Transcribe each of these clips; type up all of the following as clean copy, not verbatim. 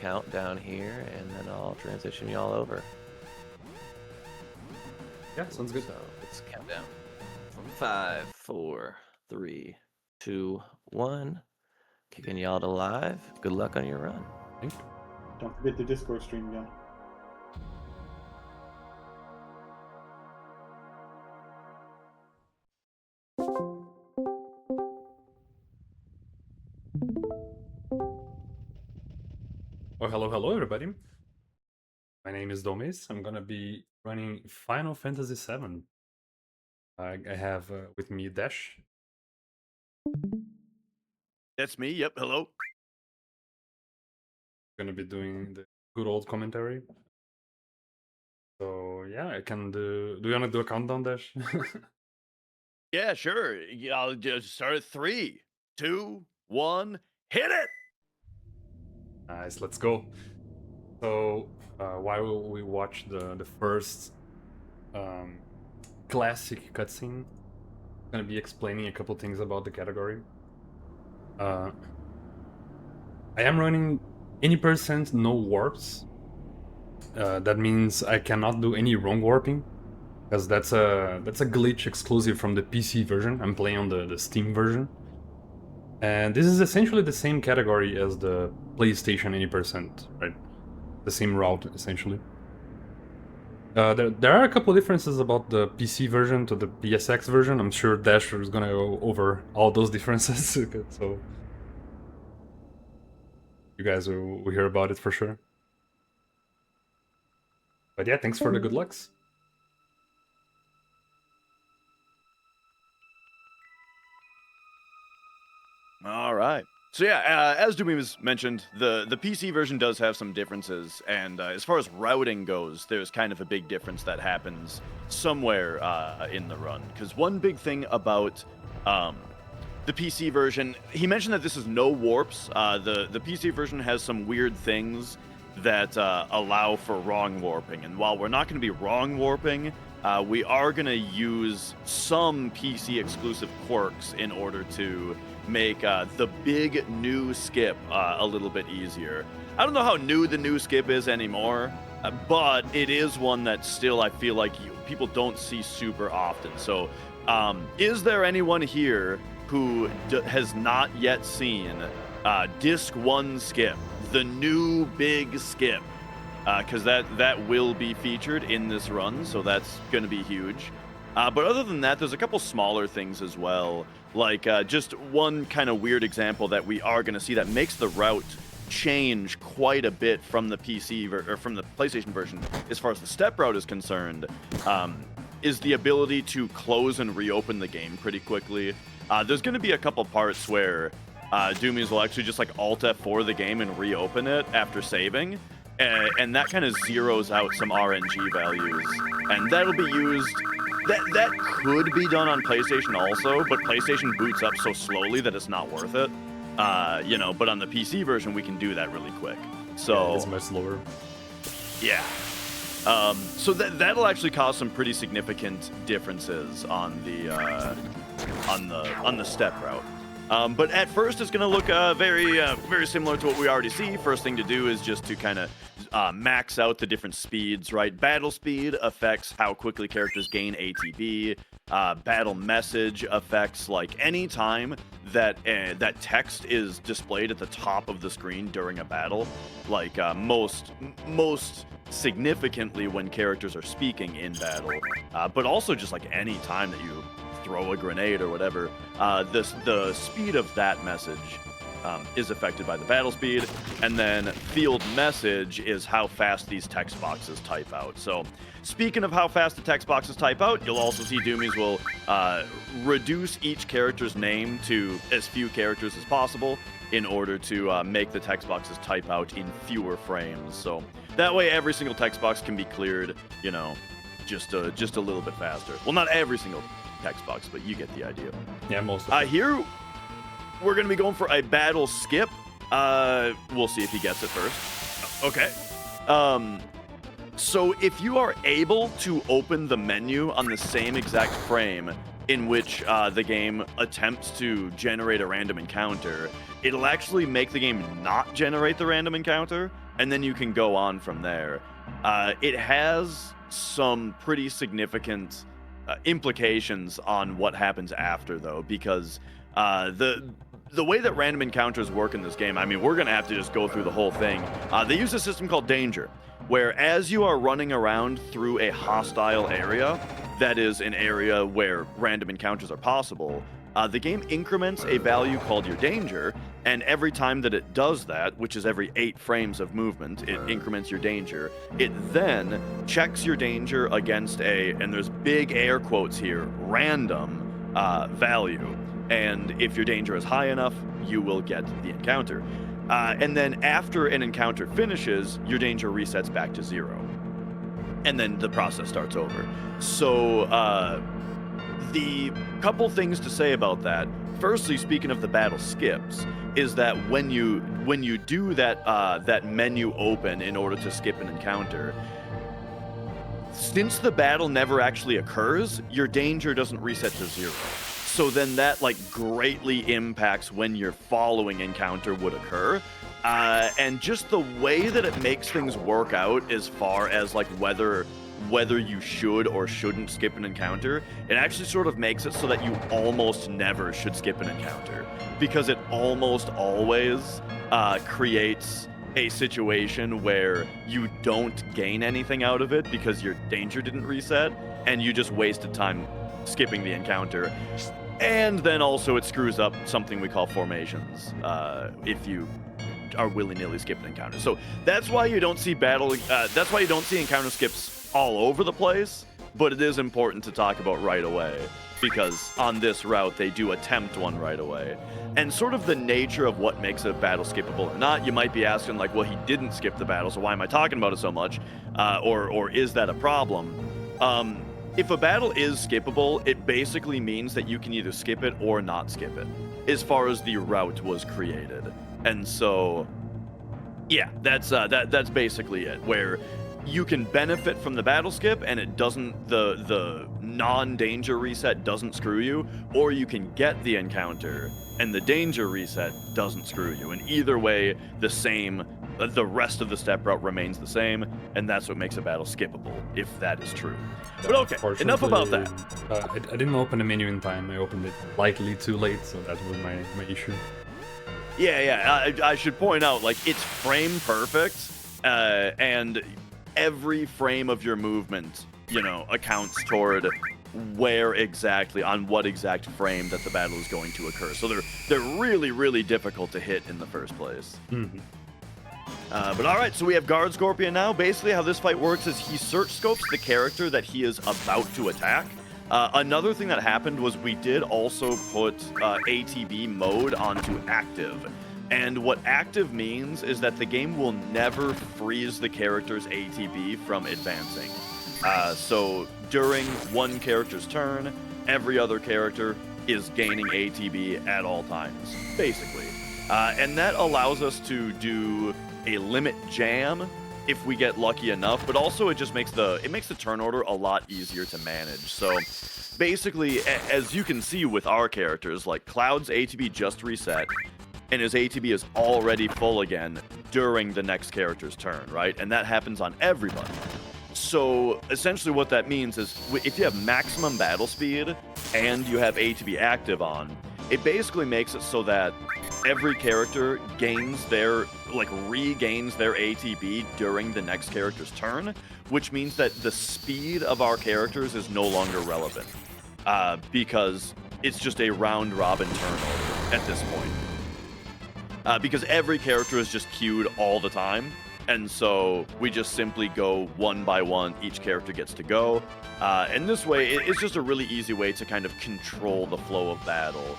count down here, and then I'll transition y'all over. Yeah, sounds good. So let's count down. 5, 4, 3, 2, 1. Kicking y'all to live. Good luck on your run. Thank you. Don't forget the Discord stream again. Oh, hello, everybody. My name is Doumeis. I'm gonna be running Final Fantasy VII. I have with me Dash. That's me. Yep. Hello. Gonna be doing the good old commentary. So yeah, I can do. Do you wanna do a countdown, Dash? Yeah, sure. I'll just start at 3, 2, 1. Hit it. Nice. Let's go. So while we watch the first classic cutscene, I'm gonna be explaining a couple things about the category. I am running any percent no warps. That means I cannot do any wrong warping, because that's a glitch exclusive from the PC version. I'm playing on the Steam version, and this is essentially the same category as the PlayStation 80%, right? The same route essentially. There are a couple differences about the PC version to the PSX version. I'm sure Dasher is gonna go over all those differences, so you guys will hear about it for sure. But yeah, thanks for the good lucks. All right. So yeah, as Doumeis mentioned, the PC version does have some differences, and as far as routing goes, there's kind of a big difference that happens somewhere in the run. Because one big thing about the PC version, he mentioned that this is no warps. The PC version has some weird things that allow for wrong warping, and while we're not going to be wrong warping, we are going to use some PC exclusive quirks in order to make the big new skip a little bit easier. I don't know how new the new skip is anymore, but it is one that still I feel like people don't see super often. So is there anyone here who has not yet seen Disc 1 Skip, the new big skip? Because that will be featured in this run, so that's going to be huge. But other than that, there's a couple smaller things as well, like just one kind of weird example that we are going to see that makes the route change quite a bit from the PC or from the PlayStation version, as far as the step route is concerned, is the ability to close and reopen the game pretty quickly. There's going to be a couple parts where Doumeis will actually just like Alt F4 the game and reopen it after saving. And that kind of zeroes out some RNG values, and that'll be used. That could be done on PlayStation also, but PlayStation boots up so slowly that it's not worth it. But on the PC version, we can do that really quick. So yeah, it's much slower. Yeah. So that'll actually cause some pretty significant differences on the step route. But at first, it's going to look very similar to what we already see. First thing to do is just to kind of max out the different speeds, right? Battle speed affects how quickly characters gain ATB. Battle message affects like any time that text is displayed at the top of the screen during a battle. Like most significantly when characters are speaking in battle, but also just like any time that you throw a grenade or whatever, the speed of that message is affected by the battle speed, and then field message is how fast these text boxes type out. So speaking of how fast the text boxes type out, you'll also see Doumeis will reduce each character's name to as few characters as possible in order to make the text boxes type out in fewer frames. So that way every single text box can be cleared, just a little bit faster. Well, not every single text box, but you get the idea. Yeah, most of it. Here, we're going to be going for a battle skip. We'll see if he gets it first. Okay. So if you are able to open the menu on the same exact frame in which the game attempts to generate a random encounter, it'll actually make the game not generate the random encounter. and then you can go on from there. It has some pretty significant implications on what happens after, though, because the way that random encounters work in this game, I mean, we're going to have to just go through the whole thing. They use a system called Danger, where as you are running around through a hostile area, that is an area where random encounters are possible, the game increments a value called your danger, and every time that it does that, which is every 8 frames of movement, it increments your danger. It then checks your danger against and there's big air quotes here, random value. And if your danger is high enough, you will get the encounter. And then after an encounter finishes, your danger resets back to 0. And then the process starts over. So, the couple things to say about that. Firstly, speaking of the battle skips, is that when you do that menu open in order to skip an encounter, since the battle never actually occurs, your danger doesn't reset to 0. So then that greatly impacts when your following encounter would occur. And just the way that it makes things work out as far as whether you should or shouldn't skip an encounter, it actually sort of makes it so that you almost never should skip an encounter, because it almost always creates a situation where you don't gain anything out of it because your danger didn't reset, and you just wasted time skipping the encounter. And then also it screws up something we call formations if you are willy-nilly skipping encounters. So that's why you don't see that's why you don't see encounter skips all over the place, but it is important to talk about right away, because on this route they do attempt one right away. And sort of the nature of what makes a battle skippable or not, you might be asking well, he didn't skip the battle, so why am I talking about it so much? Or is that a problem? If a battle is skippable, it basically means that you can either skip it or not skip it, as far as the route was created. And so, yeah, that's basically it, where you can benefit from the battle skip and it doesn't, the non-danger reset doesn't screw you, or you can get the encounter and the danger reset doesn't screw you. And either way, the rest of the step route remains the same, and that's what makes a battle skippable, if that is true. But okay, enough about that. I didn't open the menu in time. I opened it likely too late, so that was my issue. Yeah, I should point out, it's frame perfect, and every frame of your movement, accounts toward on what exact frame that the battle is going to occur. So they're really, really difficult to hit in the first place. Mm-hmm. But all right, so we have Guard Scorpion now. Basically, how this fight works is he search scopes the character that he is about to attack. Another thing that happened was we did also put ATB mode onto active. And what active means is that the game will never freeze the character's ATB from advancing. So during one character's turn, every other character is gaining ATB at all times, basically. And that allows us to do a limit jam if we get lucky enough, but also it just makes the turn order a lot easier to manage. So basically, as you can see with our characters, Cloud's ATB just reset, and his ATB is already full again during the next character's turn, right? And that happens on everybody. So essentially what that means is if you have maximum battle speed and you have ATB active on, it basically makes it so that every character regains their ATB during the next character's turn, which means that the speed of our characters is no longer relevant, because it's just a round-robin turn order at this point. Because every character is just queued all the time, and so we just simply go one by one, each character gets to go. And this way, it's just a really easy way to kind of control the flow of battle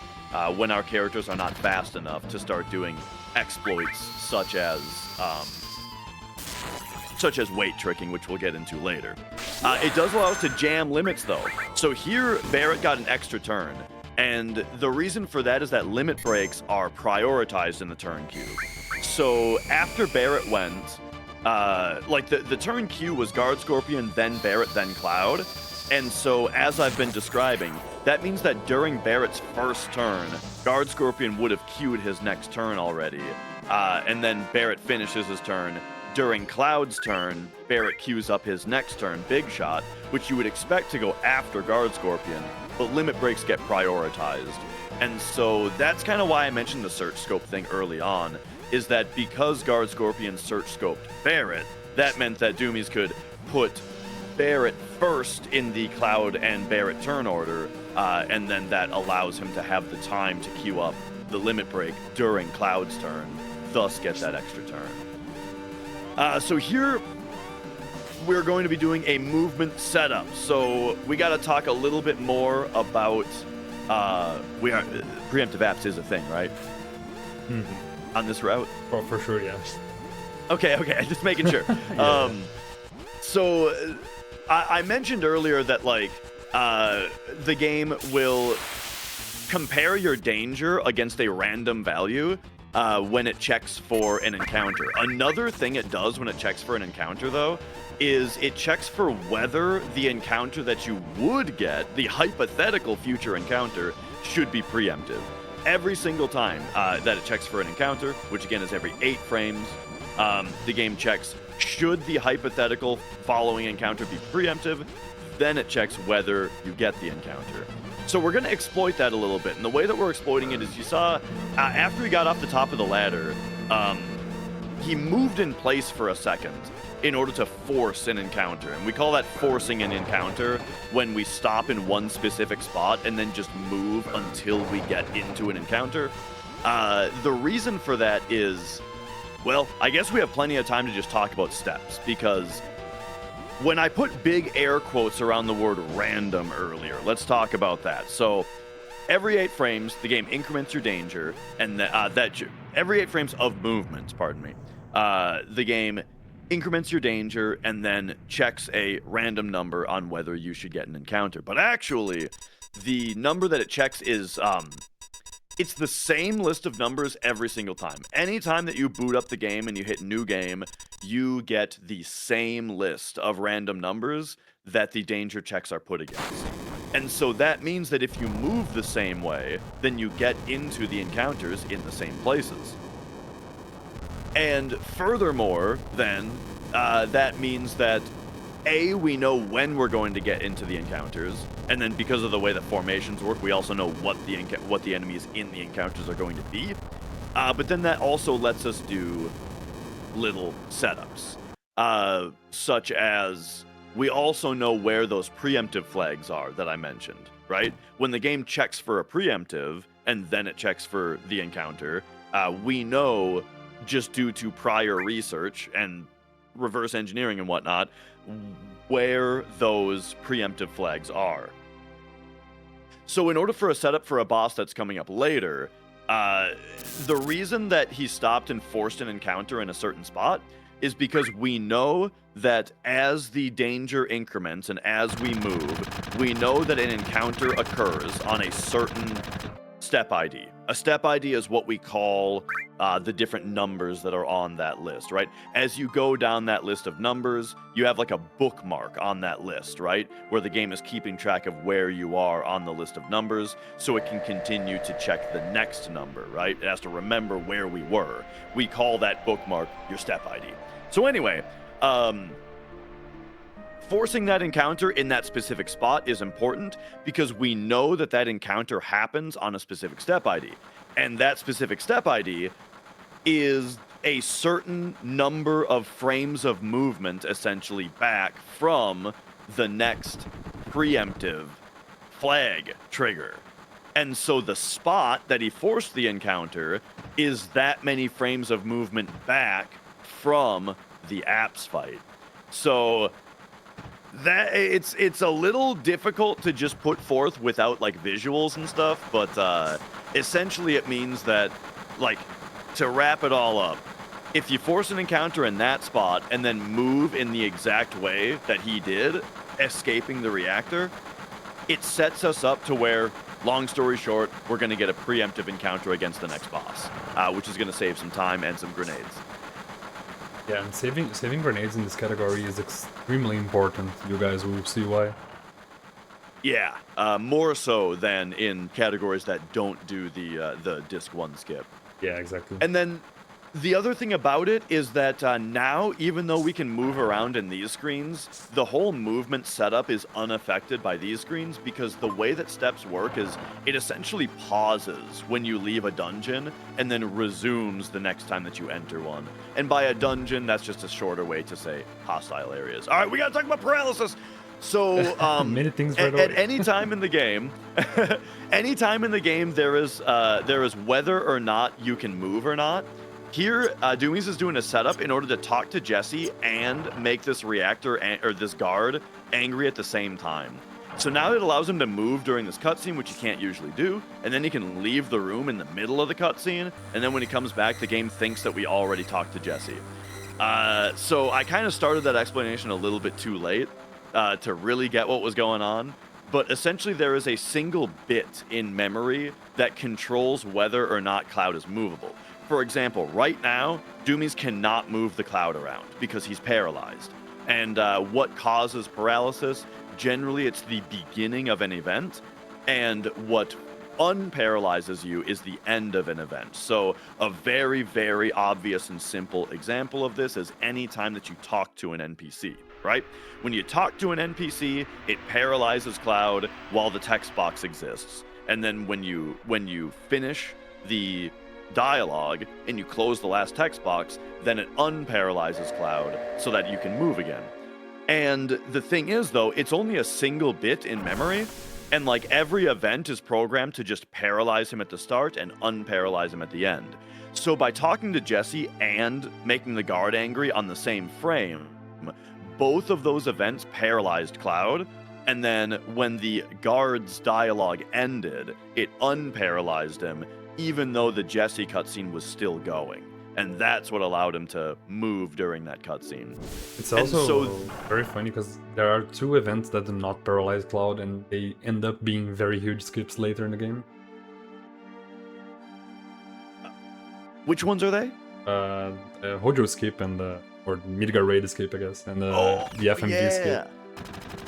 when our characters are not fast enough to start doing exploits such as weight tricking, which we'll get into later. It does allow us to jam limits, though. So here, Barrett got an extra turn. And the reason for that is that limit breaks are prioritized in the turn queue. So after Barrett went, the turn queue was Guard Scorpion, then Barrett, then Cloud. And so as I've been describing, that means that during Barrett's first turn, Guard Scorpion would have queued his next turn already. And then Barrett finishes his turn, during Cloud's turn, Barrett queues up his next turn, Big Shot, which you would expect to go after Guard Scorpion, but limit breaks get prioritized. And so that's kind of why I mentioned the search scope thing early on, is that because Guard Scorpion search scoped Barrett, that meant that Doumeis could put Barrett first in the Cloud and Barrett turn order, and then that allows him to have the time to queue up the limit break during Cloud's turn, thus get that extra turn. So here we're going to be doing a movement setup. So we got to talk a little bit more about preemptive apps is a thing, right? On this route? Oh, for sure, yes. Okay, just making sure. Yeah. So I mentioned earlier that like the game will compare your danger against a random value when it checks for an encounter. Another thing it does when it checks for an encounter, though, is it checks for whether the encounter that you would get, the hypothetical future encounter, should be preemptive. Every single time that it checks for an encounter, which again is every 8 frames, the game checks, should the hypothetical following encounter be preemptive? Then it checks whether you get the encounter. So we're going to exploit that a little bit. And the way that we're exploiting it is, you saw, after he got off the top of the ladder, he moved in place for a second in order to force an encounter. And we call that forcing an encounter when we stop in one specific spot and then just move until we get into an encounter. The reason for that is, well, I guess we have plenty of time to just talk about steps, because when I put big air quotes around the word random earlier, let's talk about that. So every 8 frames, the game increments your danger, and every 8 frames of movement, pardon me, the game increments your danger and then checks a random number on whether you should get an encounter. But actually, the number that it checks is it's the same list of numbers every single time. Anytime that you boot up the game and you hit new game, you get the same list of random numbers that the danger checks are put against. And so that means that if you move the same way, then you get into the encounters in the same places. And furthermore, then, that means that we know when we're going to get into the encounters, and then because of the way that formations work, we also know what the enemies in the encounters are going to be. But then that also lets us do little setups, such as we also know where those preemptive flags are that I mentioned, right? When the game checks for a preemptive, and then it checks for the encounter, we know, just due to prior research and reverse engineering and whatnot, where those preemptive flags are. So in order for a setup for a boss that's coming up later, the reason that he stopped and forced an encounter in a certain spot is because we know that as the danger increments and as we move, we know that an encounter occurs on a certain step ID. A step ID is what we call the different numbers that are on that list, right? As you go down that list of numbers, you have like a bookmark on that list, right? Where the game is keeping track of where you are on the list of numbers, so it can continue to check the next number, right? It has to remember where we were. We call that bookmark your step ID. So anyway, forcing that encounter in that specific spot is important because we know that that encounter happens on a specific step ID. And that specific step ID is a certain number of frames of movement, essentially, back from the next preemptive flag trigger. And so the spot that he forced the encounter is that many frames of movement back from the apps fight. So that it's a little difficult to just put forth without like visuals and stuff, but essentially it means that, like, to wrap it all up, if you force an encounter in that spot and then move in the exact way that he did, escaping the reactor, it sets us up to where, long story short, we're going to get a preemptive encounter against the next boss, which is going to save some time and some grenades. Yeah, and saving grenades in this category is extremely important. You guys will see why. Yeah, more so than in categories that don't do the disc 1 skip. Yeah, exactly. And then The other thing about it is that now, even though we can move around in these screens, the whole movement setup is unaffected by these screens because the way that steps work is it essentially pauses when you leave a dungeon and then resumes the next time that you enter one. And by a dungeon, that's just a shorter way to say hostile areas. All right, we got to talk about paralysis. So, Many things right at away. any time in the game, there is whether or not you can move or not. Here, Doumeis is doing a setup in order to talk to Jesse and make this reactor or this guard angry at the same time. So now it allows him to move during this cutscene, which he can't usually do, and then he can leave the room in the middle of the cutscene, and then when he comes back, the game thinks that we already talked to Jesse. So I kind of started that explanation a little bit too late to really get what was going on. But essentially, there is a single bit in memory that controls whether or not Cloud is movable. For example, right now, Doumeis cannot move the Cloud around because he's paralyzed. And what causes paralysis? Generally, it's the beginning of an event. And what unparalyzes you is the end of an event. So a very, very obvious and simple example of this is any time that you talk to an NPC, right? When you talk to an NPC, it paralyzes Cloud while the text box exists. And then when you finish the dialogue and you close the last text box, then it unparalyzes Cloud so that you can move again. And the thing is, though, it's only a single bit in memory, and like every event is programmed to just paralyze him at the start and unparalyze him at the end. So by talking to Jesse and making the guard angry on the same frame, both of those events paralyzed Cloud, and then when the guard's dialogue ended, it unparalyzed him, even though the Jesse cutscene was still going. And that's what allowed him to move during that cutscene. It's also very funny because there are two events that do not paralyze Cloud, and they end up being very huge skips later in the game. Which ones are they? Hojo Skip and or Midgar Raid Escape, I guess, and the FMG Skip.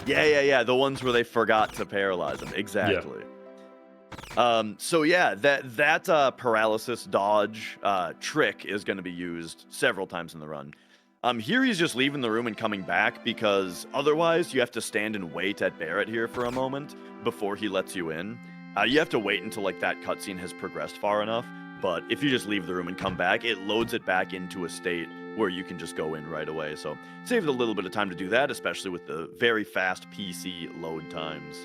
Yeah. The ones where they forgot to paralyze him. Exactly. So yeah, that paralysis dodge trick is going to be used several times in the run. Here he's just leaving the room and coming back because otherwise you have to stand and wait at Barrett here for a moment before he lets you in. You have to wait until like that cutscene has progressed far enough. But if you just leave the room and come back, it loads it back into a state where you can just go in right away. So saves a little bit of time to do that, especially with the very fast PC load times.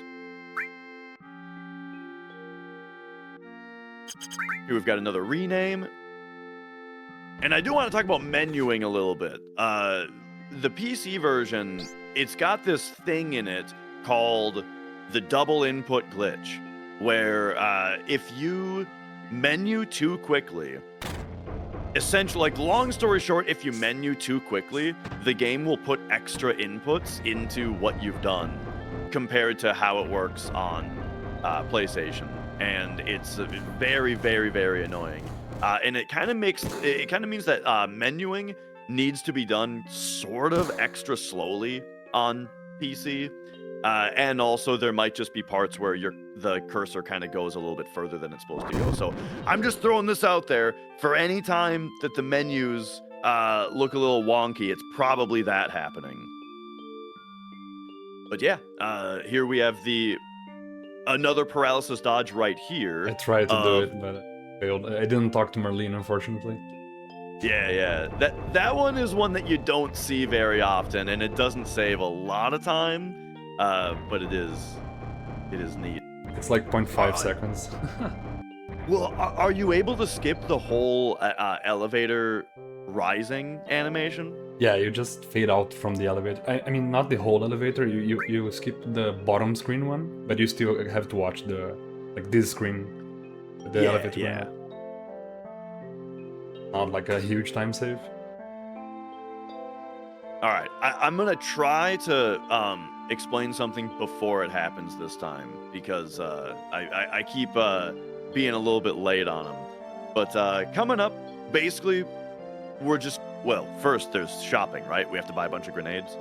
Here we've got another rename. And I do want to talk about menuing a little bit. The PC version, it's got this thing in it called the double input glitch, where if you menu too quickly, essentially, like long story short, if you menu too quickly, the game will put extra inputs into what you've done compared to how it works on PlayStation. And it's very, very, very annoying. And it kind of means that menuing needs to be done sort of extra slowly on PC. And also there might just be parts where the cursor kind of goes a little bit further than it's supposed to go. So I'm just throwing this out there for any time that the menus look a little wonky, it's probably that happening. But yeah, here we have another paralysis dodge right here. I tried to do it, but I failed. I didn't talk to Marlene, unfortunately. Yeah. That one is one that you don't see very often, and it doesn't save a lot of time. But it is neat. It's like 0.5 seconds. Well, are you able to skip the whole elevator rising animation? Yeah, you just fade out from the elevator. I mean, not the whole elevator. You skip the bottom screen one, but you still have to watch this screen, the elevator. Yeah. Not like a huge time save. All right, I'm gonna try to explain something before it happens this time because I keep being a little bit late on them. But coming up, basically, we're just first there's shopping, right? We have to buy a bunch of grenades.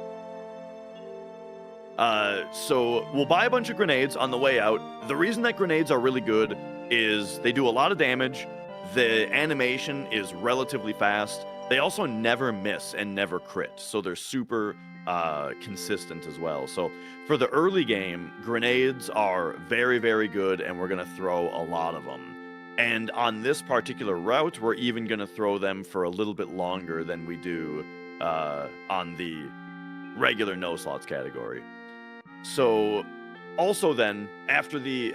So we'll buy a bunch of grenades on the way out. The reason that grenades are really good is they do a lot of damage. the animation is relatively fast. They also never miss and never crit, so they're super consistent as well. So for the early game, grenades are very, very good, and we're going to throw a lot of them. And on this particular route, we're even going to throw them for a little bit longer than we do on the regular no slots category. So also then, after the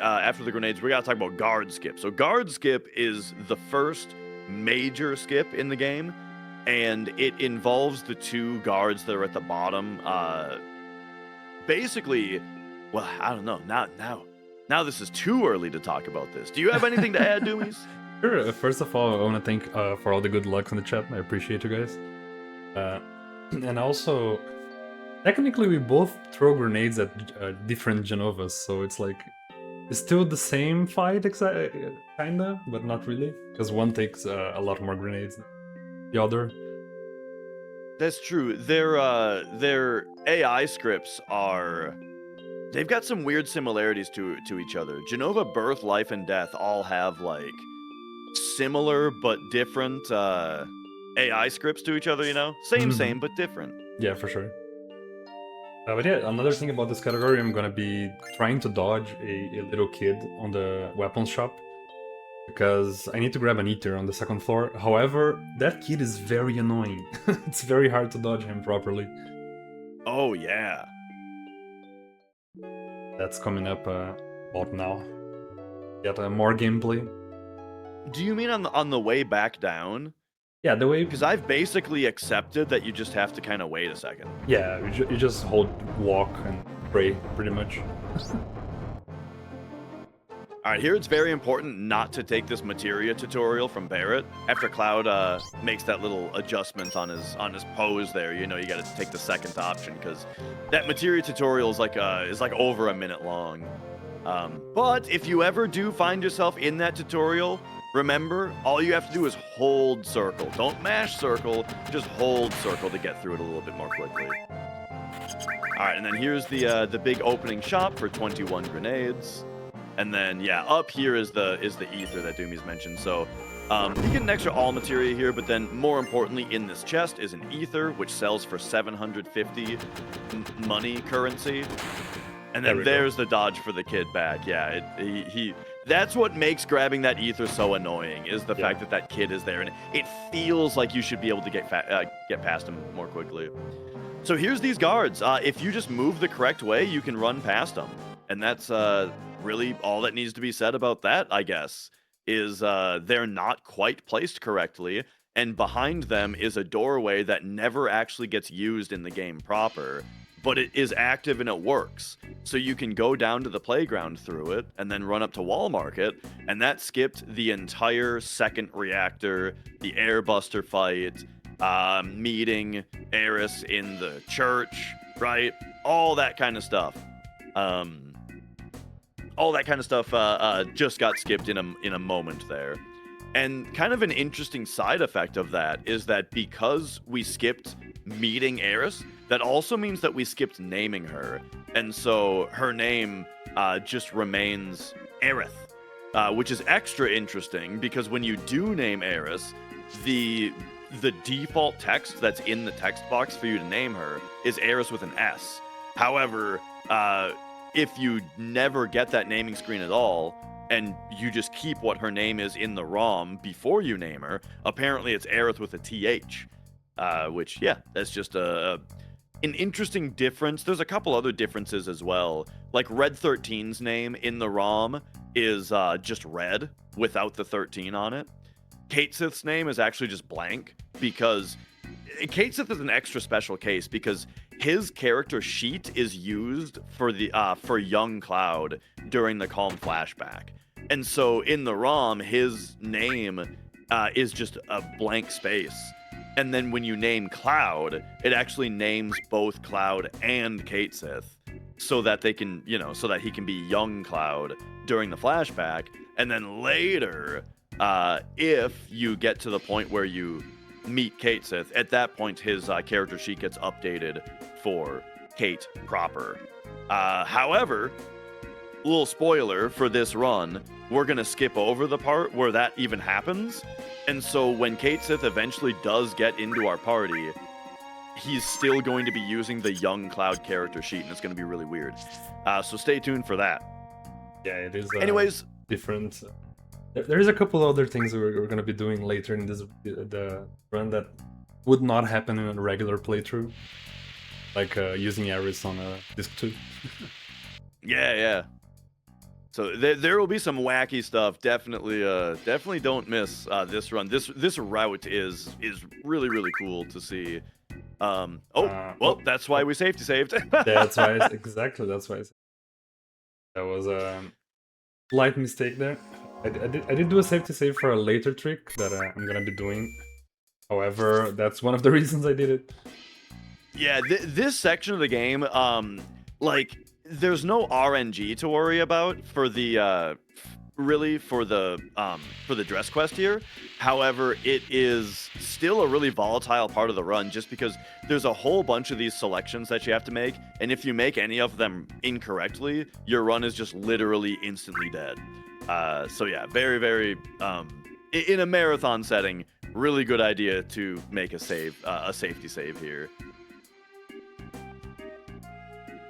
grenades, we got to talk about guard skip. So guard skip is the first major skip in the game, and it involves the two guards that are at the bottom. Basically, well, I don't know. Now this is too early to talk about this. Do you have anything to add, Doumeis? Sure. First of all, I want to thank for all the good luck in the chat. I appreciate you guys. And also, technically, we both throw grenades at different Genovas, so it's like it's still the same fight, kinda, but not really, because one takes a lot more grenades than the other. That's true. Their AI scripts they've got some weird similarities to each other. Jenova Birth, Life, and Death all have like similar but different AI scripts to each other, you know? Same, but different. Yeah, for sure. But yeah, another thing about this category, I'm gonna be trying to dodge a little kid on the weapons shop, because I need to grab an eater on the second floor. However, that kid is very annoying. It's very hard to dodge him properly. Oh, yeah. That's coming up about now. Get more gameplay. Do you mean on the way back down? Yeah, the way... Because I've basically accepted that you just have to kind of wait a second. Yeah, you just walk and pray, pretty much. Alright, here it's very important not to take this materia tutorial from Barrett. After Cloud makes that little adjustment on his pose there, you know, you gotta take the second option, because that materia tutorial is like over a minute long. But if you ever do find yourself in that tutorial, remember, all you have to do is hold circle. Don't mash circle, just hold circle to get through it a little bit more quickly. Alright, and then here's the big opening shop for 21 grenades. And then, yeah, up here is the ether that Doumeis mentioned. So you get an extra all materia here, but then more importantly, in this chest is an ether, which sells for 750 money currency. And then there's the dodge for the kid back. Yeah, that's what makes grabbing that ether so annoying, is the fact that that kid is there, and it feels like you should be able to get past him more quickly. So here's these guards. If you just move the correct way, you can run past them, and that's really all that needs to be said about that, I guess, is they're not quite placed correctly, and behind them is a doorway that never actually gets used in the game proper, but it is active and it works. So you can go down to the playground through it and then run up to Wall Market, and that skipped the entire second reactor, the airbuster fight, meeting Eris in the church, right? All that kind of stuff. Just got skipped in a moment there. And kind of an interesting side effect of that is that because we skipped meeting Eris, that also means that we skipped naming her. And so her name just remains Aerith, which is extra interesting because when you do name Eris, the default text that's in the text box for you to name her is Eris with an S. However, if you never get that naming screen at all, and you just keep what her name is in the ROM before you name her, apparently it's Aerith with a TH. Which, yeah, that's just an interesting difference. There's a couple other differences as well. Like Red 13's name in the ROM is just Red without the 13 on it. Kate Sith's name is actually just blank, because Kate Sith is an extra special case because his character sheet is used for young Cloud during the Calm flashback. And so in the ROM, his name is just a blank space. And then when you name Cloud, it actually names both Cloud and Kate Sith so that they can, so that he can be young Cloud during the flashback. And then later, if you get to the point where you meet Kate Sith, at that point his character sheet gets updated for Kate proper. However, little spoiler for this run, we're going to skip over the part where that even happens. And so when Kate Sith eventually does get into our party, he's still going to be using the young Cloud character sheet, and it's going to be really weird. So stay tuned for that. Yeah, it is. Anyways, different. There is a couple other things we're going to be doing later in the run that would not happen in a regular playthrough, like using Aris on a disc 2. yeah. So there will be some wacky stuff. Definitely don't miss this run. This route is really cool to see. Well, that's why we safety saved. That's why exactly. That's why that was a slight mistake there. I did do a safety save for a later trick that I'm gonna be doing. However, that's one of the reasons I did it. Yeah, this section of the game, like, there's no RNG to worry about for the for the dress quest here. However, it is still a really volatile part of the run, just because there's a whole bunch of these selections that you have to make, and if you make any of them incorrectly, your run is just literally instantly dead. So yeah, very in a marathon setting, really good idea to make a safety save here.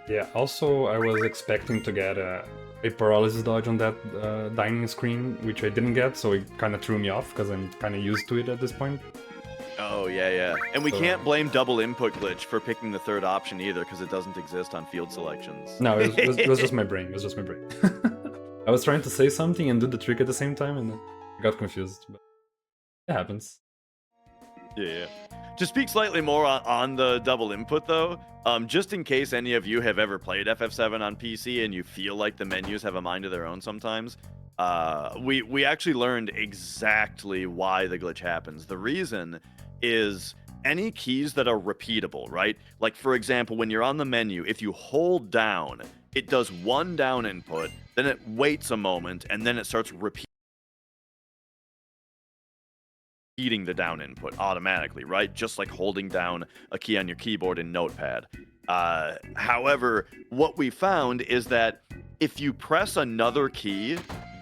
Yeah, also I was expecting to get a paralysis dodge on that dining screen, which I didn't get, so it kind of threw me off because I'm kind of used to it at this point. Oh, yeah. And we can't blame double input glitch for picking the third option either, because it doesn't exist on field selections. No, it was just my brain. I was trying to say something and do the trick at the same time, and then I got confused. But it happens. Yeah. To speak slightly more on the double input, though, just in case any of you have ever played FF7 on PC and you feel like the menus have a mind of their own sometimes, we actually learned exactly why the glitch happens. The reason is any keys that are repeatable, right? Like, for example, when you're on the menu, if you hold down, it does one down input, then it waits a moment, and then it starts repeating the down input automatically, right? Just like holding down a key on your keyboard in Notepad. However, what we found is that if you press another key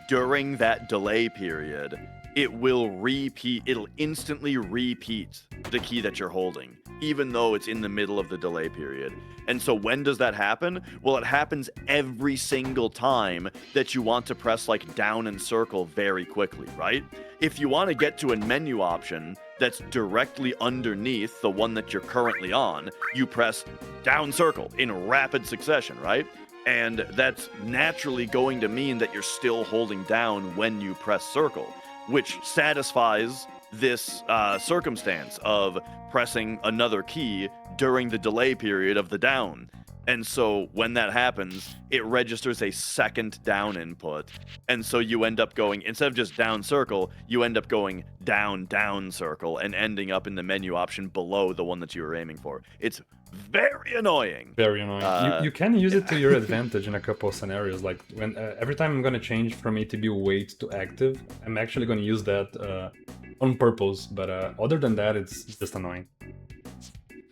during that delay period, it'll instantly repeat the key that you're holding, even though it's in the middle of the delay period. And so when does that happen? Well, it happens every single time that you want to press like down and circle very quickly, right? If you want to get to a menu option that's directly underneath the one that you're currently on, you press down circle in rapid succession, right? And that's naturally going to mean that you're still holding down when you press circle, which satisfies this circumstance of pressing another key during the delay period of the down. And so when that happens, it registers a second down input. And so you end up going, instead of just down circle, you end up going down circle and ending up in the menu option below the one that you were aiming for. It's very annoying. Very annoying. You can use it to your advantage in a couple of scenarios. Like when every time I'm going to change from ATB wait to active, I'm actually going to use that on purpose. But other than that, it's just annoying.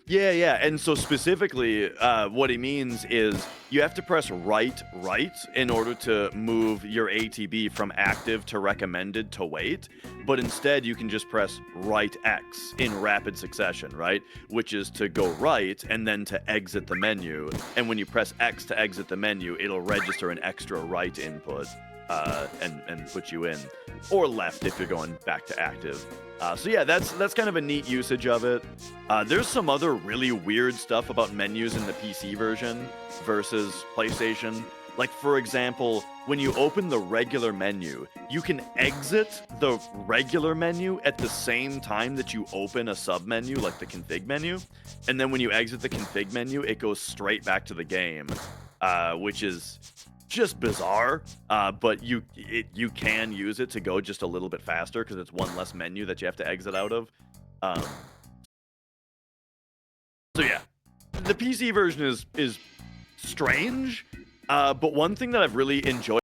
Yeah. And so specifically, what he means is you have to press right in order to move your ATB from active to recommended to wait. But instead, you can just press right X in rapid succession, right? Which is to go right and then to exit the menu. And when you press X to exit the menu, it'll register an extra right input and put you in. Or left if you're going back to active. So yeah, that's kind of a neat usage of it. There's some other really weird stuff about menus in the PC version versus PlayStation. Like, for example, when you open the regular menu, you can exit the regular menu at the same time that you open a submenu, like the config menu. And then when you exit the config menu, it goes straight back to the game, which is just bizarre, but you can use it to go just a little bit faster because it's one less menu that you have to exit out of. So yeah, the PC version is strange, but one thing that I've really enjoyed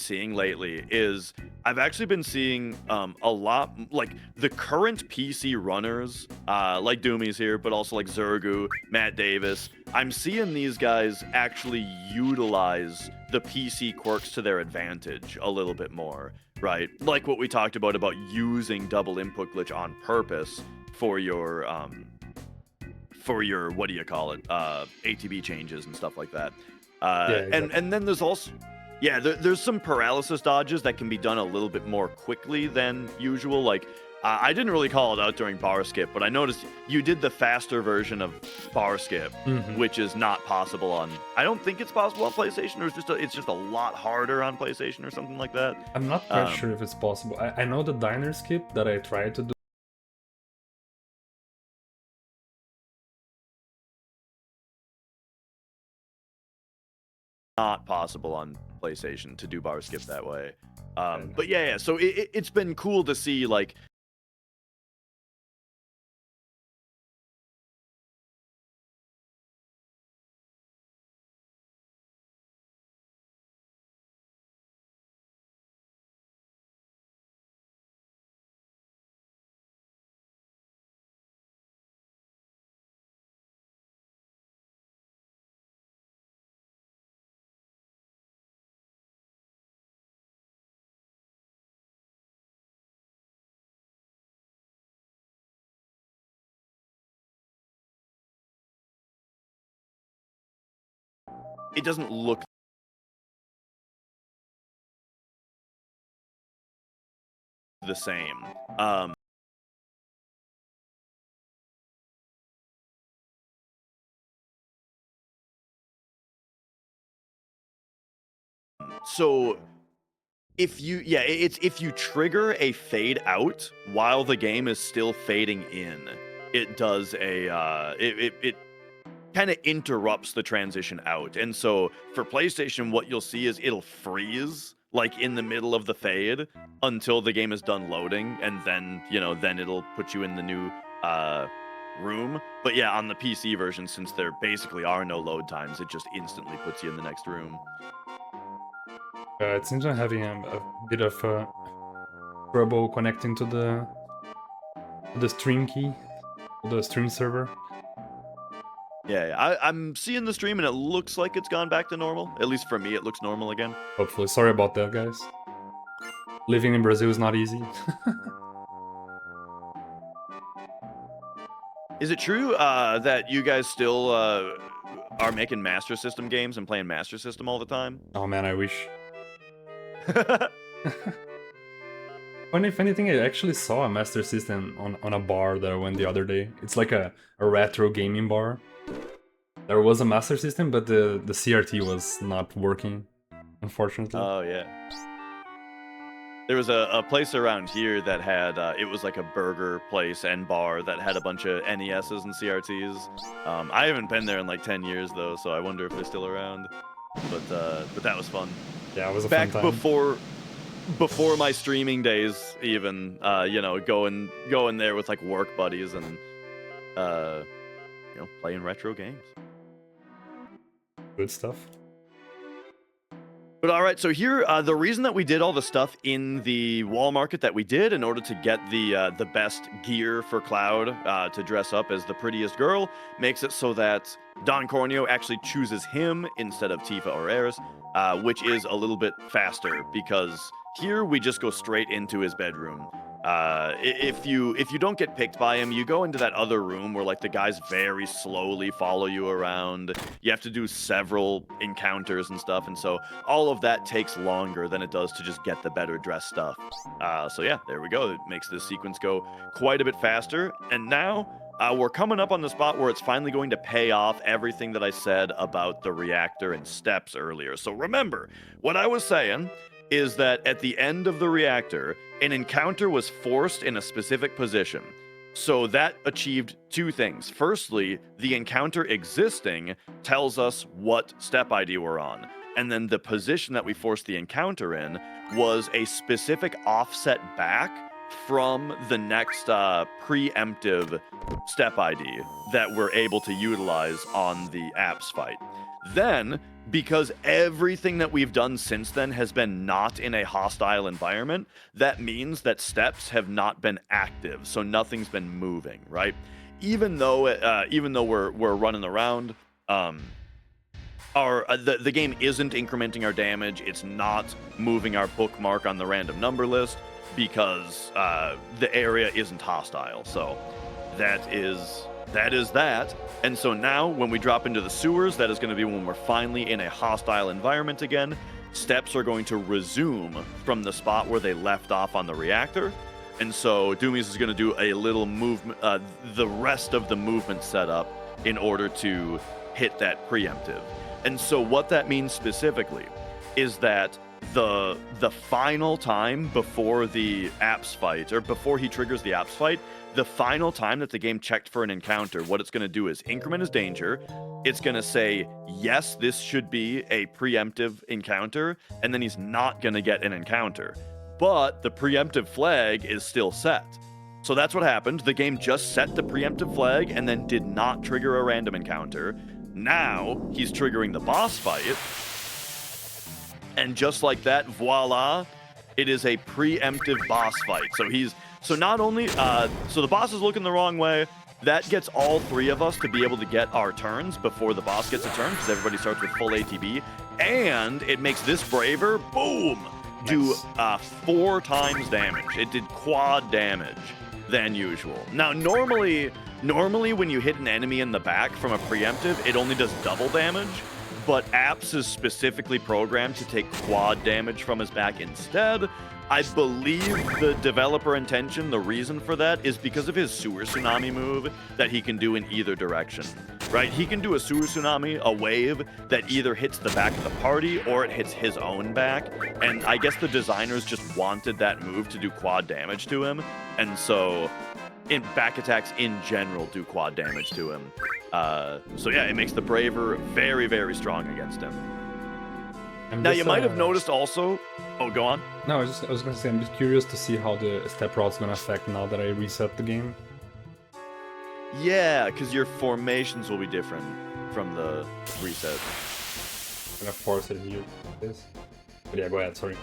seeing lately is I've actually been seeing a lot, like the current PC runners, like Doumeis here, but also like Zergu, Matt Davis. I'm seeing these guys actually utilize the PC quirks to their advantage a little bit more, right? Like what we talked about using double input glitch on purpose for your what do you call it, ATB changes and stuff like that. Exactly. And then there's also, yeah, there's some paralysis dodges that can be done a little bit more quickly than usual. Like, I didn't really call it out during bar skip, but I noticed you did the faster version of bar skip, which is not possible on. I don't think it's possible on PlayStation, or it's just a lot harder on PlayStation or something like that. I'm not quite sure if it's possible. I know the diner skip that I tried to do. Not possible on PlayStation to do bar skip that way. But yeah, so it's been cool to see, like, it doesn't look the same. So if you trigger a fade out while the game is still fading in, it does it kind of interrupts the transition out. And so for PlayStation, what you'll see is it'll freeze like in the middle of the fade until the game is done loading, and then then it'll put you in the new room. But yeah, on the PC version, since there basically are no load times, it just instantly puts you in the next room. It seems I'm having a bit of trouble connecting to the stream key, the stream server. Yeah, I'm seeing the stream and it looks like it's gone back to normal. At least for me, it looks normal again. Hopefully. Sorry about that, guys. Living in Brazil is not easy. Is it true that you guys still are making Master System games and playing Master System all the time? Oh man, I wish. Funny thing, I actually saw a Master System on a bar that I went the other day. It's like a retro gaming bar. There was a Master System, but the CRT was not working, unfortunately. Oh yeah. There was a place around here that had it was like a burger place and bar that had a bunch of NESs and CRTs. I haven't been there in like 10 years though, so I wonder if they're still around. But that was fun. Yeah, it was a fun time. Before my streaming days, even going there with like work buddies and playing retro games. Good stuff. But all right, so here, the reason that we did all the stuff in the wall market that we did in order to get the best gear for Cloud to dress up as the prettiest girl makes it so that Don Corneo actually chooses him instead of Tifa or Eris, which is a little bit faster because here we just go straight into his bedroom. If you don't get picked by him, you go into that other room where like the guys very slowly follow you around. You have to do several encounters and stuff, and so all of that takes longer than it does to just get the better dress stuff. So yeah, there we go. It makes this sequence go quite a bit faster. And now we're coming up on the spot where it's finally going to pay off everything that I said about the reactor and steps earlier. So remember, what I was saying is that at the end of the reactor, an encounter was forced in a specific position. So that achieved two things. Firstly, the encounter existing tells us what step ID we're on. And then the position that we forced the encounter in was a specific offset back from the next preemptive step ID that we're able to utilize on the apps fight. Then, because everything that we've done since then has been not in a hostile environment, that means that steps have not been active, so nothing's been moving, right? Even though we're running around, the game isn't incrementing our damage. It's not moving our bookmark on the random number list because the area isn't hostile. So that is that. And so now when we drop into the sewers, that is going to be when we're finally in a hostile environment again. Steps are going to resume from the spot where they left off on the reactor. And so Doumeis is going to do a little movement, the rest of the movement setup in order to hit that preemptive. And so what that means specifically is that the final time before the apps fight, or before he triggers the apps fight, the final time that the game checked for an encounter, what it's going to do is increment his danger. It's going to say, yes, this should be a preemptive encounter, and then he's not going to get an encounter. But the preemptive flag is still set. So that's what happened. The game just set the preemptive flag and then did not trigger a random encounter. Now he's triggering the boss fight. And just like that, voila, it is a preemptive boss fight. So not only, so the boss is looking the wrong way. That gets all three of us to be able to get our turns before the boss gets a turn, because everybody starts with full ATB. And it makes this Braver, boom, do 4 times damage. It did quad damage than usual. Now, normally when you hit an enemy in the back from a preemptive, it only does double damage. But Apps is specifically programmed to take quad damage from his back instead. I believe the developer intention, the reason for that, is because of his Sewer Tsunami move that he can do in either direction, right? He can do a Sewer Tsunami, a wave, that either hits the back of the party or it hits his own back. And I guess the designers just wanted that move to do quad damage to him. And so back attacks in general do quad damage to him. So yeah, it makes the Braver very, very strong against him. Now, you might have noticed also... Oh, go on. No, I was going to say, I'm just curious to see how the step route is going to affect now that I reset the game. Yeah, because your formations will be different from the reset. I'm going to force it here. This. But yeah, go ahead, sorry.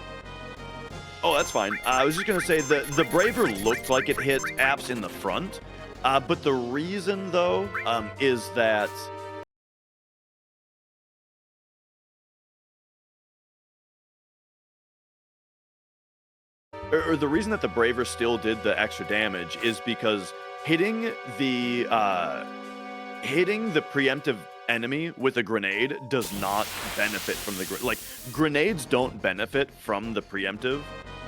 Oh, that's fine. I was just going to say, the Braver looked like it hit Apps in the front. But the reason, though, is that... Or the reason that the Braver still did the extra damage is because hitting the preemptive enemy with a grenade does not benefit from the grenades don't benefit from the preemptive,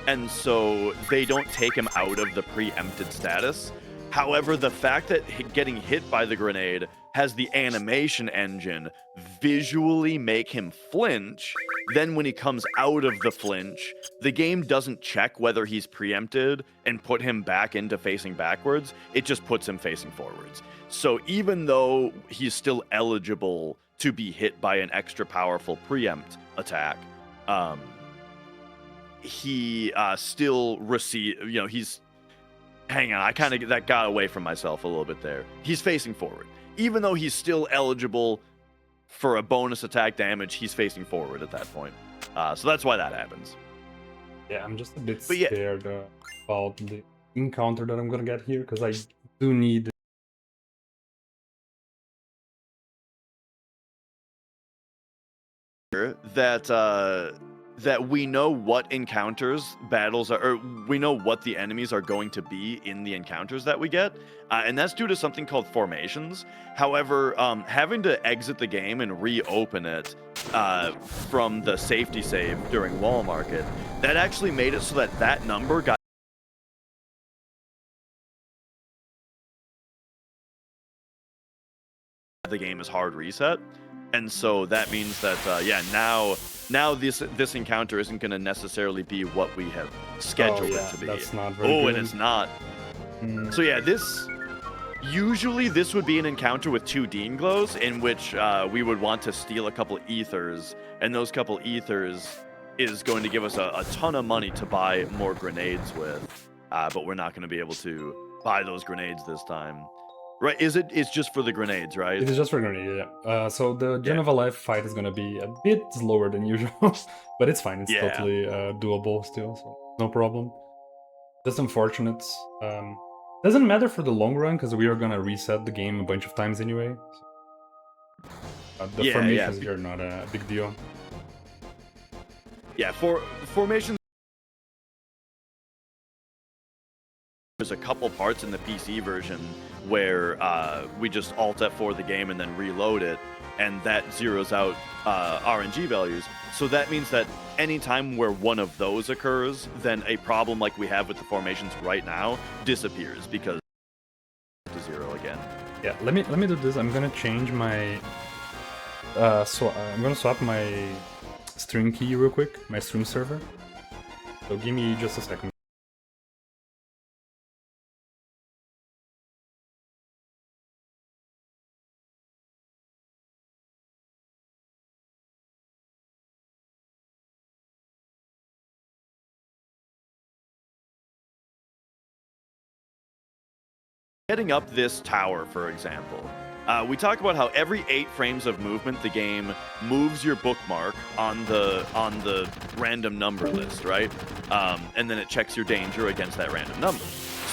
and so they don't take him out of the preempted status. However, the fact that getting hit by the grenade has the animation engine visually make him flinch, then when he comes out of the flinch, the game doesn't check whether he's preempted and put him back into facing backwards. It just puts him facing forwards. So even though he's still eligible to be hit by an extra powerful preempt attack, he still he's... Hang on, that got away from myself a little bit there. He's facing forward. Even though he's still eligible for a bonus attack damage, he's facing forward at that point. So that's why that happens. Yeah, I'm just a bit scared about the encounter that I'm gonna get here, because I do need... That we know what encounters battles are, or we know what the enemies are going to be in the encounters that we get, and that's due to something called formations. However, having to exit the game and reopen it from the safety save during Wall Market, that actually made it so that number got the game is hard reset, and so that means that now this encounter isn't going to necessarily be what we have scheduled it to be. That's not very good. And it's not. So yeah, usually this would be an encounter with 2 Dean Glows, in which we would want to steal a couple ethers, and those couple ethers is going to give us a ton of money to buy more grenades with. but we're not going to be able to buy those grenades this time. Right? It's just for the grenades, right? It is just for grenade, yeah. So the Yeah. Jenova Life fight is gonna be a bit slower than usual, but it's fine. It's Yeah. totally doable still, so no problem. Just unfortunate. Doesn't matter for the long run because we are gonna reset the game a bunch of times anyway. So, the Yeah, formations yeah. here are not a big deal. Yeah, for formations, there's a couple parts in the PC version where we just Alt F4 the game and then reload it, and that zeroes out RNG values. So that means that anytime where one of those occurs, then a problem like we have with the formations right now disappears because to zero again. Yeah, let me do this. I'm gonna change my I'm gonna swap my stream key real quick, my stream server. So give me just a second. Heading up this tower, for example, we talk about how every 8 frames of movement the game moves your bookmark on the random number list, right? And then it checks your danger against that random number.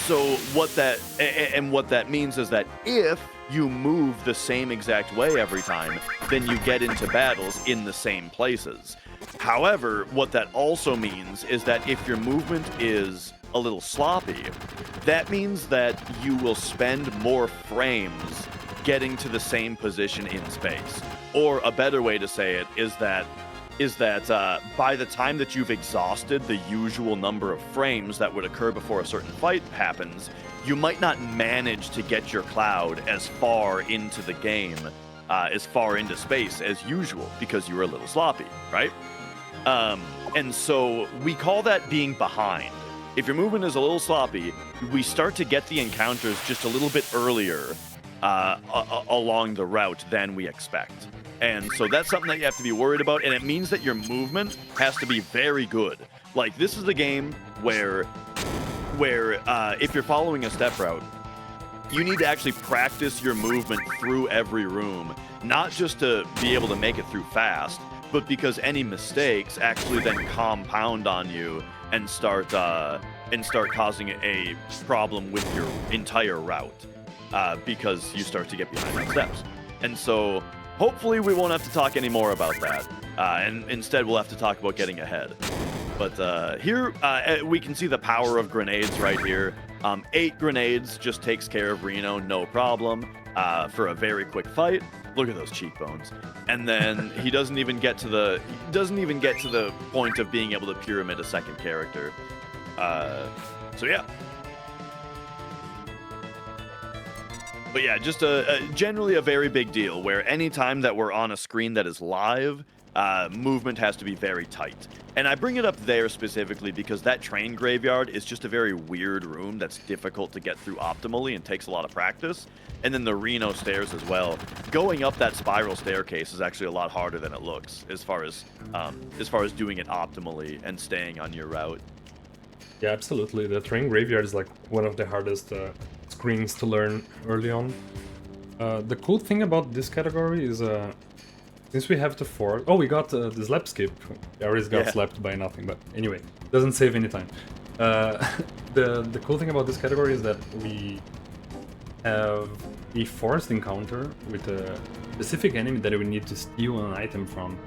So what that means is that if you move the same exact way every time, then you get into battles in the same places. However, what that also means is that if your movement is a little sloppy, that means that you will spend more frames getting to the same position in space. Or a better way to say it is that by the time that you've exhausted the usual number of frames that would occur before a certain fight happens, you might not manage to get your cloud as far into the game, as far into space as usual, because you were a little sloppy, right? And so we call that being behind. If your movement is a little sloppy, we start to get the encounters just a little bit earlier along the route than we expect. And so that's something that you have to be worried about, and it means that your movement has to be very good. Like, this is the game where if you're following a step route, you need to actually practice your movement through every room, not just to be able to make it through fast, but because any mistakes actually then compound on you and start causing a problem with your entire route, because you start to get behind on steps. And so hopefully we won't have to talk any more about that, and instead we'll have to talk about getting ahead. But here we can see the power of grenades right here. 8 grenades just takes care of Reno, no problem, for a very quick fight. Look at those cheekbones. And then he doesn't even get to the point of being able to pyramid a second character. So yeah. But yeah, just generally a very big deal where anytime that we're on a screen that is live, movement has to be very tight. And I bring it up there specifically because that train graveyard is just a very weird room that's difficult to get through optimally and takes a lot of practice. And then the Reno stairs as well. Going up that spiral staircase is actually a lot harder than it looks as far as doing it optimally and staying on your route. Yeah, absolutely. The train graveyard is like one of the hardest screens to learn early on. The cool thing about this category is since we have to force... Oh, we got the slap skip. I already got slapped by nothing, but anyway, doesn't save any time. The cool thing about this category is that we have a forced encounter with a specific enemy that we need to steal an item from.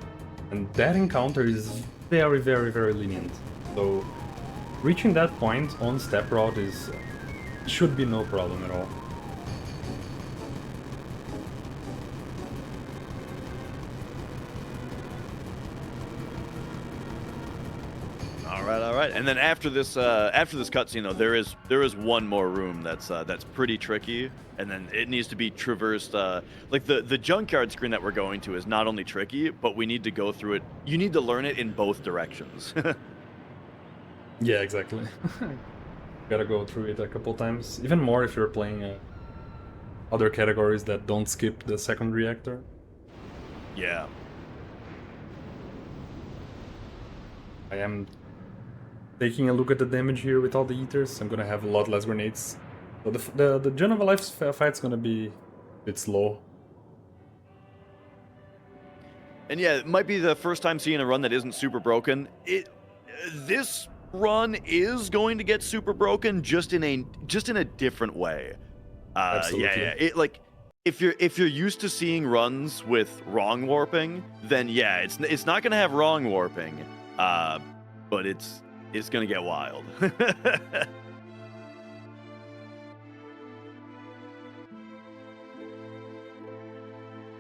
And that encounter is very, very, very lenient. So reaching that point on step route should be no problem at all. All right. And then after this cutscene, though, there is one more room that's pretty tricky, and then it needs to be traversed. Like the junkyard screen that we're going to is not only tricky, but we need to go through it. You need to learn it in both directions. Yeah, exactly. Gotta go through it a couple times. Even more if you're playing other categories that don't skip the second reactor. Yeah. taking a look at the damage here with all the eaters, I'm gonna have a lot less grenades. So the Jenova Life fight's gonna be a bit slow. And yeah, it might be the first time seeing a run that isn't super broken. This run is going to get super broken, just in a different way. Absolutely. Yeah. It like if you're used to seeing runs with wrong warping, then yeah, it's not gonna have wrong warping, but it's gonna get wild.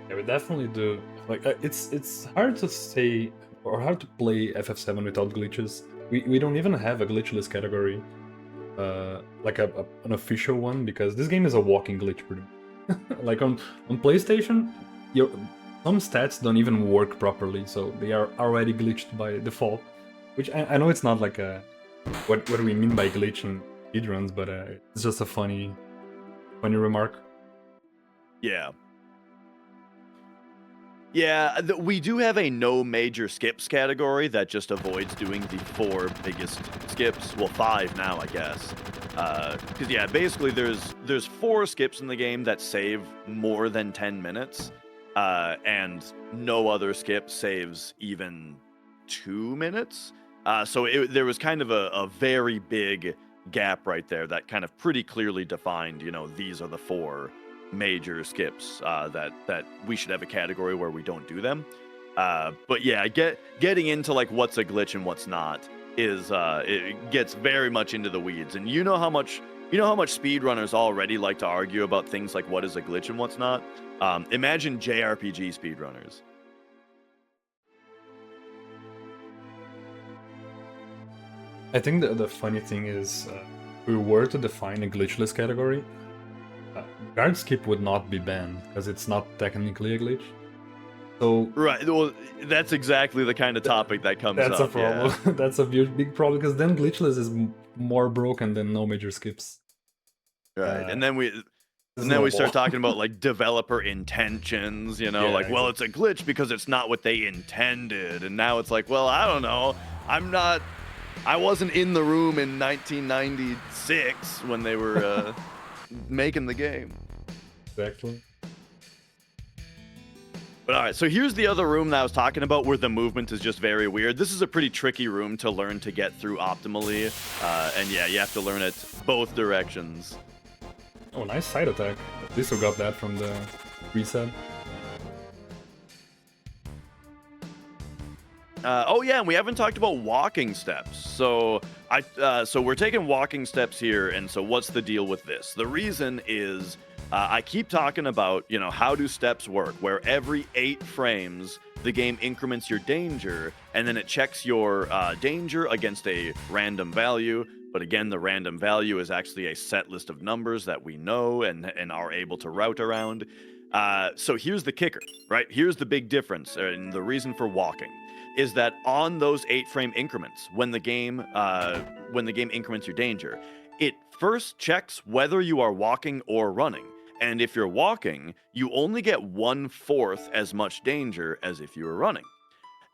Yeah, we definitely do. Like, it's hard to say or hard to play FF7 without glitches. We don't even have a glitchless category, like an official one, because this game is a walking glitch pretty much. Like on PlayStation, some stats don't even work properly, so they are already glitched by default. Which I know it's not like what do we mean by glitch in speedruns, but it's just a funny remark. Yeah. Yeah, we do have a no major skips category that just avoids doing the 4 biggest skips. Well, 5 now, I guess. Because yeah, basically there's 4 skips in the game that save more than 10 minutes, and no other skip saves even 2 minutes. So there was kind of a very big gap right there that kind of pretty clearly defined, these are the 4 major skips that we should have a category where we don't do them. But yeah, getting into like what's a glitch and what's not is it gets very much into the weeds. And you know how much speedrunners already like to argue about things like what is a glitch and what's not. Imagine JRPG speedrunners. I think the funny thing is, if we were to define a glitchless category, guard skip would not be banned because it's not technically a glitch. So right, well, that's exactly the kind of topic that comes that's up. a problem. Yeah. That's a big problem, because then glitchless is more broken than no major skips. Right, and then we start talking about like developer intentions, well, exactly. It's a glitch because it's not what they intended, and now it's like, well, I don't know, I wasn't in the room in 1996 when they were making the game. Exactly. But all right, so here's the other room that I was talking about where the movement is just very weird. This is a pretty tricky room to learn to get through optimally, and yeah, you have to learn it both directions. Oh, nice side attack. At least we got that from the reset. Oh yeah, and we haven't talked about walking steps. So so we're taking walking steps here, and so what's the deal with this? The reason is I keep talking about, how do steps work, where every 8 frames the game increments your danger, and then it checks your danger against a random value. But again, the random value is actually a set list of numbers that we know and are able to route around. So here's the kicker, right? Here's the big difference, and the reason for walking is that on those 8-frame increments, when the game increments your danger, it first checks whether you are walking or running. And if you're walking, you only get 1/4 as much danger as if you were running.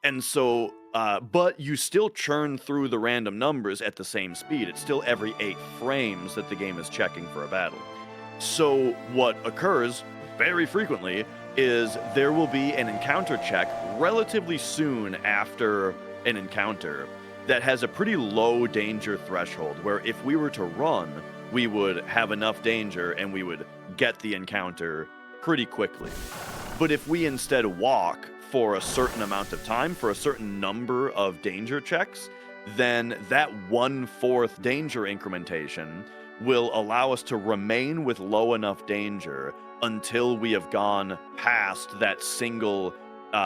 And so, but you still churn through the random numbers at the same speed. It's still every 8 frames that the game is checking for a battle. So what occurs very frequently is there will be an encounter check relatively soon after an encounter that has a pretty low danger threshold, where if we were to run, we would have enough danger and we would get the encounter pretty quickly. But if we instead walk for a certain amount of time, for a certain number of danger checks, then that 1/4 danger incrementation will allow us to remain with low enough danger until we have gone past that single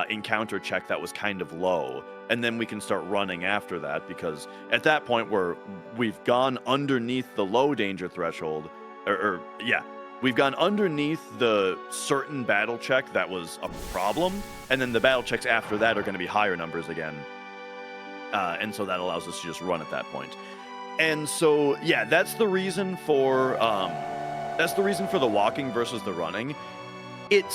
encounter check that was kind of low. And then we can start running after that, because at that point we've gone underneath the low danger threshold, we've gone underneath the certain battle check that was a problem, and then the battle checks after that are going to be higher numbers again. And so that allows us to just run at that point. And so, yeah, that's the reason for the walking versus the running. It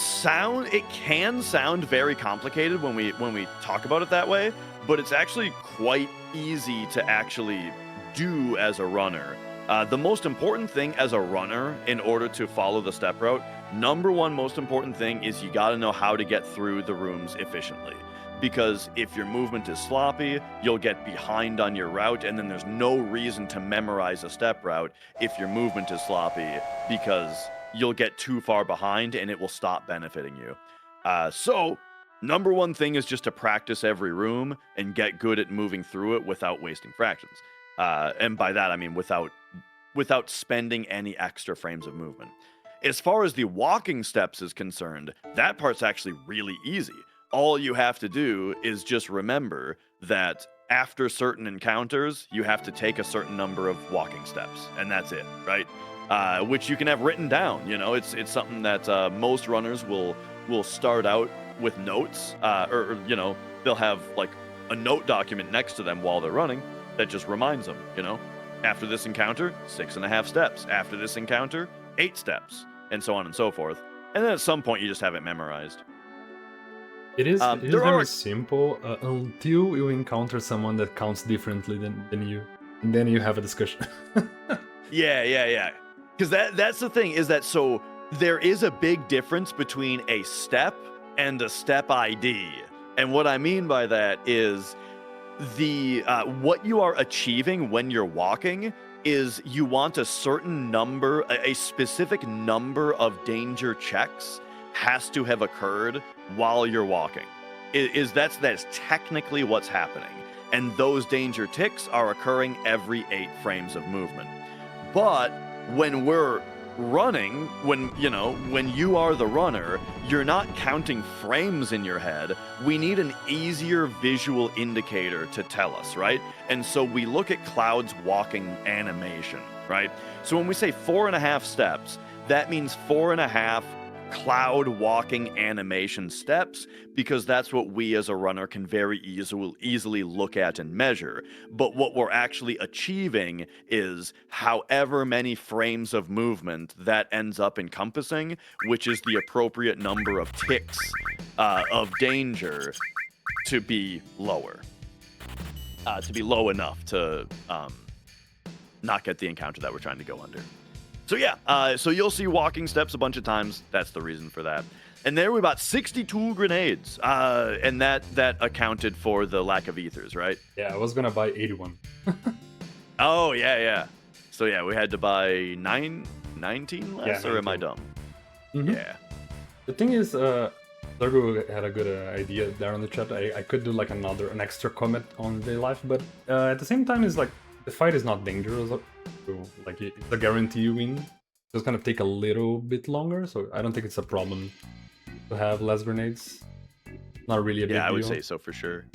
can sound very complicated when we talk about it that way, but it's actually quite easy to actually do as a runner. The most important thing as a runner in order to follow the step route, number one most important thing is you got to know how to get through the rooms efficiently. Because if your movement is sloppy, you'll get behind on your route, and then there's no reason to memorize a step route if your movement is sloppy, because you'll get too far behind and it will stop benefiting you. So, number one thing is just to practice every room and get good at moving through it without wasting fractions. And by that, I mean without spending any extra frames of movement. As far as the walking steps is concerned, that part's actually really easy. All you have to do is just remember that after certain encounters, you have to take a certain number of walking steps, and that's it, right? Which you can have written down. You know, it's something that most runners will start out with notes, or you know, they'll have like a note document next to them while they're running that just reminds them. You know, after this encounter, 6.5 steps. After this encounter, 8 steps, and so on and so forth. And then at some point, you just have it memorized. It is there very are- simple until you encounter someone that counts differently than you, and then you have a discussion. Yeah. Because that's the thing, is that so there is a big difference between a step and a step ID. And what I mean by that is the what you are achieving when you're walking is you want a certain number, a specific number of danger checks has to have occurred while you're walking. That's technically what's happening. And those danger ticks are occurring every 8 frames of movement. But when we're running, when you are the runner, you're not counting frames in your head. We need an easier visual indicator to tell us, right? And so we look at Cloud's walking animation, right? So when we say 4.5 steps, that means 4.5 Cloud walking animation steps, because that's what we as a runner can very easily look at and measure. But what we're actually achieving is however many frames of movement that ends up encompassing, which is the appropriate number of ticks of danger to be lower, to be low enough to not get the encounter that we're trying to go under. So yeah, so you'll see walking steps a bunch of times. That's the reason for that. And there were about 62 grenades, and that accounted for the lack of ethers, right? Yeah, I was gonna buy 81. Oh, yeah. So yeah, we had to buy 19 less, Yeah, or am I 19. dumb? Mhm. Yeah. The thing is, Largo had a good idea there on the chat. I could do like an extra comment on the life, but at the same time, it's like the fight is not dangerous. So, like it's a guarantee win. It's gonna take a little bit longer, so I don't think it's a problem to have less grenades. Not really a big deal. Yeah, I would say so for sure.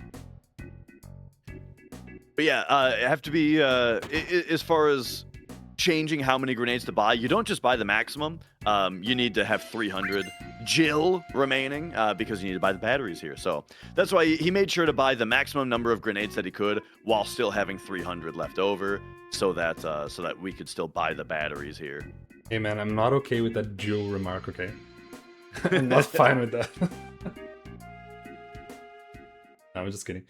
But yeah, it have to be as far as changing how many grenades to buy. You don't just buy the maximum. You need to have 300 Jill remaining because you need to buy the batteries here. So that's why he made sure to buy the maximum number of grenades that he could while still having 300 left over, so that we could still buy the batteries here. Hey man, I'm not okay with that Jill remark. Okay, I'm not fine with that. No, I'm just kidding.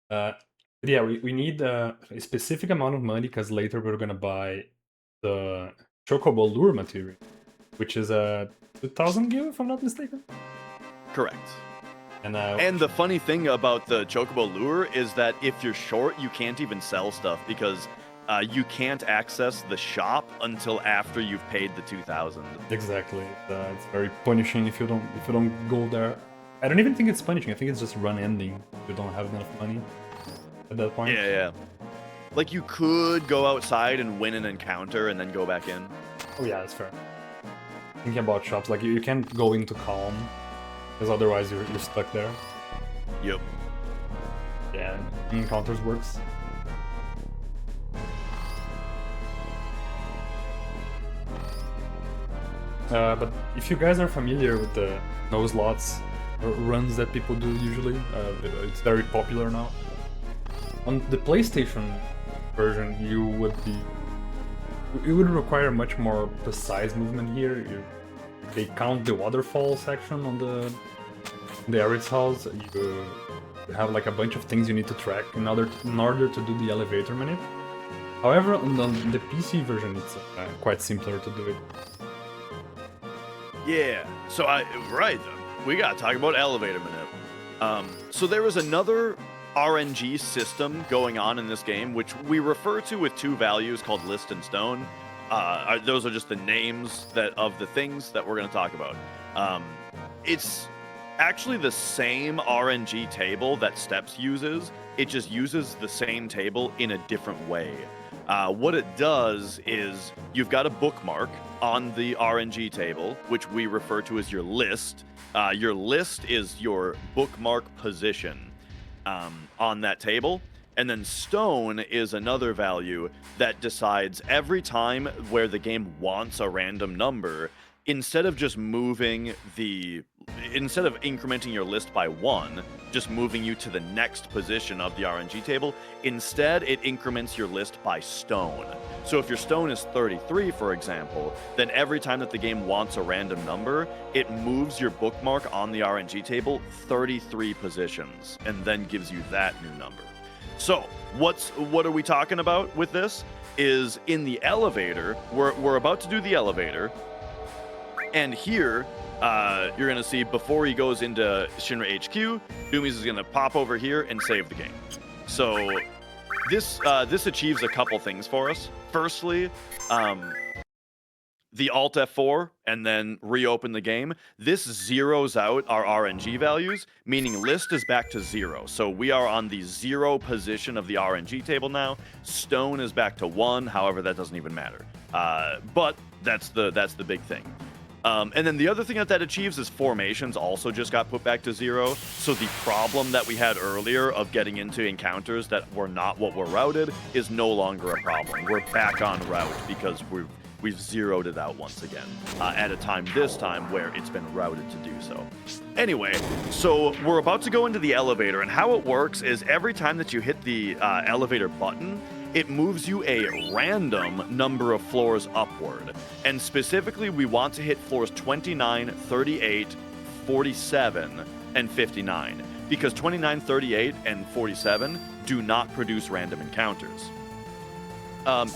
But yeah, we need a specific amount of money because later we're gonna buy the Chocobo lure material, which is a 2,000 gil, if I'm not mistaken. Correct. And the funny thing about the Chocobo lure is that if you're short, you can't even sell stuff because you can't access the shop until after you've paid the 2,000. exactly, it's very punishing if you don't go there. I don't even think it's punishing. I think it's just run ending. If you don't have enough money at that point. Yeah. Like you could go outside and win an encounter and then go back in. Oh yeah, that's fair. Thinking about shops, like you can't go into Calm, because otherwise you're stuck there. Yep. Yeah, encounters works. But if you guys are familiar with the nose lots runs that people do usually, it's very popular now. On the PlayStation version, it would require much more precise movement here. They count the waterfall section on the Aris House, you have like a bunch of things you need to track in order to do the elevator manip. However, on the PC version, it's quite simpler to do it. Yeah, so we gotta talk about elevator manip. So there is another RNG system going on in this game, which we refer to with two values called list and stone. Those are just the names of the things that we're gonna talk about. It's actually the same RNG table that Steps uses. It just uses the same table in a different way. What it does is you've got a bookmark on the RNG table, which we refer to as your list. Your list is your bookmark position on that table. And then stone is another value that decides every time where the game wants a random number, instead of incrementing your list by 1, just moving you to the next position of the RNG table, instead it increments your list by stone. So if your stone is 33, for example, then every time that the game wants a random number, it moves your bookmark on the RNG table 33 positions and then gives you that new number. So what are we talking about with this? Is in the elevator, we're about to do the elevator, and here you're gonna see before he goes into Shinra HQ, Doumeis is gonna pop over here and save the game. So this achieves a couple things for us. Firstly, the Alt F4 and then reopen the game. This zeroes out our RNG values, meaning list is back to 0. So we are on the 0 position of the RNG table now. Stone is back to 1. However, that doesn't even matter. But that's the big thing. And then the other thing that achieves is formations also just got put back to 0. So the problem that we had earlier of getting into encounters that were not what were routed is no longer a problem. We're back on route because we've zeroed it out once again at a time this time where it's been routed to do so. Anyway, so we're about to go into the elevator, and how it works is every time that you hit the elevator button, it moves you a random number of floors upward. And specifically, we want to hit floors 29, 38, 47, and 59. Because 29, 38, and 47 do not produce random encounters.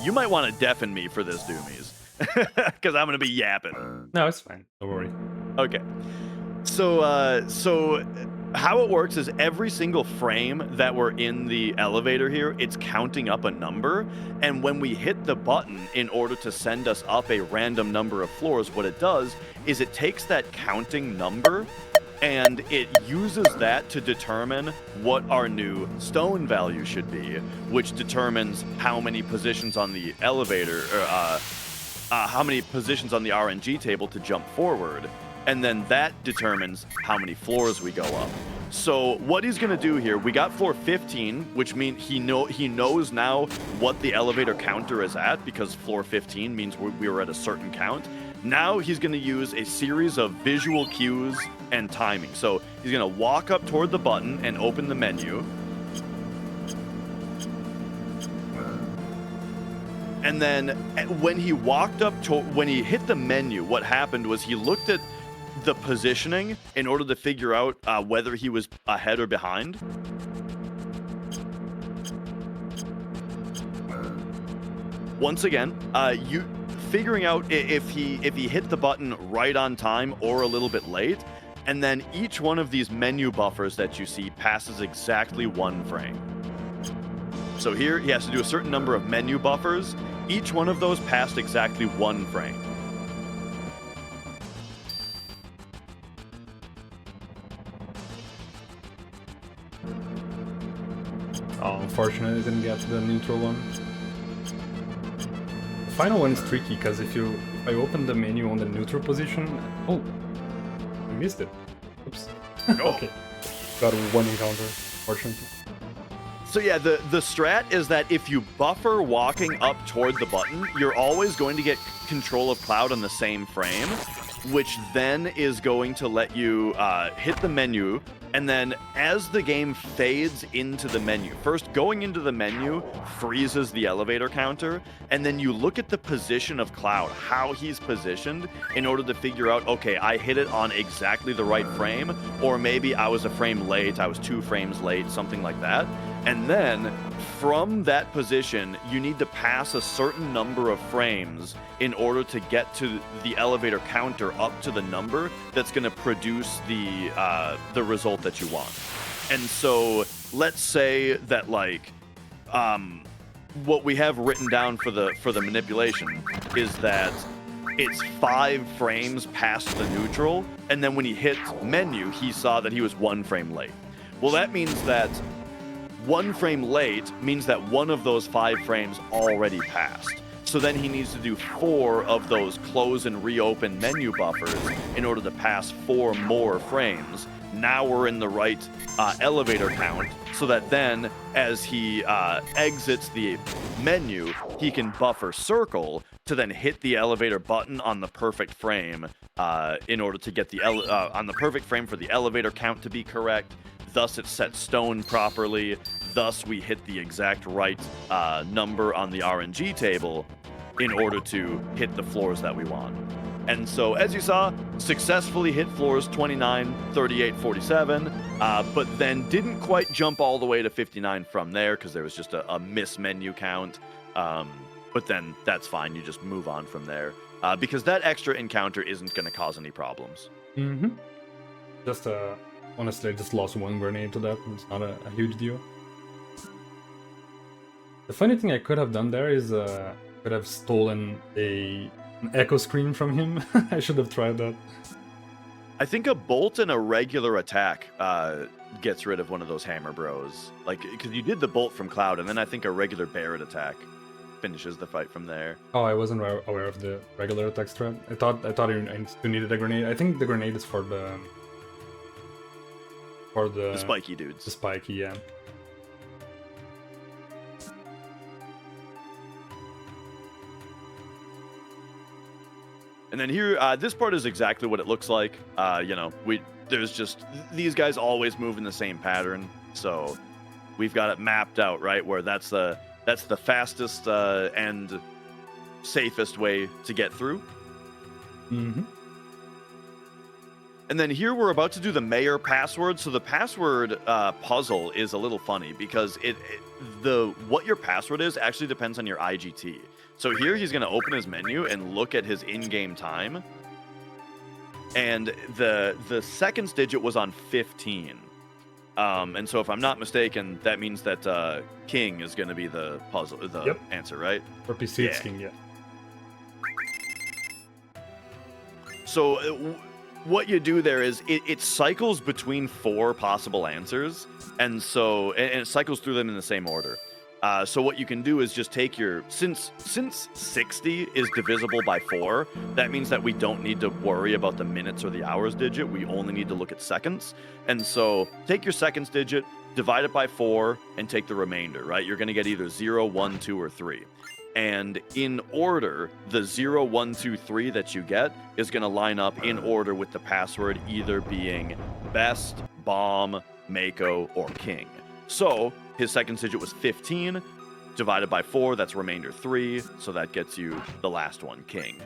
You might want to deafen me for this, Doumeis. Because I'm going to be yapping. No, it's fine. Don't worry. Okay. So how it works is every single frame that we're in the elevator here, it's counting up a number. And when we hit the button in order to send us up a random number of floors, what it does is it takes that counting number and it uses that to determine what our new stone value should be, which determines how many positions on the elevator, how many positions on the RNG table to jump forward. And then that determines how many floors we go up. So what he's going to do here, we got floor 15, which means he knows now what the elevator counter is at, because floor 15 means we were at a certain count. Now he's going to use a series of visual cues and timing. So he's going to walk up toward the button and open the menu. And then when he walked up to, when he hit the menu, what happened was he looked at the positioning in order to figure out whether he was ahead or behind. Once again, you figuring out if he hit the button right on time or a little bit late, and then each one of these menu buffers that you see passes exactly 1 frame. So here he has to do a certain number of menu buffers. Each one of those passed exactly 1 frame. Oh, unfortunately, I didn't get to the neutral one. The final one is tricky because if I open the menu on the neutral position, oh, I missed it. Oops. Okay, got 1 encounter, fortunately. So yeah, the strat is that if you buffer walking up toward the button, you're always going to get control of Cloud on the same frame. which then is going to let you hit the menu. And then as the game fades into the menu, first going into the menu freezes the elevator counter, and then you look at the position of Cloud, how he's positioned, in order to figure out, okay, I hit it on exactly the right frame, or maybe I was a frame late, I was 2 frames late, something like that. And then from that position, you need to pass a certain number of frames in order to get to the elevator counter up to the number that's going to produce the result that you want. And so let's say that like what we have written down for the manipulation is that it's 5 frames past the neutral, and then when he hit menu, he saw that he was 1 frame late. Well, that means that 1 frame late means that one of those 5 frames already passed. So then he needs to do 4 of those close and reopen menu buffers in order to pass 4 more frames. Now we're in the right elevator count, so that then as he exits the menu, he can buffer circle to then hit the elevator button on the perfect frame in order to get the on the perfect frame for the elevator count to be correct. Thus, it's set stone properly. Thus, we hit the exact right number on the RNG table in order to hit the floors that we want. And so, as you saw, successfully hit floors 29, 38, 47, but then didn't quite jump all the way to 59 from there because there was just a miss menu count. But then that's fine. You just move on from there because that extra encounter isn't going to cause any problems. Mm-hmm. Just honestly, I just lost 1 grenade to that. It's not a huge deal. The funny thing I could have done there is could have stolen an echo screen from him. I should have tried that. I think a bolt and a regular attack gets rid of one of those hammer bros. Like, because you did the bolt from Cloud, and then I think a regular Barret attack finishes the fight from there. Oh, I wasn't aware of the regular attack strat. I thought I needed a grenade. I think the grenade is for the spiky dudes. The spiky, yeah. And then here, this part is exactly what it looks like. There's just these guys always move in the same pattern, so we've got it mapped out, right? Where that's the fastest and safest way to get through. Mm-hmm. And then here we're about to do the mayor password. So the password puzzle is a little funny because what your password is actually depends on your IGT. So here he's going to open his menu and look at his in-game time. And the seconds digit was on 15. And so if I'm not mistaken, that means that King is going to be the puzzle, the answer, right? For PC, it's King, yeah. So what you do there is it cycles between 4 possible answers, and it cycles through them in the same order. So what you can do is just take since 60 is divisible by 4, that means that we don't need to worry about the minutes or the hours digit. We only need to look at seconds. And so take your seconds digit, divide it by 4, and take the remainder, right? You're going to get either 0, 1, 2, or 3. And in order, the 0, 1, 2, 3 that you get is going to line up in order with the password either being best, bomb, Mako, or king. So his second digit was 15, divided by 4, that's remainder 3, so that gets you the last one, king.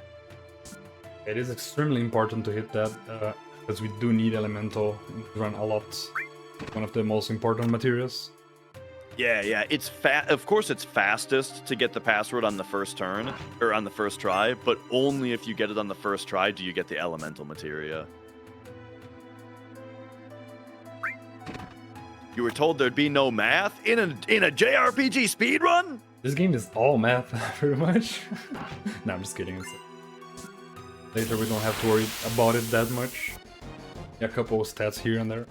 It is extremely important to hit that, because we do need elemental to run a lot. One of the most important materials. Yeah, it's of course it's fastest to get the password on the first turn, or on the first try, but only if you get it on the first try do you get the elemental materia. You were told there'd be no math in a JRPG speedrun? This game is all math, pretty much. No, I'm just kidding. Later we don't have to worry about it that much. Yeah, a couple of stats here and there.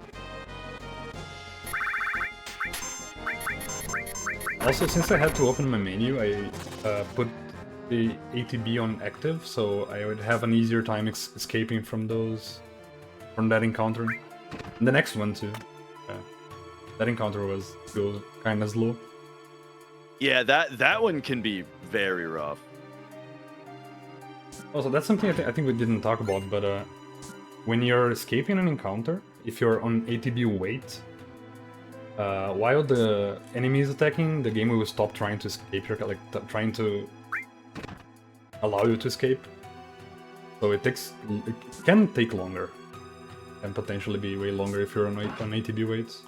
Also, since I had to open my menu, I put the ATB on active, so I would have an easier time escaping from that encounter. And the next one too. That encounter was still kind of slow. Yeah, that one can be very rough. Also, that's something I think we didn't talk about, but when you're escaping an encounter, if you're on ATB wait, while the enemy is attacking, the game will stop trying to escape your trying to allow you to escape. So it can take longer, and potentially be way longer if you're on ATB waits.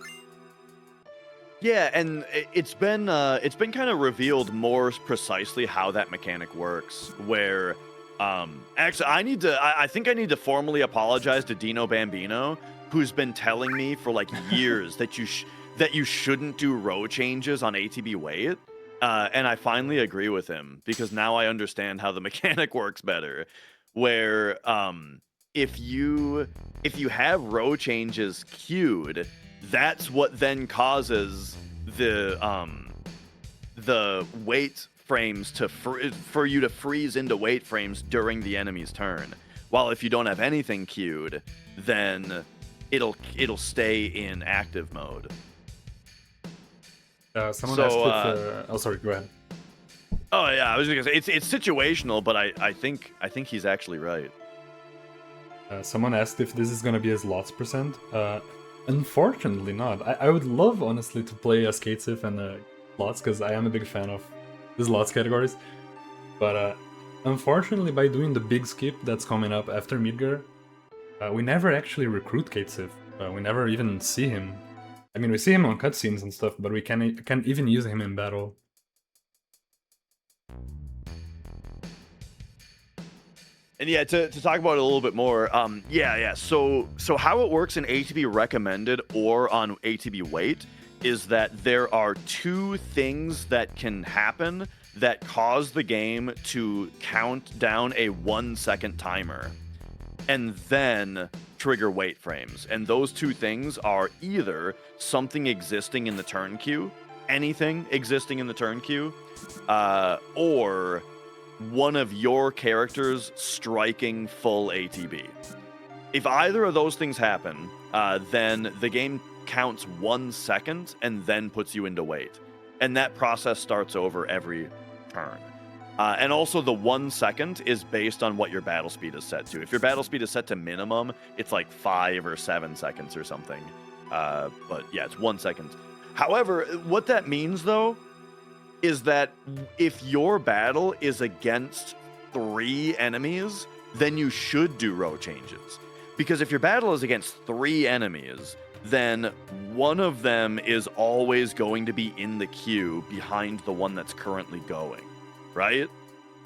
Yeah, and it's been kind of revealed more precisely how that mechanic works. Where, actually, I think I need to formally apologize to Dino Bambino, who's been telling me for like years that you shouldn't do row changes on ATB wait. And I finally agree with him because now I understand how the mechanic works better. Where, if you have row changes queued, that's what then causes the wait frames for you to freeze into wait frames during the enemy's turn. While if you don't have anything queued, then it'll stay in active mode. Someone So, asked if... oh, sorry, go ahead. Oh yeah, I was just gonna say it's situational, but I think he's actually right. Someone asked if this is gonna be as lots percent. Unfortunately not. I would love, honestly, to play as Skatesif and lots, because I am a big fan of these lots categories. But unfortunately, by doing the big skip that's coming up after Midgar, we never actually recruit Skatesif. We never even see him. I mean, we see him on cutscenes and stuff, but we can't even use him in battle. And yeah, to talk about it a little bit more, So how it works in ATB recommended or on ATB wait is that there are two things that can happen that cause the game to count down a 1 second timer and then trigger wait frames. And those two things are either something existing in the turn queue, anything existing in the turn queue, or one of your characters striking full ATB. If either of those things happen, then the game counts 1 second and then puts you into wait. And that process starts over every turn. And also the 1 second is based on what your battle speed is set to. If your battle speed is set to minimum, it's like 5 or 7 seconds or something. But yeah, it's 1 second. However, what that means though, is that if your battle is against 3 enemies, then you should do row changes. Because if your battle is against 3 enemies, then one of them is always going to be in the queue behind the one that's currently going, right?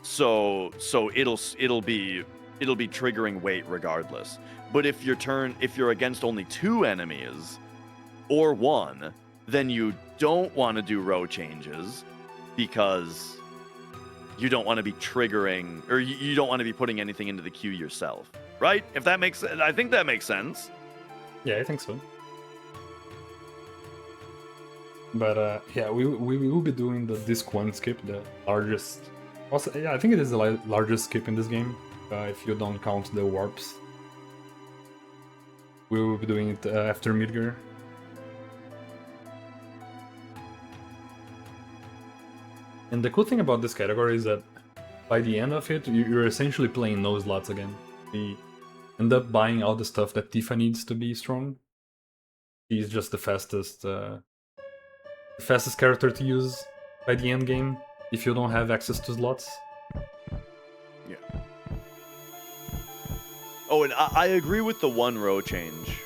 So it'll be triggering wait regardless. But if you're against only 2 enemies or 1, then you don't want to do row changes, because you don't want to be triggering, or you don't want to be putting anything into the queue yourself, right? If that makes sense, I think that makes sense. Yeah, I think so. But yeah, we will be doing the disc 1 skip, the largest. Also, yeah, I think it is the largest skip in this game, if you don't count the warps. We will be doing it after Midgar. And the cool thing about this category is that by the end of it, you're essentially playing no slots again. We end up buying all the stuff that Tifa needs to be strong. He's just the fastest character to use by the end game if you don't have access to slots. Yeah. Oh, and I agree with the 1 row change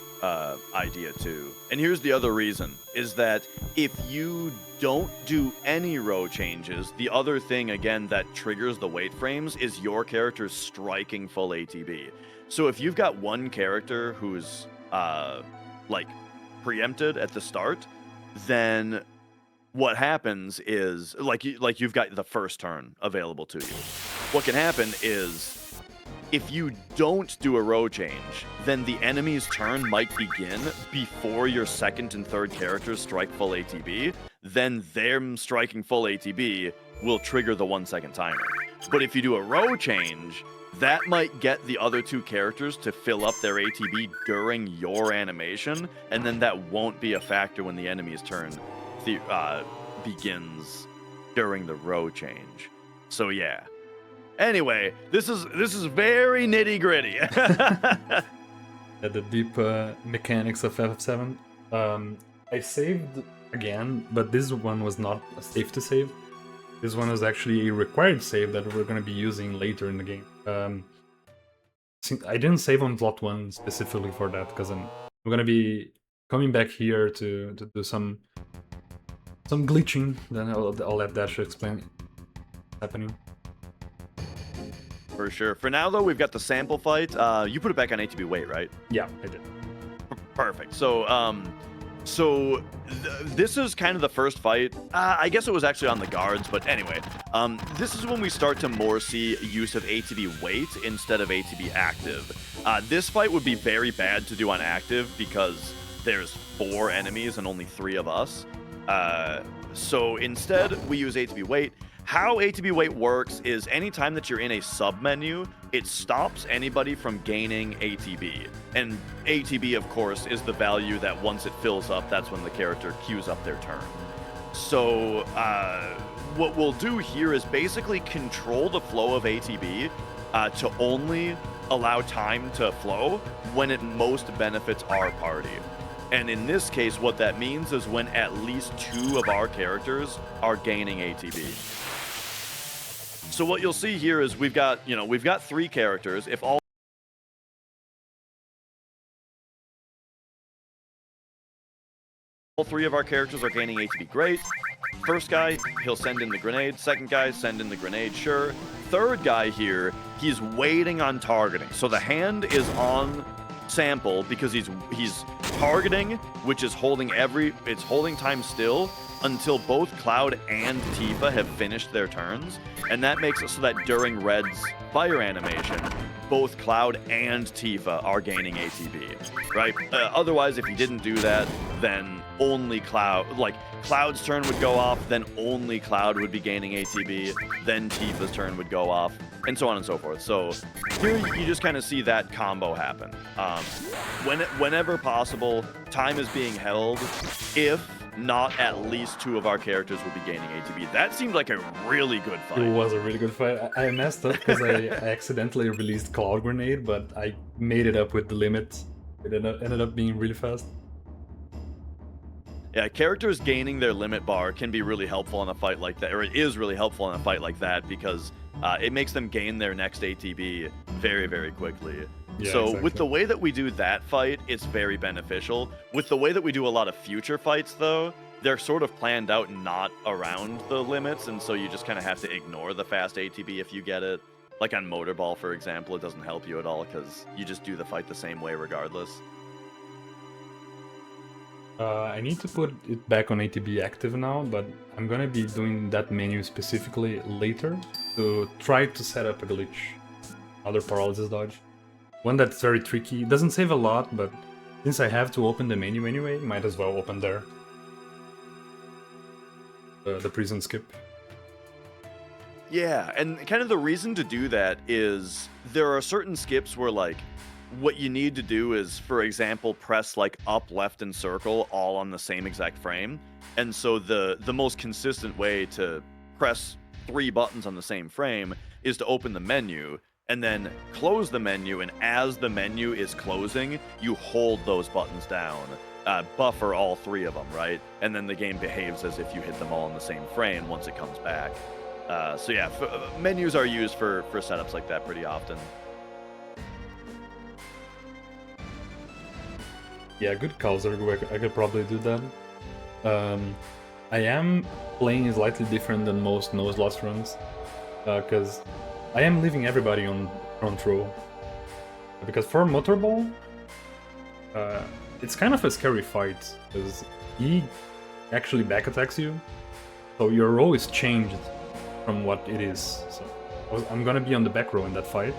idea too. And here's the other reason, is that if you don't do any row changes, the other thing, again, that triggers the wait frames is your character striking full ATB. So if you've got one character who's, like, preempted at the start, then what happens is, like you've got the first turn available to you. What can happen is, if you don't do a row change, then the enemy's turn might begin before your second and third characters strike full ATB. Then them striking full ATB will trigger the 1 second timer. But if you do a row change, that might get the other 2 characters to fill up their ATB during your animation, and then that won't be a factor when the enemy's turn begins during the row change. So yeah. Anyway, this is very nitty gritty. At the deep mechanics of FF7. I saved again, but this one was not a safe to save. This one was actually a required save that we're going to be using later in the game. I didn't save on plot 1 specifically for that, because I'm going to be coming back here to do some glitching. Then I'll let Dash explain what's happening. For sure. For now, though, we've got the sample fight. You put it back on ATB weight, right? Yeah, I did. Perfect. So, this is kind of the first fight. I guess it was actually on the guards, but anyway, this is when we start to more see use of ATB weight instead of ATB active. This fight would be very bad to do on active because there's 4 enemies and only 3 of us. So instead, we use ATB weight. How ATB weight works is anytime that you're in a sub-menu, it stops anybody from gaining ATB. And ATB, of course, is the value that once it fills up, that's when the character queues up their turn. So what we'll do here is basically control the flow of ATB to only allow time to flow when it most benefits our party. And in this case, what that means is when at least 2 of our characters are gaining ATB. So what you'll see here is we've got 3 characters. If all 3 of our characters are gaining ATB, great. First guy, he'll send in the grenade. Second guy, send in the grenade, sure. Third guy here, he's waiting on targeting. So the hand is on sample because he's targeting, which is holding time still until both Cloud and Tifa have finished their turns, and that makes it so that during Red's fire animation, both Cloud and Tifa are gaining ATB, right? Otherwise, if he didn't do that, then only Cloud's turn would go off, then only Cloud would be gaining ATB, then Tifa's turn would go off, and so on and so forth. So here you just kind of see that combo happen. Whenever possible, time is being held if not at least 2 of our characters would be gaining ATB. That seemed like a really good fight. It was a really good fight. I messed up because I accidentally released Cloud Grenade, but I made it up with the limit. It ended up being really fast. Yeah, characters gaining their limit bar can be really helpful in a fight like that, or it is really helpful in a fight like that because it makes them gain their next ATB very, very quickly. Yeah, so exactly. with the way that we do that fight, it's very beneficial. With the way that we do a lot of future fights, though, they're sort of planned out not around the limits, and so you just kind of have to ignore the fast ATB if you get it. Like on Motorball, for example, it doesn't help you at all because you just do the fight the same way regardless. I need to put it back on ATB active now, but I'm gonna be doing that menu specifically later to try to set up a glitch. Other paralysis dodge. One that's very tricky. It doesn't save a lot, but since I have to open the menu anyway, might as well open there. The prison skip. Yeah, and kind of the reason to do that is there are certain skips where, like, what you need to do is, for example, press, like, up, left, and circle all on the same exact frame. And so the most consistent way to press 3 buttons on the same frame is to open the menu, and then close the menu, and as the menu is closing, you hold those buttons down. Buffer all 3 of them, right? And then the game behaves as if you hit them all in the same frame once it comes back. So yeah, menus are used for setups like that pretty often. Yeah, good calls. I could probably do that. I am playing slightly different than most nose loss runs, because I am leaving everybody on front row. Because for Motorball, it's kind of a scary fight, because he actually back attacks you, so your row is changed from what it is. So I'm gonna be on the back row in that fight,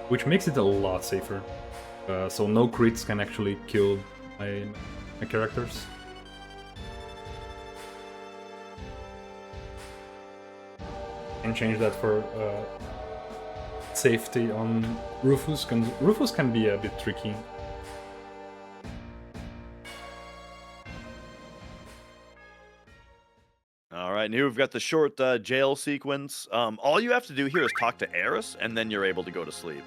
which makes it a lot safer. So no crits can actually kill my characters. And change that for safety on Rufus. Rufus can be a bit tricky. All right. right, and here we've got the short jail sequence. All you have to do here is talk to Eris, and then you're able to go to sleep.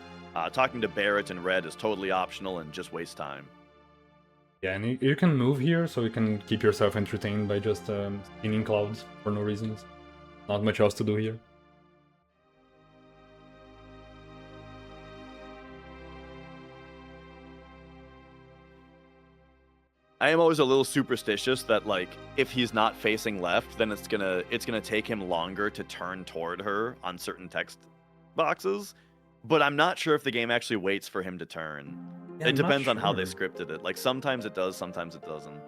Talking to Barrett and Red is totally optional and just waste time. Yeah, and you can move here, so you can keep yourself entertained by just spinning clouds for no reasons. Not much else to do here. I am always a little superstitious that, like, if he's not facing left, then it's gonna take him longer to turn toward her on certain text boxes. But I'm not sure if the game actually waits for him to turn. Yeah, It depends on how they sure. scripted it. Like, sometimes it does, sometimes it doesn't.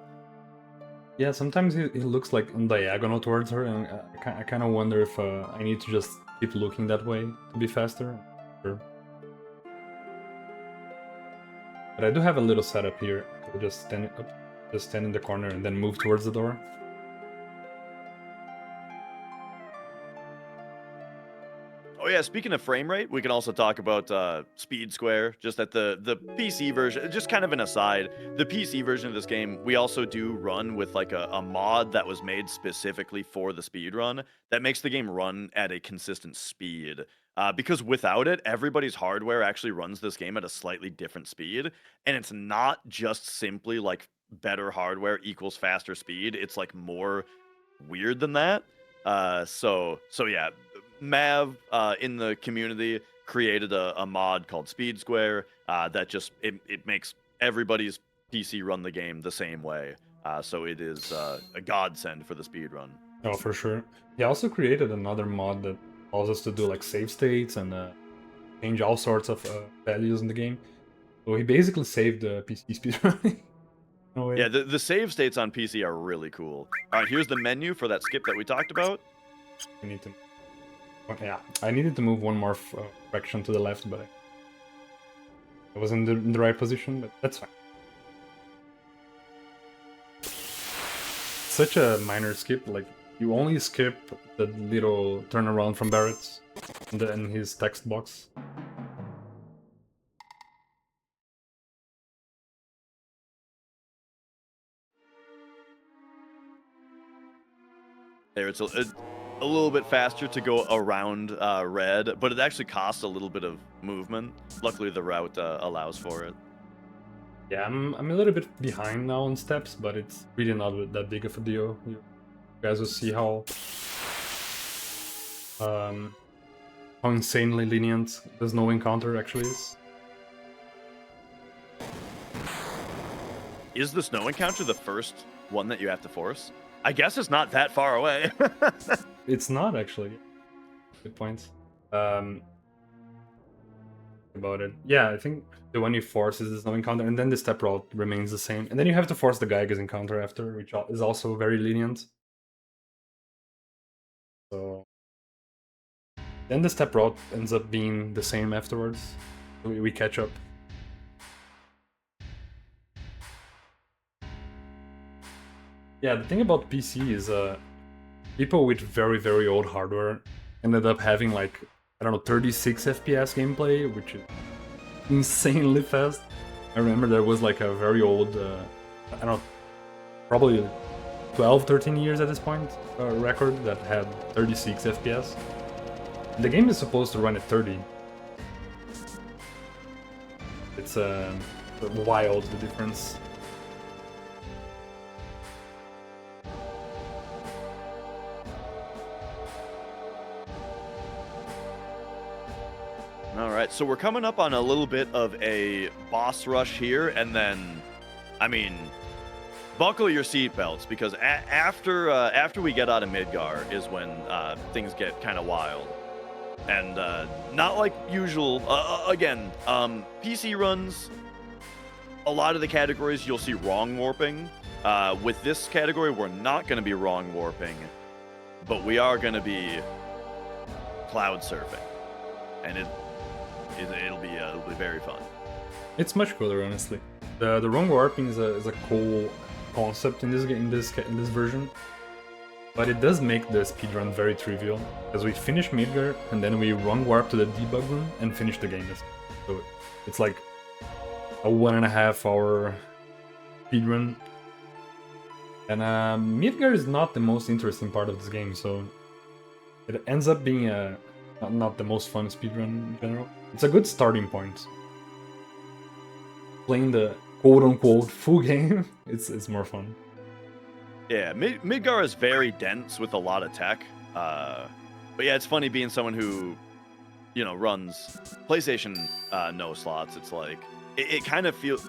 Yeah, sometimes it looks like on diagonal towards her, and I kind of wonder if I need to just keep looking that way to be faster. Sure. But I do have a little setup here. I'll just stand in the corner and then move towards the door. Oh yeah, speaking of frame rate, we can also talk about speed square, just at the PC version. Just kind of an aside, the PC version of this game, we also do run with like a mod that was made specifically for the speed run that makes the game run at a consistent speed. Because without it, everybody's hardware actually runs this game at a slightly different speed, and it's not just simply like better hardware equals faster speed. It's like more weird than that. So yeah, Mav in the community created a mod called Speed Square that just it makes everybody's PC run the game the same way. So it is a godsend for the speed run. Oh, for sure. He also created another mod that allows us to do like save states and change all sorts of values in the game. So he basically saved the PC speedrunning. No way. Yeah, the save states on PC are really cool. All right, here's the menu for that skip that we talked about. I need to. Okay, yeah, I needed to move one more fraction to the left, but I was in the right position. But that's fine. Such a minor skip. Like you only skip the little turnaround from Barrett's in his text box. There, it's a little bit faster to go around red, but it actually costs a little bit of movement. Luckily, the route allows for it. Yeah, I'm a little bit behind now on steps, but it's really not that big of a deal. You guys will see how insanely lenient the snow encounter actually is. Is the snow encounter the first one that you have to force? I guess it's not that far away. It's not actually. Good point. About it. Yeah, I think the one you force is the snow encounter, and then the step route remains the same. And then you have to force the Gigas encounter after, which is also very lenient. So then the step route ends up being the same afterwards. We catch up. Yeah, the thing about PC is people with very, very old hardware ended up having like, I don't know, 36 FPS gameplay, which is insanely fast. I remember there was like a very old, I don't know, probably 12, 13 years at this point, record that had 36 FPS. The game is supposed to run at 30. It's wild, the difference. All right, so we're coming up on a little bit of a boss rush here, and then, I mean, buckle your seatbelts, because after we get out of Midgar is when things get kind of wild. And not like usual, again, PC runs, a lot of the categories you'll see wrong warping. With this category, we're not going to be wrong warping, but we are going to be cloud surfing, and it'll be very fun. It's much cooler, honestly. The wrong warping is a cool concept in this version, but it does make the speedrun very trivial, because we finish Midgar and then we wrong warp to the debug room and finish the game. So it's like a 1.5 hour speedrun. And Midgar is not the most interesting part of this game, so it ends up being not the most fun speedrun in general. It's a good starting point. Playing the quote-unquote full game, it's more fun. Yeah, Midgar is very dense with a lot of tech. But yeah, it's funny being someone who, you know, runs PlayStation no slots. It's like it kind of feels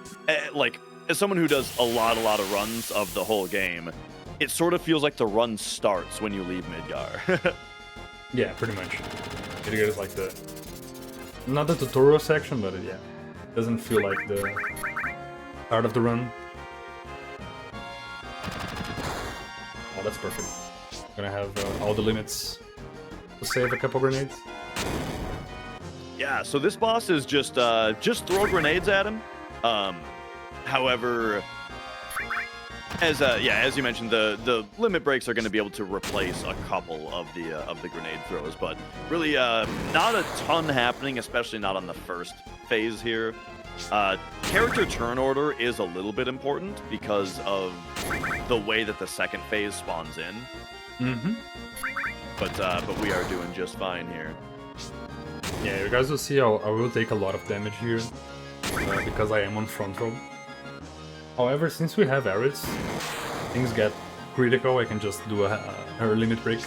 like, as someone who does a lot of runs of the whole game, it sort of feels like the run starts when you leave Midgar. Yeah, pretty much. Midgar is like not the tutorial section, but yeah, it doesn't feel like the start of the run. Oh, that's perfect. I'm gonna have all the limits to save a couple grenades. Yeah, so this boss is just throw grenades at him. However, as you mentioned, the limit breaks are going to be able to replace a couple of the grenade throws, but really not a ton happening, especially not on the first phase here. Character turn order is a little bit important because of the way that the second phase spawns in. Mm-hmm. But we are doing just fine here. Yeah, you guys will see I will take a lot of damage here because I am on front row. However, since we have Ares, things get critical. I can just do her limit break,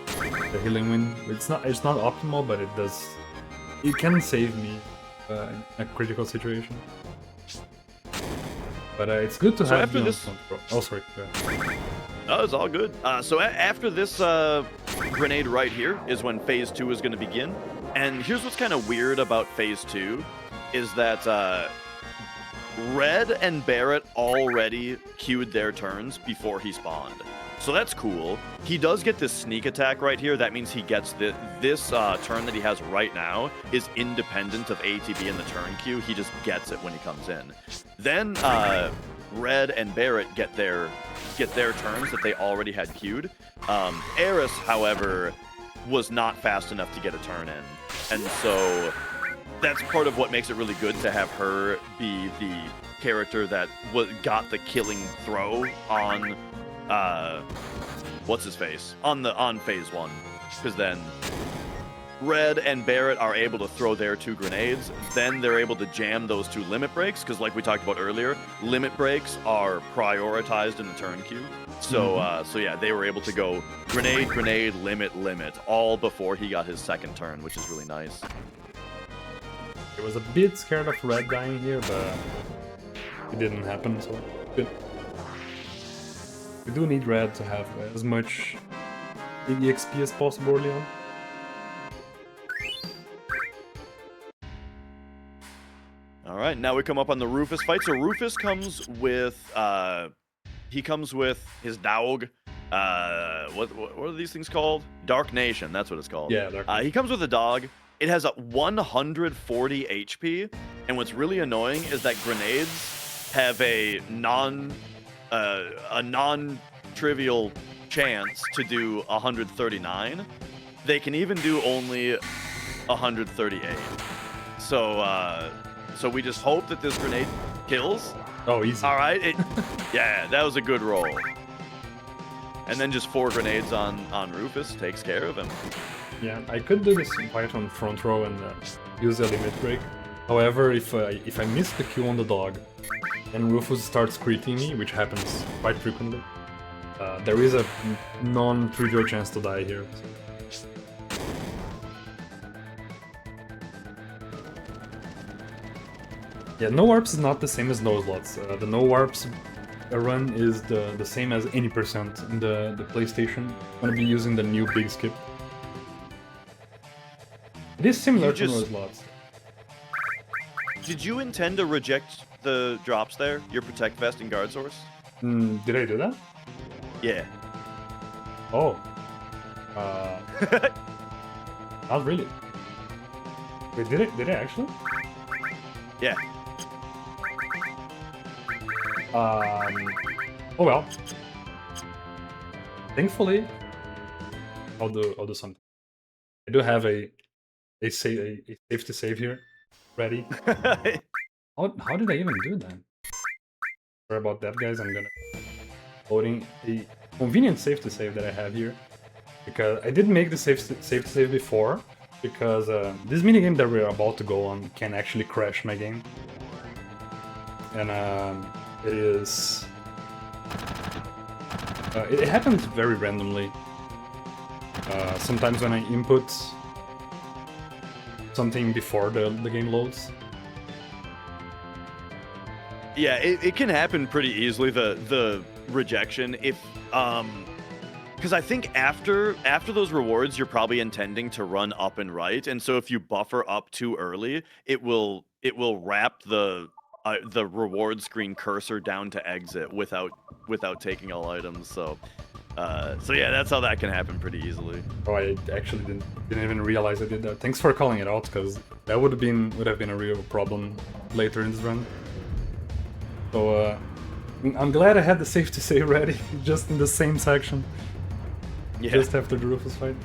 the healing wind. It's not optimal, but it can save me in a critical situation. But it's good to have after me on this... front row. Oh, sorry. Go ahead. Oh, it's all good. So after this grenade right here is when phase 2 is going to begin. And here's what's kind of weird about phase 2 is that Red and Barrett already queued their turns before he spawned. So that's cool. He does get this sneak attack right here. That means he gets this turn that he has right now is independent of ATB in the turn queue. He just gets it when he comes in. Then Red and Barrett get their turns that they already had queued. Eris, however, was not fast enough to get a turn in. And so that's part of what makes it really good to have her be the character that got the killing throw on what's his face on phase 1, because then Red and Barrett are able to throw their 2 grenades, then they're able to jam those 2 limit breaks, because like we talked about earlier, limit breaks are prioritized in the turn queue. So so yeah, they were able to go grenade, grenade, limit, limit, all before he got his second turn, which is really nice. I was a bit scared of Red dying here, but it didn't happen, so good. We do need Red to have as much EXP as possible early on. All right, now we come up on the Rufus fight. So Rufus comes with his dog. What are these things called? Dark Nation. That's what it's called. Yeah, Dark Nation. He comes with a dog. It has a 140 HP, and what's really annoying is that grenades have a non-trivial chance to do 139. They can even do only 138. So we just hope that this grenade kills. Oh, easy. All right. Yeah, that was a good roll. And then just 4 grenades on Rufus takes care of him. Yeah, I could do this fight on front row and use a limit break. However, if I miss the Q on the dog and Rufus starts criting me, which happens quite frequently, there is a non-trivial chance to die here. Yeah, no warps is not the same as no slots. The no warps run is the same as any percent in the PlayStation. I'm gonna be using the new big skip. It is similar to no slots. Did you intend to reject the drops there? Your Protect Vest and Guard Source? Did I do that? Yeah. Oh. Not really. Wait, did I actually? Yeah. Oh well. Thankfully, I'll do something. I do have a safety save here, ready. How did I even do that? Sorry about that, guys. I'm gonna loading a convenient save to save that I have here, because I didn't make the save to save before, because this minigame that we're about to go on can actually crash my game, and it is it happens very randomly. Sometimes when I input something before the game loads. Yeah, it can happen pretty easily, the rejection, if because I think after those rewards you're probably intending to run up and right, and so if you buffer up too early, it will wrap the reward screen cursor down to exit without taking all items. So yeah, that's how that can happen pretty easily. Oh, I actually didn't even realize I did that. Thanks for calling it out, because that would have been a real problem later in this run. So I'm glad I had the save to save ready, just in the same section, just after the Rufus fight.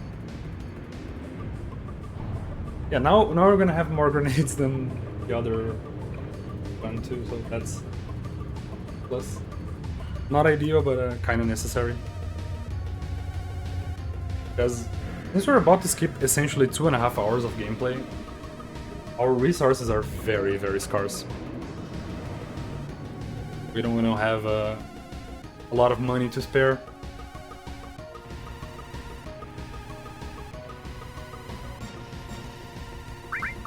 Yeah, now we're gonna have more grenades than the other one too, so that's plus. Not ideal, but kind of necessary. Because since we're about to skip essentially 2.5 hours of gameplay, our resources are very, very scarce. We don't have a lot of money to spare.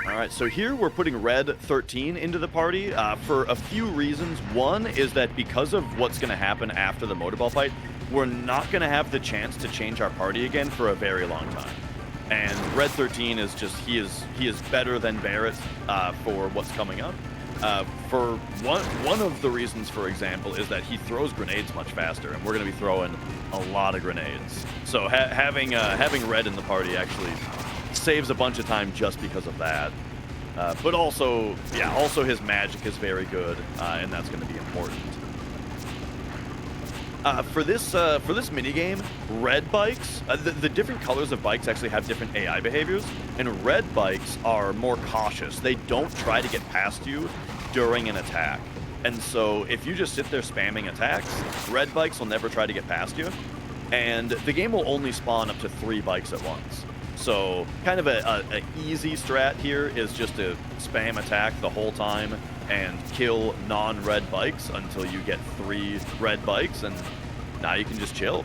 Alright, so here we're putting Red 13 into the party for a few reasons. One is that because of what's going to happen after the motorball fight, we're not going to have the chance to change our party again for a very long time. And Red 13 is just, he is better than Barrett for what's coming up. For one of the reasons, for example, is that he throws grenades much faster, and we're going to be throwing a lot of grenades. So having Red in the party actually saves a bunch of time just because of that. But also, yeah, also his magic is very good, and that's going to be important. For this minigame, red bikes, the different colors of bikes actually have different AI behaviors, and red bikes are more cautious. They don't try to get past you during an attack. And so if you just sit there spamming attacks, red bikes will never try to get past you, and the game will only spawn up to 3 bikes at once. So kind of a easy strat here is just to spam attack the whole time and kill non-red bikes until you get 3 red bikes, and now you can just chill.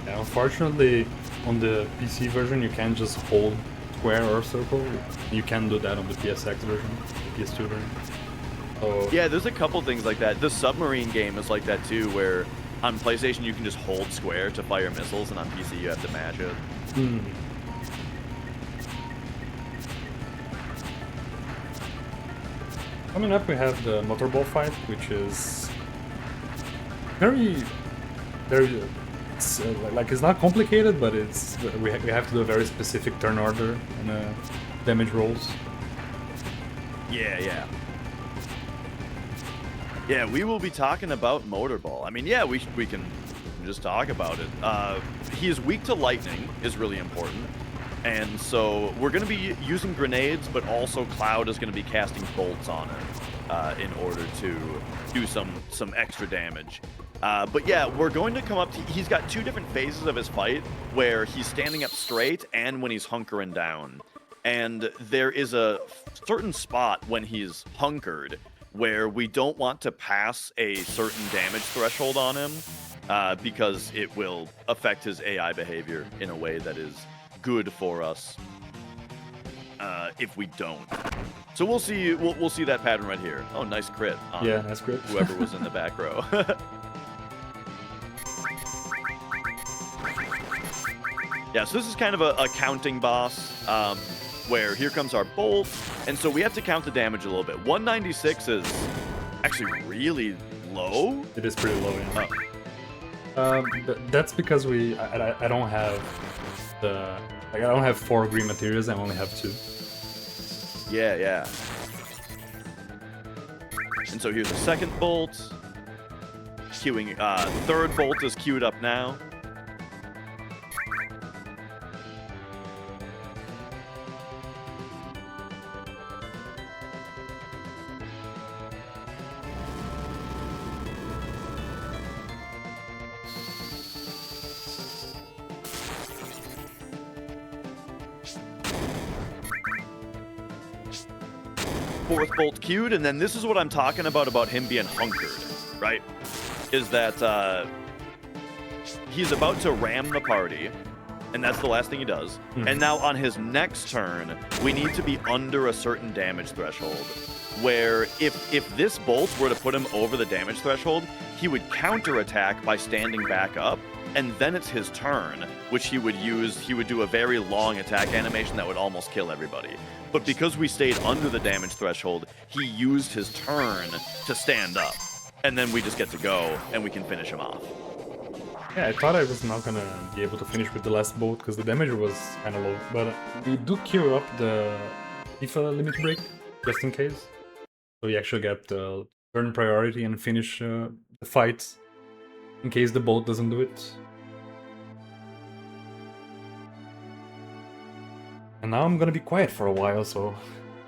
Yeah, unfortunately, on the PC version, you can't just hold square or circle. You can do that on the PSX version, the PS2 version. So yeah, there's a couple things like that. The submarine game is like that too, where on PlayStation you can just hold square to fire missiles, and on PC you have to mash it. Coming up, we have the motorball fight, which is very, it's like it's not complicated, but it's we have to do a very specific turn order and damage rolls. Yeah. Yeah, we will be talking about motorball. I mean, yeah, we can just talk about it. He is weak to lightning, is really important. And so we're going to be using grenades, but also Cloud is going to be casting bolts on it in order to do some extra damage. But yeah, we're going to come up to... He's got 2 different phases of his fight, where he's standing up straight and when he's hunkering down. And there is a certain spot when he's hunkered where we don't want to pass a certain damage threshold on him because it will affect his AI behavior in a way that is good for us if we don't. So we'll see that pattern right here. Oh, nice crit on nice crit. whoever was in the back row. Yeah, so this is kind of a counting boss where here comes our bolt, and so we have to count the damage a little bit. 196 is actually really low. It is pretty low, yeah. That's because I don't have the... Like, I don't have 4 green materials, I only have 2. Yeah. And so here's the second bolt. Queuing, third bolt is queued up now. fourth bolt queued, and then this is what I'm talking about him being hunkered, right? Is that he's about to ram the party, and that's the last thing he does. And now on his next turn, we need to be under a certain damage threshold, where if this bolt were to put him over the damage threshold, he would counterattack by standing back up, and then it's his turn, which he would do a very long attack animation that would almost kill everybody. But because we stayed under the damage threshold, he used his turn to stand up, and then we just get to go, and we can finish him off. Yeah, I thought I was not gonna be able to finish with the last bolt because the damage was kind of low, but we do queue up the IFA limit break just in case. So we actually get the turn priority and finish the fight in case the bolt doesn't do it. And now I'm gonna be quiet for a while, so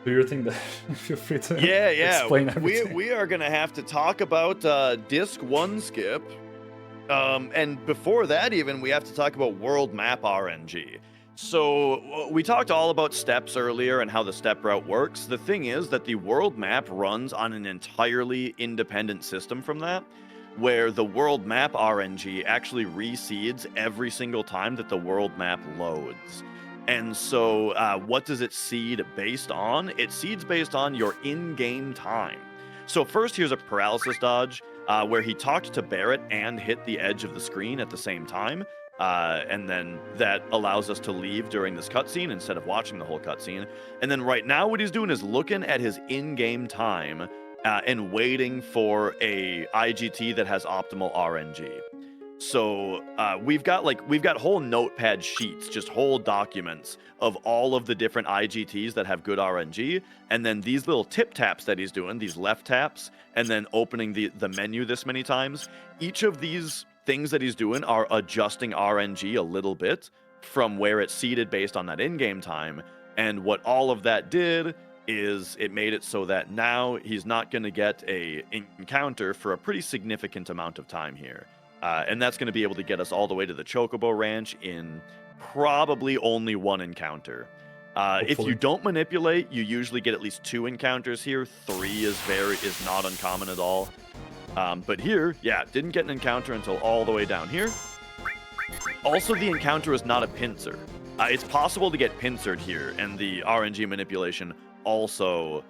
do your thing there. Feel free to explain everything. We are gonna have to talk about Disc 1 Skip. And before that even, we have to talk about world map RNG. So we talked all about steps earlier and how the step route works. The thing is that the world map runs on an entirely independent system from that, where the world map RNG actually reseeds every single time that the world map loads. And so what does it seed based on? It seeds based on your in-game time. So first, here's a paralysis dodge, where he talked to Barrett and hit the edge of the screen at the same time. And then that allows us to leave during this cutscene instead of watching the whole cutscene. And then right now what he's doing is looking at his in-game time and waiting for a IGT that has optimal RNG. So we've got whole notepad sheets, just whole documents of all of the different IGTs that have good RNG, and then these little tip taps that he's doing, these left taps, and then opening the menu this many times. Each of these things that he's doing are adjusting RNG a little bit from where it's seated based on that in-game time. And what all of that did is it made it so that now he's not going to get a encounter for a pretty significant amount of time here. And that's going to be able to get us all the way to the Chocobo Ranch in probably only one encounter. If you don't manipulate, you usually get at least 2 encounters here. 3 is not uncommon at all. But here, yeah, didn't get an encounter until all the way down here. Also, the encounter is not a pincer. It's possible to get pincered here, and the RNG manipulation also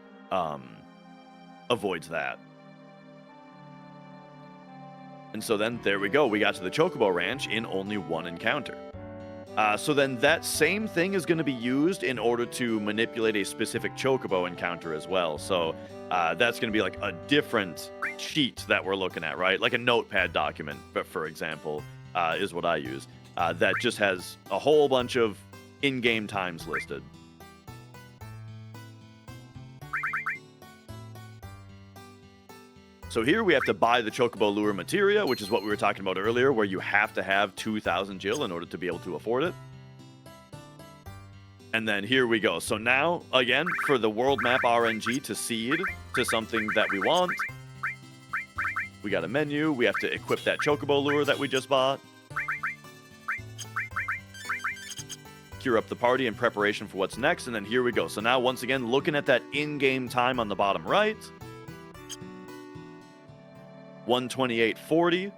avoids that. And so then, there we go. We got to the Chocobo Ranch in only 1 encounter. So then that same thing is going to be used in order to manipulate a specific Chocobo encounter as well. So that's going to be like a different sheet that we're looking at, right? Like a notepad document, for example, is what I use. That just has a whole bunch of in-game times listed. So here we have to buy the Chocobo Lure materia, which is what we were talking about earlier, where you have to have 2,000 Jill in order to be able to afford it. And then here we go. So now, again, for the world map RNG to seed to something that we want, we got a menu. We have to equip that Chocobo Lure that we just bought. Cure up the party in preparation for what's next. And then here we go. So now, once again, looking at that in-game time on the bottom right, 128.40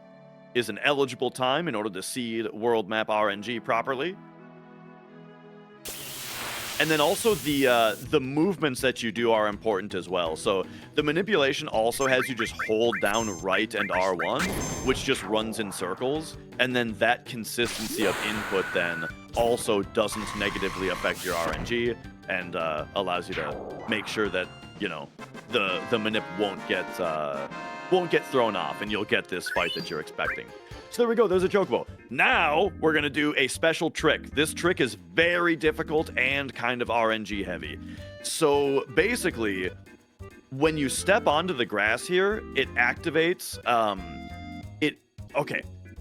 is an eligible time in order to seed world map RNG properly. And then also the movements that you do are important as well. So the manipulation also has you just hold down right and R1, which just runs in circles. And then that consistency of input then also doesn't negatively affect your RNG and allows you to make sure that, you know, the manip won't get thrown off, and you'll get this fight that you're expecting. So there we go, there's a Chocobo. Now, we're gonna do a special trick. This trick is very difficult and kind of RNG heavy. So basically, when you step onto the grass here, it activates,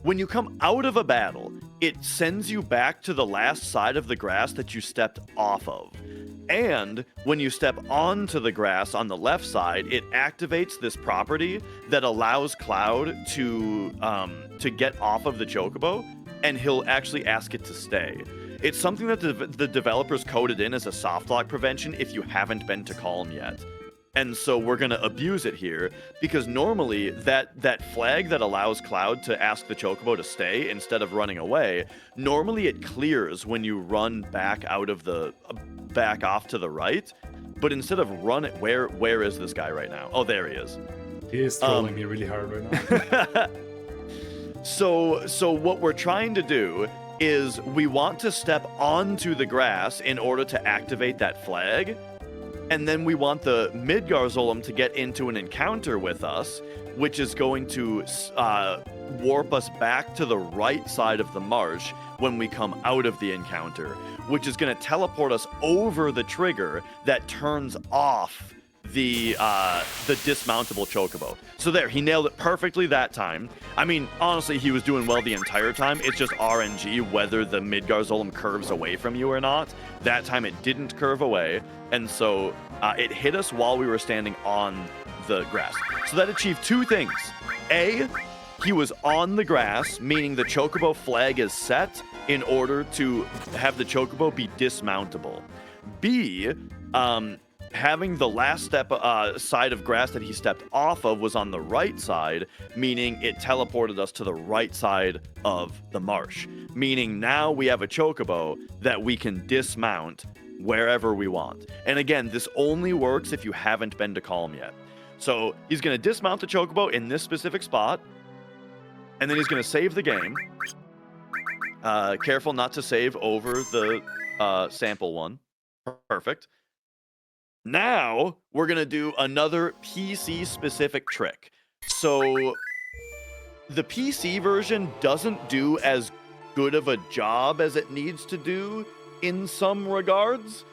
when you come out of a battle, it sends you back to the last side of the grass that you stepped off of. And when you step onto the grass on the left side, it activates this property that allows Cloud to get off of the Chocobo, and he'll actually ask it to stay. It's something that the developers coded in as a soft lock prevention if you haven't been to Calm yet. And so we're going to abuse it here, because normally that flag that allows Cloud to ask the Chocobo to stay instead of running away, normally it clears when you run back out of the back off to the right. But instead of run it, where is this guy right now? Oh, there he is. He is trolling me really hard right now. So what we're trying to do is we want to step onto the grass in order to activate that flag. And then we want the Midgar Zolom to get into an encounter with us, which is going to warp us back to the right side of the marsh when we come out of the encounter, which is going to teleport us over the trigger that turns off the dismountable Chocobo. So there, he nailed it perfectly that time. I mean, honestly, he was doing well the entire time. It's just RNG whether the Midgar Zolom curves away from you or not. That time it didn't curve away, and so it hit us while we were standing on the grass. So that achieved two things. A, he was on the grass, meaning the Chocobo flag is set in order to have the Chocobo be dismountable. B, having the last side of grass that he stepped off of was on the right side, meaning it teleported us to the right side of the marsh. Meaning now we have a Chocobo that we can dismount wherever we want. And again, this only works if you haven't been to Calm yet. So he's going to dismount the Chocobo in this specific spot, and then he's going to save the game. Careful not to save over the sample one. Perfect. Now, we're going to do another PC-specific trick. So, the PC version doesn't do as good of a job as it needs to do in some regards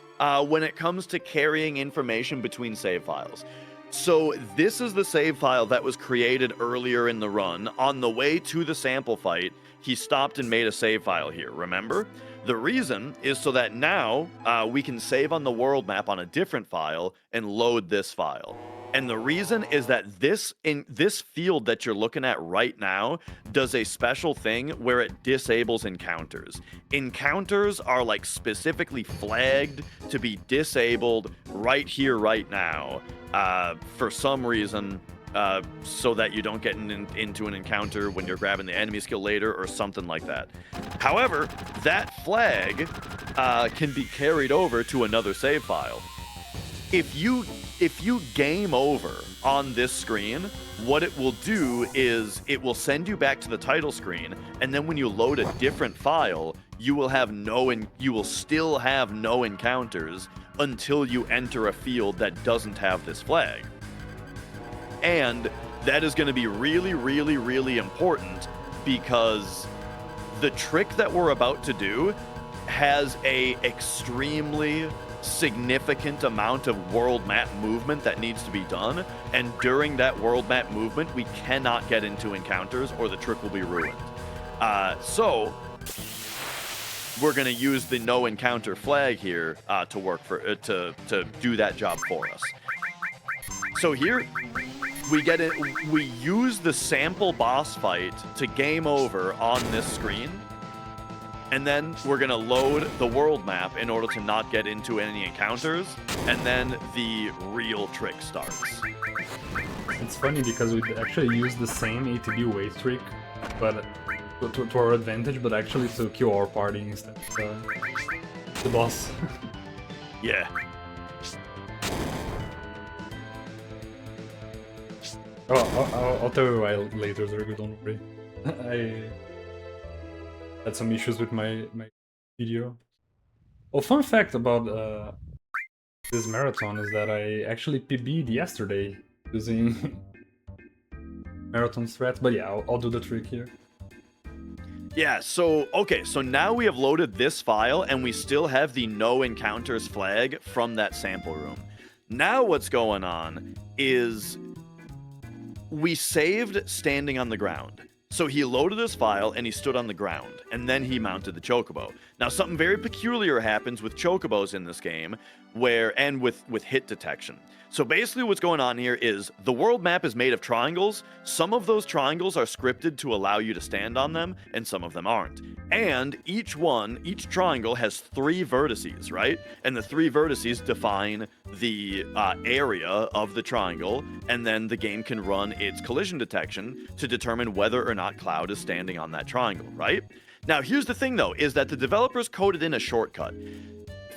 when it comes to carrying information between save files. So, this is the save file that was created earlier in the run. On the way to the sample fight, he stopped and made a save file here, remember? The reason is so that now we can save on the world map on a different file and load this file. And the reason is that this field that you're looking at right now does a special thing where it disables encounters. Encounters are like specifically flagged to be disabled right here, right now, for some reason. So that you don't get into an encounter when you're grabbing the enemy skill later or something like that. However, that flag can be carried over to another save file. If you game over on this screen, what it will do is it will send you back to the title screen, and then when you load a different file, you will still have no encounters until you enter a field that doesn't have this flag. And that is going to be really, really, really important because the trick that we're about to do has a extremely significant amount of world map movement that needs to be done. And during that world map movement, we cannot get into encounters or the trick will be ruined. So we're going to use the no encounter flag here to work for to do that job for us. So here we use the sample boss fight to game over on this screen, and then we're going to load the world map in order to not get into any encounters, and then the real trick starts. It's funny because we actually use the same ATB wave trick, but to our advantage, but actually to kill our party instead of the boss. Yeah. Oh, I'll tell you why later, Zergo, don't worry. I had some issues with my video. Oh, fun fact about this marathon is that I actually PB'd yesterday using marathon threats, but yeah, I'll do the trick here. Yeah, so, okay, so now we have loaded this file and we still have the no encounters flag from that sample room. Now what's going on is we saved standing on the ground. So he loaded his file and he stood on the ground, and then he mounted the Chocobo. Now something very peculiar happens with Chocobos in this game, and with hit detection. So basically what's going on here is the world map is made of triangles. Some of those triangles are scripted to allow you to stand on them, and some of them aren't. And each triangle has 3 vertices, right? And the 3 vertices define the area of the triangle, and then the game can run its collision detection to determine whether or not Cloud is standing on that triangle, right? Now, here's the thing, though, is that the developers coded in a shortcut.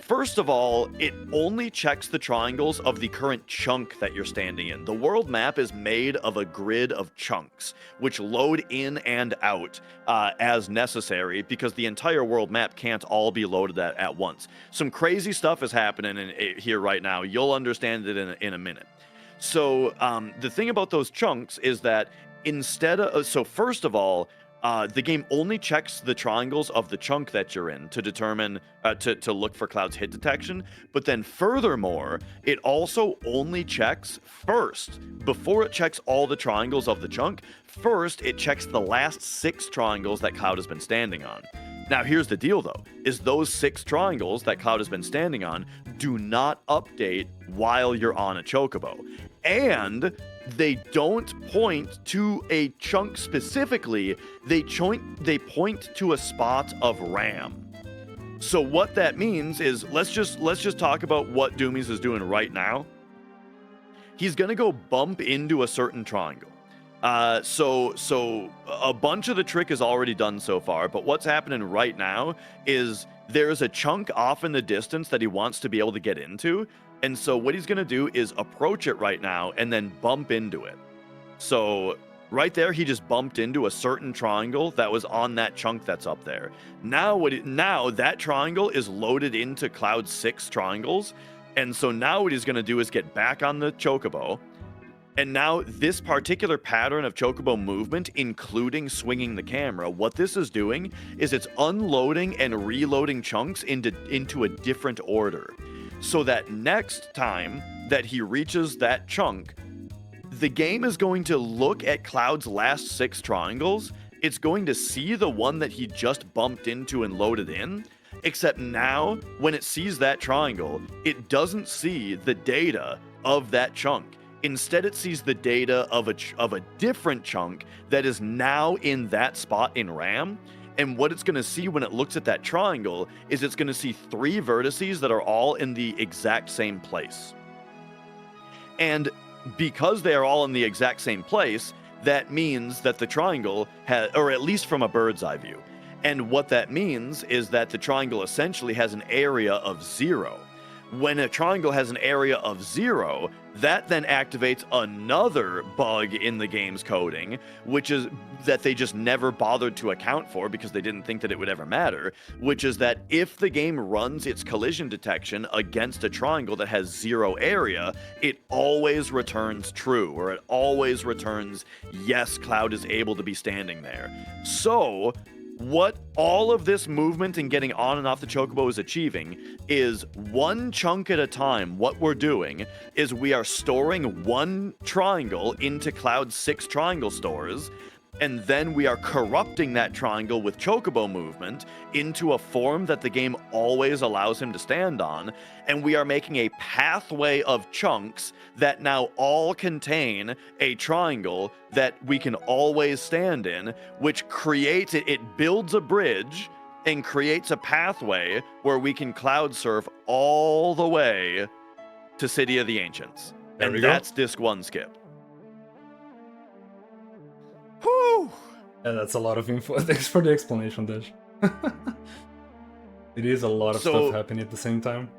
First of all, it only checks the triangles of the current chunk that you're standing in. The world map is made of a grid of chunks, which load in and out as necessary, because the entire world map can't all be loaded at once. Some crazy stuff is happening here right now. You'll understand it in a minute. So the thing about those chunks is that first of all, the game only checks the triangles of the chunk that you're in to determine, to look for Cloud's hit detection. But then furthermore, it also only checks first, before it checks all the triangles of the chunk, first it checks the last 6 triangles that Cloud has been standing on. Now here's the deal though, is those 6 triangles that Cloud has been standing on do not update while you're on a chocobo. And they don't point to a chunk specifically, they point to a spot of RAM. So what that means is, let's just talk about what Doumeis is doing right now. He's gonna go bump into a certain triangle. So a bunch of the trick is already done so far, but what's happening right now is there's a chunk off in the distance that he wants to be able to get into. And so what he's going to do is approach it right now and then bump into it. So right there, he just bumped into a certain triangle that was on that chunk that's up there. Now that triangle is loaded into Cloud's 6 triangles. And so now what he's going to do is get back on the chocobo. And now this particular pattern of chocobo movement, including swinging the camera, what this is doing is it's unloading and reloading chunks into a different order. So that next time that he reaches that chunk, the game is going to look at Cloud's last 6 triangles. It's going to see the one that he just bumped into and loaded in, except now when it sees that triangle, it doesn't see the data of that chunk. Instead, it sees the data of a different chunk that is now in that spot in RAM. And what it's going to see when it looks at that triangle is it's going to see 3 vertices that are all in the exact same place. And because they are all in the exact same place, that means that the triangle has, or at least from a bird's eye view. And what that means is that the triangle essentially has an area of 0. When a triangle has an area of 0, that then activates another bug in the game's coding, which is that they just never bothered to account for because they didn't think that it would ever matter, which is that if the game runs its collision detection against a triangle that has 0 area, it always returns true, or it always returns, yes, Cloud is able to be standing there. So what all of this movement and getting on and off the chocobo is achieving is one chunk at a time. What we're doing is we are storing one triangle into Cloud's 6 triangle stores, and then we are corrupting that triangle with chocobo movement into a form that the game always allows him to stand on, and we are making a pathway of chunks that now all contain a triangle that we can always stand in, which creates it builds a bridge and creates a pathway where we can cloud surf all the way to City of the Ancients. There we And go. that's disc 1 skip. Whew. Yeah, that's a lot of info. Thanks for the explanation, Dash. It is a lot of stuff happening at the same time.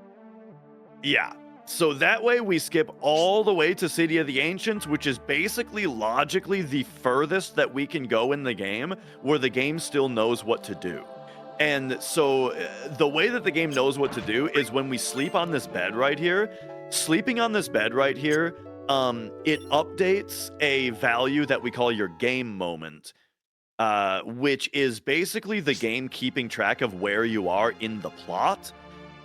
Yeah. So that way we skip all the way to City of the Ancients, which is basically logically the furthest that we can go in the game, where the game still knows what to do. And so the way that the game knows what to do is when we sleep on this bed right here. Sleeping on this bed right here, it updates a value that we call your game moment, which is basically the game keeping track of where you are in the plot.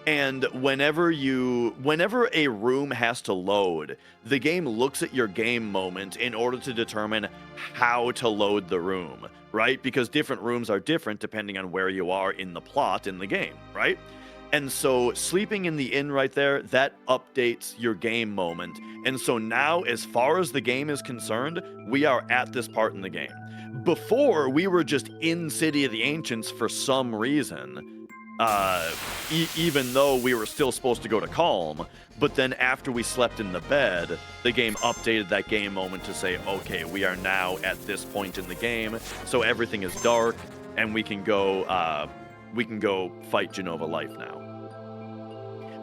And whenever a room has to load, the game looks at your game moment in order to determine how to load the room, right? Because different rooms are different depending on where you are in the plot in the game, right? And so sleeping in the inn right there, that updates your game moment. And so now, as far as the game is concerned, we are at this part in the game. Before, we were just in City of the Ancients for some reason, even though we were still supposed to go to Calm. But then after we slept in the bed, the game updated that game moment to say, okay, we are now at this point in the game, so everything is dark, and we can go fight Jenova Life now.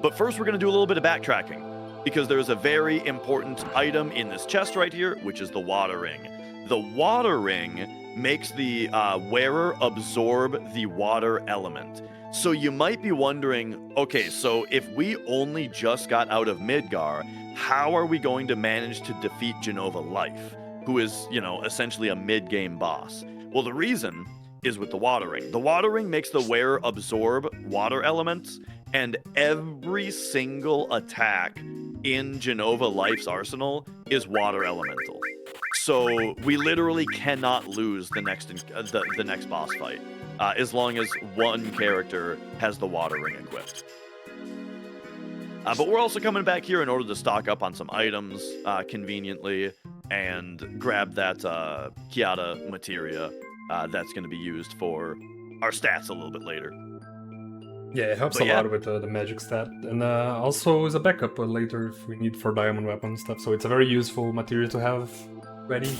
But first, we're going to do a little bit of backtracking, because there's a very important item in this chest right here, which is the water ring. The water ring makes the wearer absorb the water element. So you might be wondering, okay, so if we only just got out of Midgar, how are we going to manage to defeat Jenova Life, who is, essentially a mid-game boss? Well, the reason is with the water ring. The water ring makes the wearer absorb water elements, and every single attack in Jenova Life's arsenal is water elemental. So we literally cannot lose the next boss fight as long as one character has the water ring equipped. But we're also coming back here in order to stock up on some items conveniently and grab that Kiata materia that's going to be used for our stats a little bit later. Yeah, it helps a lot with the magic stat, and also is a backup later if we need for diamond weapon stuff, so it's a very useful material to have ready.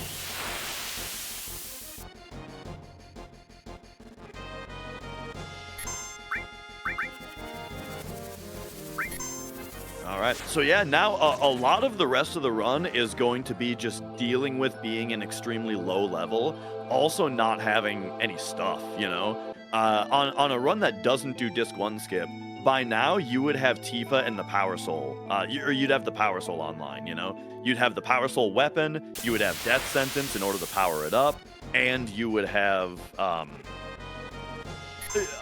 Alright, so yeah, now a lot of the rest of the run is going to be just dealing with being an extremely low level, also not having any stuff, On a run that doesn't do Disc 1 skip, by now you would have Tifa and the Power Soul, or you'd have the Power Soul online, You'd have the Power Soul weapon, you would have Death Sentence in order to power it up, and you would have,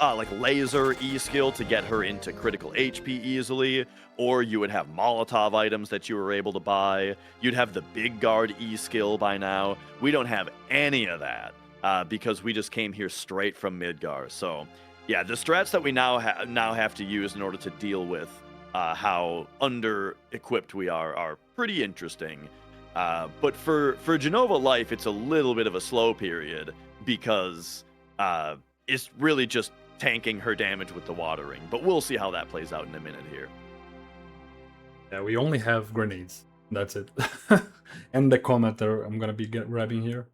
like laser E-skill to get her into critical HP easily, or you would have Molotov items that you were able to buy. You'd have the Big Guard E-skill by now. We don't have any of that because we just came here straight from Midgar. So yeah, the strats that we now have to use in order to deal with how under-equipped we are pretty interesting. But for Jenova Life, it's a little bit of a slow period because it's really just tanking her damage with the water ring. But we'll see how that plays out in a minute here. Yeah, we only have grenades. That's it. And the comet I'm gonna be grabbing here.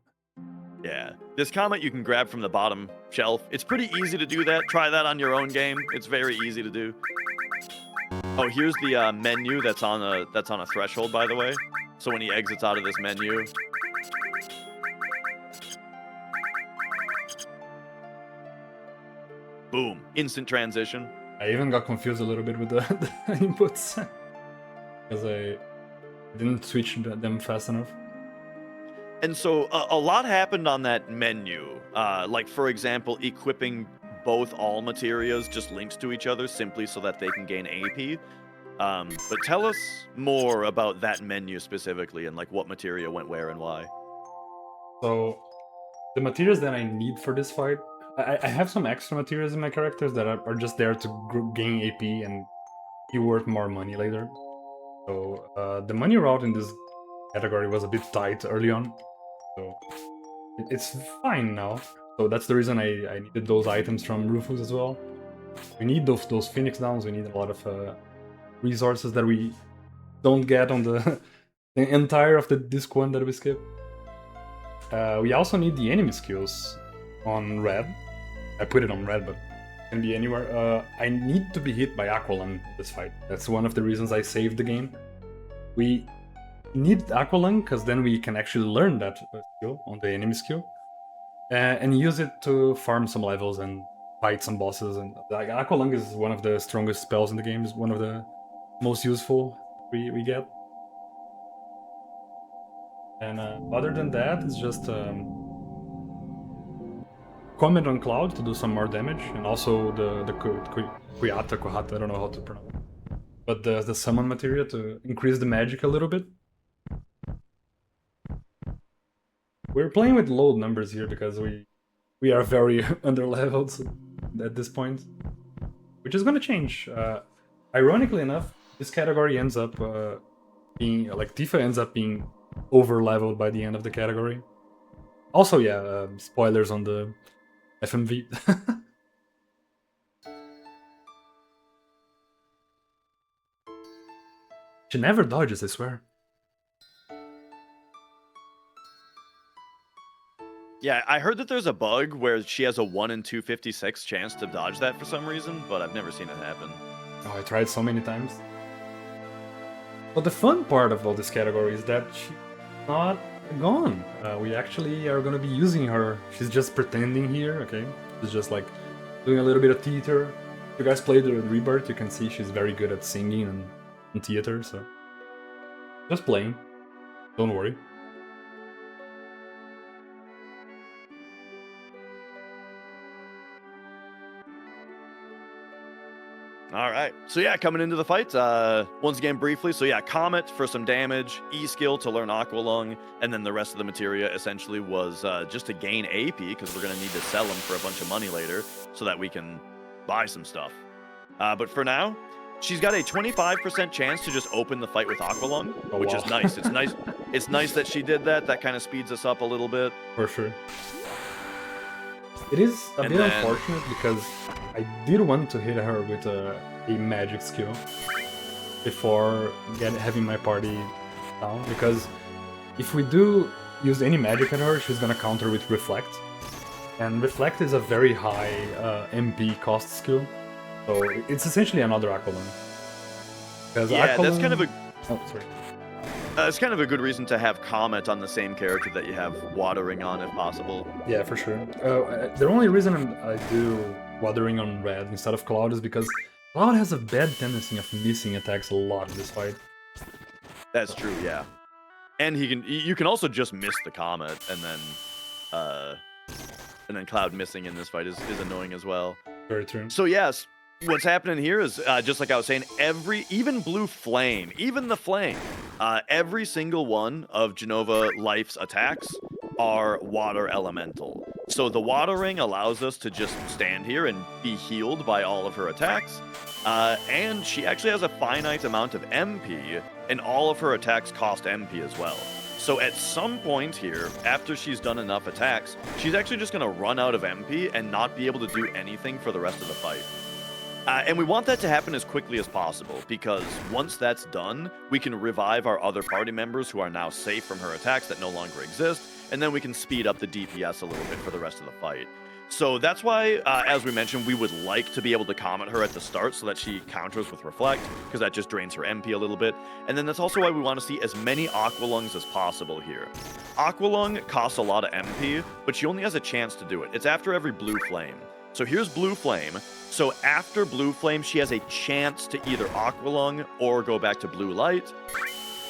Yeah, this comet you can grab from the bottom shelf. It's pretty easy to do that. Try that on your own game. It's very easy to do. Oh, here's the menu that's on a threshold, by the way. So when he exits out of this menu, boom, instant transition. I even got confused a little bit with the inputs because I didn't switch them fast enough. And so a lot happened on that menu. Like, for example, equipping both all materias just links to each other simply so that they can gain AP. But tell us more about that menu specifically and like what materia went where and why. So the materials that I need for this fight, I have some extra materials in my characters that are just there to gain AP and be worth more money later. So the money route in this category was a bit tight early on, so it's fine now. So that's the reason I needed those items from Rufus as well. We need those Phoenix Downs, we need a lot of resources that we don't get on the entire of the disc 1 that we skip. We also need the enemy skills on red. I put it on red, but it can be anywhere. I need to be hit by Aqualung in this fight. That's one of the reasons I saved the game. We need Aqualung because then we can actually learn that skill on the enemy skill and use it to farm some levels and fight some bosses. And like, Aqualung is one of the strongest spells in the game. Is one of the most useful we get. And other than that, it's just comment on Cloud to do some more damage, and also the Kuhata, I don't know how to pronounce it. But the summon material to increase the magic a little bit. We're playing with low numbers here because we are very underleveled at this point. which is gonna change. Ironically enough, this category ends up being like Tifa ends up being over leveled by the end of the category. Also, yeah, spoilers on the FMV. She never dodges, I swear. Yeah, I heard that there's a bug where she has a 1 in 256 chance to dodge that for some reason, but I've never seen it happen. Oh, I tried so many times. But the fun part of all this category is that she's not gone. We actually are gonna be using her. She's just pretending here, okay? She's just like doing a little bit of theater. If you guys played the Rebirth, you can see she's very good at singing and theater, so just playing. Don't worry. All right. So yeah, coming into the fight, once again briefly. So yeah, Comet for some damage, E skill to learn Aqua Lung, and then the rest of the materia essentially was just to gain AP because we're gonna need to sell them for a bunch of money later so that we can buy some stuff. But for now, she's got a 25% chance to just open the fight with Aqua Lung, which is nice. It's nice. It's nice that she did that. That kind of speeds us up a little bit. For sure. It is a bit unfortunate because I did want to hit her with a magic skill before having my party down, because if we do use any magic at her, she's gonna counter with Reflect. And Reflect is a very high MP cost skill, so it's essentially another Aqua Lung. Yeah, that's kind of a... Oh, sorry. It's kind of a good reason to have Comet on the same character that you have Watering on, if possible. Yeah, for sure. The only reason I do Watering on Red instead of Cloud is because Cloud has a bad tendency of missing attacks a lot in this fight. That's true, yeah. And you can also just miss the Comet, and then Cloud missing in this fight is annoying as well. Very true. So yes, what's happening here is, just like I was saying, even Blue Flame, even the Flame, every single one of Jenova Life's attacks are water elemental. So the watering allows us to just stand here and be healed by all of her attacks. And she actually has a finite amount of MP, and all of her attacks cost MP as well. So at some point here, after she's done enough attacks, she's actually just going to run out of MP and not be able to do anything for the rest of the fight. And we want that to happen as quickly as possible, because once that's done, we can revive our other party members who are now safe from her attacks that no longer exist, and then we can speed up the DPS a little bit for the rest of the fight. So that's why, as we mentioned, we would like to be able to Comet her at the start so that she counters with Reflect, because that just drains her MP a little bit. And then that's also why we want to see as many Aqua Lungs as possible here. Aqua Lung costs a lot of MP, but she only has a chance to do it. It's after every Blue Flame. So here's Blue Flame. So after Blue Flame, she has a chance to either Aqua Lung or go back to Blue Light.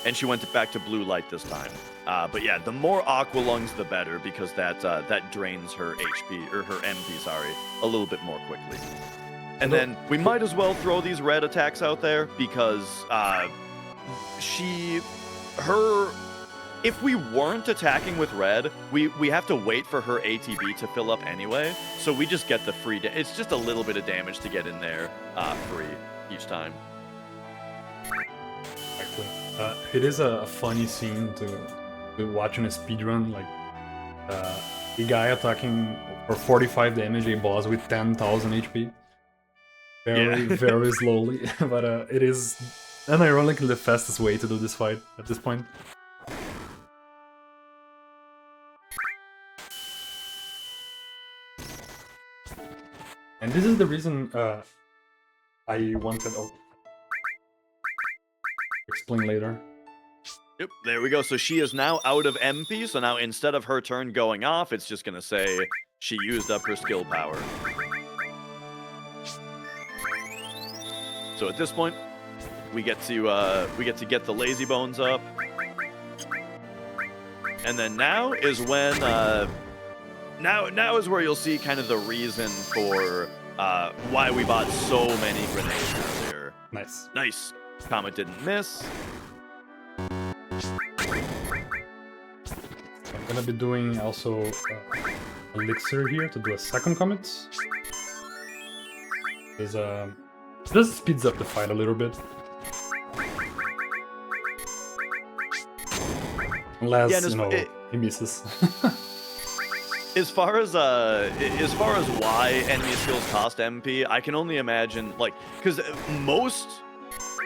And she went back to Blue Light this time. But yeah, the more Aqua Lungs, the better, because that drains her HP, or her MP, sorry, a little bit more quickly. And then we might as well throw these red attacks out there, because if we weren't attacking with red, we have to wait for her ATB to fill up anyway, so we just get the free it's just a little bit of damage to get in there free each time. Exactly. It is a funny scene to watch in a speedrun, like a guy attacking for 45 damage a boss with 10,000 HP. Very slowly, but it is unironically the fastest way to do this fight at this point. And this is the reason I wanted... Oh. Explain later. Yep, there we go. So she is now out of MP, so now instead of her turn going off, it's just going to say she used up her skill power. So at this point, we get to get the lazy bones up. And then now is when now is where you'll see kind of the reason for why we bought so many grenades earlier. Nice. Nice. Comet didn't miss. I'm gonna be doing also Elixir here to do a second comet. There's Just speeds up the fight a little bit. Unless, Yeah, and you know, he misses. As far as why enemy skills cost MP, I can only imagine, like, because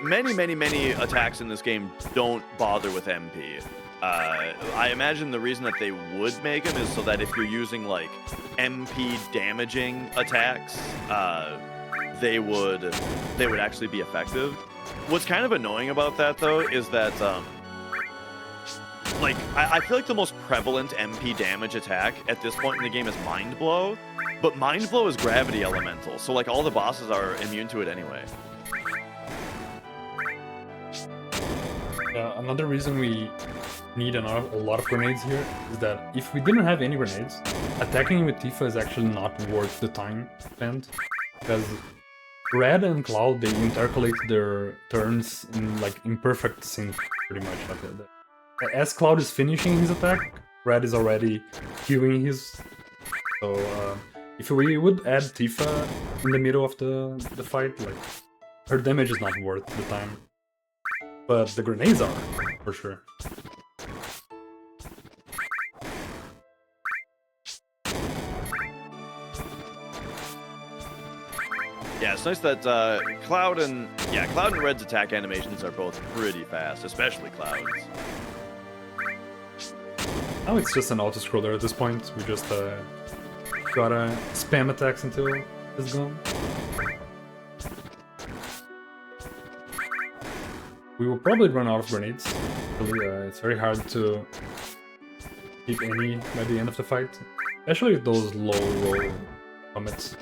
many attacks in this game don't bother with MP. I imagine the reason that they would make them is so that if you're using like MP damaging attacks, they would actually be effective. What's kind of annoying about that though is that like I feel like the most prevalent MP damage attack at this point in the game is Mind Blow, but Mind Blow is gravity elemental, so like all the bosses are immune to it anyway. Another reason we need a lot of grenades here is that if we didn't have any grenades, attacking with Tifa is actually not worth the time spent, because Red and Cloud, they intercalate their turns in perfect sync, pretty much. As Cloud is finishing his attack, Red is already queuing his. So if we would add Tifa in the middle of the fight, like her damage is not worth the time. But the grenades are, for sure. Yeah, it's nice that Cloud and Red's attack animations are both pretty fast, especially Cloud's. Now it's just an auto-scroller at this point. We just gotta spam attacks until it's gone. We will probably run out of grenades. Really, it's very hard to keep any by the end of the fight, especially with those low roll comets.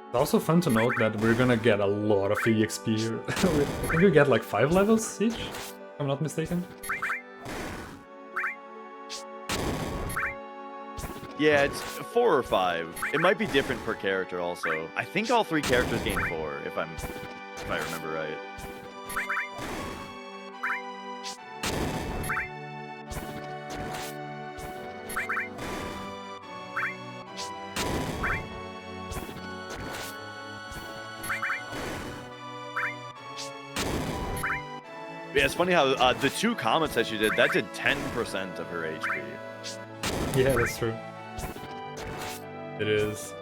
It's also fun to note that we're gonna get a lot of EXP here. I think we get like 5 levels each, if I'm not mistaken. Yeah, it's 4 or 5. It might be different per character also. I think all 3 characters gain 4, if I remember right. Yeah, it's funny how the 2 comments that she did, that did 10% of her HP. Yeah, that's true. It is.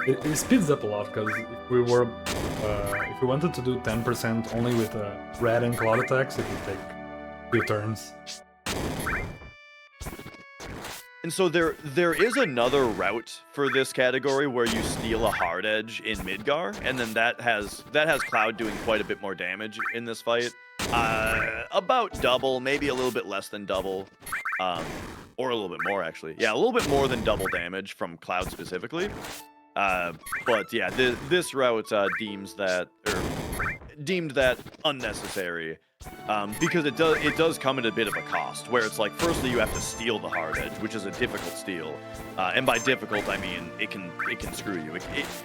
It speeds up a lot, because if we wanted to do 10% only with Red and Cloud attacks, it would take 2 turns. And so there is another route for this category where you steal a hard edge in Midgar, and then that has Cloud doing quite a bit more damage in this fight. About double, maybe a little bit less than double. Or a little bit more, actually. Yeah, a little bit more than double damage from Cloud specifically. But yeah, this route deemed that unnecessary, because it does come at a bit of a cost, where it's like, firstly you have to steal the hard edge, which is a difficult steal, and by difficult I mean it can screw you.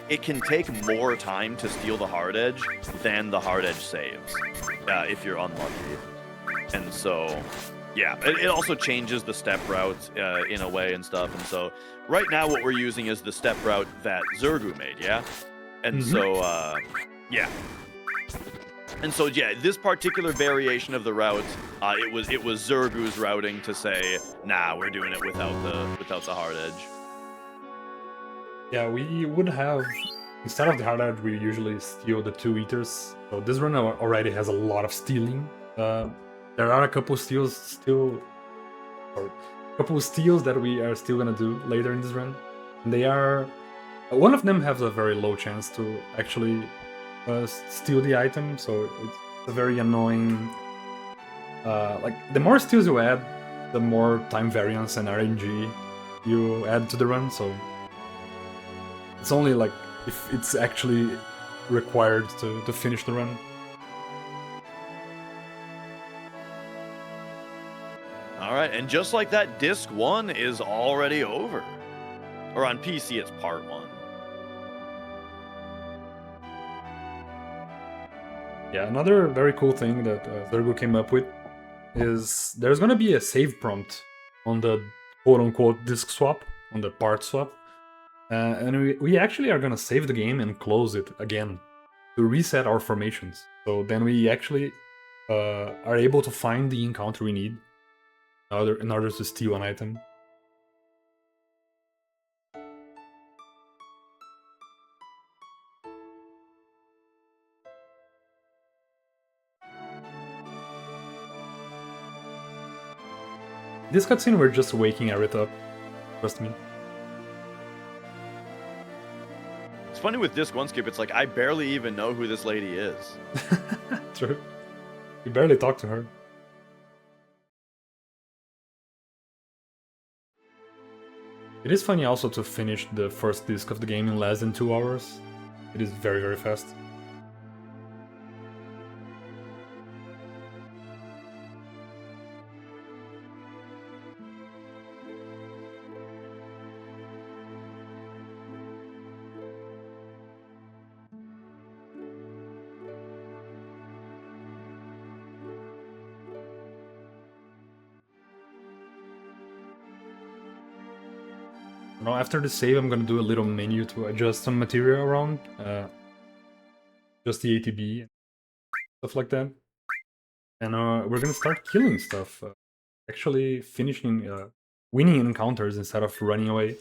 It can take more time to steal the hard edge than the hard edge saves, if you're unlucky, and so. Yeah, it also changes the step route in a way and stuff, and so right now what we're using is the step route that Zergu made, yeah? And so, yeah. And so, yeah, this particular variation of the route, it was Zergu's routing to say, nah, we're doing it without the hard edge. Yeah, we would have, instead of the hard edge, we usually steal the 2 eaters. So this run already has a lot of stealing. There are a couple steals that we are still gonna do later in this run. And they are... one of them has a very low chance to actually steal the item, so it's a very annoying... like, the more steals you add, the more time variance and RNG you add to the run, so... It's only like if it's actually required to finish the run. Alright, and just like that, Disc 1 is already over. Or on PC, it's Part 1. Yeah, another very cool thing that Zergu came up with is there's gonna be a save prompt on the quote-unquote disc swap. on the part swap. And we actually are gonna save the game and close it again to reset our formations. So then we actually are able to find the encounter we need in order to steal an item. This cutscene, we're just waking Aerith up. Trust me. It's funny with Disc 1 Skip, it's like I barely even know who this lady is. True. You barely talk to her. It is funny also to finish the first disc of the game in less than 2 hours. It is very, very fast. Now after the save, I'm gonna do a little menu to adjust some material around. Just the ATB, stuff like that. And we're gonna start killing stuff. Actually finishing, winning encounters instead of running away.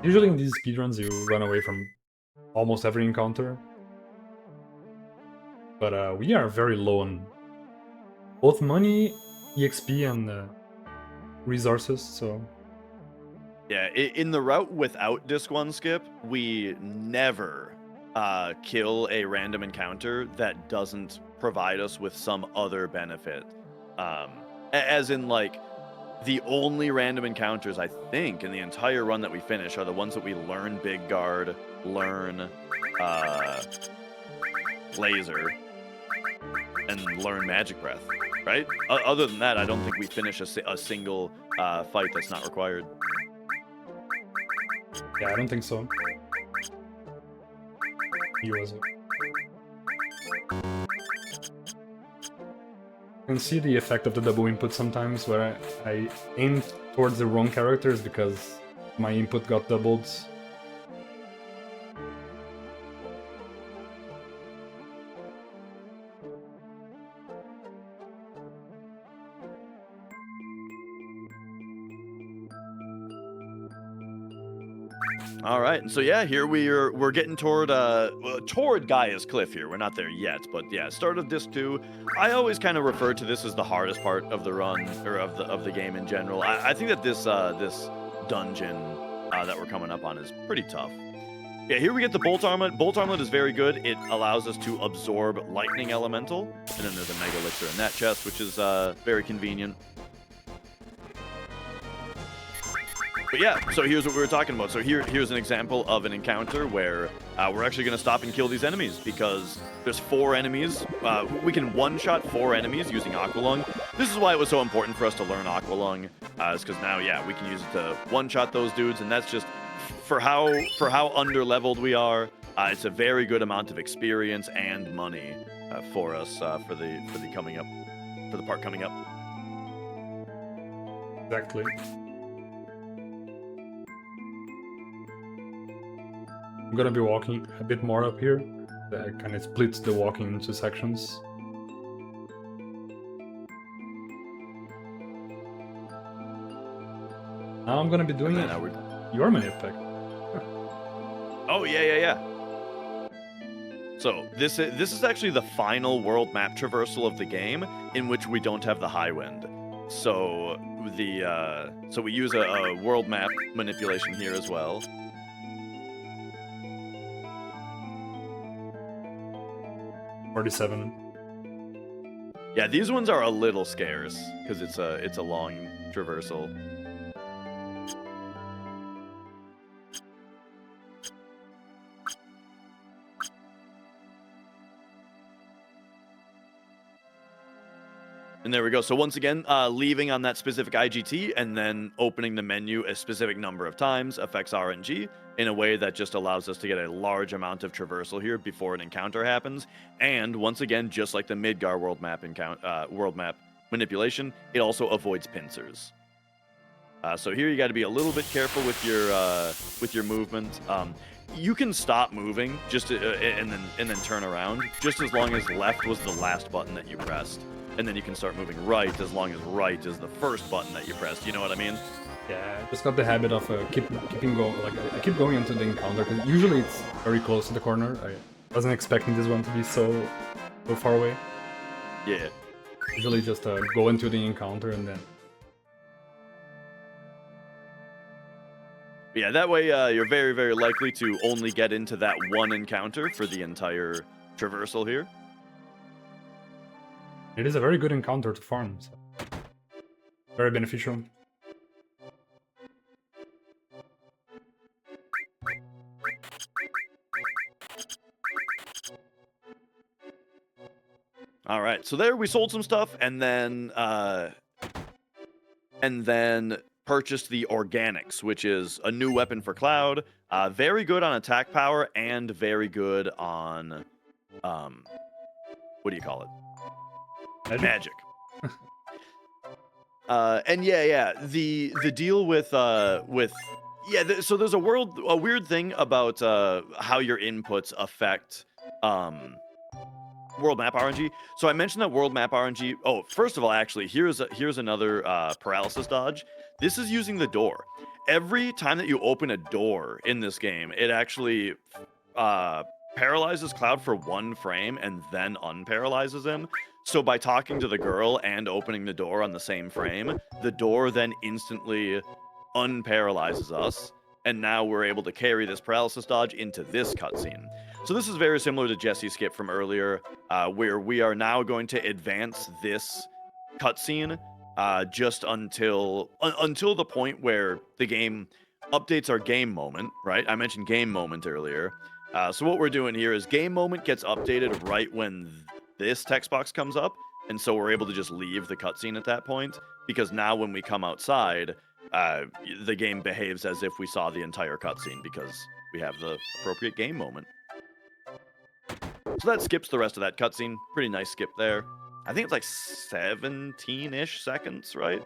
Usually in these speedruns you run away from almost every encounter. But we are very low on both money, EXP, and resources, so... Yeah, in the route without Disc 1 Skip, we never kill a random encounter that doesn't provide us with some other benefit. As in, like, the only random encounters, I think, in the entire run that we finish are the ones that we learn Big Guard, learn Laser, and learn Magic Breath, right? Other than that, I don't think we finish a single fight that's not required. Yeah, I don't think so. He wasn't. You can see the effect of the double input sometimes, where I aim towards the wrong characters because my input got doubled. All right, and so yeah, here we're getting toward Gaia's Cliff here. We're not there yet, but yeah, start of Disc 2. I always kind of refer to this as the hardest part of the run, or of the game in general. I think that this dungeon that we're coming up on is pretty tough. Yeah, here we get the Bolt Armlet. Bolt Armlet is very good. It allows us to absorb Lightning Elemental, and then there's a Mega Elixir in that chest, which is very convenient. But yeah, so here's what we were talking about. So here's an example of an encounter where we're actually going to stop and kill these enemies because there's 4 enemies. We can one-shot 4 enemies using Aqua Lung. This is why it was so important for us to learn Aqua Lung, is because now, yeah, we can use it to one-shot those dudes, and that's just for how under-leveled we are. It's a very good amount of experience and money for us for the part coming up. Exactly. I'm gonna be walking a bit more up here. That kind of splits the walking into sections. Now I'm gonna be doing your menu pack. Oh yeah. So this is actually the final world map traversal of the game, in which we don't have the high wind. So we use a world map manipulation here as well. $47. Yeah, these ones are a little scarce because it's a long traversal. And there we go. So once again, leaving on that specific IGT and then opening the menu a specific number of times affects RNG in a way that just allows us to get a large amount of traversal here before an encounter happens. And once again, just like the Midgar world map manipulation, it also avoids pincers. So here you got to be a little bit careful with your movement. You can stop moving just and then turn around, just as long as left was the last button that you pressed, and then you can start moving right as long as right is the first button that you pressed. You know what I mean? Yeah, I just got the habit of keeping going. Like I keep going into the encounter because usually it's very close to the corner. I wasn't expecting this one to be so far away. Yeah. Usually just go into the encounter and then. Yeah, that way you're very, very likely to only get into that one encounter for the entire traversal here. It is a very good encounter to farm, so very beneficial. All right, so there we sold some stuff and then purchased the organics, which is a new weapon for Cloud. Very good on attack power and very good on what do you call it? Magic. And the deal with so there's a weird thing about how your inputs affect world map RNG. So I mentioned that world map RNG. Oh, first of all, actually, here's another paralysis dodge. This is using the door. Every time that you open a door in this game, it actually paralyzes Cloud for 1 frame and then unparalyzes him. So by talking to the girl and opening the door on the same frame, the door then instantly unparalyzes us, and now we're able to carry this paralysis dodge into this cutscene. So this is very similar to Jesse's skip from earlier, where we are now going to advance this cutscene just until the point where the game updates our game moment, right? I mentioned game moment earlier. So what we're doing here is game moment gets updated right when this text box comes up, and so we're able to just leave the cutscene at that point, because now when we come outside, the game behaves as if we saw the entire cutscene because we have the appropriate game moment. So that skips the rest of that cutscene. Pretty nice skip there. I think it's like 17-ish seconds, right?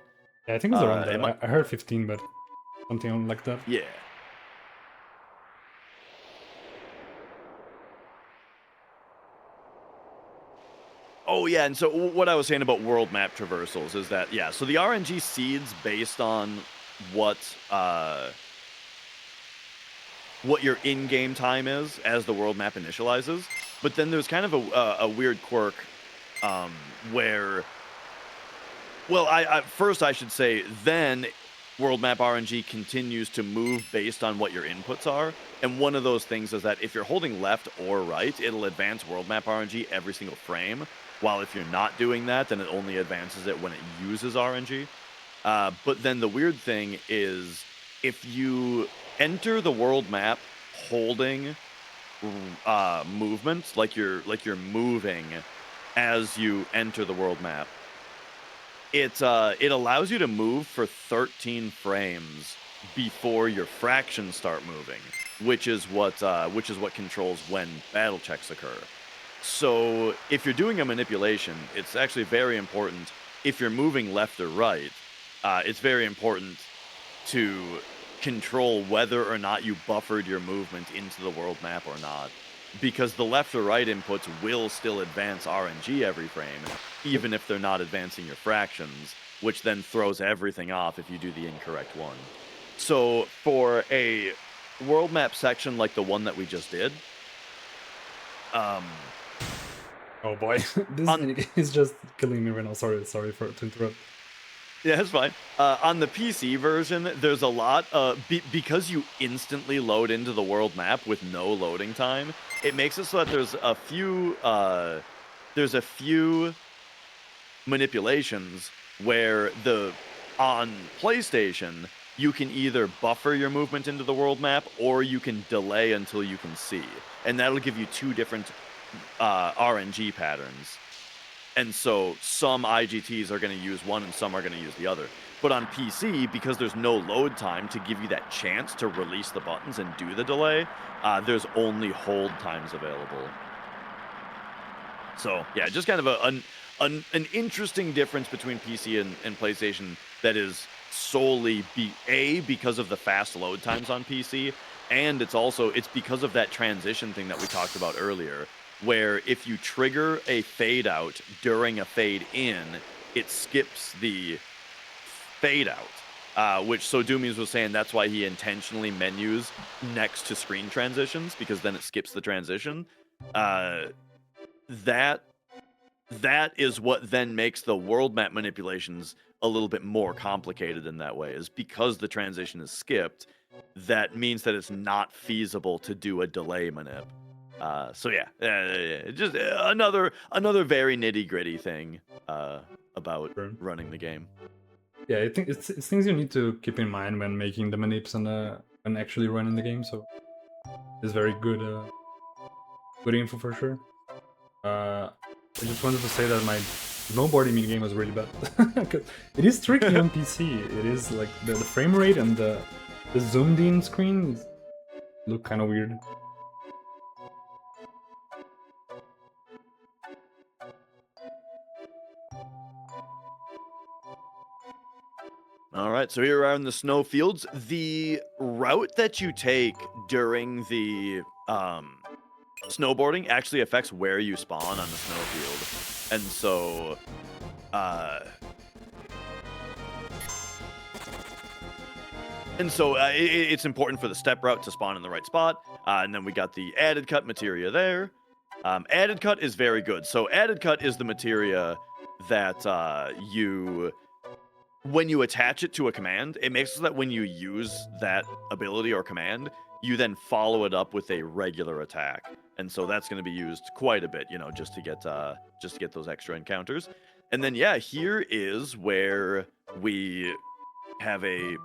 Yeah, I think it's around that. I heard 15, but something like that. Yeah. Oh yeah, and so what I was saying about world map traversals is that, yeah, so the RNG seeds based on what your in-game time is as the world map initializes, but then there's kind of a weird quirk where, well, first I should say, then world map RNG continues to move based on what your inputs are, and one of those things is that if you're holding left or right, it'll advance world map RNG every single frame, while if you're not doing that, then it only advances it when it uses RNG. But then the weird thing is, if you enter the world map holding movement, like you're moving as you enter the world map, it allows you to move for 13 frames before your fractions start moving, which is what controls when battle checks occur. So if you're doing a manipulation, it's actually very important. If you're moving left or right, it's very important to control whether or not you buffered your movement into the world map or not, because the left or right inputs will still advance RNG every frame, even if they're not advancing your fractions, which then throws everything off if you do the incorrect one. So for a world map section like the one that we just did, oh boy, this is just killing me right now. Sorry to interrupt. Yeah, that's fine. On the PC version, there's a lot because you instantly load into the world map with no loading time. It makes it so that there's a few manipulations where on PlayStation you can either buffer your movement into the world map or you can delay until you can see, and that'll give you 2 different RNG patterns. And so some IGTs are going to use one and some are going to use the other. But on PC, because there's no load time to give you that chance to release the buttons and do the delay, there's only hold times available. So yeah, just kind of an interesting difference between PC and PlayStation that is solely because of the fast load times on PC, and it's because of that transition thing that we talked about earlier, where if you trigger a fade out during a fade in, it skips the fade out. Which, so Doumeis was saying that's why he intentionally menus next to screen transitions, because then it skips the transition. That is what then makes the world map manipulations a little bit more complicated in that way, is because the transition is skipped. That means that it's not feasible to do a delay manip. So yeah, just another very nitty gritty thing about running the game. Yeah, I think it's things you need to keep in mind when making the manips and actually running the game. So it's very good info for sure. I just wanted to say that my snowboarding minigame was really bad. It is tricky on PC. It is like the frame rate and the zoomed in screen look kind of weird. All right, so here we are in the snow fields. The route that you take during the snowboarding actually affects where you spawn on the snow field. And so it's important for the step route to spawn in the right spot. And then we got the added cut materia there. Added cut is very good. So added cut is the materia that when you attach it to a command, it makes it so that when you use that ability or command, you then follow it up with a regular attack. And so that's going to be used quite a bit, just to get those extra encounters. And then yeah, here is where we have a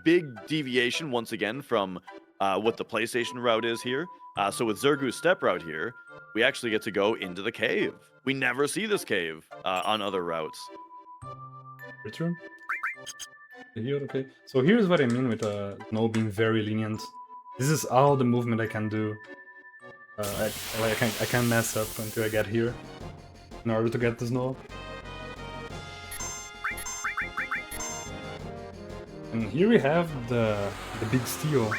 big deviation once again from what the PlayStation route is here. So with Zergu's step route here, we actually get to go into the cave. We never see this cave on other routes. True. Okay. So here's what I mean with snow being very lenient. This is all the movement I can do. I can't mess up until I get here in order to get the snow. And here we have the big steal.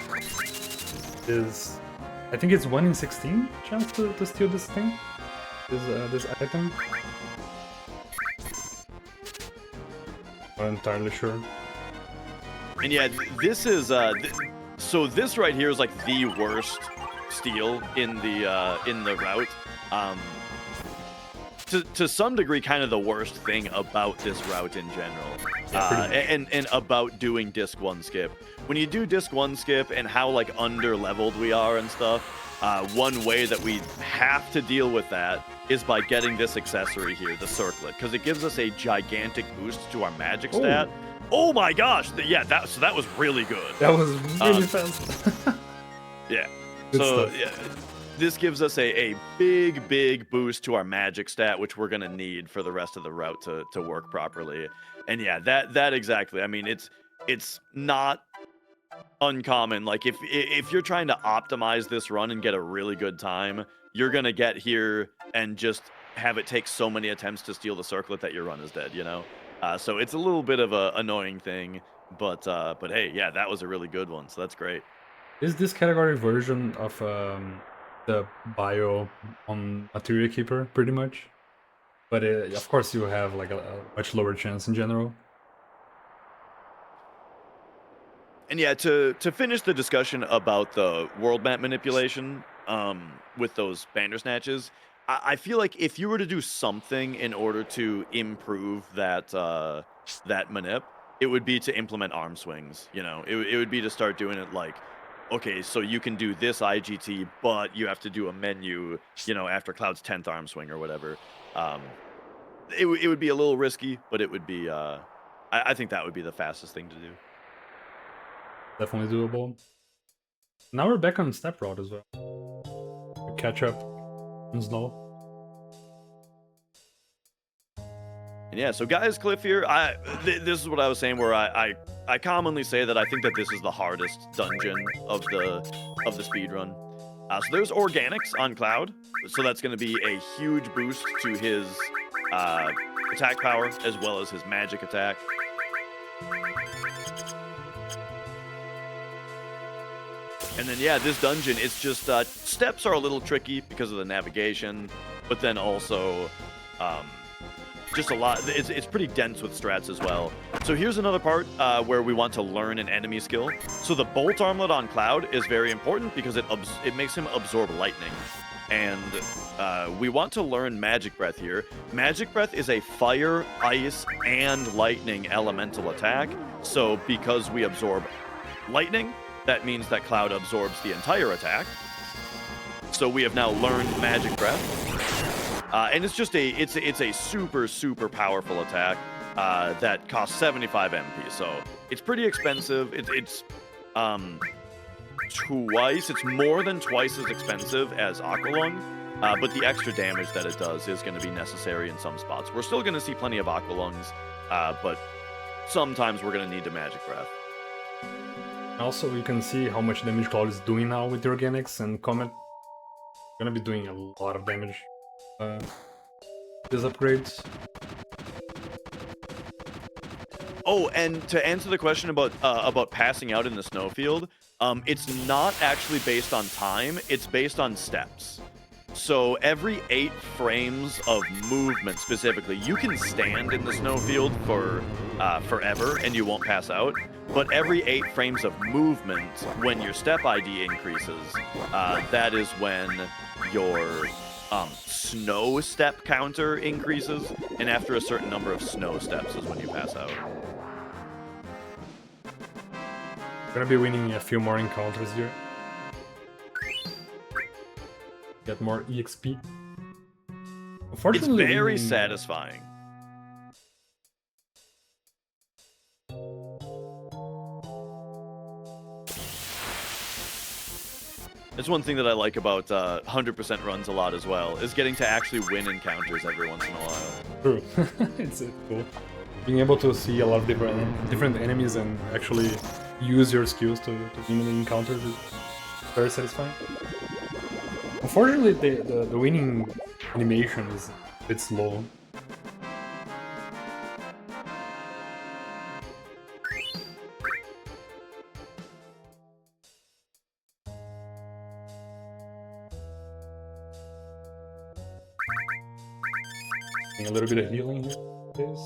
I think it's 1 in 16 chance to steal this thing. This item. Not entirely sure. And yeah, this is so this right here is like the worst steal in the route. To some degree, kind of the worst thing about this route in general, and about doing disc 1 skip. When you do disc 1 skip and how like under leveled we are and stuff, one way that we have to deal with that is by getting this accessory here, the circlet, because it gives us a gigantic boost to our magic stat. Oh my gosh! That was really good. That was really fast. Yeah. Good so stuff. yeah, this gives us a big boost to our magic stat, which we're gonna need for the rest of the route to work properly. And yeah, that exactly. I mean, it's not uncommon. Like if you're trying to optimize this run and get a really good time, you're gonna get here and just have it take so many attempts to steal the circlet that your run is dead. So it's a little bit of a annoying thing, but hey, yeah, that was a really good one. So that's great. Is this category version of the bio on Materia Keeper pretty much? But of course you have like a much lower chance in general. And yeah, to finish the discussion about the world map manipulation with those Bandersnatches, I feel like if you were to do something in order to improve that that manip, it would be to implement arm swings. It would be to start doing it like, okay, so you can do this IGT, but you have to do a menu, after Cloud's 10th arm swing or whatever. It would be a little risky, but it would be, I think that would be the fastest thing to do. Definitely doable. Now we're back on step route as well. We catch up on snow. And yeah, so Guy's Cliff here, this is what I was saying, where I commonly say that I think that this is the hardest dungeon of the speedrun. So there's organics on Cloud, so that's going to be a huge boost to his attack power as well as his magic attack. And then, yeah, this dungeon, it's just, steps are a little tricky because of the navigation, but then also, just a lot, it's pretty dense with strats as well. So here's another part where we want to learn an enemy skill. So the bolt armlet on Cloud is very important because it makes him absorb lightning. And we want to learn Magic Breath here. Magic Breath is a fire, ice, and lightning elemental attack. So because we absorb lightning, that means that Cloud absorbs the entire attack. So we have now learned Magic Breath. And it's just it's a super, super powerful attack that costs 75 MP. So it's pretty expensive. It's more than twice as expensive as Aqualung, but the extra damage that it does is going to be necessary in some spots. We're still going to see plenty of Aqualungs, but sometimes we're going to need the Magic Breath. Also, you can see how much damage Cloud is doing now with the Organics and Comet. Gonna be doing a lot of damage. These upgrades. Oh, and to answer the question about passing out in the snowfield, it's not actually based on time, it's based on steps. So every 8 frames of movement specifically, you can stand in the snowfield for forever and you won't pass out. But every 8 frames of movement, when your step ID increases, that is when your snow step counter increases, and after a certain number of snow steps is when you pass out. Gonna be winning a few more encounters here. Get more EXP. It's Unfortunately, very satisfying. It's one thing that I like about 100% runs a lot as well, is getting to actually win encounters every once in a while. True. It's cool. Being able to see a lot of different enemies and actually use your skills to win the encounters is very satisfying. Unfortunately, the winning animation is a bit slow. A little bit of healing here, please.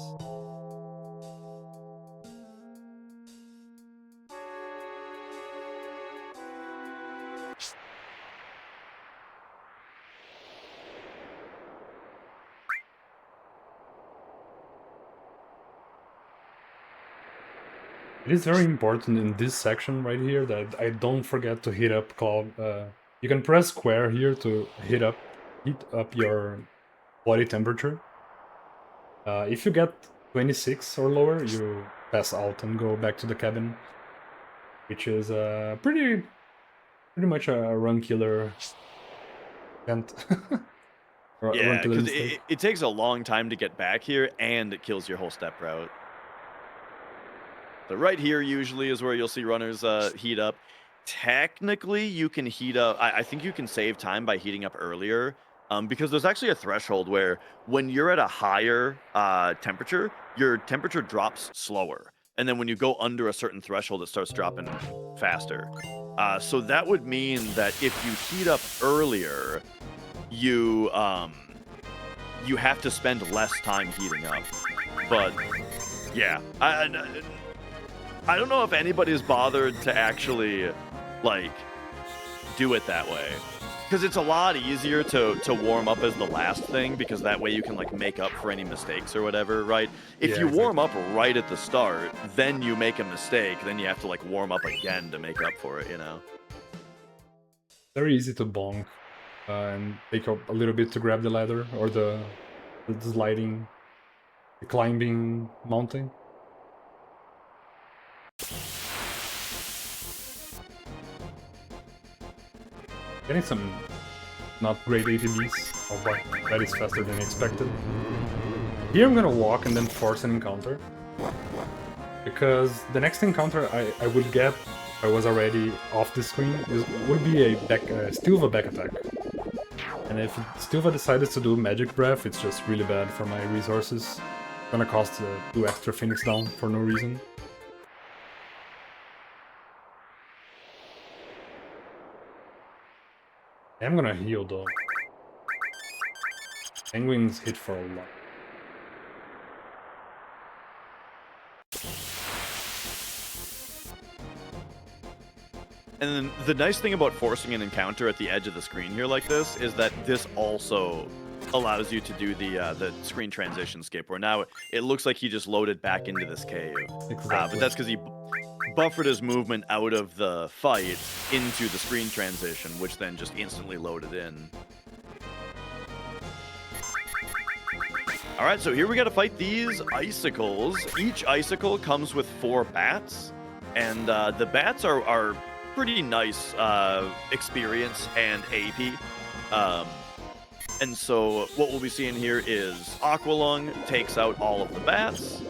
It is very important in this section right here that I don't forget to hit up Cloud. You can press square here to heat up your body temperature. If you get 26 or lower, you pass out and go back to the cabin, which is pretty much a run killer event. Yeah, because it takes a long time to get back here, and it kills your whole step route. So right here usually is where you'll see runners heat up. Technically, you can heat up. I think you can save time by heating up earlier. Because there's actually a threshold where when you're at a higher temperature, your temperature drops slower. And then when you go under a certain threshold, it starts dropping faster. So that would mean that if you heat up earlier, you have to spend less time heating up. But yeah, I don't know if anybody's bothered to actually like do it that way. Because it's a lot easier to warm up as the last thing, because that way you can like make up for any mistakes or whatever, right? If you warm up right at the start, then you make a mistake, then you have to like warm up again to make up for it, you know? Very easy to bonk and take a little bit to grab the ladder or the sliding, the climbing mountain. Getting some not great ATBs, oh, that is faster than expected. Here I'm gonna walk and then force an encounter. Because the next encounter I would get, if I was already off the screen, would be a Stilva back attack. And if Stilva decided to do Magic Breath, it's just really bad for my resources. Gonna cost 2 extra Phoenix down for no reason. I'm gonna heal though. Penguins hit for a lot. And then the nice thing about forcing an encounter at the edge of the screen here like this is that this also allows you to do the screen transition skip, where now it looks like he just loaded back into this cave. Exactly. But that's because he buffered his movement out of the fight into the screen transition, which then just instantly loaded in. Alright, so here we gotta fight these icicles. Each icicle comes with 4 bats, and the bats are pretty nice experience and AP. And so what we'll be seeing here is Aqualung takes out all of the bats.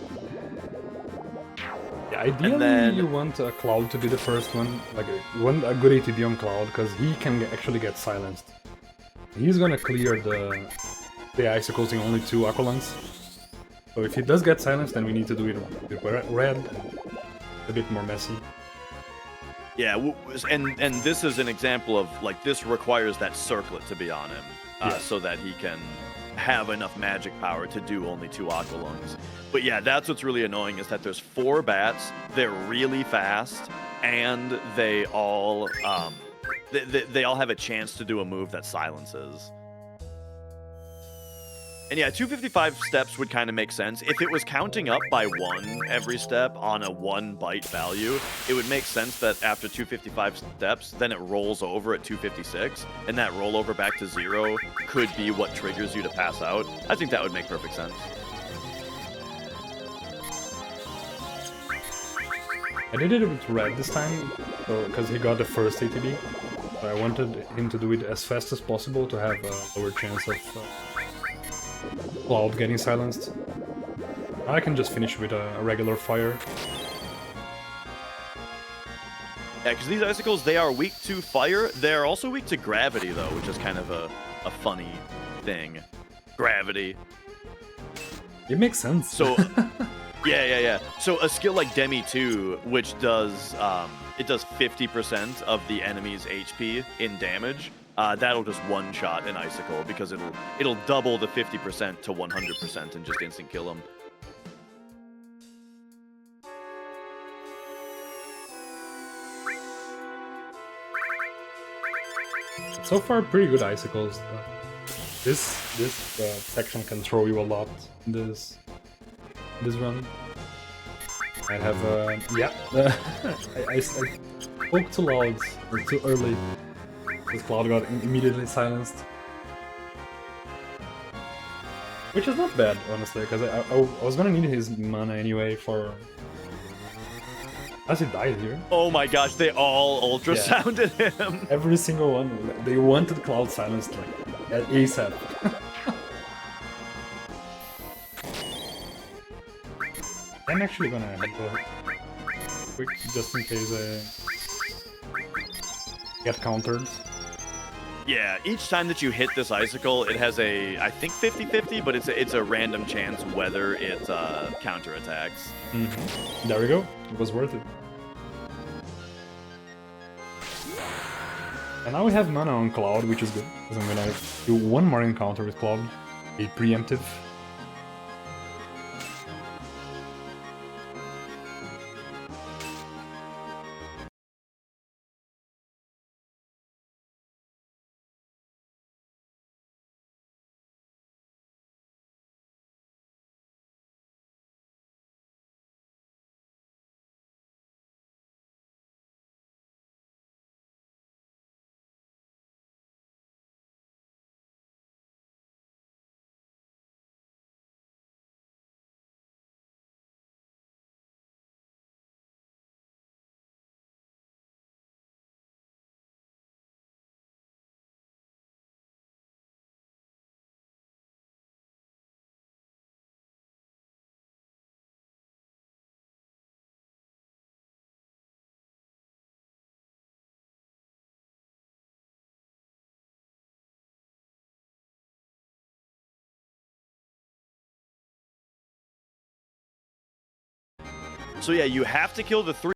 Yeah, ideally, then, you want Cloud to be the first one, like a good ATB on Cloud, because he can actually get silenced. He's gonna clear the icicles in only 2 Aqualungs. So if he does get silenced, then we need to do it with red, and a bit more messy. Yeah, and this is an example of, like, this requires that circlet to be on him, so that he can have enough magic power to do only 2 Aqualungs. But yeah, that's what's really annoying, is that there's 4 bats, they're really fast, and they all they all have a chance to do a move that silences. And yeah, 255 steps would kind of make sense. If it was counting up by 1 every step on a 1 byte value, it would make sense that after 255 steps, then it rolls over at 256, and that rollover back to 0 could be what triggers you to pass out. I think that would make perfect sense. I did it with red this time, because he got the first ATB. I wanted him to do it as fast as possible to have a lower chance of Cloud getting silenced. I can just finish with a regular fire. Yeah, because these icicles, they are weak to fire. They're also weak to gravity, though, which is kind of a funny thing. Gravity. It makes sense. So, yeah. So a skill like Demi 2, which does, it does 50% of the enemy's HP in damage, that'll just one-shot an icicle, because it'll double the 50% to 100% and just instant kill him. So far, pretty good icicles. This section can throw you a lot in this run. I have yeah. I spoke too loud or too early. This Cloud got immediately silenced. Which is not bad, honestly, because I was gonna need his mana anyway for... As he died here. Oh my gosh, they all ultrasounded him. Every single one. They wanted Cloud silenced, like, at ASAP. I'm actually gonna go quick, just in case I get countered. Yeah, each time that you hit this icicle, it has a, I think 50-50, but it's a random chance whether it counterattacks. Mm-hmm. There we go. It was worth it. And now we have mana on Cloud, which is good, because I'm gonna do one more encounter with Cloud. A preemptive. So yeah, you have to kill the 3.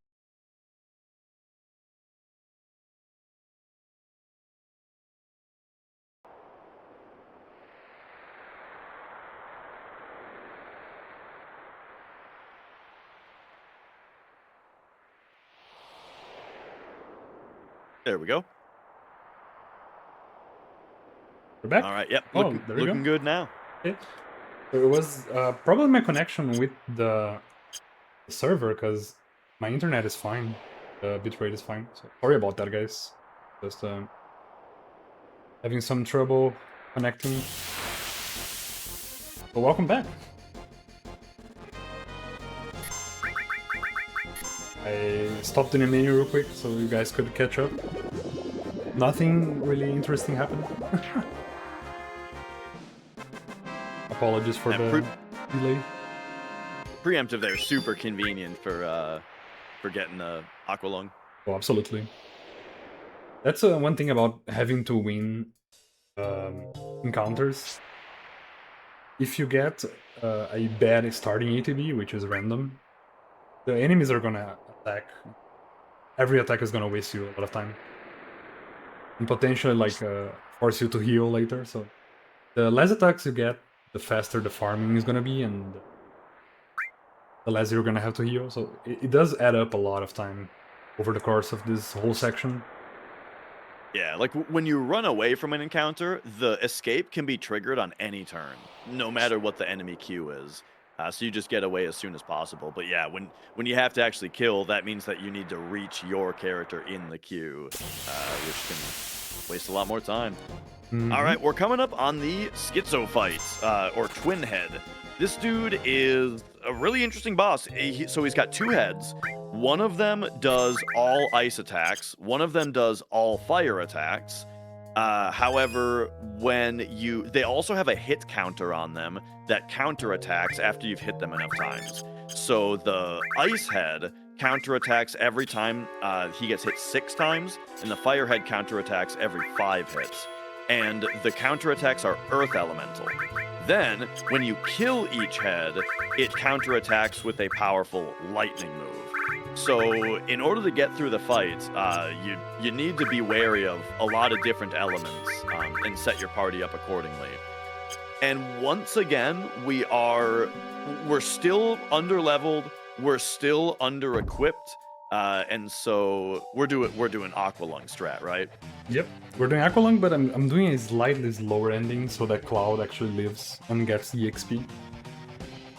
There we go. We're back. All right, yep, Oh, looking, there we looking go. good now. Okay. So it was probably my connection with the server, because my internet is fine. The bitrate is fine. So sorry about that, guys. Just having some trouble connecting. So welcome back. I stopped in the menu real quick so you guys could catch up. Nothing really interesting happened. Apologies for the delay. Preemptive there, super convenient for getting Aqualung. Oh, absolutely. That's one thing about having to win encounters. If you get a bad starting ATB, which is random, the enemies are gonna attack. Every attack is gonna waste you a lot of time. And potentially like force you to heal later, so the less attacks you get, the faster the farming is gonna be, and the less you're gonna have to heal, so it does add up a lot of time over the course of this whole section. Yeah, like when you run away from an encounter, the escape can be triggered on any turn, no matter what the enemy queue is. So you just get away as soon as possible. But yeah, when you have to actually kill, that means that you need to reach your character in the queue, which can waste a lot more time. All right, we're coming up on the Skizto fight, or Twin Head. This dude is a really interesting boss. So he's got 2 heads. One of them does all ice attacks. One of them does all fire attacks. However, they also have a hit counter on them that counterattacks after you've hit them enough times. So the ice head counterattacks every time he gets hit 6 times, and the fire head counterattacks every 5 hits. And the counterattacks are earth elemental. Then, when you kill each head, it counterattacks with a powerful lightning move. So, in order to get through the fight, you need to be wary of a lot of different elements and set your party up accordingly. And once again, we're still under-leveled, we're still under-equipped, and so we're doing Aqualung strat, right? Yep, we're doing Aqualung, but I'm doing a slightly slower ending so that Cloud actually lives and gets the XP.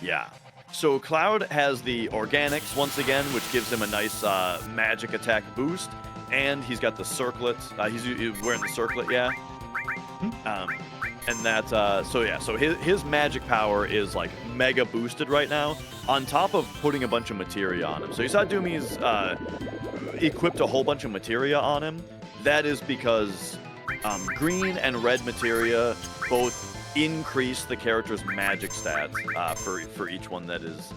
Yeah. So Cloud has the organics once again, which gives him a nice magic attack boost, and he's got the circlet. He's wearing the circlet, yeah. And that so his magic power is like mega boosted right now, on top of putting a bunch of materia on him. So you saw Doumeis equipped a whole bunch of materia on him. That is because green and red materia both increase the character's magic stats for each one that is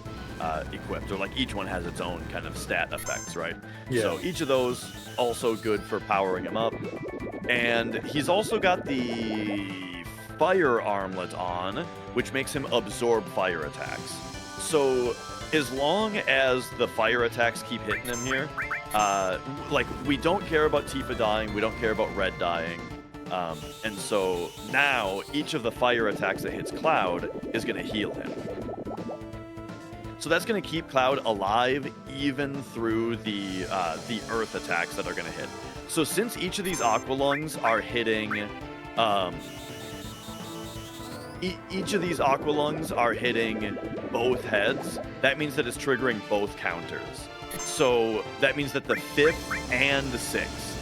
equipped, or like each one has its own kind of stat effects, right? Yeah. So each of those also good for powering him up. And he's also got the fire armlet on, which makes him absorb fire attacks. So as long as the fire attacks keep hitting him here, like we don't care about Tifa dying, we don't care about Red dying. And so now each of the fire attacks that hits Cloud is going to heal him. So that's going to keep Cloud alive even through the earth attacks that are going to hit. So since each of these Aqualungs are hitting, each of these Aqualungs are hitting both heads, that means that it's triggering both counters. So that means that the 5th and the 6th.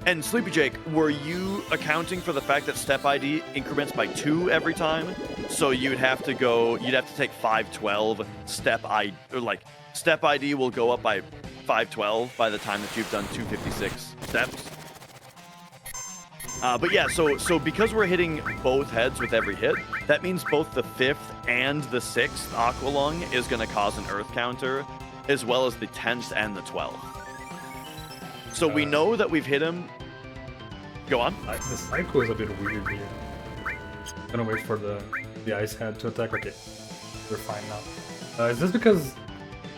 And Sleepy Jake, were you accounting for the fact that step ID increments by 2 every time? So you'd have to take 512 step ID, or like step ID will go up by 512 by the time that you've done 256 steps. But yeah, so because we're hitting both heads with every hit, that means both the 5th and the 6th Aqualung is going to cause an earth counter, as well as the 10th and the 12th. So we know that we've hit him. Go on. The cycle is a bit weird here. I'm gonna wait for the ice head to attack. Okay, we're fine now. Is this because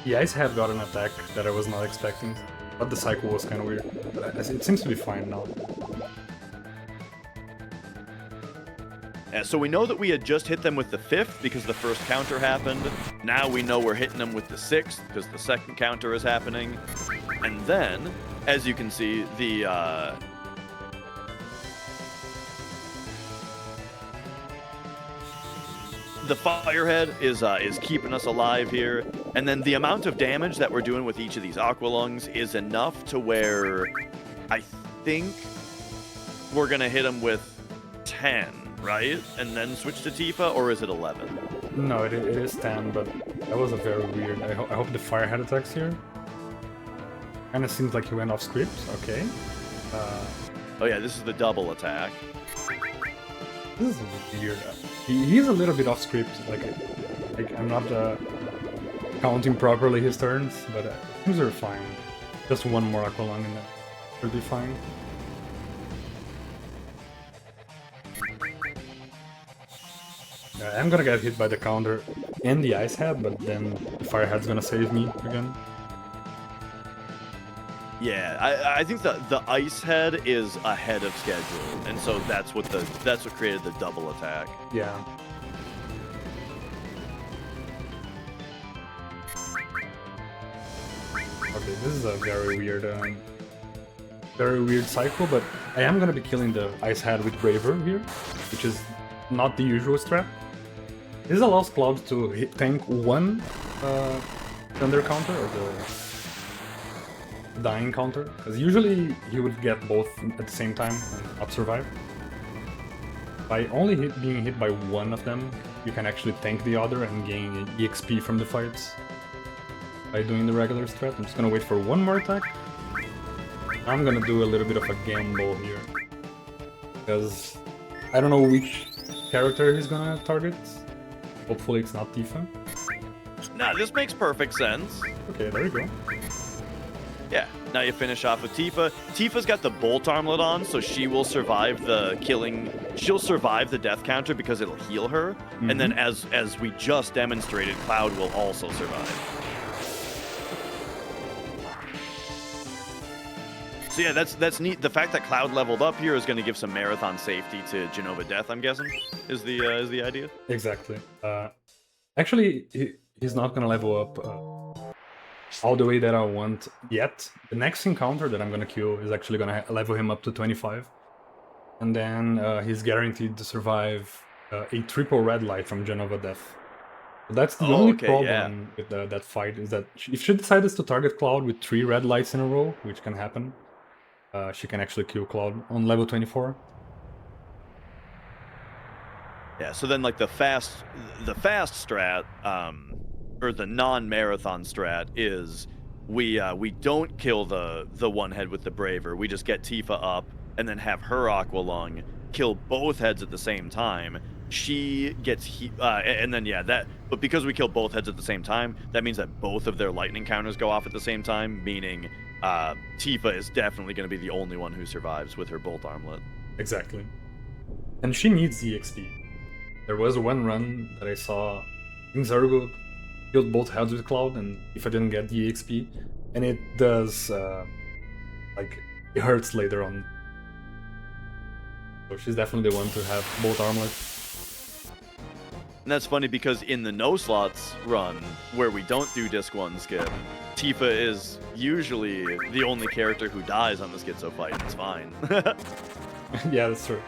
The ice head got an attack that I was not expecting, but the cycle was kind of weird. But it seems to be fine now. Yeah, so we know that we had just hit them with the 5th because the first counter happened. Now we know we're hitting them with the 6th because the second counter is happening. And then, as you can see, the Firehead is keeping us alive here. And then the amount of damage that we're doing with each of these Aqua Lungs is enough to where I think we're going to hit them with 10, right? And then switch to Tifa, or is it 11? No, it is 10, but that was a very weird... I hope the Firehead attacks here. Kinda seems like he went off script, okay. Oh yeah, this is the double attack. This is weird. He's a little bit off script, like I'm not counting properly his turns, but things are fine. Just one more Aqua Lung and that should be fine. I'm gonna get hit by the counter and the Ice Head, but then the Firehead's gonna save me again. Yeah, I think the Ice Head is ahead of schedule, and so that's what created the double attack. Yeah. Okay, this is a very weird cycle, but I am gonna be killing the Ice Head with Braver here, which is not the usual strat. This allows Cloud to tank one Thunder counter, or the dying counter, because usually he would get both at the same time and up survive. By only being hit by one of them, you can actually tank the other and gain EXP from the fights by doing the regular strat. I'm just gonna wait for one more attack. I'm gonna do a little bit of a gamble here, because I don't know which character he's gonna target. Hopefully it's not Tifa. Nah, this makes perfect sense. Okay, there we go. Yeah, now you finish off with Tifa. Tifa's got the Bolt Armlet on, so she will survive the killing. She'll survive the death counter because it'll heal her. Mm-hmm. And then as we just demonstrated, Cloud will also survive. So yeah, that's neat. The fact that Cloud leveled up here is going to give some marathon safety to Jenova Death, I'm guessing, is the idea? Exactly. Actually, he's not going to level up all the way that I want yet. The next encounter that I'm gonna kill is actually gonna level him up to 25. And then he's guaranteed to survive a triple red light from Jenova Death. So that's the only problem with that fight, is that if she decides to target Cloud with 3 red lights in a row, which can happen, she can actually kill Cloud on level 24. Yeah, so then like the fast strat, or the non-marathon strat is we don't kill the one head with the Braver. We just get Tifa up and then have her Aqua Lung kill both heads at the same time. She gets and then but because we kill both heads at the same time, that means that both of their lightning counters go off at the same time, meaning Tifa is definitely going to be the only one who survives with her Bolt Armlet. Exactly. And she needs the XP. There was one run that I saw Zergo killed both heads with Cloud, and if I didn't get the EXP, and it does, like, it hurts later on. So she's definitely the one to have both armlets. And that's funny because in the no slots run, where we don't do disc 1 skip, Tifa is usually the only character who dies on the Skizto fight. It's fine. Yeah, that's true.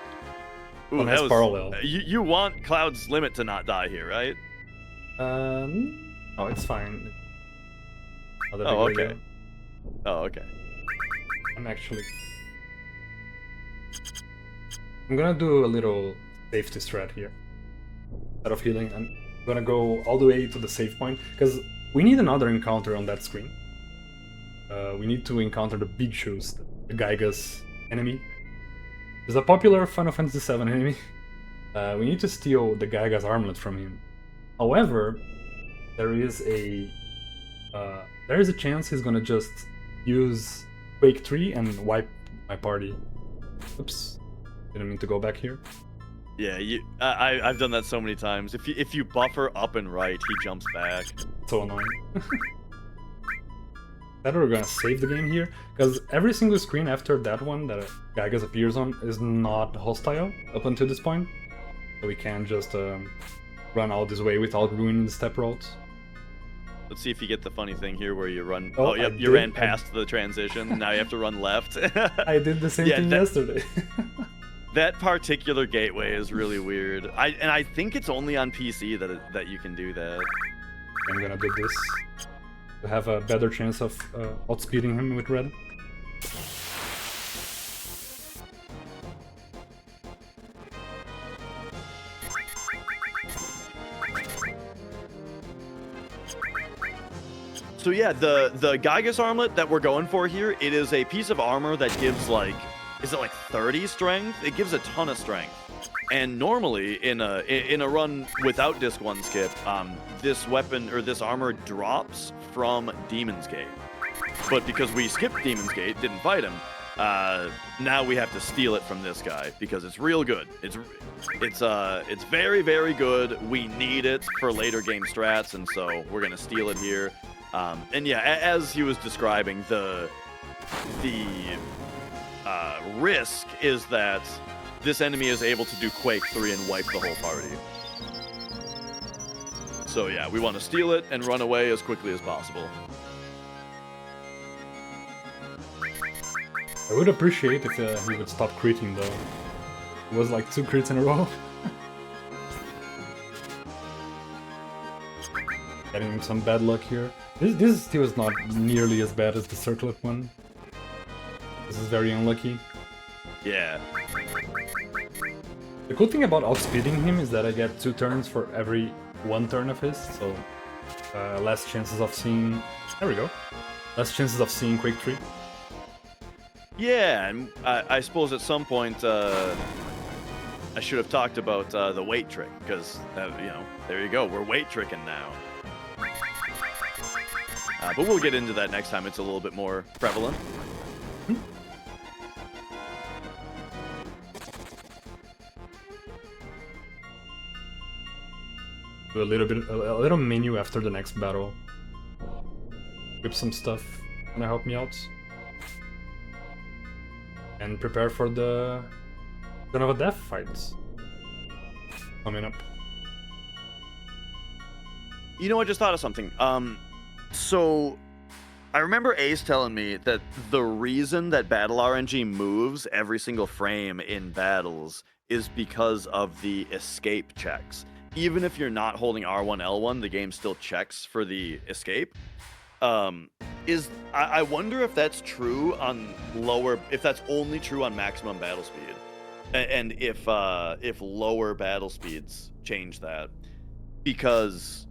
Ooh, that was parallel. You want Cloud's limit to not die here, right? Oh, it's fine. Oh, okay. Oh, okay. I'm gonna do a little safety strat here. Instead of healing, I'm gonna go all the way to the save point, because we need another encounter on that screen. We need to encounter the Big Shoes, the Gigas enemy. He's a popular Final Fantasy VII enemy. We need to steal the Gigas armlet from him. However, there is a chance he's gonna just use Quake 3 and wipe my party. Oops, didn't mean to go back here. Yeah, I've done that so many times. If you buffer up and right, he jumps back. So annoying. That we're gonna save the game here, because every single screen after that one that Gigas appears on is not hostile up until this point. So we can't just run all this way without ruining the step routes. Let's see if you get the funny thing here where you run. Oh, Oh, yep, you ran past the transition. Now you have to run left. I did the same thing yesterday. That particular gateway is really weird. I think it's only on PC that you can do that. I'm gonna do this to have a better chance of outspeeding him with red. So yeah, the Gigas armlet that we're going for here, it is a piece of armor that gives like, is it like 30 strength? It gives a ton of strength. And normally in a run without disc 1 skip, this weapon or this armor drops from Demon's Gate. But because we skipped Demon's Gate, didn't fight him, now we have to steal it from this guy because it's real good. It's very, very good. We need it for later game strats, and so we're gonna steal it here. And yeah, as he was describing, the risk is that this enemy is able to do Quake 3 and wipe the whole party. So yeah, we want to steal it and run away as quickly as possible. I would appreciate if he would stop critting though. It was like 2 crits in a row. Getting him some bad luck here. This still is not nearly as bad as the circlet one. This is very unlucky. Yeah. The cool thing about outspeeding him is that I get 2 turns for every 1 turn of his, so less chances of seeing... There we go. Less chances of seeing Quake 3. Yeah, and I suppose at some point I should have talked about the weight trick, because, you know, there you go, we're weight tricking now. But we'll get into that next time it's a little bit more prevalent. Do a little menu after the next battle. Grip some stuff, gonna help me out. And prepare for the Jenova Death fights coming up. You know, I just thought of something. So I remember Ace telling me that the reason that Battle RNG moves every single frame in battles is because of the escape checks. Even if you're not holding R1, L1, the game still checks for the escape. I wonder if that's true on lower, if that's only true on maximum battle speed, and if lower battle speeds change that, because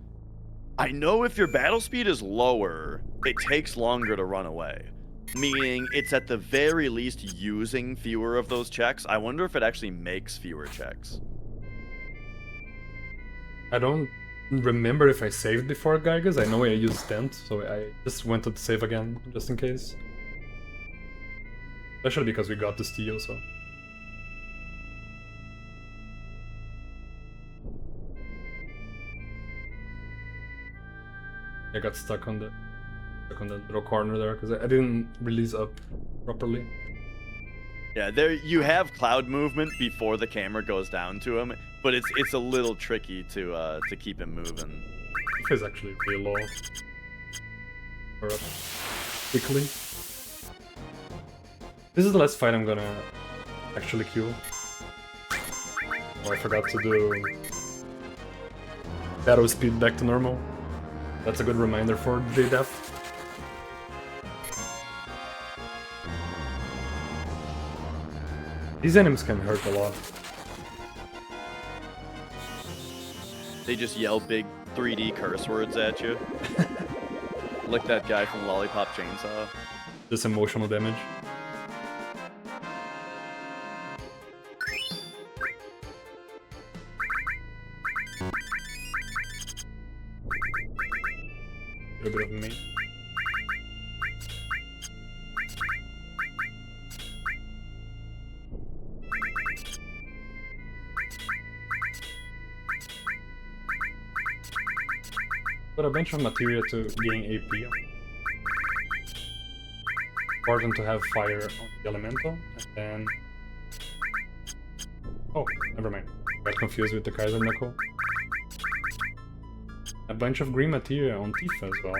I know if your battle speed is lower, it takes longer to run away. Meaning it's at the very least using fewer of those checks. I wonder if it actually makes fewer checks. I don't remember if I saved before Gigas. I know I used Stent, so I just went to save again, just in case. Especially because we got the steal, so... I got stuck on the little corner there because I didn't release up properly. Yeah, there you have cloud movement before the camera goes down to him, but it's a little tricky to keep him moving. If it's actually really low. Or up quickly. This is the last fight I'm gonna actually queue. Oh, I forgot to do battle speed back to normal. That's a good reminder for JDEF. These enemies can hurt a lot. They just yell big 3D curse words at you. Like that guy from Lollipop Chainsaw. Just emotional damage. A bit of me. Got a bunch of materia to gain AP. important to have fire on the elemental, and then... Oh, never mind. Got confused with the Kaiser Knuckle. A bunch of green materia on Tifa as well.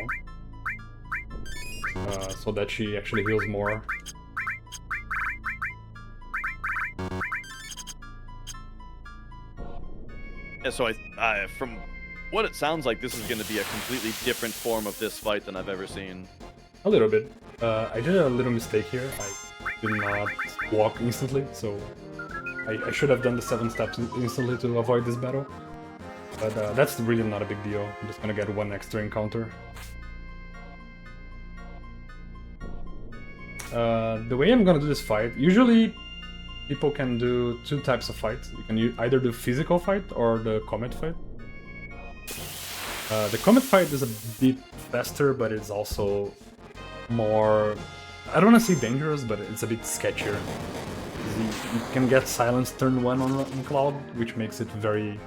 So that she actually heals more. Yeah, so from what it sounds like, this is going to be a completely different form of this fight than I've ever seen. A little bit. I did a little mistake here. I did not walk instantly, so I should have done the 7 steps instantly to avoid this battle. But that's really not a big deal. I'm just gonna get 1 extra encounter. The way I'm gonna do this fight, usually people can do 2 types of fights. You can either do physical fight or the comet fight. The comet fight is a bit faster, but it's also more... I don't want to say dangerous, but it's a bit sketchier. You can get silence turn 1 on Cloud, which makes it very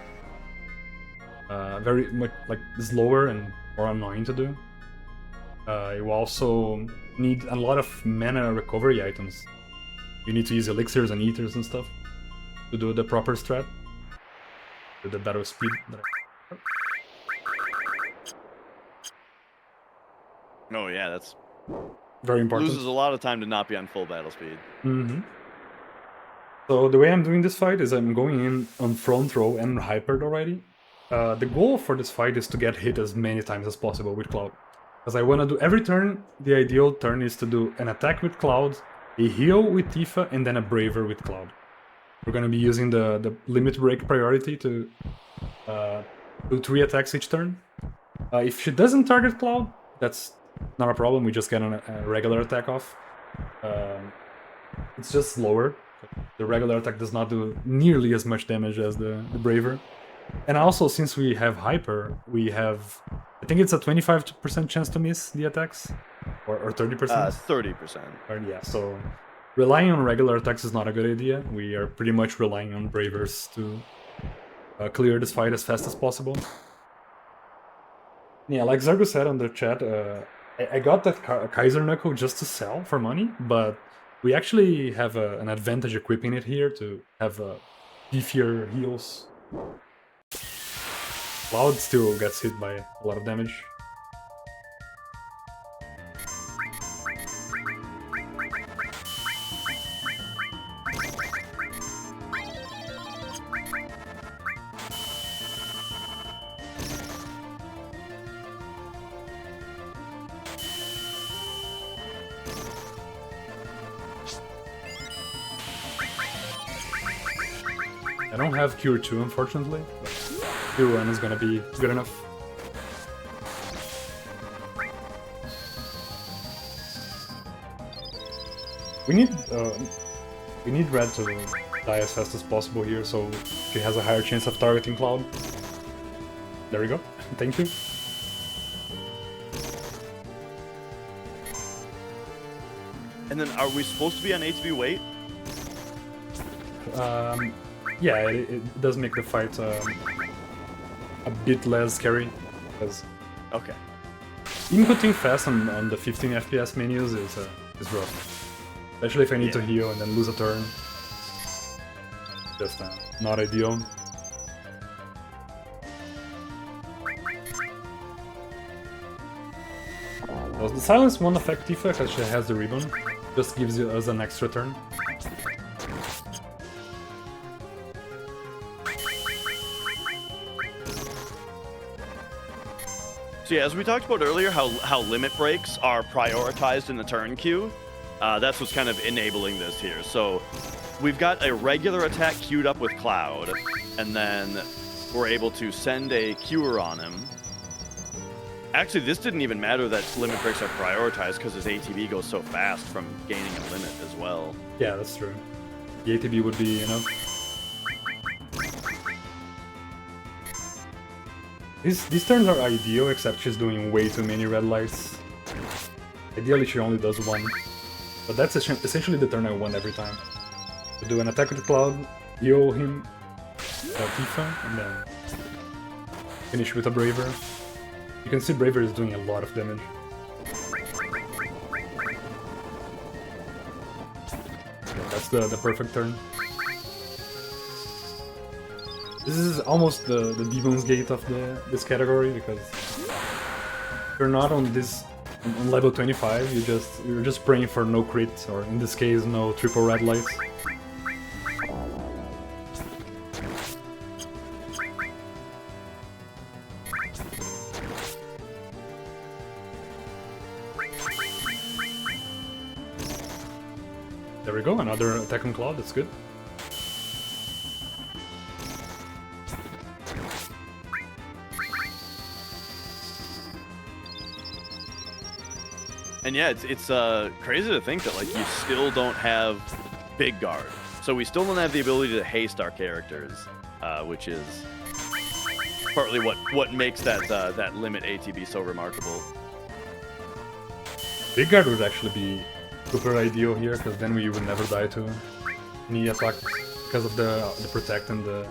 much like slower and more annoying to do. You also need a lot of mana recovery items. You need to use elixirs and ethers and stuff to do the proper strat. With the battle speed. Oh yeah, that's very important. Loses a lot of time to not be on full battle speed. Mm-hmm. So the way I'm doing this fight is I'm going in on front row and hypered already. The goal for this fight is to get hit as many times as possible with Cloud. Because I want to do every turn, the ideal turn is to do an attack with Cloud, a heal with Tifa, and then a Braver with Cloud. We're going to be using the limit break priority to do 3 attacks each turn. If she doesn't target Cloud, that's not a problem, we just get a regular attack off. It's just slower. The regular attack does not do nearly as much damage as the Braver. And also, since we have Hyper, we have... I think it's a 25% chance to miss the attacks? Or 30%? 30%. Yeah, so relying on regular attacks is not a good idea. We are pretty much relying on Bravers to clear this fight as fast as possible. Yeah, like Zargo said on the chat, I got that Kaiser Knuckle just to sell for money, but we actually have an advantage equipping it here to have beefier heals. Cloud still gets hit by a lot of damage. I don't have Cure 2, unfortunately, but Cure 1 is gonna be good enough. We need Red to die as fast as possible here, so she has a higher chance of targeting Cloud. There we go. Thank you. And then, are we supposed to be on HB weight? Yeah, it does make the fight a bit less scary, because Okay. inputting fast on the 15 FPS menus is rough. Especially if I need to heal and then lose a turn. Just not ideal. Well, the silence won't affect Tifa because she has the ribbon. Just gives us an extra turn. So yeah, as we talked about earlier, how limit breaks are prioritized in the turn queue, that's what's kind of enabling this here. So we've got a regular attack queued up with Cloud, and then we're able to send a cure on him. Actually, this didn't even matter that limit breaks are prioritized because his ATB goes so fast from gaining a limit as well. Yeah, that's true. The ATB would be enough. These turns are ideal, except she's doing way too many red lights. Ideally, she only does 1. But that's essentially the turn I want every time. To do an attack with Cloud, heal him, Tifa, and then finish with a Braver. You can see Braver is doing a lot of damage. That's the perfect turn. This is almost the Demon's Gate of this category, because if you're not on this on level 25, you're just praying for no crit, or in this case, no triple red lights. There we go, another attack on Cloud, that's good. And yeah, it's crazy to think that like you still don't have big guard, so we still don't have the ability to haste our characters, which is partly what makes that limit ATB so remarkable. Big guard would actually be super ideal here, because then we would never die to any attacks because of the protect and the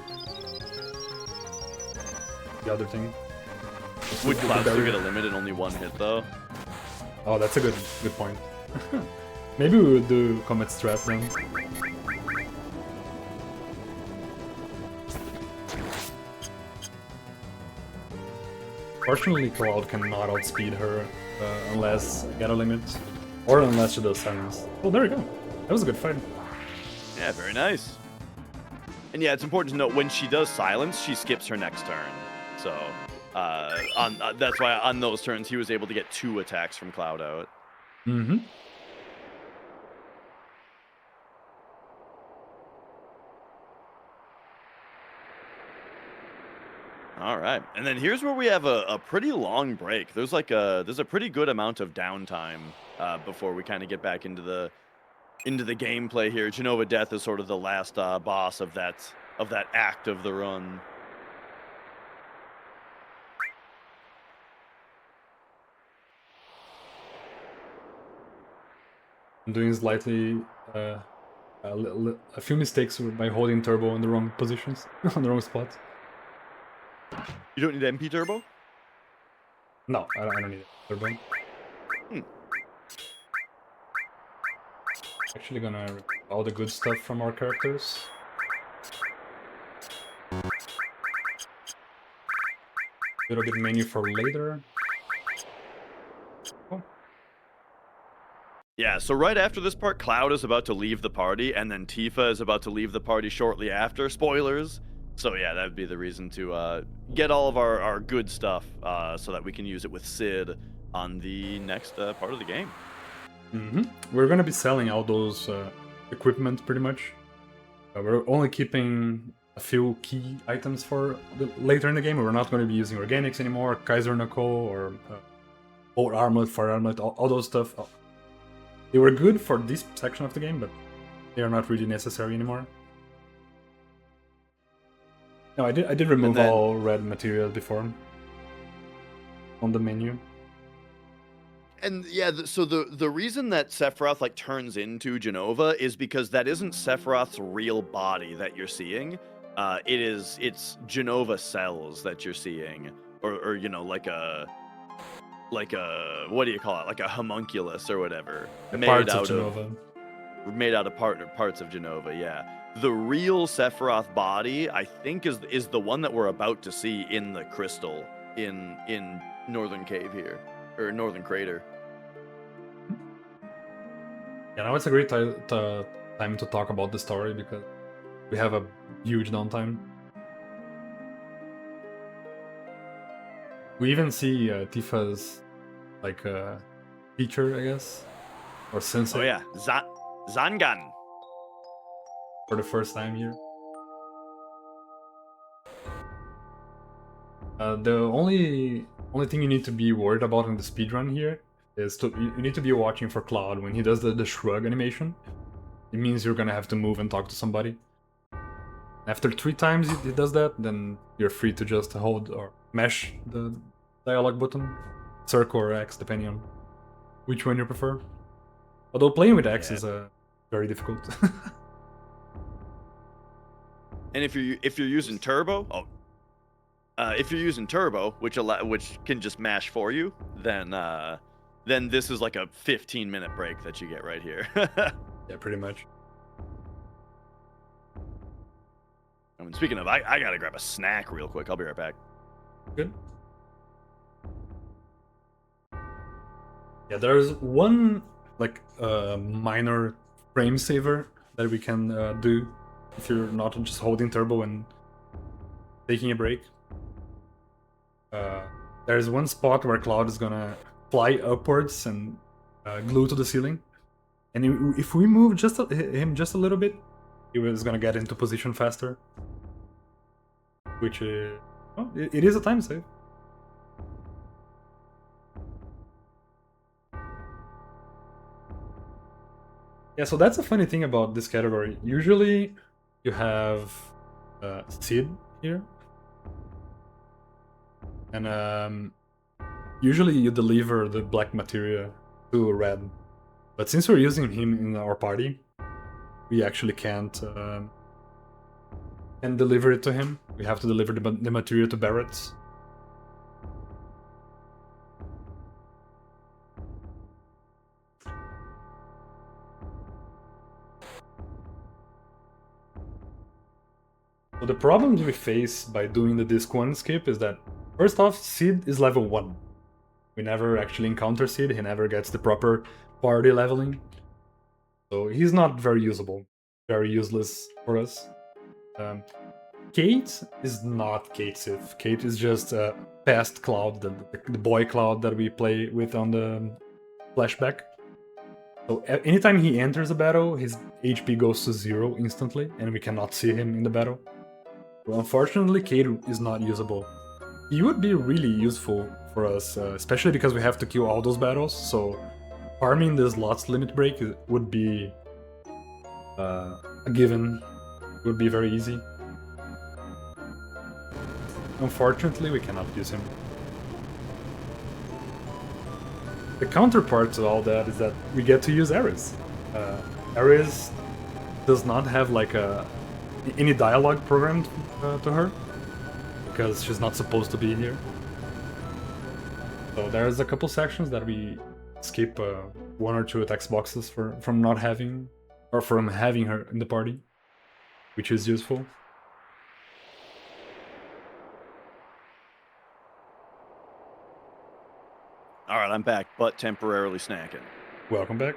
other thing. Would Cloud still get a limit in only one hit though? Oh, that's a good point. Maybe we would do Comet Strat then. Fortunately, Cloud cannot outspeed her unless I get a limit, or unless she does silence. Oh, there we go. That was a good fight. Yeah, very nice. And yeah, it's important to note when she does silence, she skips her next turn. So that's why on those turns he was able to get 2 attacks from Cloud out. Mm-hmm. All right, and then here's where we have a pretty long break. There's a pretty good amount of downtime before we kind of get back into the gameplay here. Jenova Death is sort of the last boss of that act of the run. I'm doing slightly a few mistakes by holding turbo in the wrong positions, on the wrong spots. You don't need MP turbo? No, I don't need a turbo. Actually gonna remove all the good stuff from our characters. A little bit menu for later. Oh. Yeah, so right after this part, Cloud is about to leave the party, and then Tifa is about to leave the party shortly after. Spoilers! So yeah, that would be the reason to get all of our good stuff so that we can use it with Sid on the next part of the game. Mm-hmm. We're gonna be selling all those equipment pretty much. We're only keeping a few key items for later in the game. We're not going to be using organics anymore, Kaiser Nako or armlet, fire armlet, all those stuff. They were good for this section of the game, but they are not really necessary anymore. No, I did remove all red material before on the menu. And yeah, so the reason that Sephiroth like turns into Jenova is because that isn't Sephiroth's real body that you're seeing. It's Jenova cells that you're seeing, or you know, like a what do you call it? Like a homunculus or whatever. Parts of Jenova. Made out of parts of Jenova, yeah. The real Sephiroth body, I think, is the one that we're about to see in the crystal in Northern Cave here, or Northern Crater. Yeah, now it's a great time to talk about the story because we have a huge downtime. We even see Tifa's like teacher, I guess, or sensei. Oh yeah, Zangan. For the first time here. The only thing you need to be worried about in the speedrun here is you need to be watching for Cloud when he does the shrug animation. It means you're gonna have to move and talk to somebody. After 3 times he does that, then you're free to just hold or mash the dialogue button, circle or X, depending on which one you prefer. Although playing with X is very difficult. And if you're using turbo, if you're using turbo, which can just mash for you, then this is like a 15-minute break that you get right here. Yeah, pretty much. And speaking of, I gotta grab a snack real quick. I'll be right back. Good. Yeah, there's one like minor frame saver that we can do if you're not just holding turbo and taking a break. There's one spot where Cloud is gonna fly upwards and glue to the ceiling, and if we move him just a little bit, he was gonna get into position faster, which well, it is a time save. Yeah, so that's a funny thing about this category. Usually you have Sid here, and usually you deliver the black materia to Red, but since we're using him in our party, we actually can't deliver it to him. We have to deliver the materia to Barrett. So the problems we face by doing the disc 1 skip is that, first off, Sid is level 1. We never actually encounter Sid, he never gets the proper party leveling. So he's not very usable, very useless for us. Kate is not Kate Sith. Kate is just a past Cloud, the boy Cloud that we play with on the flashback. So anytime he enters a battle, his HP goes to 0 instantly, and we cannot see him in the battle. So unfortunately, Kate is not usable. He would be really useful for us, especially because we have to kill all those battles, so farming this lots limit break would be a given. It would be very easy. Unfortunately, we cannot use him. The counterpart to all that is that we get to use Ares. Ares does not have like any dialogue programmed to her, because she's not supposed to be here. So there's a couple sections that we skip 1 or 2 text boxes from not having, or from having her in the party, which is useful. Alright, I'm back, but temporarily snacking. Welcome back.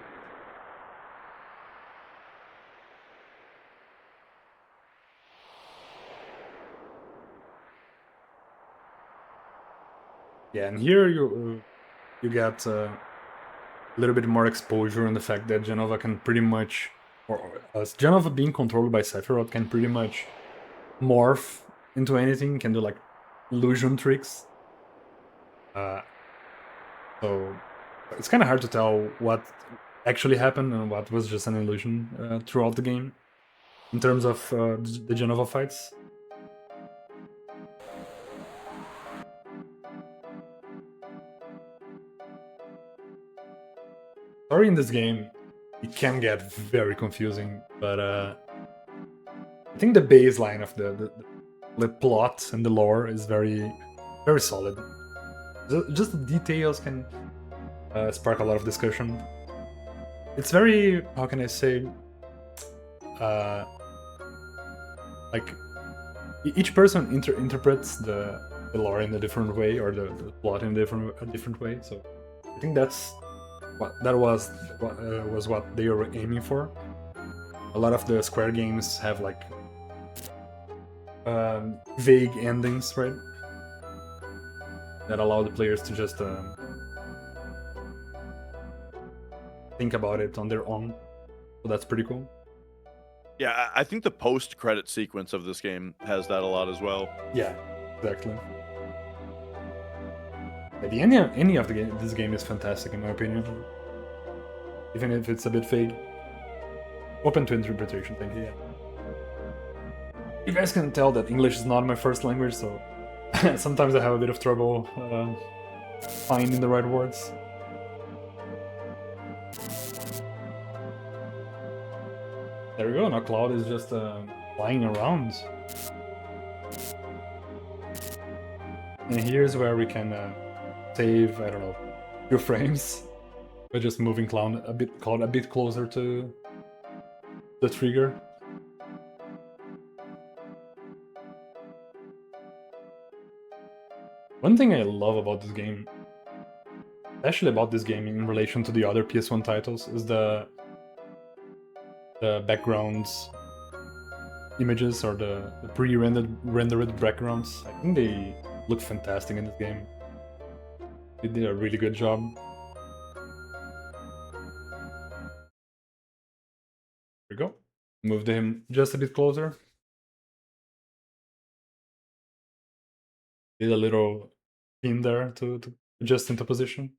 Yeah, and here you get a little bit more exposure on the fact that Jenova can pretty much, or Jenova being controlled by Sephiroth, can pretty much morph into anything, can do like illusion tricks. So it's kind of hard to tell what actually happened and what was just an illusion throughout the game in terms of the Jenova fights. Story in this game, it can get very confusing, but I think the baseline of the plot and the lore is very, very solid. Just the details can spark a lot of discussion. It's very, how can I say, like each person interprets the lore in a different way, or the plot in a different way. So I think that's was what they were aiming for. A lot of the Square games have like vague endings, right? That allow the players to just think about it on their own. So that's pretty cool. Yeah, I think the post-credit sequence of this game has that a lot as well. Yeah, exactly. At the end of the game, this game is fantastic in my opinion. Even if it's a bit vague. Open to interpretation, thank you. Yeah. You guys can tell that English is not my first language, so sometimes I have a bit of trouble finding the right words. There we go, now Cloud is just flying around. And here's where we can save, I don't know, a few frames by just moving Cloud a bit closer to the trigger. One thing I love about this game, especially about this game in relation to the other PS1 titles, is the backgrounds images or the pre-rendered backgrounds. I think they look fantastic in this game. They did a really good job. There we go. Moved him just a bit closer. Did a little pin there to adjust into position.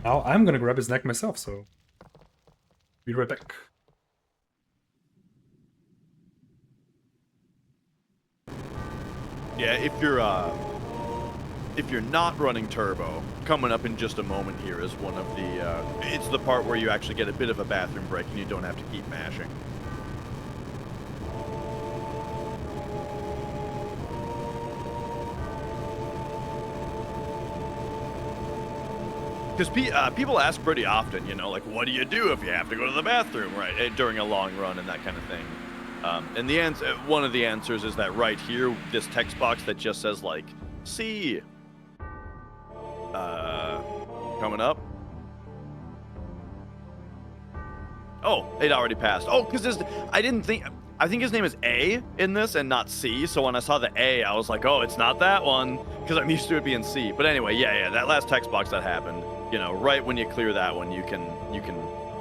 Now I'm gonna grab his neck myself, so be right back. Yeah, if you're not running turbo, coming up in just a moment here is one of the it's the part where you actually get a bit of a bathroom break and you don't have to keep mashing. Because people ask pretty often, you know, like, what do you do if you have to go to the bathroom, right, during a long run and that kind of thing. And the answer, one of the answers is that right here, this text box that just says, like, C. Coming up. Oh, it already passed. Oh, because I think his name is A in this and not C. So when I saw the A, I was like, oh, it's not that one, because I'm used to it being C. But anyway, yeah, that last text box that happened, you know, right when you clear that one, you can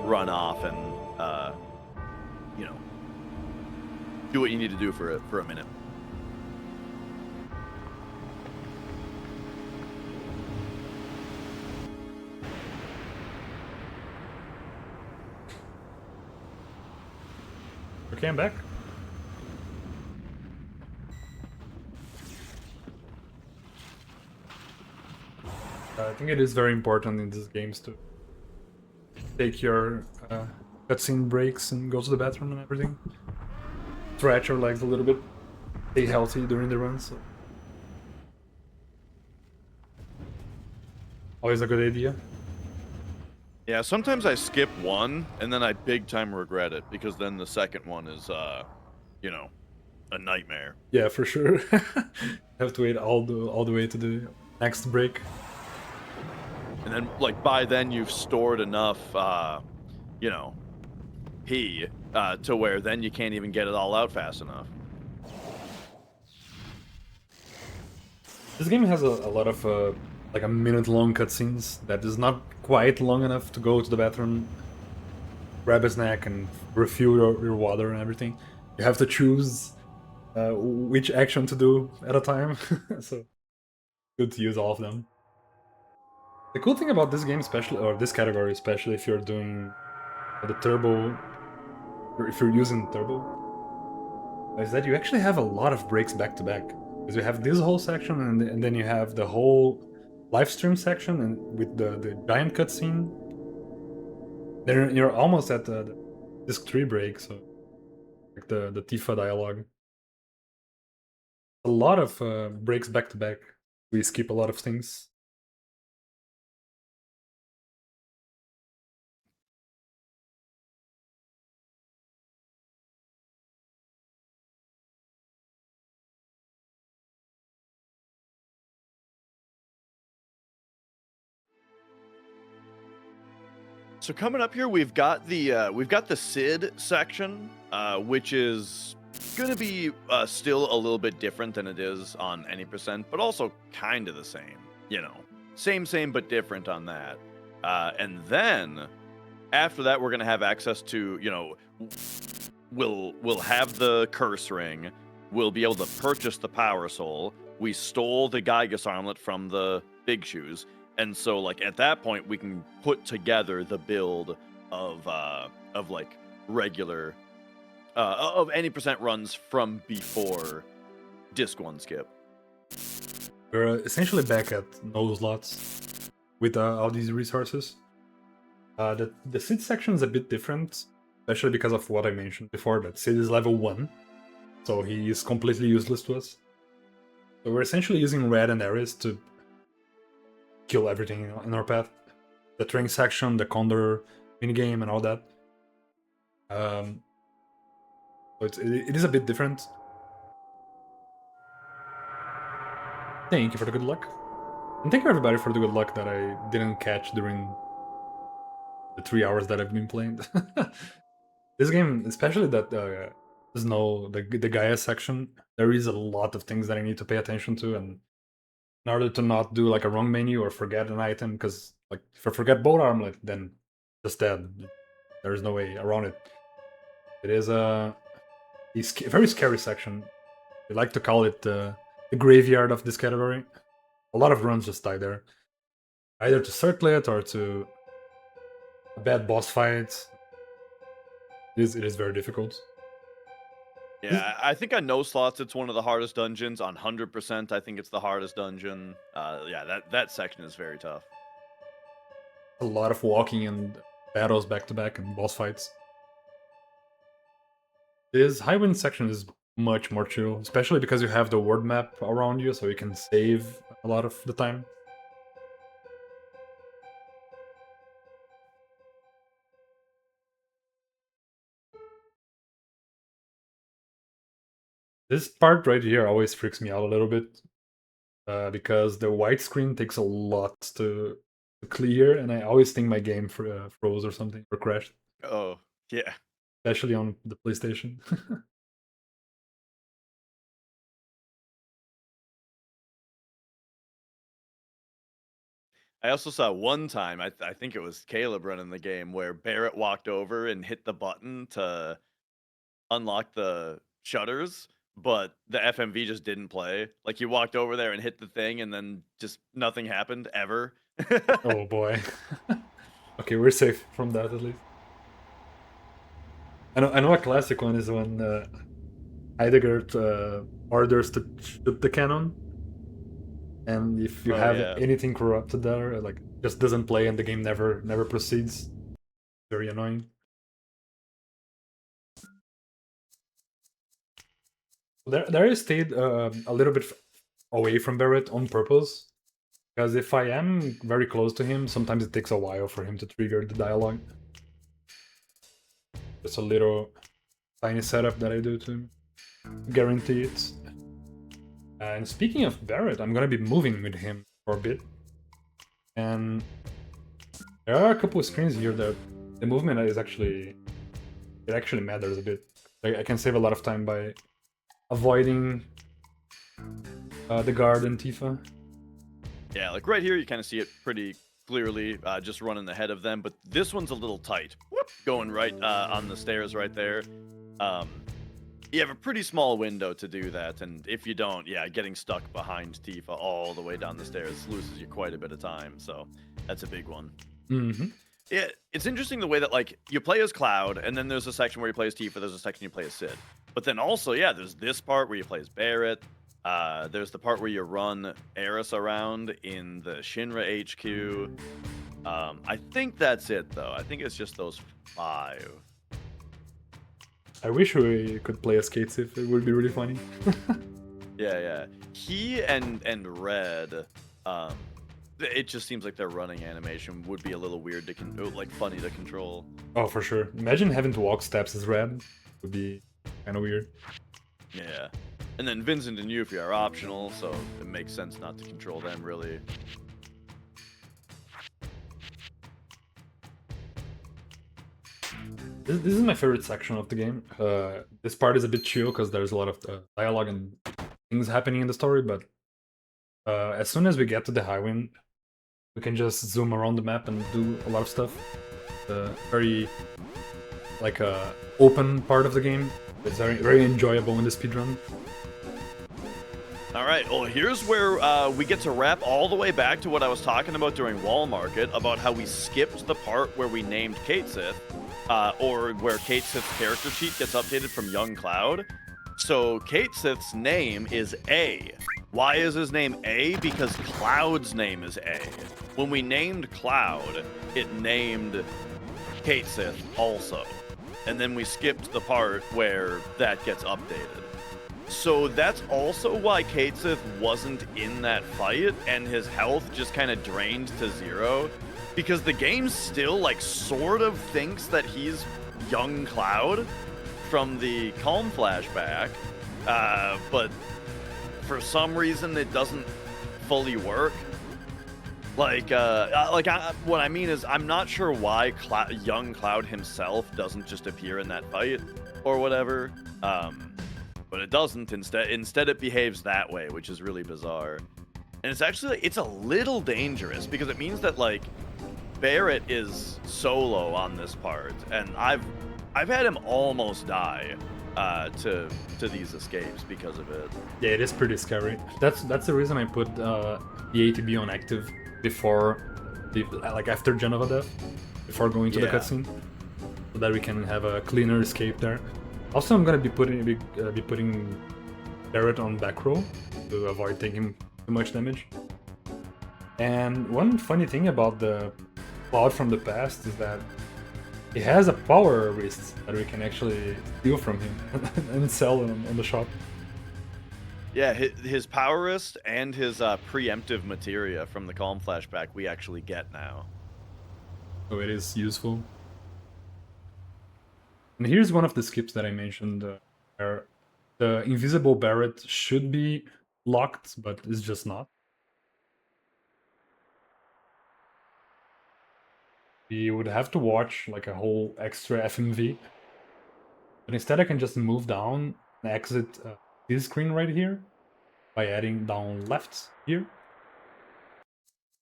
run off and you know, do what you need to do for a minute. Okay, I'm back. I think it is very important in these games to take your cutscene breaks and go to the bathroom and everything. Stretch your legs a little bit. Stay healthy during the run. So. Always a good idea. Yeah, sometimes I skip one and then I big time regret it because then the second one is, you know, a nightmare. Yeah, for sure. Have to wait all the way to the next break. And then, like, by then you've stored enough, you know, pee to where then you can't even get it all out fast enough. This game has a lot of like a minute-long cutscenes that is not quite long enough to go to the bathroom, grab a snack, and refuel your water and everything. You have to choose which action to do at a time, so good to use all of them. The cool thing about this game, especially, or this category, especially if you're doing the turbo, or if you're using turbo, is that you actually have a lot of breaks back to back. Because you have this whole section, and then you have the whole live stream section, and with the giant cutscene. Then you're almost at the disc 3 break, so like the Tifa dialogue. A lot of breaks back to back. We skip a lot of things. So coming up here, we've got the Sid section, which is going to be still a little bit different than it is on any percent, but also kind of the same. You know, same but different on that. And then after that, we're going to have access to, you know, we'll have the curse ring. We'll be able to purchase the power soul. We stole the Gigas armlet from the Big Shoes. And so, like, at that point, we can put together the build of like regular of any percent runs from before Disc 1 skip. We're essentially back at no slots with all these resources. The Sid section is a bit different, especially because of what I mentioned before, that Sid is level 1, so he is completely useless to us. So we're essentially using Red and Ares to kill everything in our path. The train section, the Condor minigame, and all that. So it is a bit different. Thank you for the good luck. And thank you everybody for the good luck that I didn't catch during the 3 hours that I've been playing. This game, especially that there's no the Gaia section, there is a lot of things that I need to pay attention to, and in order to not do like a wrong menu or forget an item, because like if I forget bolt armlet, then just dead. There is no way around it. It is a very scary section. We like to call it the graveyard of this category. A lot of runs just die there, either to circlet or to a bad boss fight. It is very difficult. Yeah, I think on no slots it's one of the hardest dungeons. On 100%, I think it's the hardest dungeon. Yeah, that section is very tough. A lot of walking and battles back to back and boss fights. This high wind section is much more chill, especially because you have the world map around you, so you can save a lot of the time. This part right here always freaks me out a little bit, because the white screen takes a lot to clear, and I always think my game froze or something, or crashed. Oh, yeah. Especially on the PlayStation. I also saw one time, I think it was Caleb running the game, where Barrett walked over and hit the button to unlock the shutters, but the FMV just didn't play. Like, you walked over there and hit the thing, and then just nothing happened, ever. Oh boy. Okay, we're safe from that at least. I know a classic one is when Heidegger orders to shoot the cannon, and if you have anything corrupted there, like just doesn't play and the game never proceeds. Very annoying. There I stayed a little bit away from Barrett on purpose, because if I am very close to him, sometimes it takes a while for him to trigger the dialogue. Just a little tiny setup that I do to guarantee it. And speaking of Barrett, I'm gonna be moving with him for a bit. And there are a couple of screens here that the movement is actually matters a bit. I can save a lot of time by avoiding the guard and Tifa. Yeah, like right here you kind of see it pretty clearly, just running ahead of them, but this one's a little tight. Whoop, going right on the stairs right there. You have a pretty small window to do that, and if you don't, yeah, getting stuck behind Tifa all the way down the stairs loses you quite a bit of time, so that's a big one. Mm-hmm. Yeah, it's interesting the way that, like, you play as Cloud, and then there's a section where you play as Tifa, there's a section you play as Sid. But then also, yeah, there's this part where you play as Barrett, there's the part where you run Eris around in the Shinra HQ. I think that's it, though. I think it's just those 5. I wish we could play as Kate Sith. It would be really funny. Yeah. He and Red, it just seems like their running animation would be a little weird to funny to control. Oh, for sure. Imagine having to walk steps as Red. Would be kind of weird. Yeah. And then Vincent and Yuffie are optional, so it makes sense not to control them, really. This is my favorite section of the game. This part is a bit chill because there's a lot of dialogue and things happening in the story, but as soon as we get to the highwind, we can just zoom around the map and do a lot of stuff. Very, like, open part of the game. It's very enjoyable in the speedrun. Alright, well, here's where we get to wrap all the way back to what I was talking about during Wall Market, about how we skipped the part where we named Kate Sith. Or where Kate Sith's character sheet gets updated from Young Cloud. So Kate Sith's name is A. Why is his name A? Because Cloud's name is A. When we named Cloud, it named Kate Sith also. And then we skipped the part where that gets updated. So that's also why Kate Sith wasn't in that fight, and his health just kind of drained to 0. Because the game still, like, sort of thinks that he's Young Cloud from the Calm flashback, but for some reason it doesn't fully work. Like, what I mean is, I'm not sure why young Cloud himself doesn't just appear in that fight or whatever. But it doesn't. Instead, it behaves that way, which is really bizarre. And it's actually, it's a little dangerous because it means that like Barrett is solo on this part, and I've had him almost die to these escapes because of it. Yeah, it is pretty scary. That's the reason I put the ATB on active before, like after Jenova death, before going to the cutscene, so that we can have a cleaner escape there. Also, I'm gonna be putting Barrett on back row to avoid taking too much damage. And one funny thing about the Cloud from the past is that he has a power wrist that we can actually steal from him and sell on the shop. Yeah, his power wrist and his preemptive materia from the Calm flashback we actually get now. So it is useful. And here's one of the skips that I mentioned, where the invisible Barrett should be locked, but it's just not. We would have to watch like a whole extra FMV. But instead I can just move down and exit this screen right here by adding down left here.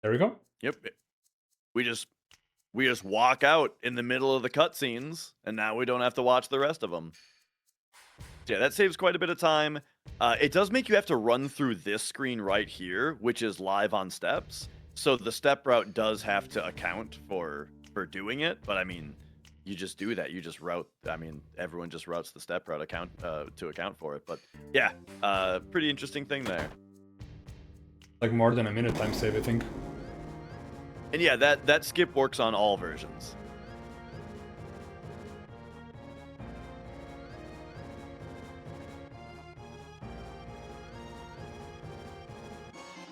There we go. Yep. We just walk out in the middle of the cutscenes, and now we don't have to watch the rest of them. Yeah, that saves quite a bit of time. It does make you have to run through this screen right here, which is live on steps. So the step route does have to account for doing it, but I mean, you just do that. You just route. I mean, everyone just routes the step route to account for it. But yeah, pretty interesting thing there. Like more than a minute time save, I think. And yeah, that skip works on all versions.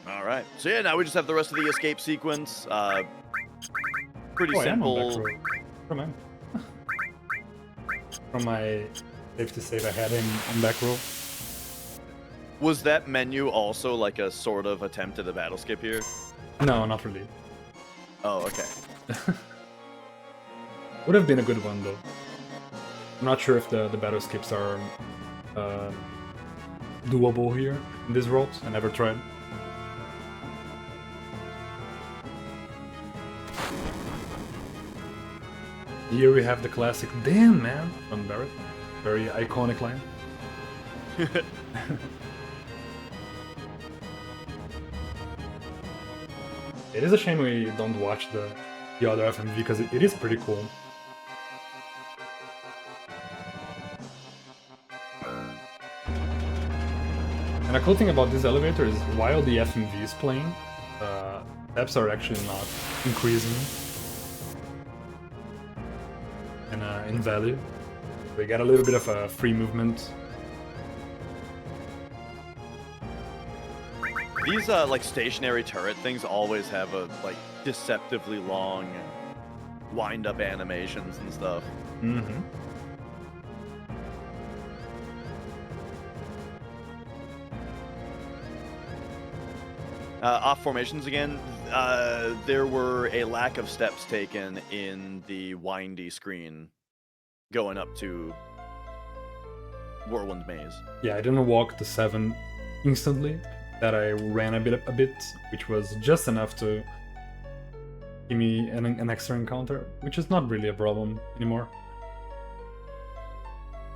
All right. So yeah, now we just have the rest of the escape sequence. Pretty simple. Come on. From my safety save, I had him on back row. Was that menu also like a sort of attempt at a battle skip here? No, not really. Oh, okay. Would have been a good one though. I'm not sure if the battle skips are doable here in this world. I never tried. Here we have the classic "Damn man" from Barrett. Very iconic line. It is a shame we don't watch the other FMV because it is pretty cool. And a cool thing about this elevator is while the FMV is playing, steps are actually not increasing in value. We get a little bit of a free movement. These like stationary turret things always have a like deceptively long wind-up animations and stuff. Mm-hmm. Off formations again. There were a lack of steps taken in the windy screen going up to Whirlwind Maze. Yeah, I didn't walk the 7 instantly. That I ran a bit, which was just enough to give me an extra encounter, which is not really a problem anymore.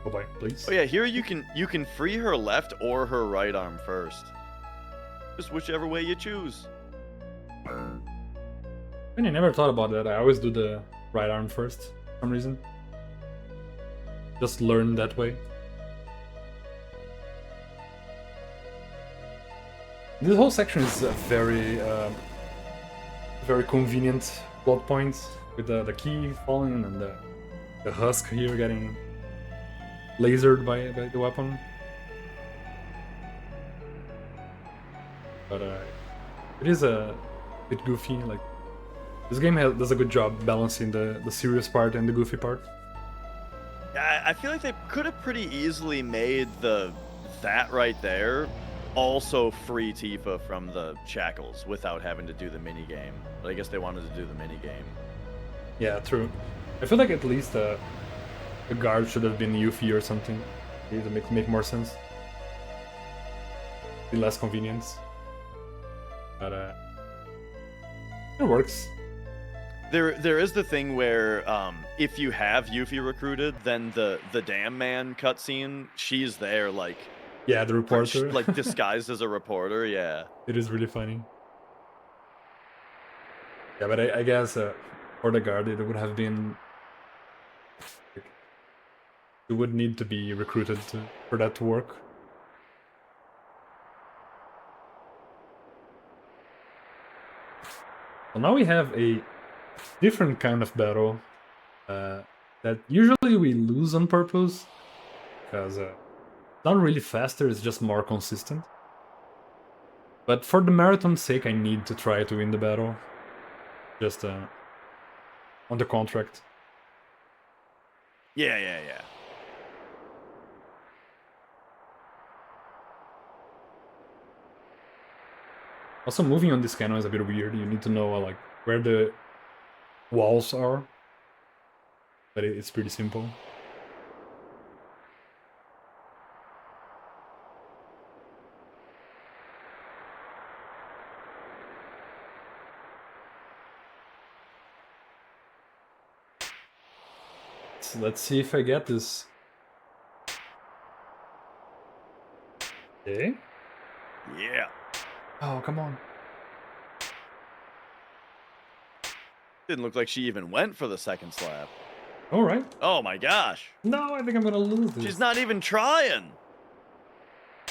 Go by, please. Oh yeah, here you can free her left or her right arm first. Just whichever way you choose. And I never thought about that. I always do the right arm first, for some reason. Just learn that way. This whole section is a very convenient plot point with the key falling and the husk here getting lasered by the weapon. But it is a bit goofy. Like this game does a good job balancing the serious part and the goofy part. Yeah, I feel like they could have pretty easily made that right there also free Tifa from the shackles without having to do the mini game. But I guess they wanted to do the mini game. Yeah, true. I feel like at least a guard should have been Yuffie or something. To make more sense. Be less convenience. But it works. There is the thing where if you have Yuffie recruited, then the damn man cutscene, she's there like Yeah, the reporter. like disguised as a reporter. Yeah. It is really funny. Yeah, but I guess for the guard it would have been. You would need to be recruited for that to work. Well, now we have a different kind of battle that usually we lose on purpose because it's not really faster, it's just more consistent. But for the marathon's sake, I need to try to win the battle. Just on the contract. Yeah. Also, moving on this cannon is a bit weird. You need to know like where the walls are, but it's pretty simple. So let's see if I get this. Okay. Yeah. Oh, come on. Didn't look like she even went for the second slap. All right. Oh my gosh. No, I think I'm gonna lose this. She's not even trying.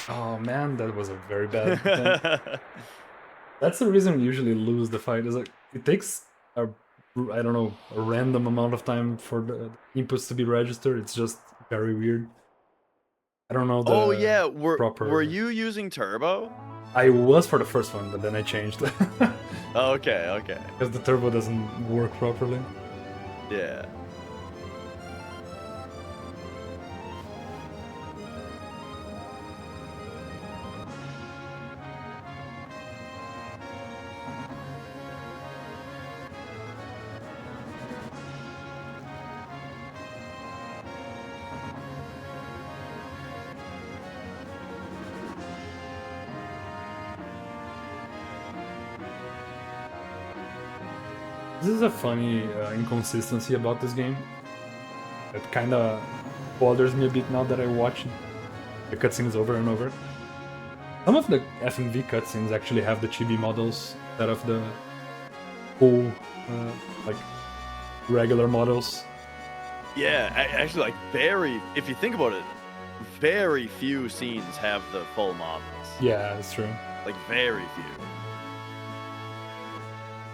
Oh man, that was a very bad attempt. That's the reason we usually lose the fight. Is like it takes a random amount of time for the inputs to be registered. It's just very weird. I don't know. Oh yeah, were you you using turbo? I was for the first one, but then I changed. Okay. Because the turbo doesn't work properly. Yeah. This is a funny inconsistency about this game. It kind of bothers me a bit now that I watch the cutscenes over and over. Some of the FMV cutscenes actually have the chibi models instead of the full, like, regular models. Yeah, actually, like, if you think about it, very few scenes have the full models. Yeah, that's true. Like, very few.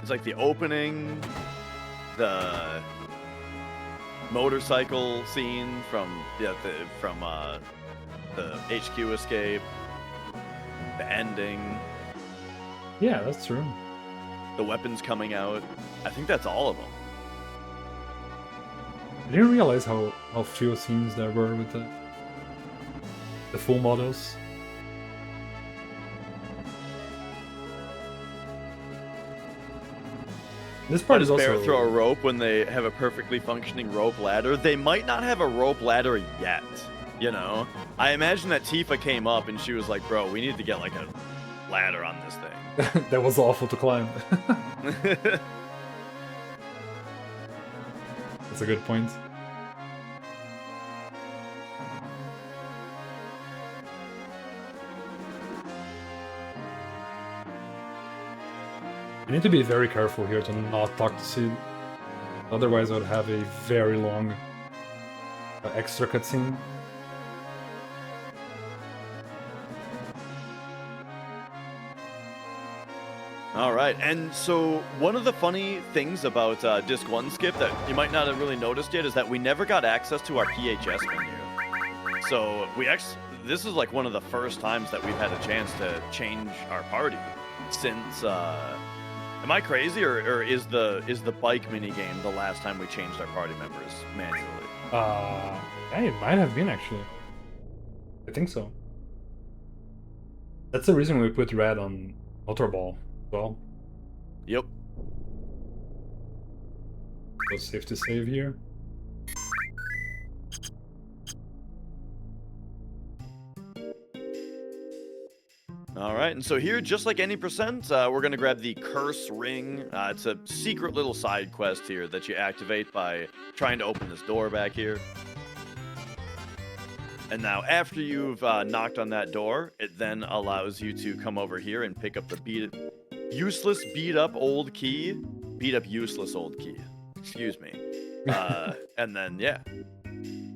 It's like the opening, the motorcycle scene from the HQ escape, the ending. Yeah, that's true. The weapons coming out. I think that's all of them. I didn't realize how few scenes there were with the full models. This part is also... Bear throw a rope when they have a perfectly functioning rope ladder. They might not have a rope ladder yet, you know? I imagine that Tifa came up and she was like, bro, we need to get like a ladder on this thing. That was awful to climb. That's a good point. I need to be very careful here to not talk to Sid. Otherwise I would have a very long extra cutscene. Alright, and so one of the funny things about Disc 1 Skip that you might not have really noticed yet is that we never got access to our PHS menu. So this is like one of the first times that we've had a chance to change our party since... Am I crazy, or is the bike minigame the last time we changed our party members manually? Yeah, it might have been actually. I think so. That's the reason we put red on Ultra Ball as well. Yep. So safe to save here. All right, and so here, just like any percent, we're going to grab the Curse Ring. It's a secret little side quest here that you activate by trying to open this door back here. And now, after you've knocked on that door, it then allows you to come over here and pick up the useless beat-up old key. Beat-up useless old key. Excuse me. And then, yeah,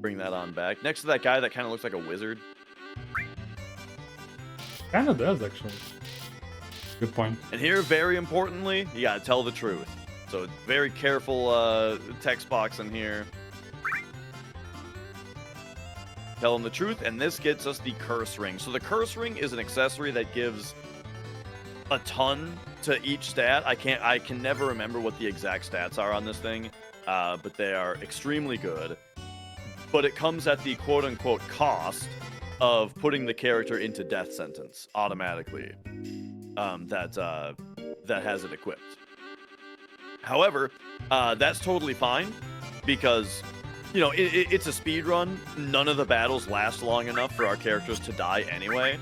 bring that on back. Next to that guy that kind of looks like a wizard. Kind of does, actually. Good point. And here, very importantly, you gotta tell the truth. So very careful text box in here. Tell them the truth, and this gets us the Curse Ring. So the Curse Ring is an accessory that gives a ton to each stat. I can never remember what the exact stats are on this thing, but they are extremely good. But it comes at the quote-unquote cost of putting the character into death sentence automatically. That has it equipped. However, that's totally fine because, you know, it's a speed run. None of the battles last long enough for our characters to die anyway.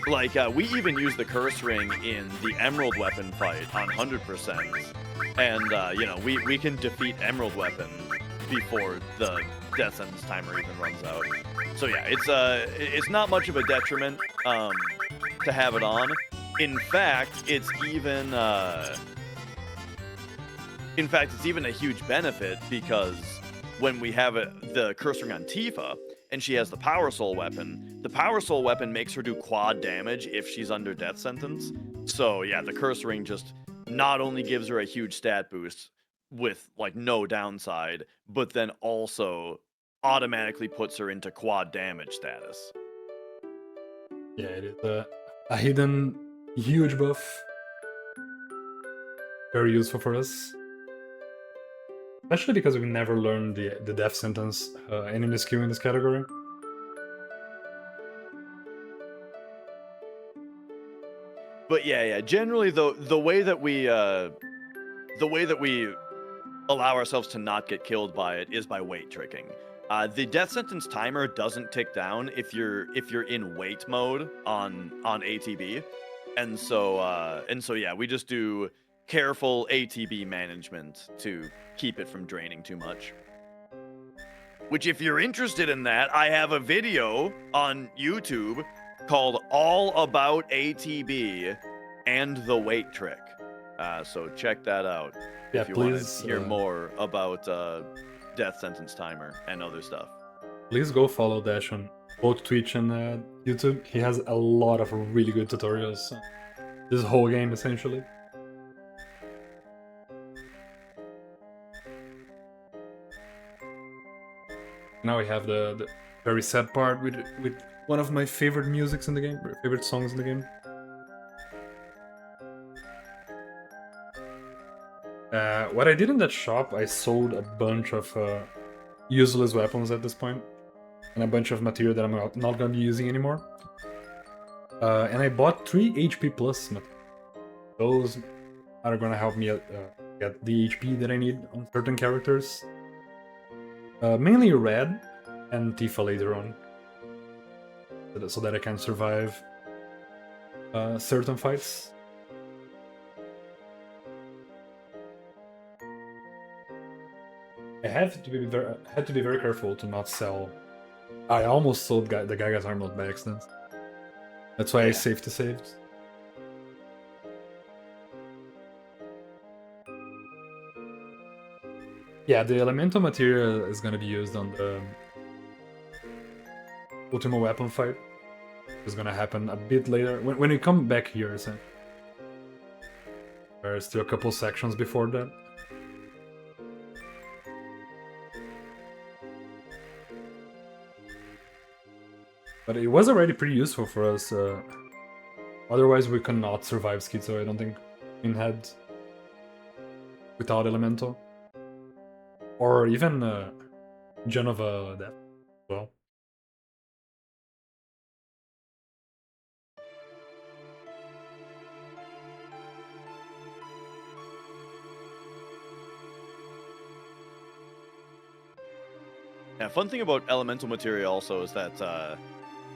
Like, we even use the Curse Ring in the Emerald Weapon fight on 100%. And, you know, we can defeat Emerald Weapon before the death sentence timer even runs out. So yeah, it's not much of a detriment to have it on. In fact, it's even a huge benefit because when we have the Curse Ring on Tifa and she has the Power Soul weapon makes her do quad damage if she's under death sentence. So yeah, the Curse Ring just not only gives her a huge stat boost with like no downside, but then also automatically puts her into quad damage status. Yeah, it is a hidden huge buff. Very useful for us. Especially because we never learned the death sentence enemy skill in this category. But yeah, generally the way that we allow ourselves to not get killed by it is by weight tricking. The death sentence timer doesn't tick down if you're in wait mode on ATB, and so yeah, we just do careful ATB management to keep it from draining too much. Which, if you're interested in that, I have a video on YouTube called All About ATB and the Weight Trick. So check that out Yeah, if you want please to hear more about death sentence timer and other stuff. Please go follow Dash on both Twitch and YouTube. He has a lot of really good tutorials. This whole game, essentially. Now we have the very sad part with one of my favorite musics in the game, favorite songs in the game. What I did in that shop, I sold a bunch of useless weapons at this point, and a bunch of material that I'm not going to be using anymore. And I bought 3 HP plus materials. Those are going to help me get the HP that I need on certain characters. Mainly Red and Tifa later on, so that I can survive certain fights. I had to be very careful to not sell. I almost sold the Gigas armlet by accident. That's why I safety saved. Yeah, the elemental material is gonna be used on the Ultima weapon fight. It's gonna happen a bit later when you come back here. Essentially. There's still a couple sections before that. But it was already pretty useful for us. Otherwise, we could not survive Skizto, I don't think, in head without Elemental. Or even Jenova Life as well. Yeah, fun thing about elemental materia also is that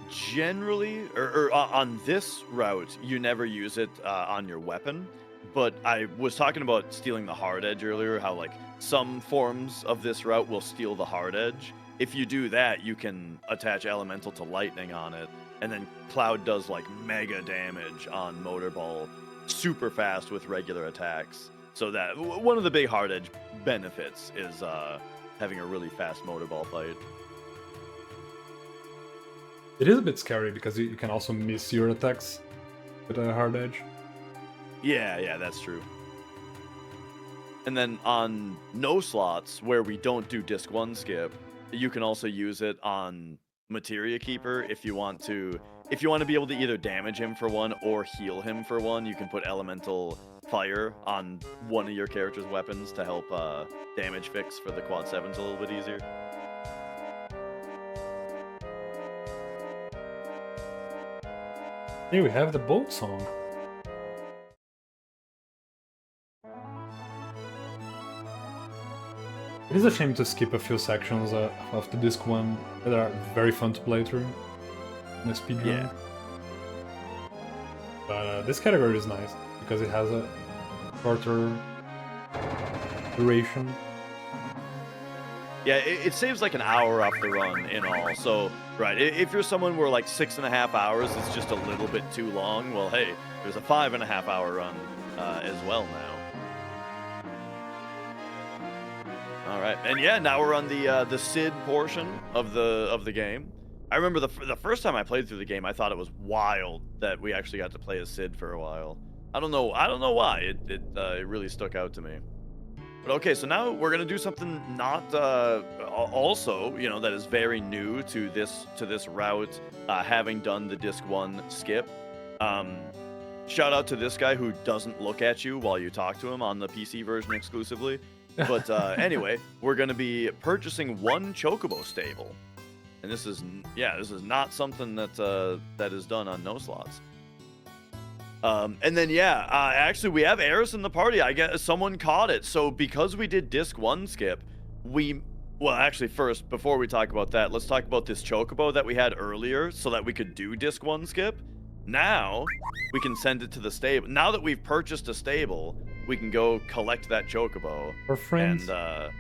generally, or on this route, you never use it on your weapon. But I was talking about stealing the hard edge earlier, how like some forms of this route will steal the hard edge. If you do that, you can attach elemental to lightning on it, and then Cloud does like mega damage on Motor Ball super fast with regular attacks. So that one of the big hard edge benefits is having a really fast Motor Ball fight. It is a bit scary because you can also miss your attacks with a hard edge. Yeah, that's true. And then on no slots where we don't do disc 1 skip, you can also use it on Materia Keeper if you want to be able to either damage him for 1 or heal him for 1. You can put elemental fire on one of your character's weapons to help damage fix for the quad 7s a little bit easier. Here we have the boat song. It is a shame to skip a few sections of the disc 1 that are very fun to play through in a speedrun. Yeah. But this category is nice because it has a shorter duration. Yeah, it saves like an hour off the run in all. So, right, if you're someone where like 6.5 hours is just a little bit too long, well, hey, there's a 5.5 hour run as well now. All right, and yeah, now we're on the Sid portion of the game. I remember the first time I played through the game, I thought it was wild that we actually got to play as Sid for a while. I don't know why it really stuck out to me. But okay, so now we're gonna do something not also, you know, that is very new to this route, having done the disc 1 skip. Shout out to this guy who doesn't look at you while you talk to him on the PC version exclusively. But anyway, we're gonna be purchasing 1 chocobo stable, and this is not something that is done on no slots. And then actually we have Eris in the party. I guess someone caught it. So because we did disc 1 skip, actually first, before we talk about that, let's talk about this chocobo that we had earlier so that we could do disc 1 skip. Now we can send it to the stable. Now that we've purchased a stable, we can go collect that chocobo. For friends. And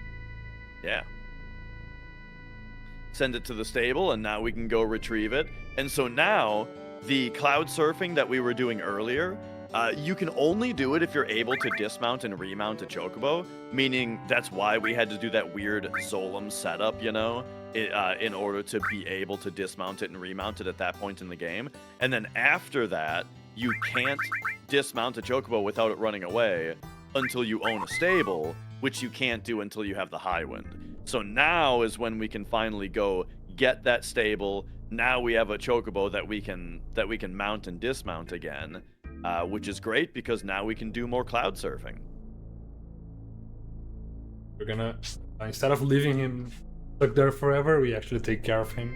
send it to the stable, and now we can go retrieve it. And so now the cloud surfing that we were doing earlier, you can only do it if you're able to dismount and remount a chocobo, meaning that's why we had to do that weird Zolom setup, you know, in order to be able to dismount it and remount it at that point in the game. And then after that, you can't dismount a chocobo without it running away until you own a stable, which you can't do until you have the high wind. So now is when we can finally go get that stable. Now we have a chocobo that we can mount and dismount again, which is great because now we can do more cloud surfing. We're gonna, instead of leaving him stuck there forever, we actually take care of him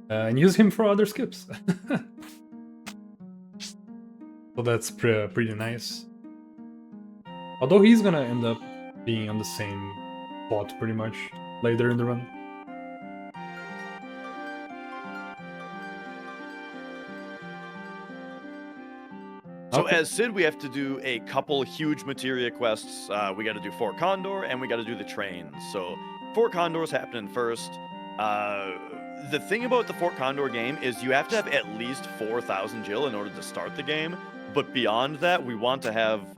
and use him for other skips. So that's pretty nice. Although he's gonna end up being on the same spot pretty much later in the run. So as Sid, we have to do a couple huge materia quests. We got to do Fort Condor, and we got to do the trains. So Fort Condor's happening first. The thing about the Fort Condor game is you have to have at least 4,000 Jill in order to start the game. But beyond that, we want to have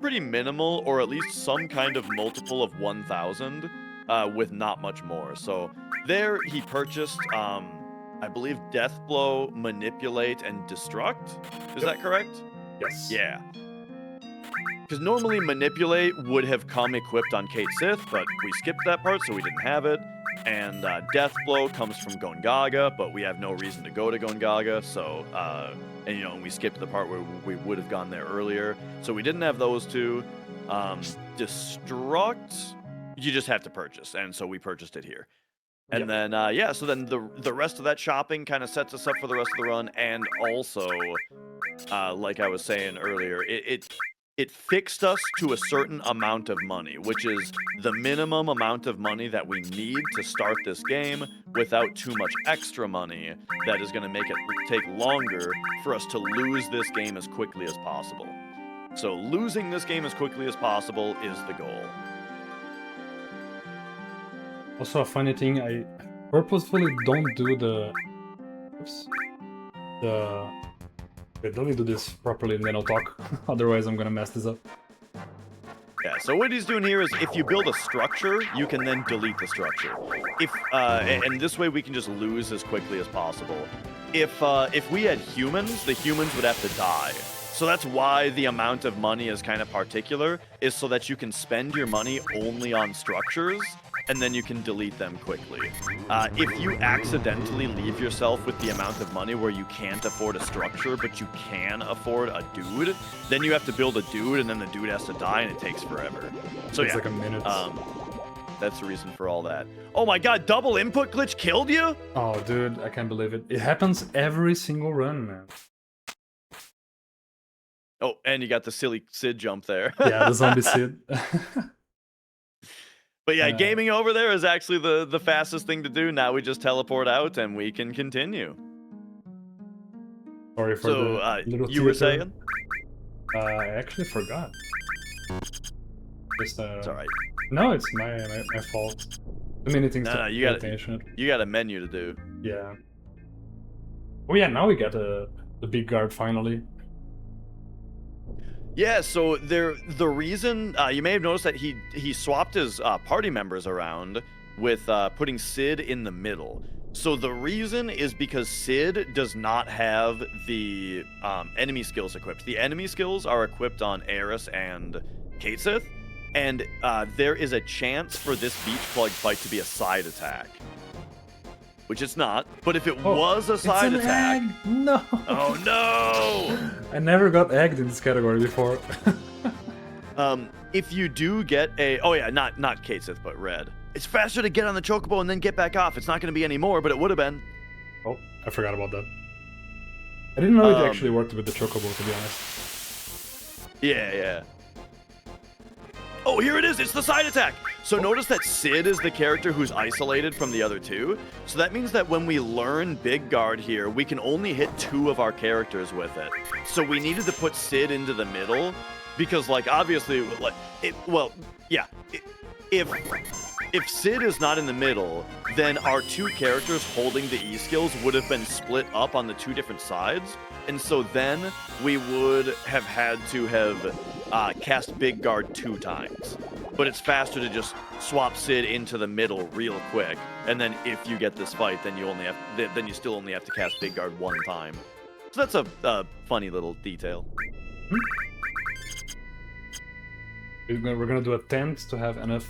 pretty minimal, or at least some kind of multiple of 1,000 with not much more. So there he purchased, I believe, Death Blow, Manipulate, and Destruct. Is that correct? Yes. Yeah. Because normally Manipulate would have come equipped on Kate Sith, but we skipped that part, so we didn't have it. And Death Blow comes from Gongaga, but we have no reason to go to Gongaga, so, and you know, we skipped the part where we would have gone there earlier. So we didn't have those two. Destruct, you just have to purchase, and so we purchased it here. And then, so then the rest of that shopping kind of sets us up for the rest of the run, and also, like I was saying earlier, it fixed us to a certain amount of money, which is the minimum amount of money that we need to start this game without too much extra money that is going to make it take longer for us to lose this game as quickly as possible. So losing this game as quickly as possible is the goal. Also, a funny thing, I purposefully don't do the... Oops. Wait, let me do this properly and then I'll talk. Otherwise, I'm gonna mess this up. Yeah, so what he's doing here is if you build a structure, you can then delete the structure. And this way we can just lose as quickly as possible. If we had humans, the humans would have to die. So that's why the amount of money is kind of particular, is so that you can spend your money only on structures, and then you can delete them quickly. If you accidentally leave yourself with the amount of money where you can't afford a structure, but you can afford a dude, then you have to build a dude, and then the dude has to die, and it takes forever. So It's yeah, like a minute. that's the reason for all that. Oh my god, double input glitch killed you? Oh, dude, I can't believe it. It happens every single run, man. Oh, and you got the silly Sid jump there. Yeah, the zombie Sid. But yeah, gaming over there is actually the fastest thing to do. Now we just teleport out and we can continue. Sorry for the little you were theater. saying? I actually forgot. Just, It's alright. No, it's my fault. Too many things No, to you pay got attention. You got a menu to do. Yeah. Oh yeah, now we get the big guard finally. Yeah, so the reason you may have noticed that he swapped his party members around with putting Sid in the middle. So the reason is because Sid does not have the enemy skills equipped. The enemy skills are equipped on Eris and Katesith, and there is a chance for this beach plug fight to be a side attack. Which it's not, but if it was a side attack... Egg. No! Oh no! I never got egged in this category before. If you do get a... Oh yeah, not Katesith, but Red. It's faster to get on the Chocobo and then get back off. It's not going to be any more, but it would have been. Oh, I forgot about that. I didn't know it actually worked with the Chocobo, to be honest. Yeah. Oh, here it is. It's the side attack. So notice that Sid is the character who's isolated from the other two. So that means that when we learn Big Guard here, we can only hit 2 of our characters with it. So we needed to put Sid into the middle because, like, obviously, like, if Sid is not in the middle, then our 2 characters holding the E skills would have been split up on the 2 different sides. And so then we would have had to have cast Big Guard 2 times. But it's faster to just swap Sid into the middle real quick, and then if you get this fight, then you still only have to cast Big Guard 1 time. So that's a funny little detail. We're gonna do a tent to have enough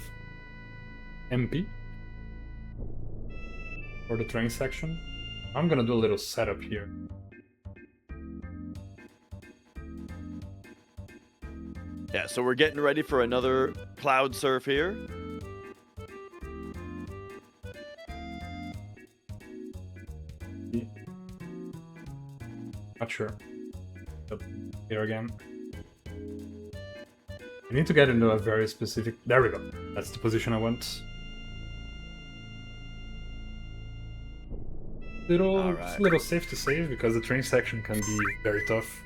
MP for the train section. I'm gonna do a little setup here. Yeah, so we're getting ready for another cloud surf here. Not sure. But here again. I need to get into a very specific... There we go. That's the position I want. Little safe to save because the train section can be very tough.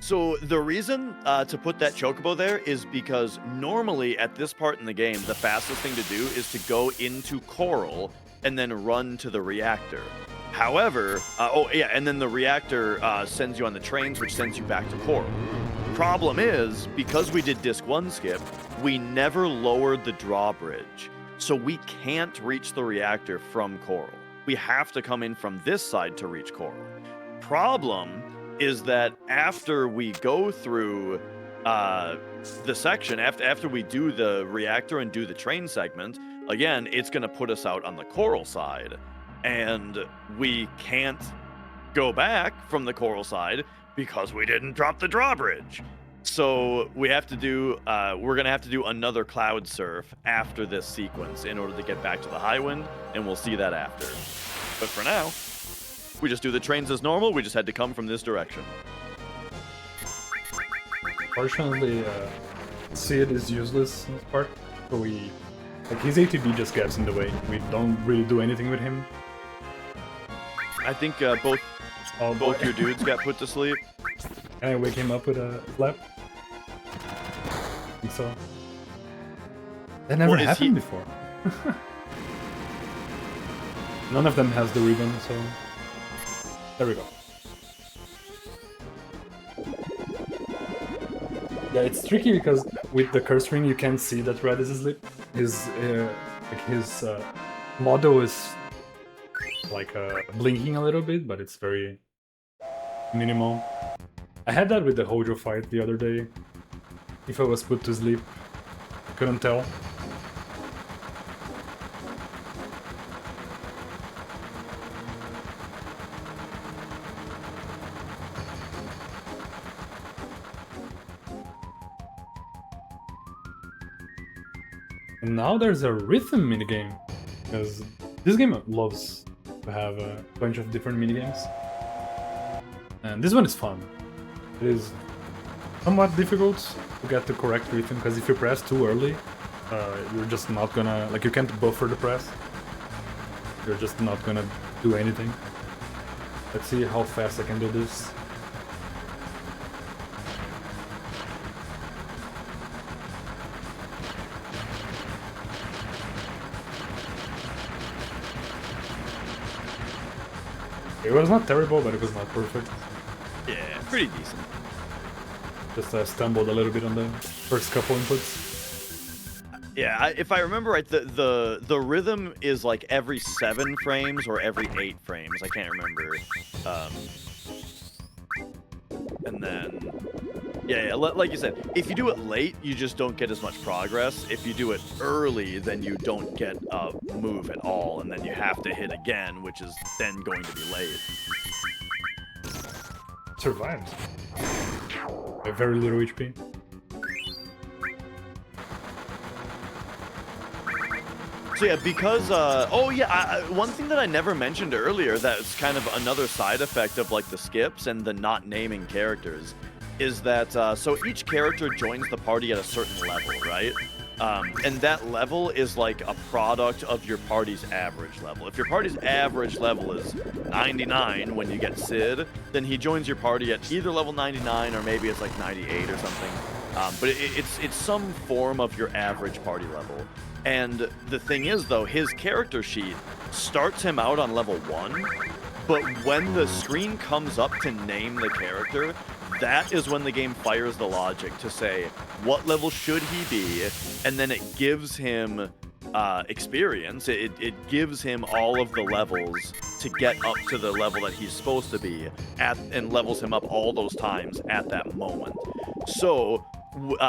So the reason to put that Chocobo there is because normally at this part in the game, the fastest thing to do is to go into Coral and then run to the Reactor. However, and then the Reactor sends you on the trains, which sends you back to Coral. Problem is, because we did Disc 1 skip, we never lowered the drawbridge. So we can't reach the Reactor from Coral. We have to come in from this side to reach Coral. Problem is that after we go through the section, after we do the Reactor and do the train segment, again, it's going to put us out on the Coral side. And we can't go back from the Coral side because we didn't drop the drawbridge. So we have to do, we're going to have to do another cloud surf after this sequence in order to get back to the high wind, and we'll see that after. But for now, we just do the trains as normal. We just had to come from this direction. unfortunately, Sid is useless in this part. So his ATB just gets in the way. We don't really do anything with him. I think both your dudes got put to sleep. Can I wake him up with a slap? I think so. That never happened before. None of them has the ribbon, so there we go. Yeah, it's tricky because with the curse ring you can't see that Red is asleep. His model is like blinking a little bit, but it's very minimal. I had that with the Hojo fight the other day. If I was put to sleep, I couldn't tell. And now there's a rhythm minigame, because this game loves to have a bunch of different minigames. And this one is fun. It is somewhat difficult to get the correct rhythm, because if you press too early, you're just not gonna... like, you can't buffer the press. You're just not gonna do anything. Let's see how fast I can do this. It was not terrible, but it was not perfect. Yeah, pretty decent. Just stumbled a little bit on the first couple inputs. Yeah, if I remember right, the rhythm is like every 7 frames or every 8 frames. I can't remember. And then, yeah, like you said, if you do it late, you just don't get as much progress. If you do it early, then you don't get a move at all, and then you have to hit again, which is then going to be late. Survived. By very little HP. So yeah, because, one thing that I never mentioned earlier that's kind of another side effect of like the skips and the not naming characters is that, so each character joins the party at a certain level, right? And that level is like a product of your party's average level. If your party's average level is 99 when you get Sid, then he joins your party at either level 99 or maybe it's like 98 or something. But it's some form of your average party level. And the thing is, though, his character sheet starts him out on level 1, but when the screen comes up to name the character, that is when the game fires the logic to say, what level should he be? And then it gives him experience. It gives him all of the levels to get up to the level that he's supposed to be at, and levels him up all those times at that moment. So,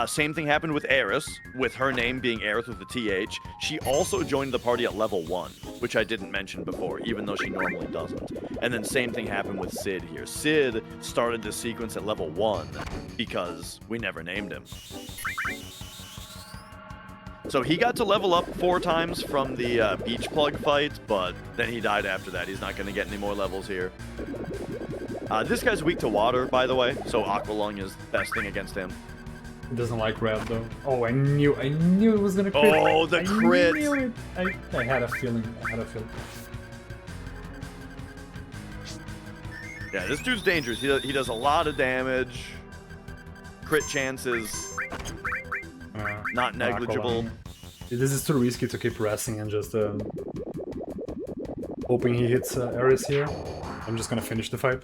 same thing happened with Eris, with her name being Aerith with the TH. She also joined the party at level 1, which I didn't mention before, even though she normally doesn't. And then same thing happened with Sid here. Sid started the sequence at level 1 because we never named him. So he got to level up 4 times from the beach plug fight, but then he died after that. He's not going to get any more levels here. This guy's weak to water, by the way, so Aqua Lung is the best thing against him. He doesn't like red though. Oh, I knew it was gonna crit. Oh, the crit! I knew it. I had a feeling. Yeah, this dude's dangerous. He does a lot of damage. Crit chances, not negligible. This is too risky to keep pressing and just hoping he hits Ares here. I'm just gonna finish the fight.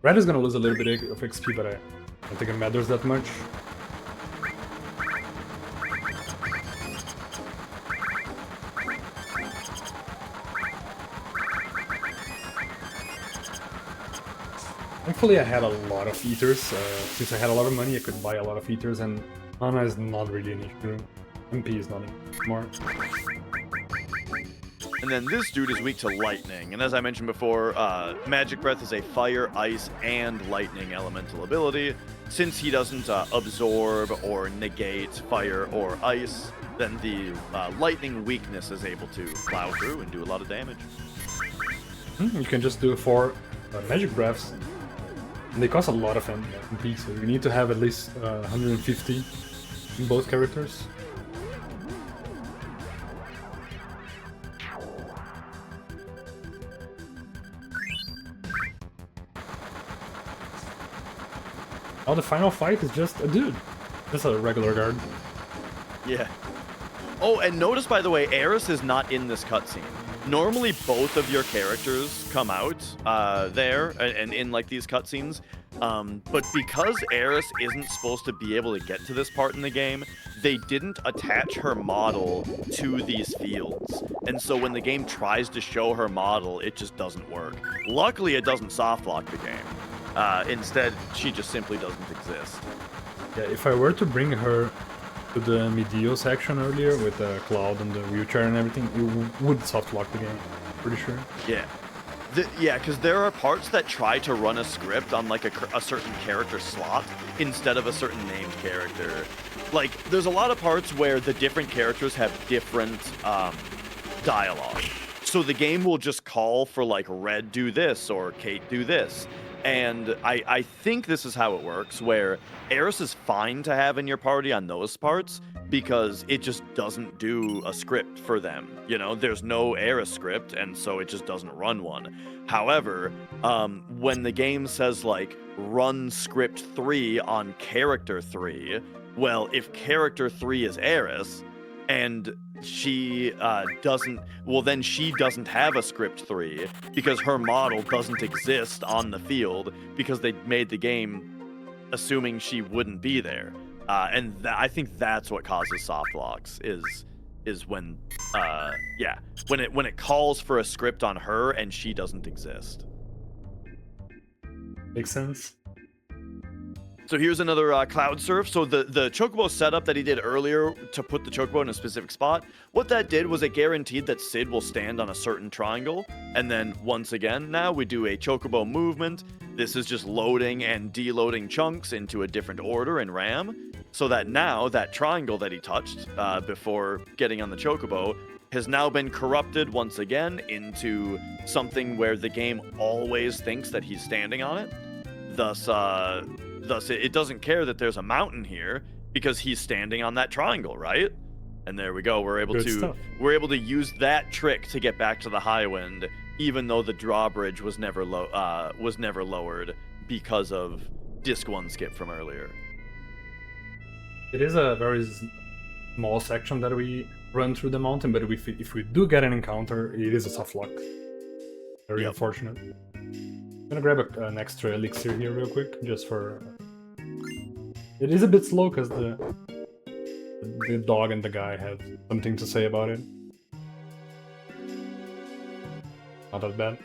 Red is gonna lose a little bit of XP, but I don't think it matters that much. Thankfully I had a lot of ethers. Since I had a lot of money, I could buy a lot of ethers, and mana is not really an issue. MP is not anymore. And then this dude is weak to lightning, and as I mentioned before, Magic Breath is a fire, ice, and lightning elemental ability. Since he doesn't absorb or negate fire or ice, then the lightning weakness is able to plow through and do a lot of damage. You can just do 4 Magic Breaths. And they cost a lot of MP, so you need to have at least 150 in both characters. Oh, the final fight is just a dude. Just a regular guard. Yeah. Oh, and notice, by the way, Eris is not in this cutscene. Normally, both of your characters come out there and in like these cutscenes. But because Eris isn't supposed to be able to get to this part in the game, they didn't attach her model to these fields. And so when the game tries to show her model, it just doesn't work. Luckily, it doesn't softlock the game. Instead, she just simply doesn't exist. Yeah, if I were to bring her to the Medio section earlier with the cloud and the wheelchair and everything, it would softlock the game, pretty sure. Yeah. Yeah, because there are parts that try to run a script on like a certain character slot instead of a certain named character. Like, there's a lot of parts where the different characters have different dialogue. So the game will just call for like Red do this or Kate do this. And I think this is how it works, where Eris is fine to have in your party on those parts because it just doesn't do a script for them. You know, there's no Eris script, and so it just doesn't run one. However, when the game says, like, run script 3 on character 3, well, if character 3 is Eris, and she doesn't, well, then she doesn't have a script 3 because her model doesn't exist on the field because they made the game assuming she wouldn't be there. And I think that's what causes soft locks is when when it calls for a script on her and she doesn't exist. Makes sense. So here's another cloud surf. So the chocobo setup that he did earlier to put the chocobo in a specific spot, what that did was it guaranteed that Sid will stand on a certain triangle. And then once again, now we do a chocobo movement. This is just loading and deloading chunks into a different order in RAM. So that now that triangle that he touched before getting on the chocobo has now been corrupted once again into something where the game always thinks that he's standing on it. Thus, it doesn't care that there's a mountain here because he's standing on that triangle, right? And there we go. We're able to use that trick to get back to the high wind, even though the drawbridge was never lowered because of disc 1 skip from earlier. It is a very small section that we run through the mountain, but if we do get an encounter, it is a soft lock. Very unfortunate. I'm gonna grab an extra elixir here real quick, just for... It is a bit slow because the dog and the guy have something to say about it. Not that bad.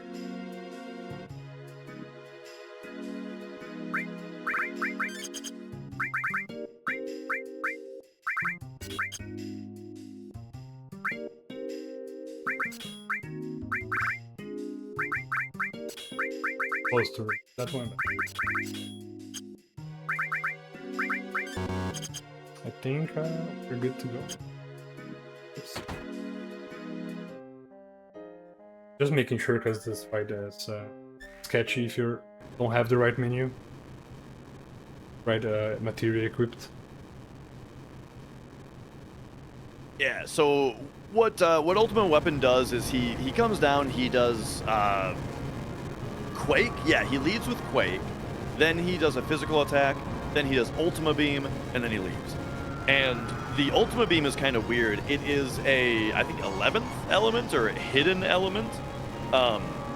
Close to that one. I think we're good to go. Oops. Just making sure, because this fight is sketchy if you don't have the right menu, right materia equipped. Yeah. So what Ultimate Weapon does is he comes down. He does Quake. Yeah, he leads with Quake. Then he does a physical attack. Then he does Ultima Beam, and then he leaves. And the Ultima Beam is kind of weird. It is I think 11th element or hidden element.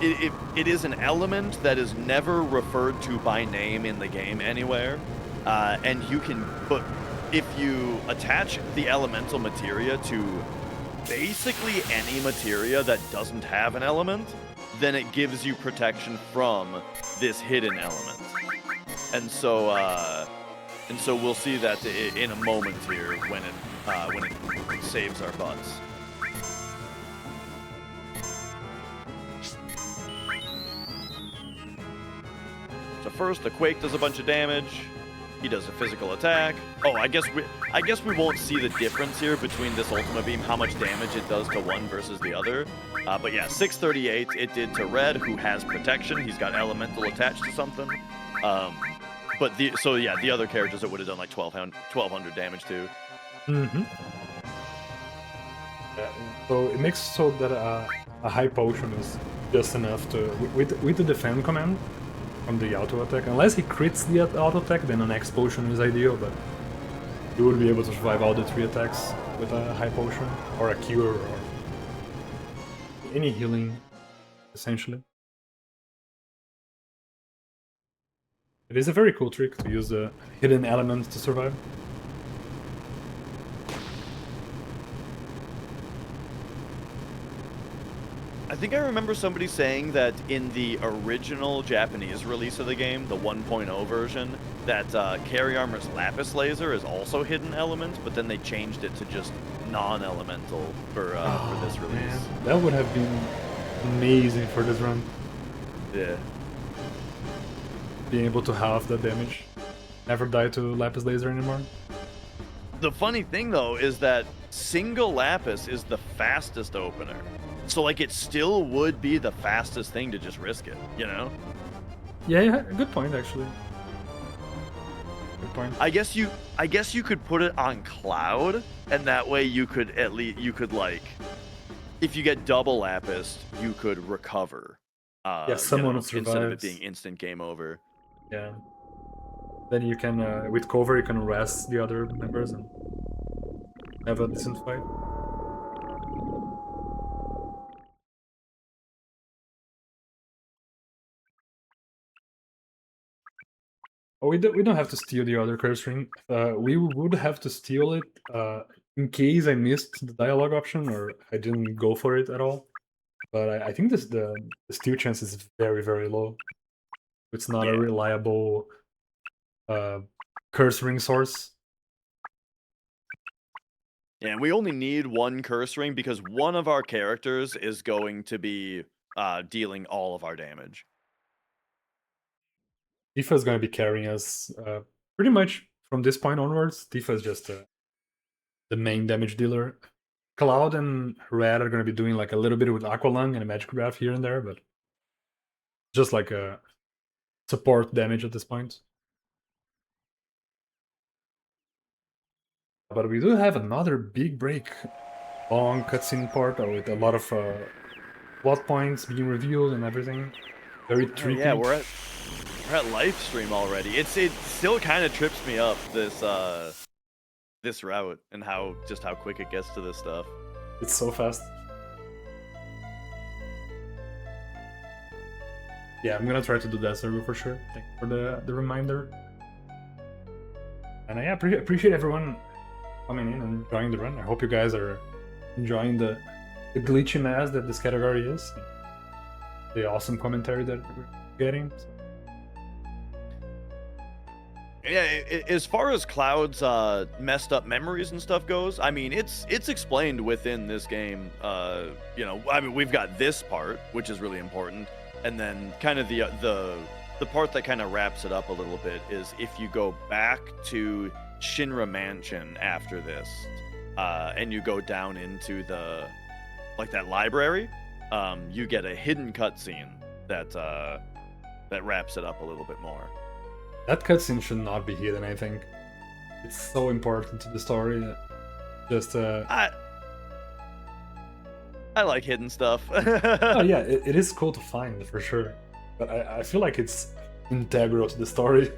It is an element that is never referred to by name in the game anywhere. And you can put, if you attach the elemental materia to basically any materia that doesn't have an element, then it gives you protection from this hidden element. And so we'll see that in a moment here when it saves our butts. So first, the Quake does a bunch of damage. He does a physical attack. Oh, I guess we won't see the difference here between this Ultima Beam, how much damage it does to one versus the other. But yeah, 638 it did to Red, who has protection. He's got elemental attached to something. But the other characters it would have done like 1200 damage to. Mm-hmm. So it makes so that a high potion is just enough to with the defend command from the auto attack. Unless he crits the auto attack, then an X potion is ideal. But you would be able to survive all the 3 attacks with a high potion or a cure or any healing, essentially. It is a very cool trick to use the hidden elements to survive. I think I remember somebody saying that in the original Japanese release of the game, the 1.0 version, that Carry Armor's Lapis Laser is also hidden element, but then they changed it to just non-elemental for this release. Man, that would have been amazing for this run. Yeah. Being able to halve the damage. Never die to Lapis Laser anymore. The funny thing, though, is that single Lapis is the fastest opener. So, like, it still would be the fastest thing to just risk it, you know? Yeah, good point, actually. Good point. I guess you could put it on Cloud, and that way you could like, if you get double Lapis, you could recover. Someone instead of it survives. being instant game over. Yeah. Then you can, with cover, you can rest the other members and have a decent fight. Oh, we don't have to steal the other curse ring. We would have to steal it in case I missed the dialogue option or I didn't go for it at all. But I think the steal chance is very, very low. It's not a reliable curse ring source. Yeah, and we only need one curse ring because one of our characters is going to be dealing all of our damage. Tifa is going to be carrying us pretty much from this point onwards. Tifa is just the main damage dealer. Cloud and Red are going to be doing like a little bit with Aqualung and a Magic Breath here and there, but just like a support damage at this point. But we do have another big break. Long cutscene part with a lot of plot points being revealed and everything. Very tricky. Yeah, we're at live stream already. It still kind of trips me up, this route and how quick it gets to this stuff. It's so fast. Yeah, I'm gonna try to do that server for sure. Thank you for the reminder. And I appreciate everyone coming in and enjoying the run. I hope you guys are enjoying the glitchiness that this category is. The awesome commentary that we're getting. So. Yeah, as far as Cloud's messed up memories and stuff goes, I mean, it's explained within this game. You know, I mean, we've got this part, which is really important, and then kind of the part that kind of wraps it up a little bit is if you go back to Shinra Mansion after this, and you go down into that library, you get a hidden cutscene that wraps it up a little bit more. That cutscene should not be hidden, I think. It's so important to the story. Just I like hidden stuff. Oh yeah, it is cool to find for sure. But I feel like it's integral to the story.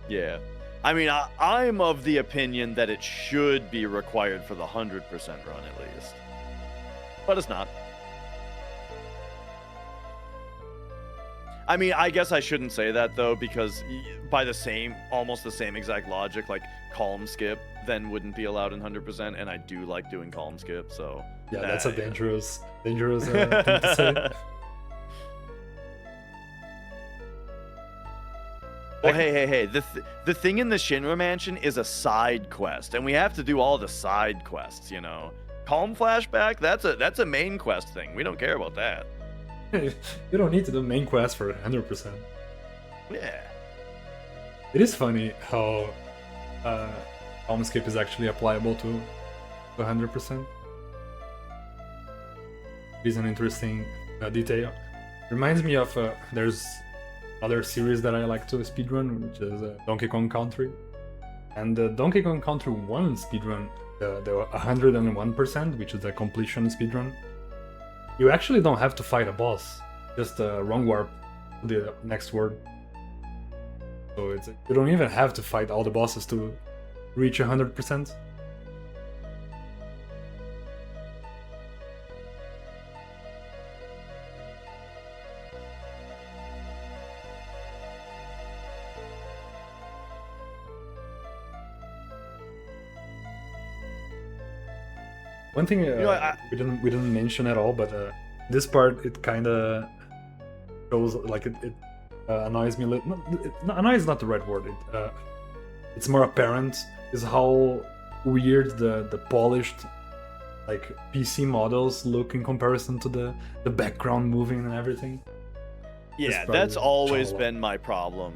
Yeah. I mean, I'm of the opinion that it should be required for the 100% run at least. But it's not. I mean, I guess I shouldn't say that, though, because by almost the same exact logic, like, calm skip then wouldn't be allowed in 100%, and I do like doing calm skip, so... Yeah, that's a dangerous thing to say. Well, hey, the thing in the Shinra Mansion is a side quest, and we have to do all the side quests, you know? Calm flashback, that's a main quest thing. We don't care about that. You don't need to do main quest for 100%. Yeah. It is funny how calm skip is actually applicable to 100%. It is an interesting detail. Reminds me of there's another series that I like to speedrun, which is Donkey Kong Country. And the Donkey Kong Country 1 speedrun, the 101%, which is a completion speedrun, you actually don't have to fight a boss, just a wrong warp to the next world. So you don't even have to fight all the bosses to reach 100%. One thing we didn't mention at all, but this part it kind of shows like it annoys me a little. Annoys is not the right word. It's more apparent is how weird the polished like PC models look in comparison to the background moving and everything. Yeah, that's always been my problem.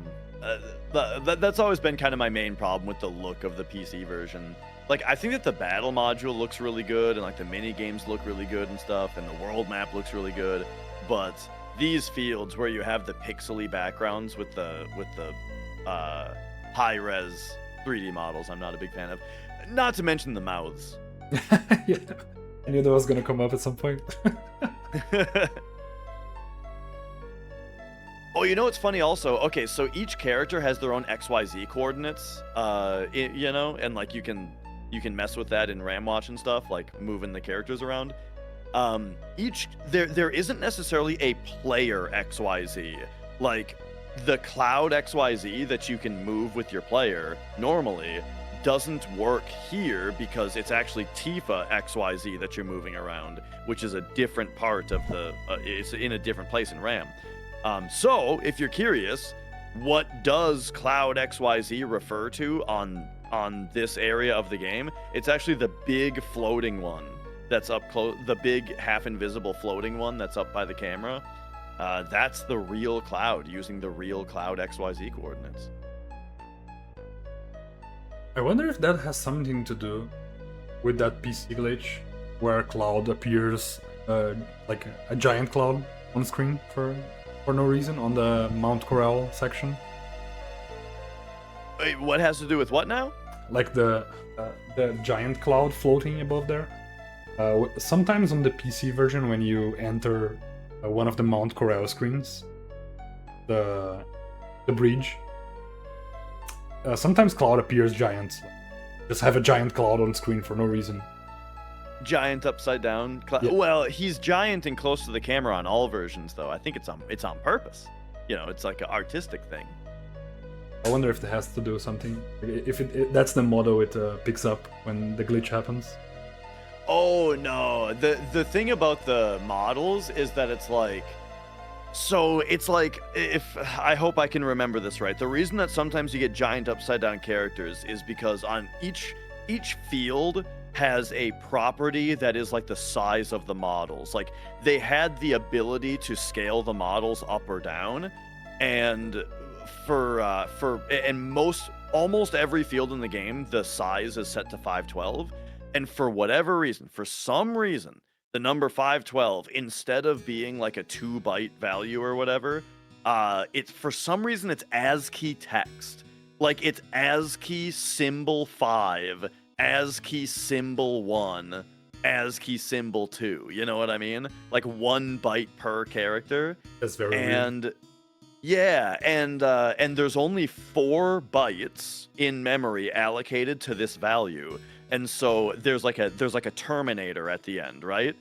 That's always been kind of my main problem with the look of the PC version. Like, I think that the battle module looks really good, and like the mini games look really good and stuff, and the world map looks really good. But these fields where you have the pixely backgrounds with the high res 3D models, I'm not a big fan of. Not to mention the mouths. Yeah, I knew that was gonna come up at some point. Oh, you know what's funny also? Okay, so each character has their own XYZ coordinates, you know, and like you can mess with that in RamWatch and stuff, like moving the characters around. There isn't necessarily a player XYZ. Like the Cloud XYZ that you can move with your player normally doesn't work here because it's actually Tifa XYZ that you're moving around, which is a different part of the it's in a different place in RAM. So if you're curious, what does Cloud XYZ refer to on this area of the game? It's actually the big floating one that's up close, the big half invisible floating one that's up by the camera. That's the real Cloud using the real Cloud XYZ coordinates. I wonder if that has something to do with that PC glitch where Cloud appears like a giant cloud on screen for no reason on the Mount Corel section. Wait, what has to do with what now? Like the giant cloud floating above there. Sometimes on the PC version, when you enter one of the Mount Corel screens, the bridge, sometimes Cloud appears giant. Just have a giant cloud on screen for no reason. Giant upside down cloud. Yeah. Well, he's giant and close to the camera on all versions, though. I think it's on purpose. You know, it's like an artistic thing. I wonder if it has to do something. If that's the motto it picks up when the glitch happens. Oh no, the thing about the models is that it's like, so it's like, if I hope I can remember this right. The reason that sometimes you get giant upside down characters is because on each field has a property that is like the size of the models. Like they had the ability to scale the models up or down, and almost every field in the game, the size is set to 512. And for whatever reason, for some reason, the number 512, instead of being like a 2-byte value or whatever, it's for some reason it's ASCII text. Like it's ASCII symbol 5, ASCII symbol 1, ASCII symbol 2. You know what I mean? Like 1 byte per character. That's very weird. Yeah, and there's only 4 bytes in memory allocated to this value. And so there's like a terminator at the end, right?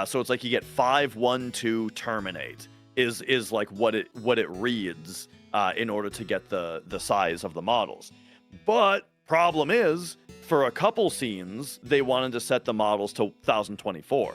So it's like you get 512 terminate is like what it reads in order to get the size of the models. But problem is, for a couple scenes, they wanted to set the models to 1024.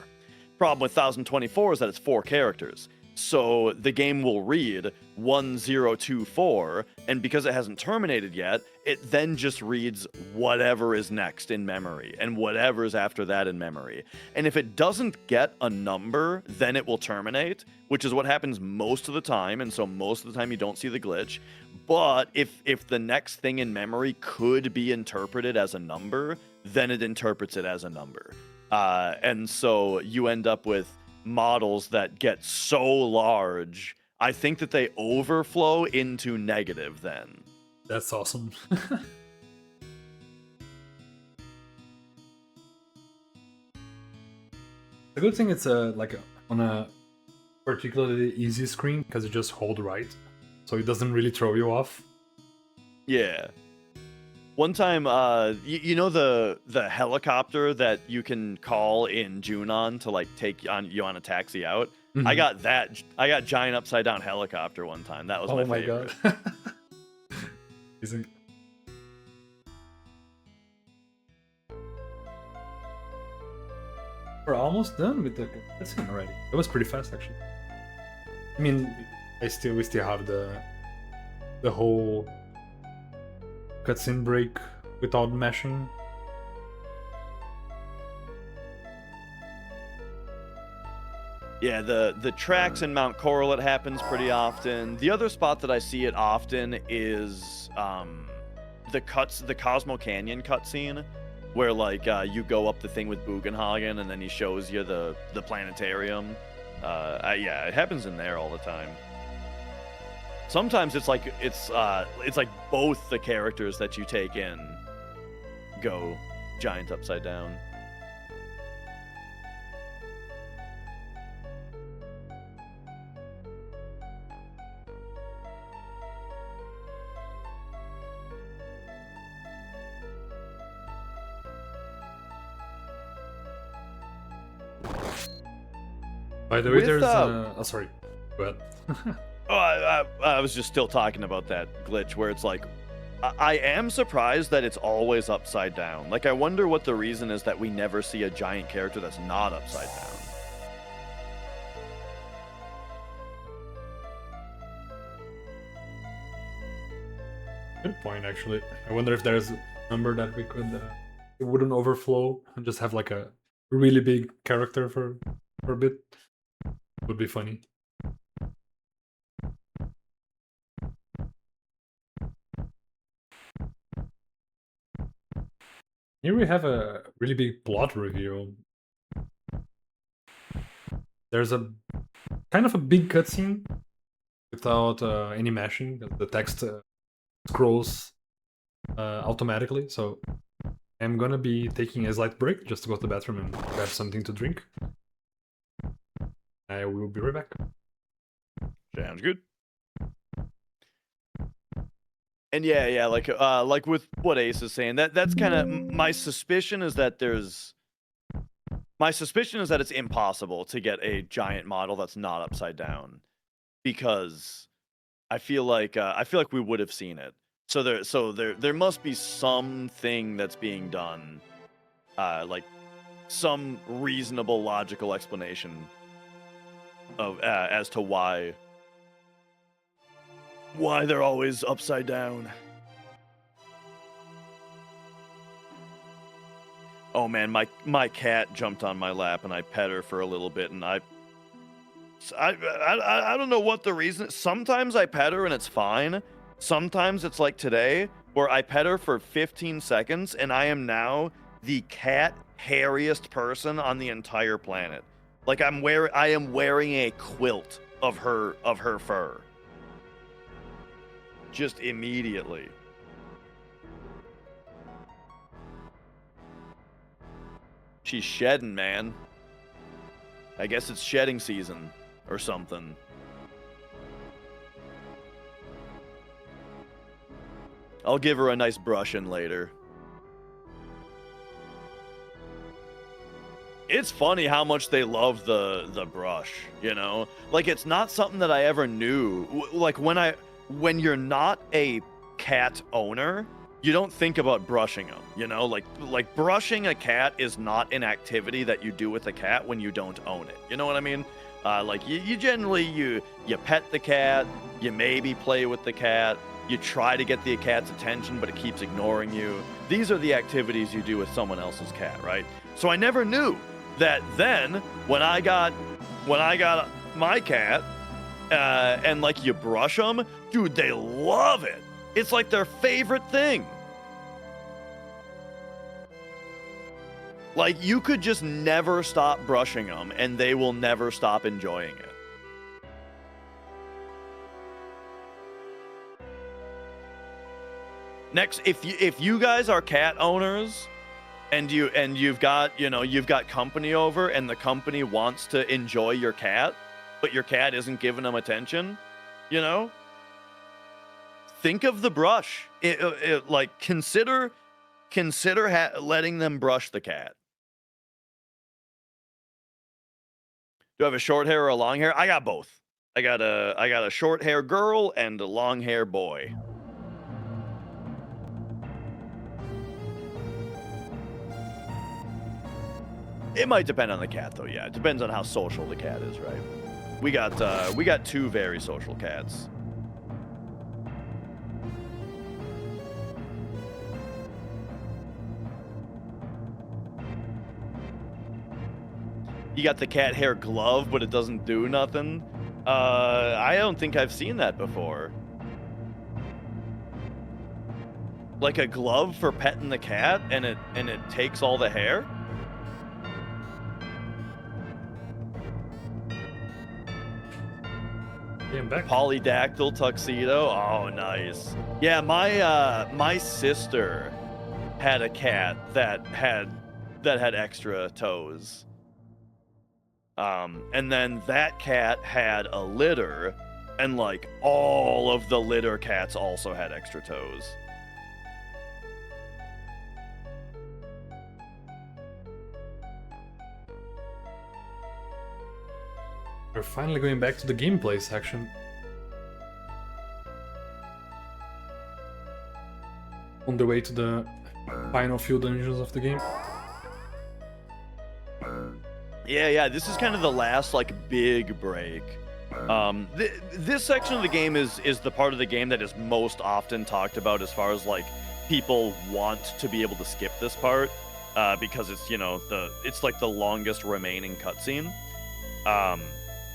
Problem with 1024 is that it's 4 characters. So the game will read 1024, and because it hasn't terminated yet, it then just reads whatever is next in memory, and whatever is after that in memory. And if it doesn't get a number, then it will terminate, which is what happens most of the time, and so most of the time you don't see the glitch. But if the next thing in memory could be interpreted as a number, then it interprets it as a number. And so you end up with models that get so large. I think that they overflow into negative then. That's awesome. The good thing it's on a particularly easy screen because you just hold right, so it doesn't really throw you off. Yeah. One time, you know the helicopter that you can call in Junon to like take you on a taxi out. Mhm. I got that. I got giant upside down helicopter one time. That was Oh my my favorite. god. Amazing. We're almost done with the cutscene already. It was pretty fast actually. I mean, we still have the whole cutscene break without meshing. Yeah, the tracks in Mount Coral, it happens pretty often. The other spot that I see it often is the Cosmo Canyon cutscene, where like you go up the thing with Bugenhagen and then he shows you the planetarium. Yeah, it happens in there all the time. Sometimes it's like both the characters that you take in go giant upside down. By the way, With, there's oh sorry, go ahead. Oh, I was just still talking about that glitch where it's like, I am surprised that it's always upside down. Like, I wonder what the reason is that we never see a giant character that's not upside down. Good point, actually. I wonder if there's a number that we could it wouldn't overflow and just have like a really big character for a bit. Would be funny. Here we have a really big plot reveal. There's a kind of a big cutscene without any mashing. The text scrolls automatically, so I'm gonna be taking a slight break just to go to the bathroom and grab something to drink. I will be right back. Sounds good. And yeah, like with what Ace is saying, that's kind of my suspicion is that it's impossible to get a giant model that's not upside down, because I feel like we would have seen it. So there must be something that's being done, like some reasonable logical explanation of as to why they're always upside down. Oh man, my cat jumped on my lap and I pet her for a little bit, and I don't know what the reason. Sometimes I pet her and it's fine. Sometimes it's like today where I pet her for 15 seconds and I am now the cat hairiest person on the entire planet. Like I am wearing a quilt of her fur. Just immediately. She's shedding, man. I guess it's shedding season or something. I'll give her a nice brushing later. It's funny how much they love the brush, you know? Like, it's not something that I ever knew. Like, when you're not a cat owner, you don't think about brushing them, you know? Like brushing a cat is not an activity that you do with a cat when you don't own it. You know what I mean? Like, you generally, you pet the cat, you maybe play with the cat, you try to get the cat's attention, but it keeps ignoring you. These are the activities you do with someone else's cat, right? So I never knew that then, when I got my cat, and like you brush them, dude, they love it. It's like their favorite thing. Like, you could just never stop brushing them and they will never stop enjoying it. Next, if you guys are cat owners, and you've got company over, and the company wants to enjoy your cat, but your cat isn't giving them attention, think of the brush. Like consider letting them brush the cat. Do I have a short hair or a long hair? I got both. I got a short hair girl and a long hair boy. It might depend on the cat, though. Yeah, it depends on how social the cat is, right? We got two very social cats. You got the cat hair glove, but it doesn't do nothing. I don't think I've seen that before. Like a glove for petting the cat, and it takes all the hair. Polydactyl tuxedo. Oh, nice. Yeah, my sister had a cat that had extra toes. And then that cat had a litter, and like all of the litter cats also had extra toes. We're finally going back to the gameplay section. On the way to the final few dungeons of the game. Yeah, this is kind of the last like big break. This section of the game is the part of the game that is most often talked about as far as like people want to be able to skip this part because it's it's like the longest remaining cutscene.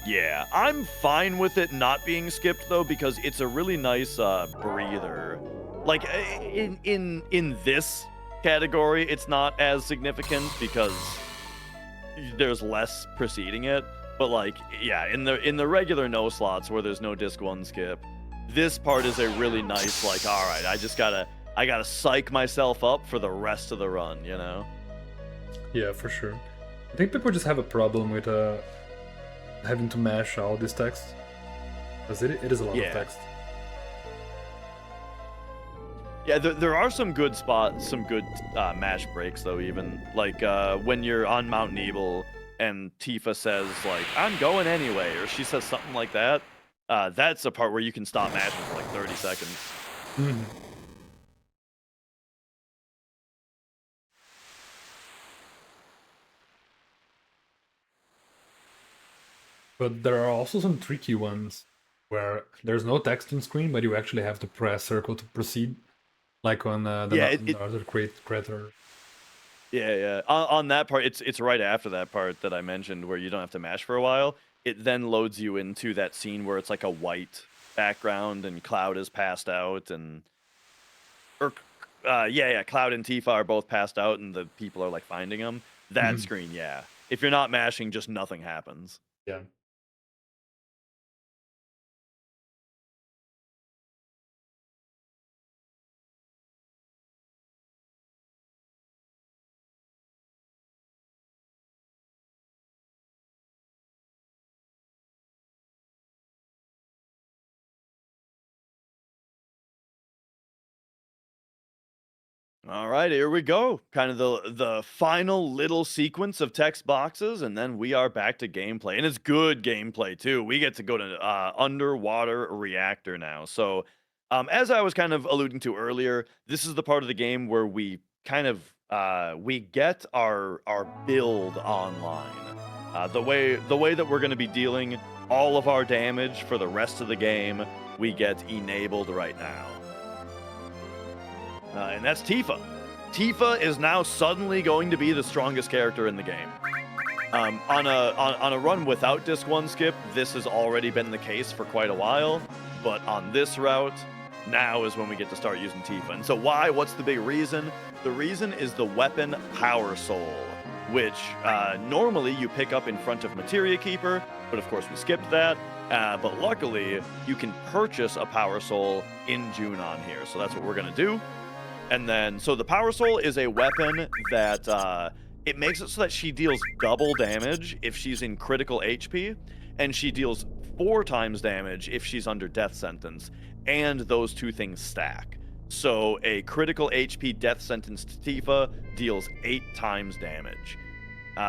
Yeah, I'm fine with it not being skipped though, because it's a really nice breather. Like in this category, it's not as significant because there's less preceding it. But like, yeah, in the regular no slots where there's no disc 1 skip, this part is a really nice like, all right, I gotta psych myself up for the rest of the run, Yeah, for sure. I think people just have a problem with having to mash all this text, because it is a lot of text. Yeah, there are some good spots, some good mash breaks though. Even like when you're on Mount Nebel and Tifa says like, "I'm going anyway," or she says something like that. That's a part where you can stop mashing for like 30 seconds. Mm-hmm. But there are also some tricky ones where there's no text on screen, but you actually have to press circle to proceed, like on the other crater. Yeah. On that part, it's right after that part that I mentioned where you don't have to mash for a while. It then loads you into that scene where it's like a white background and Cloud is passed out, Cloud and Tifa are both passed out and the people are like finding them. That screen, yeah. If you're not mashing, just nothing happens. Yeah. All right, here we go. Kind of the final little sequence of text boxes, and then we are back to gameplay. And it's good gameplay, too. We get to go to underwater reactor now. So, as I was kind of alluding to earlier, this is the part of the game where we kind of we get our build online. The way that we're going to be dealing all of our damage for the rest of the game, we get enabled right now. And that's Tifa. Tifa is now suddenly going to be the strongest character in the game. On a run without disc 1 skip, this has already been the case for quite a while. But on this route, now is when we get to start using Tifa. And so why? What's the big reason? The reason is the weapon Power Soul, which normally you pick up in front of Materia Keeper, but of course we skipped that. But luckily, you can purchase a Power Soul in Junon here. So that's what we're going to do. And then, so the Power Soul is a weapon that it makes it so that she deals double damage if she's in critical HP, and she deals 4 times damage if she's under death sentence, and those two things stack. So a critical HP death sentence Tifa deals 8 times damage.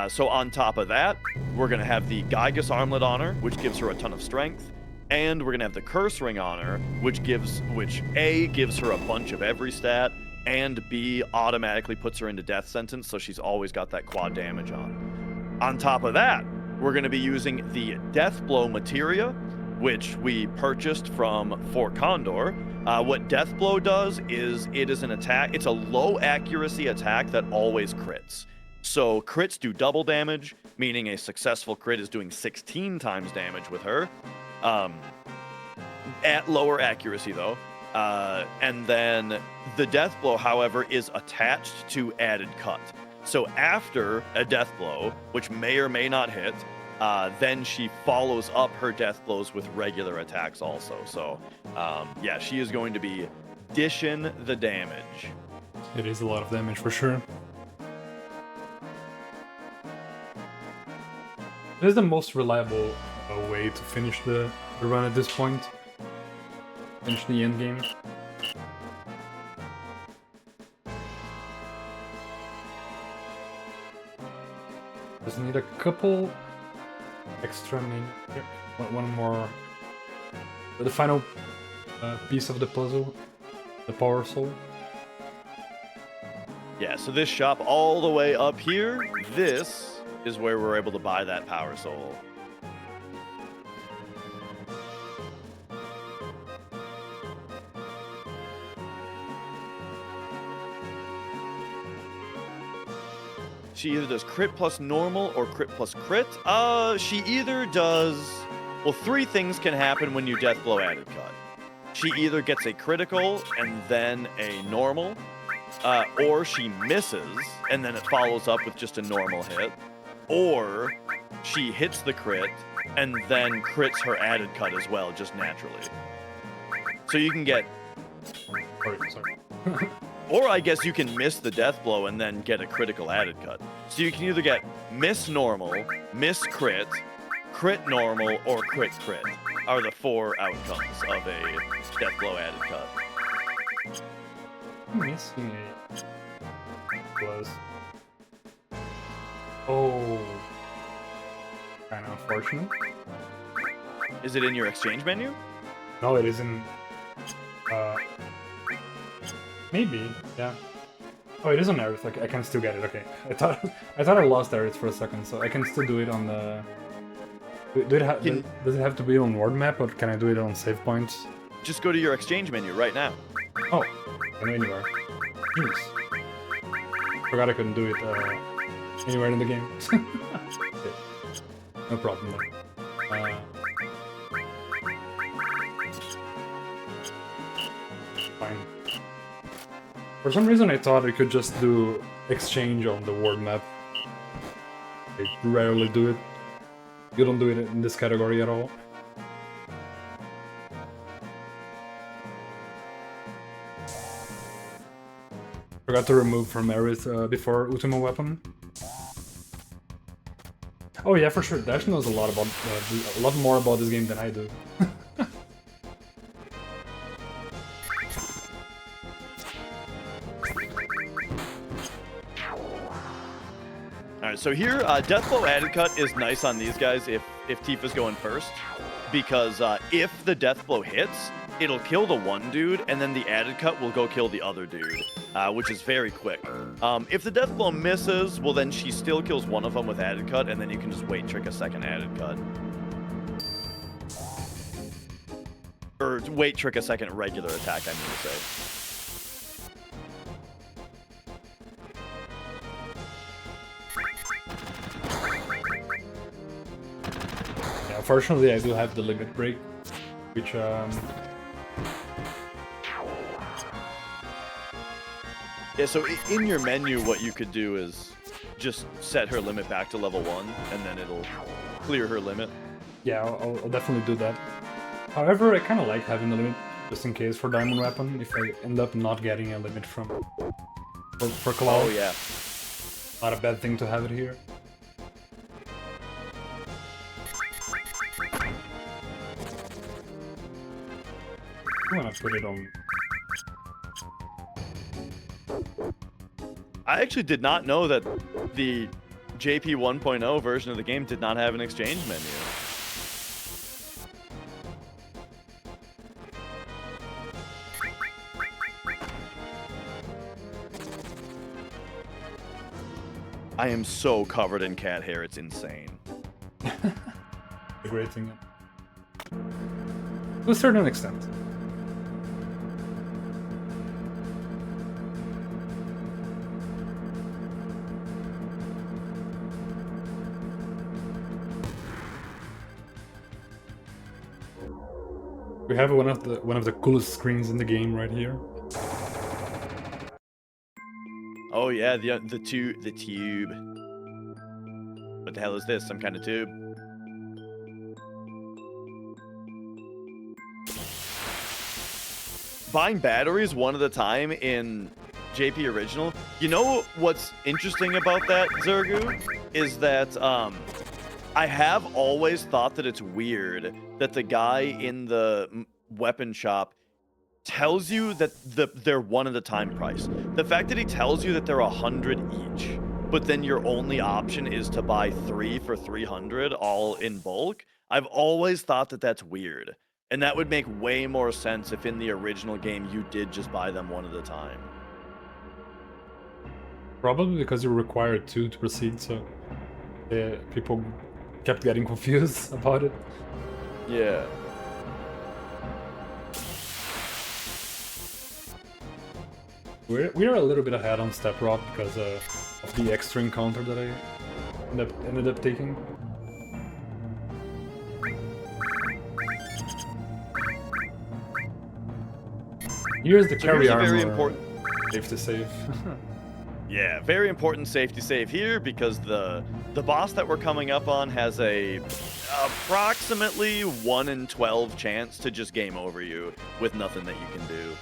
So on top of that, we're going to have the Gigas armlet on her, which gives her a ton of strength. And we're going to have the Curse Ring on her, which A, gives her a bunch of every stat, and B, automatically puts her into death sentence, so she's always got that quad damage on. On top of that, we're going to be using the Death Blow materia, which we purchased from Fort Condor. What Death Blow does is it is an attack. It's a low accuracy attack that always crits. So crits do double damage, meaning a successful crit is doing 16 times damage with her. At lower accuracy, though. And then the Death Blow, however, is attached to added cut. So after a Death Blow, which may or may not hit, then she follows up her Death Blows with regular attacks also. So, yeah, she is going to be dishing the damage. It is a lot of damage for sure. It is the most reliable way to finish the run at this point. Finish the end game. Just need a couple extra one more. The final piece of the puzzle, the Power Soul. Yeah, so this shop all the way up here, this is where we're able to buy that Power Soul. She either does crit plus normal or crit plus crit. She either does... Well, 3 things can happen when you Death Blow added cut. She either gets a critical and then a normal, or she misses and then it follows up with just a normal hit, or she hits the crit and then crits her added cut as well, just naturally. So you can get... Sorry. Or I guess you can miss the Death Blow and then get a critical added cut. So you can either get miss normal, miss crit, crit normal, or crit crit are the 4 outcomes of a Death Blow added cut. I'm missing a plus. Oh, kind of unfortunate. Is it in your exchange menu? No, it isn't. Maybe, yeah. Oh, it is on Aerith. Like I can still get it. Okay, I thought I lost Aerith for a second, so I can still do it on the. Does it have to be on world map, or can I do it on save points? Just go to your exchange menu right now. Oh, anywhere. Jeez. Forgot I couldn't do it anywhere in the game. Okay. No problem then. Fine. For some reason I thought I could just do exchange on the world map. I rarely do it. You don't do it in this category at all. Forgot to remove from Aerith before Ultima Weapon. Oh yeah, for sure. Dash knows a lot more about this game than I do. Alright, so here, Death Blow added cut is nice on these guys if Tifa's going first. Because if the Death Blow hits, it'll kill the one dude, and then the added cut will go kill the other dude, which is very quick. If the Death Blow misses, well then she still kills one of them with added cut, and then you can just wait trick a second added cut. Or wait trick a second regular attack, I mean to say. Unfortunately, I do have the limit break, which Yeah, so in your menu, what you could do is just set her limit back to level 1, and then it'll clear her limit. Yeah, I'll definitely do that. However, I kind of like having the limit just in case for diamond weapon if I end up not getting a limit from for Cloud. Oh yeah. Not a bad thing to have it here. I wanna put it on. I actually did not know that the JP 1.0 version of the game did not have an exchange menu. I am so covered in cat hair, it's insane. A great thing. To a certain extent. We have one of the coolest screens in the game right here. Oh yeah, the tube. What the hell is this? Some kind of tube? Buying batteries one at a time in JP Original. You know what's interesting about that, Zergu? Is that I have always thought that it's weird that the guy in the weapon shop tells you that they're one at a time price. The fact that he tells you that they're 100 each, but then your only option is to buy 3 for 300 all in bulk, I've always thought that that's weird. And that would make way more sense if in the original game you did just buy them one at a time. Probably because you're required to proceed, so people kept getting confused about it. Yeah. We're a little bit ahead on Step Rock because of the extra encounter that I ended up taking. Here's the carry here's a armor. very important. Safe to save. Yeah, very important safety save here because the boss that we're coming up on has a approximately 1 in 12 chance to just game over you with nothing that you can do.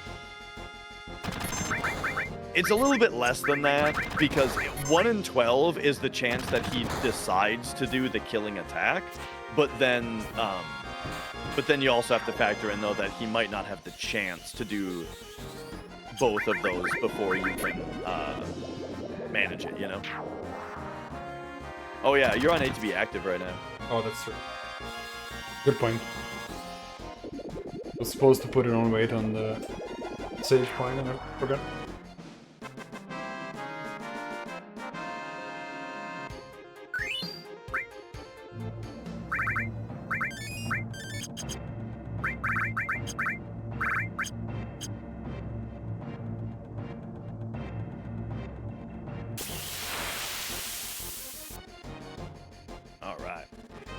It's a little bit less than that because 1 in 12 is the chance that he decides to do the killing attack, but then you also have to factor in though that he might not have the chance to do both of those before you can manage it, you know? Oh yeah, you're on ATB active right now. Oh, that's true. Good point. I was supposed to put it on wait on the save point and I forgot.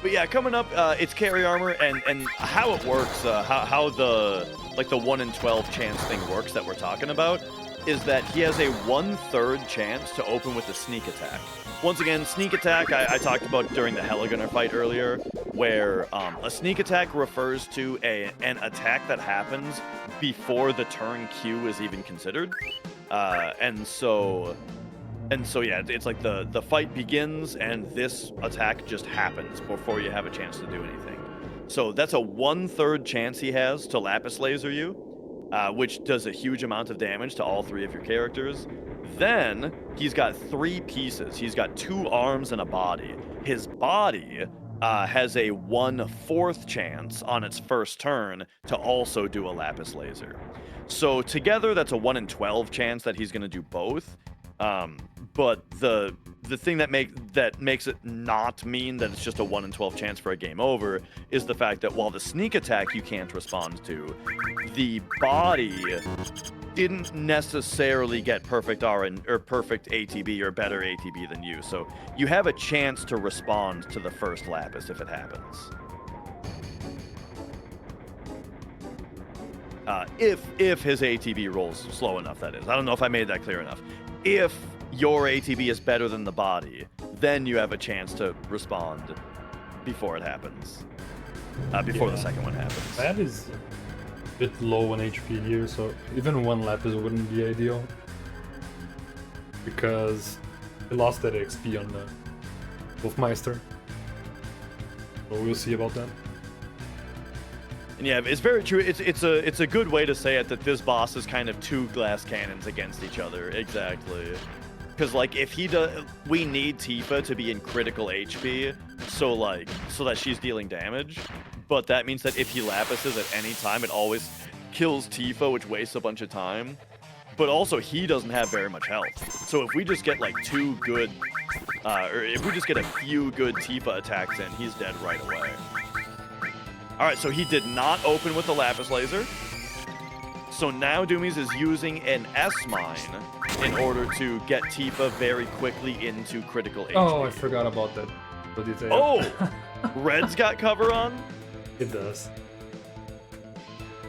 But yeah, coming up, it's carry armor, and how it works, how the 1 in 12 chance thing works that we're talking about, is that he has a 1/3 chance to open with a sneak attack. Once again, sneak attack, I talked about during the Heligunner fight earlier, where a sneak attack refers to an attack that happens before the turn Q is even considered. And so yeah, it's like the fight begins and this attack just happens before you have a chance to do anything. So that's a 1/3 chance he has to Lapis Laser you, which does a huge amount of damage to all 3 of your characters. Then he's got 3 pieces. He's got 2 arms and a body. His body has a 1/4 chance on its first turn to also do a Lapis Laser. So together that's a 1 in 12 chance that he's going to do both. But the thing that makes it not mean that it's just a 1 in 12 chance for a game over is the fact that while the sneak attack you can't respond to, the body didn't necessarily get perfect RN or perfect ATB or better ATB than you. So you have a chance to respond to the first Lapis if it happens. If his ATB rolls slow enough, that is. I don't know if I made that clear enough. If your ATB is better than the body, then you have a chance to respond before it happens. Before the second one happens. That is bit low on HP here, so even one lapis wouldn't be ideal. Because he lost that XP on the Wolfmeister. So we'll see about that. And yeah, it's very true. It's a good way to say it that this boss is kind of two glass cannons against each other. Exactly. Because like if he does, we need Tifa to be in critical HP, so that she's dealing damage. But that means that if he lapises at any time, it always kills Tifa, which wastes a bunch of time. But also, he doesn't have very much health. So if we just get like two good, or if we just get a few good Tifa attacks in, he's dead right away. All right, so he did not open with the lapis laser. So now Doumeis is using an S-mine in order to get Tifa very quickly into critical HP. Oh, I forgot about that. The detail. Oh! Red's got cover on? It does.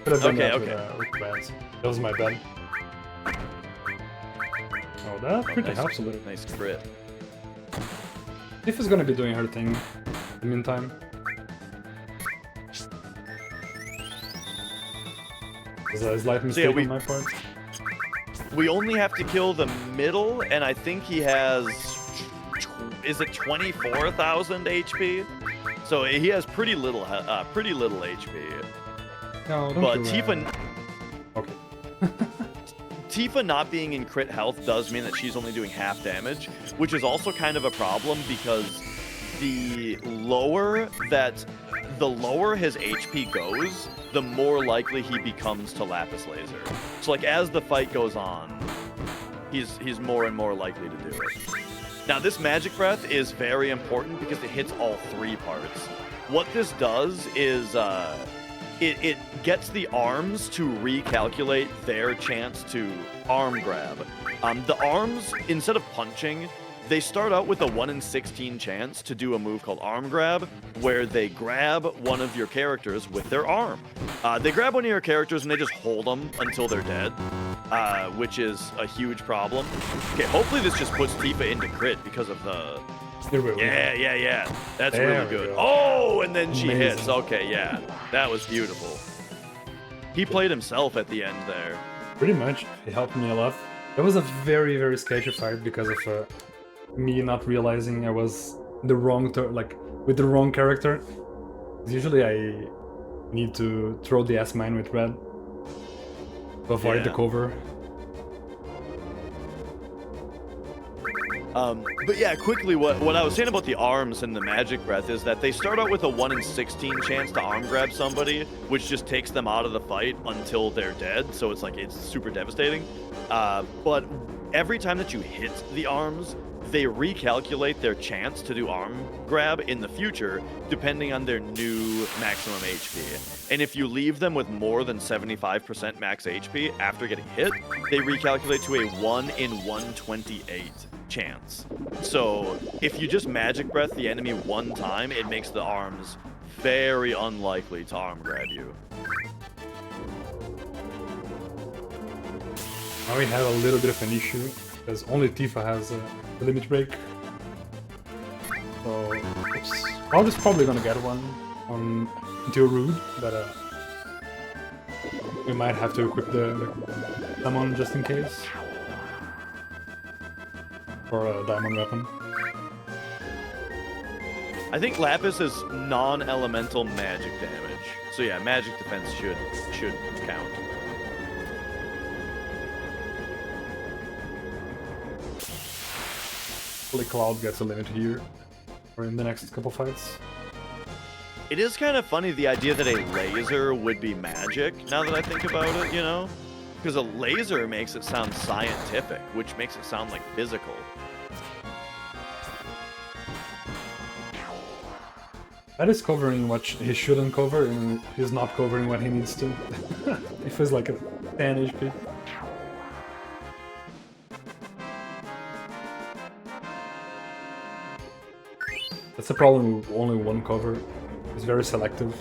Could have done Okay, that with Vance. That was my bad. Oh, that pretty helps a little. Nice crit. Tifa's gonna be doing her thing in the meantime. Is that a slight mistake on my part? We only have to kill the middle, and I think he has... Is it 24,000 HP? So he has pretty little HP. No, don't But do Tifa... that. Okay. Tifa not being in crit health does mean that she's only doing half damage, which is also kind of a problem because the lower his HP goes, the more likely he becomes to lapis laser. So like as the fight goes on, he's more and more likely to do it. Now this magic breath is very important because it hits all three parts. What this does is it gets the arms to recalculate their chance to arm grab. The arms, instead of punching, they start out with a 1 in 16 chance to do a move called arm grab, where they grab one of your characters with their arm. They grab one of your characters and they just hold them until they're dead, which is a huge problem. Okay, hopefully this just puts Tifa into crit because of the... Yeah. That's really good. Oh, and then she hits. Okay, yeah. That was beautiful. He played himself at the end there. Pretty much. He helped me a lot. It was a very, very sketchy fight because of me not realizing I was the wrong with the wrong character. Usually I need to throw the S-mine with Red to avoid the cover. But yeah, quickly, what I was saying about the arms and the magic breath is that they start out with a 1 in 16 chance to arm grab somebody, which just takes them out of the fight until they're dead, so it's super devastating. But every time that you hit the arms, they recalculate their chance to do arm grab in the future, depending on their new maximum HP. And if you leave them with more than 75% max HP after getting hit, they recalculate to a 1 in 128 chance. So if you just magic breath the enemy one time, it makes the arms very unlikely to arm grab you. Now we have a little bit of an issue because only Tifa has a limit break. So I'm just probably gonna get one on into a Rude, but we might have to equip the Diamond just in case. Or a diamond weapon. I think Lapis is non-elemental magic damage. So yeah, magic defense should count. Hopefully Cloud gets a limit here, or in the next couple fights. It is kind of funny, the idea that a laser would be magic, now that I think about it, you know? Because a laser makes it sound scientific, which makes it sound like physical. That is covering what he shouldn't cover, and he's not covering what he needs to. He feels like a 10 HP. That's the problem with only one cover. It's very selective.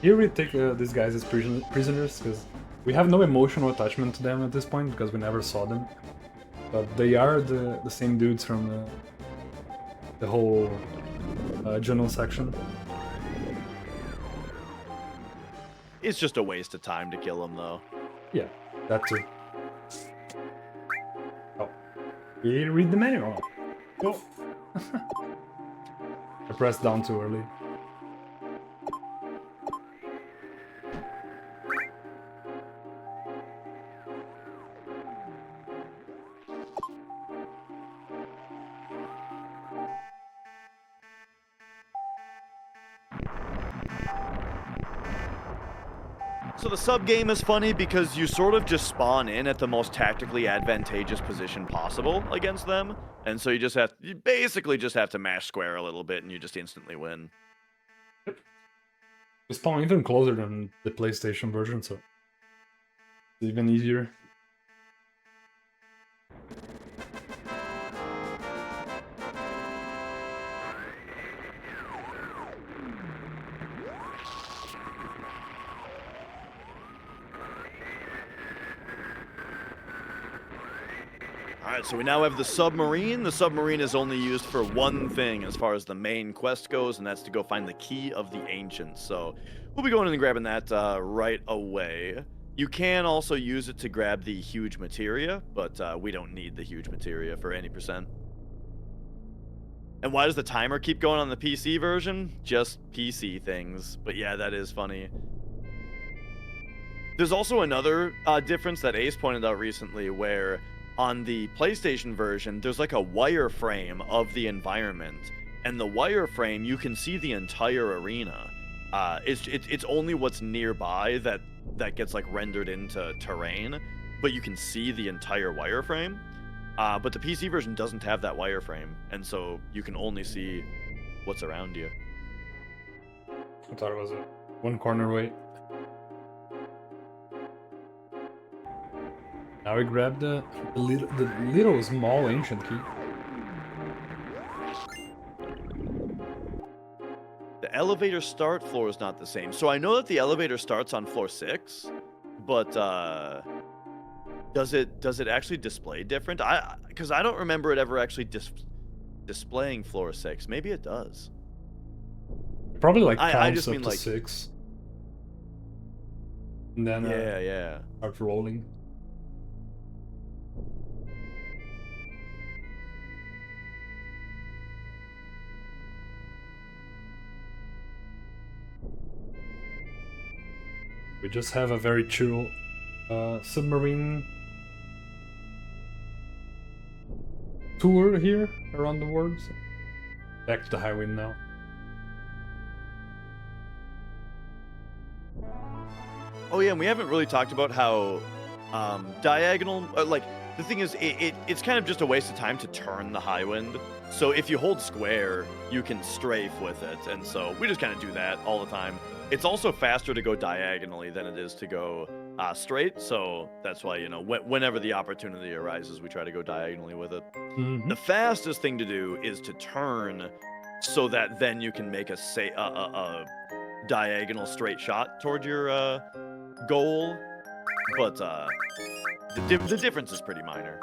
Here we take these guys as prisoners, because we have no emotional attachment to them at this point, because we never saw them. But they are the same dudes from the whole journal section. It's just a waste of time to kill him, though. Yeah, that too. Oh, we read the manual. Go. I pressed down too early. So the sub game is funny because you sort of just spawn in at the most tactically advantageous position possible against them, and so you basically just have to mash square a little bit, and you just instantly win. We spawn even closer than the PlayStation version, so it's even easier. Alright, so we now have the submarine. The submarine is only used for one thing as far as the main quest goes, and that's to go find the key of the ancients. So we'll be going in and grabbing that right away. You can also use it to grab the huge materia, but we don't need the huge materia for any percent. And why does the timer keep going on the PC version? Just PC things. But yeah, that is funny. There's also another difference that Ace pointed out recently, where on the PlayStation version, there's like a wireframe of the environment, and the wireframe, you can see the entire arena. It's only what's nearby that gets like rendered into terrain, but you can see the entire wireframe. But the PC version doesn't have that wireframe, and so you can only see what's around you. I thought it was a one corner way. Now we grab the little small ancient key. The elevator start floor is not the same. So I know that the elevator starts on floor 6, but does it actually display different? Because I don't remember it ever actually displaying floor 6. Maybe it does. Probably like counts I just up mean to like 6. And then yeah. start rolling. We just have a very chill submarine tour here around the world. So back to the highway now. Oh yeah, and we haven't really talked about how diagonal, like, the thing is, it's kind of just a waste of time to turn the high wind. So if you hold square, you can strafe with it, and so we just kind of do that all the time. It's also faster to go diagonally than it is to go straight, so that's why, you know, whenever the opportunity arises, we try to go diagonally with it. Mm-hmm. The fastest thing to do is to turn so that then you can make a diagonal straight shot toward your goal, but the difference is pretty minor.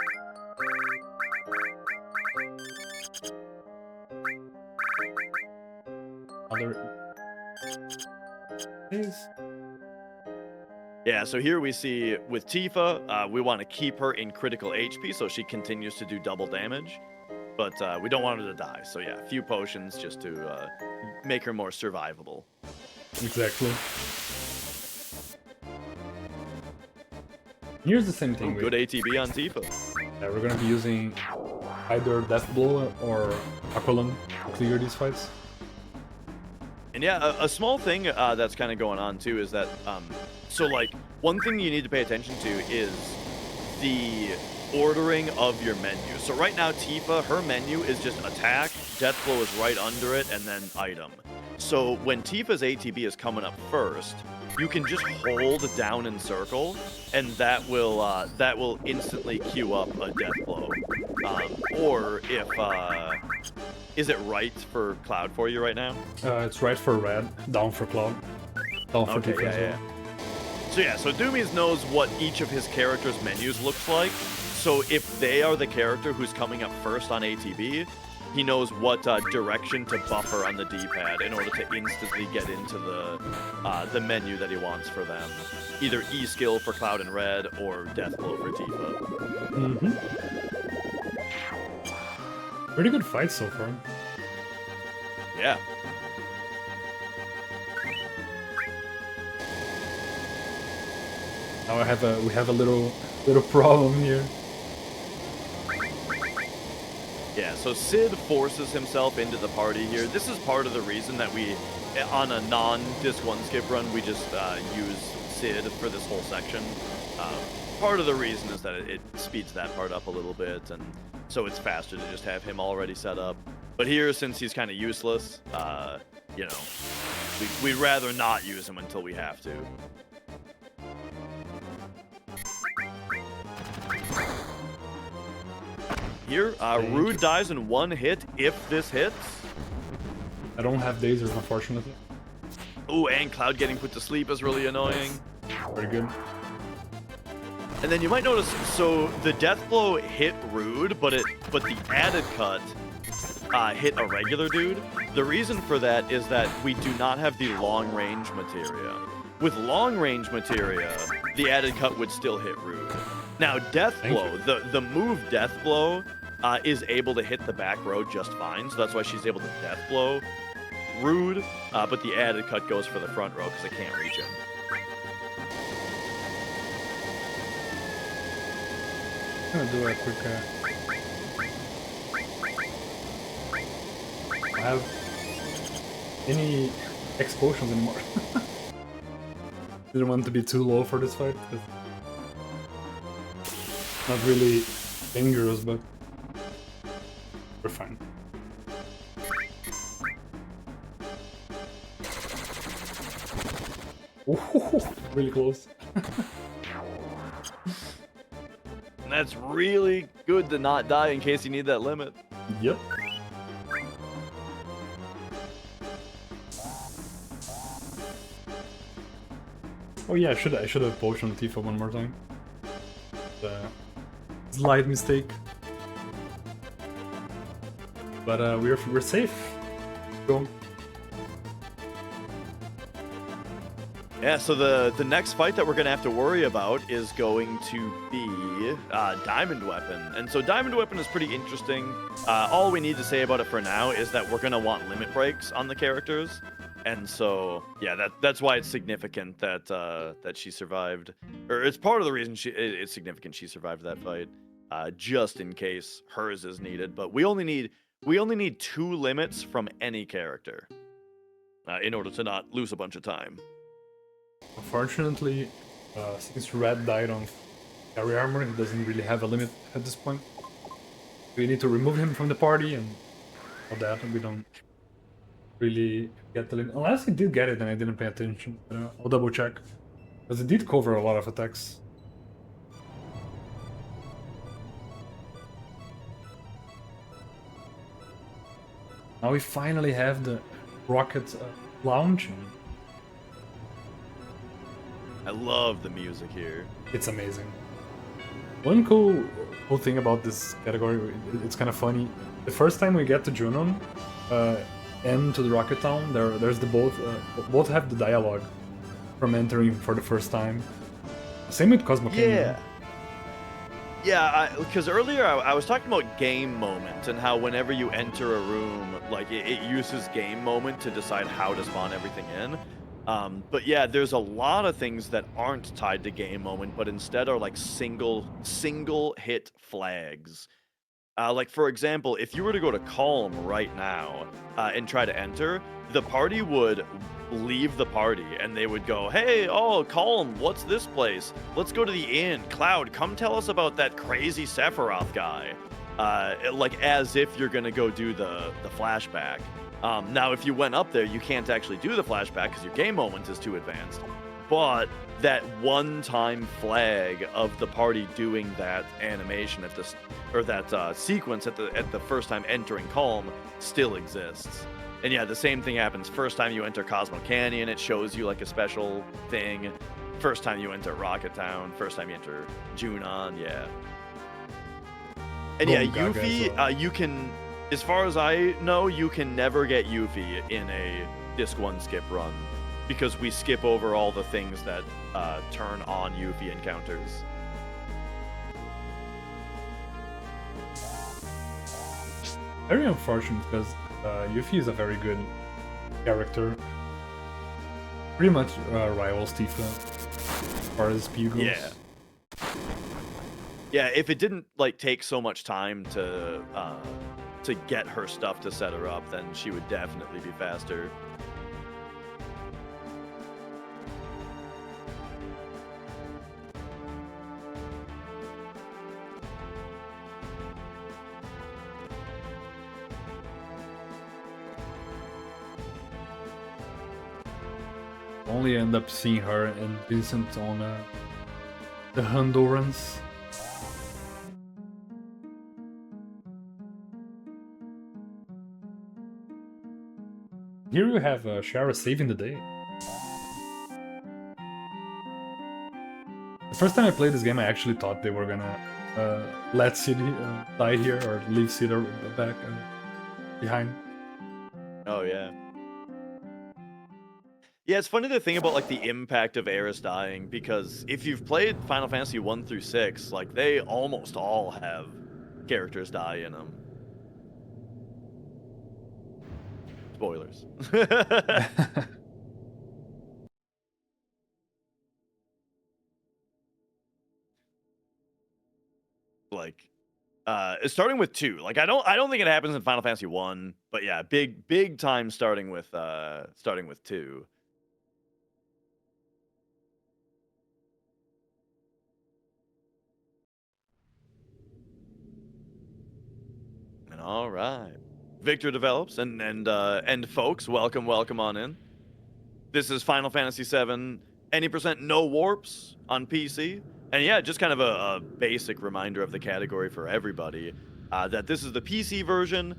Yeah, so here we see with Tifa, we want to keep her in critical HP so she continues to do double damage, but we don't want her to die. So yeah, a few potions just to make her more survivable. Exactly. Here's the same thing. Good ATB on Tifa. Yeah, we're gonna be using either Death Blow or Aqualung to clear these fights. And yeah, a small thing that's kind of going on too is that, so like, one thing you need to pay attention to is the ordering of your menu. So right now, Tifa, her menu is just attack, Death Blow is right under it, and then item. So when Tifa's ATB is coming up first, you can just hold down and circle, and that will instantly queue up a Death Blow. Or if is it right for Cloud for you right now? It's right for red, down for Cloud. Oh, for Okay, Tifa as well. So Doumeis knows what each of his characters' menus looks like. So if they are the character who's coming up first on ATB, he knows what direction to buffer on the D-pad in order to instantly get into the menu that he wants for them. Either E skill for Cloud and Red or Death Blow for Tifa. Mm-hmm. Pretty good fight so far. Yeah. Now we have a little problem here. Yeah, so Sid forces himself into the party here. This is part of the reason that we, on a non-Disc 1 skip run, we just use Sid for this whole section. Part of the reason is that it speeds that part up a little bit, and so it's faster to just have him already set up. But here, since he's kind of useless, you know, we'd rather not use him until we have to. Here, Rude dies in one hit if this hits. I don't have dazers, unfortunately. Ooh, and Cloud getting put to sleep is really annoying. Pretty good. And then you might notice, so the death blow hit Rude, but the added cut hit a regular dude. The reason for that is that we do not have the long range materia. With long range materia, the added cut would still hit Rude. Now, Death Blow, the move Death Blow is able to hit the back row just fine, so that's why she's able to Death Blow Rude, but the added cut goes for the front row because it can't reach him. I'm gonna do a quick... I have any explosions anymore. Didn't want to be too low for this fight. Not really dangerous, but we're fine. Ooh, really close. And that's really good to not die in case you need that limit. Yep. Oh yeah, I should have potioned Tifa one more time. Slight mistake. But we're safe. Go. Yeah, so the next fight that we're going to have to worry about is going to be Diamond Weapon. And so Diamond Weapon is pretty interesting. All we need to say about it for now is that we're going to want limit breaks on the characters. And so, yeah, that's why it's significant that that she survived. Or it's part of the reason it's significant she survived that fight. Just in case hers is needed. But we only need 2 limits from any character in order to not lose a bunch of time. Unfortunately, since Red died on carry armor, he doesn't really have a limit at this point. We need to remove him from the party, and all that, and we don't really get the limit. Unless he did get it and I didn't pay attention. I'll double check. Because it did cover a lot of attacks. Now we finally have the rocket launch. I love the music here. It's amazing. One cool thing about this category, it's kind of funny. The first time we get to Junon and to the Rocket Town, there's the both have the dialogue from entering for the first time. Same with Cosmo Canyon. Yeah, because earlier I was talking about game moment and how whenever you enter a room, like it uses game moment to decide how to spawn everything in. But yeah, there's a lot of things that aren't tied to game moment, but instead are like single hit flags. Like for example, if you were to go to Calm right now and try to enter, the party would leave the party and they would go, "Hey, oh, Calm, what's this place? Let's go to the inn. Cloud, come tell us about that crazy Sephiroth guy." Like as if you're gonna go do the flashback. Now, if you went up there, you can't actually do the flashback because your game moment is too advanced. But that one-time flag of the party doing that animation at this, or that sequence at the first time entering Calm still exists. And yeah, the same thing happens. First time you enter Cosmo Canyon, it shows you like a special thing. First time you enter Rocket Town. First time you enter Junon, yeah. And yeah, Gaga as Yuffie, well. you can, as far as I know, you can never get Yuffie in a Disc 1 skip run because we skip over all the things that turn on Yuffie encounters. Very unfortunate because Yuffie is a very good character. Pretty much rivals Tifa as far as speed goes. Yeah. Yeah, if it didn't like take so much time to get her stuff to set her up, then she would definitely be faster. Only end up seeing her and Vincent on the Hondurans. Here you have Shara saving the day. The first time I played this game, I actually thought they were gonna let Sid die here or leave Sid back behind. Oh yeah. Yeah, it's funny to think about like the impact of Aerith dying because if you've played Final Fantasy 1 through 6, like they almost all have characters die in them. Spoilers. Like starting with 2. Like I don't think it happens in Final Fantasy 1, but yeah, big time starting with 2. And all right. Victor develops and folks, welcome on in. This is Final Fantasy VII, any percent no warps on PC. And yeah, just kind of a basic reminder of the category for everybody that this is the PC version.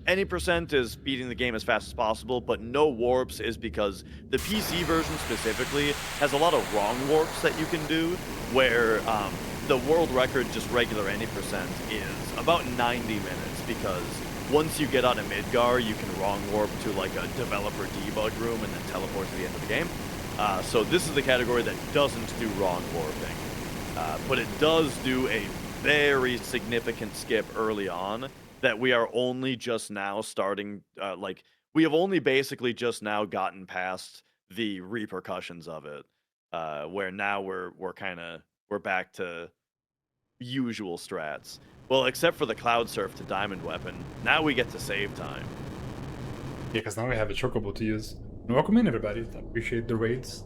Any percent is beating the game as fast as possible, but no warps is because the PC version specifically has a lot of wrong warps that you can do, where the world record, just regular any percent, is about 90 minutes because once you get out of Midgar, you can wrong warp to like a developer debug room and then teleport to the end of the game. So this is the category that doesn't do wrong warping, but it does do a very significant skip early on that we are only just now starting. Like we have only basically just now gotten past the repercussions of it, where now we're back to usual strats. Well, except for the Cloud Surf to Diamond Weapon, now we get to save time. Yeah, because now we have a Chocobo to use. And welcome in, everybody. I appreciate the raids,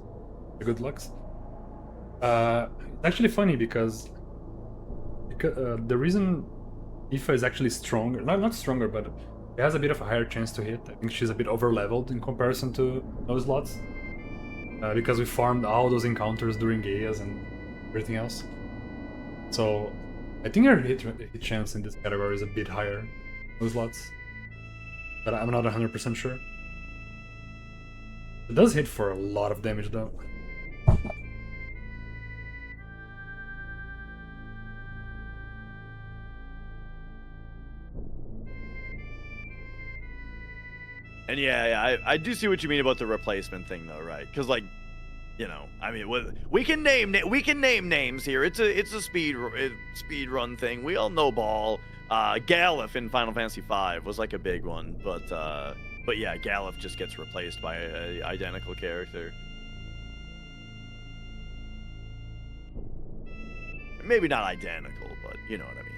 the good lucks. It's actually funny because the reason Aoife is actually stronger, not stronger, but she has a bit of a higher chance to hit. I think she's a bit over-leveled in comparison to those lots. Because we farmed all those encounters during Gigas and everything else. So I think her hit chance in this category is a bit higher, those lots. But I'm not 100% sure. It does hit for a lot of damage though. And yeah, I do see what you mean about the replacement thing though, right? Because like, you know, I mean, we can name names here. It's a speed run thing. We all know Ball. Galuf in Final Fantasy V was like a big one, but yeah, Galuf just gets replaced by an identical character. Maybe not identical, but you know what I mean.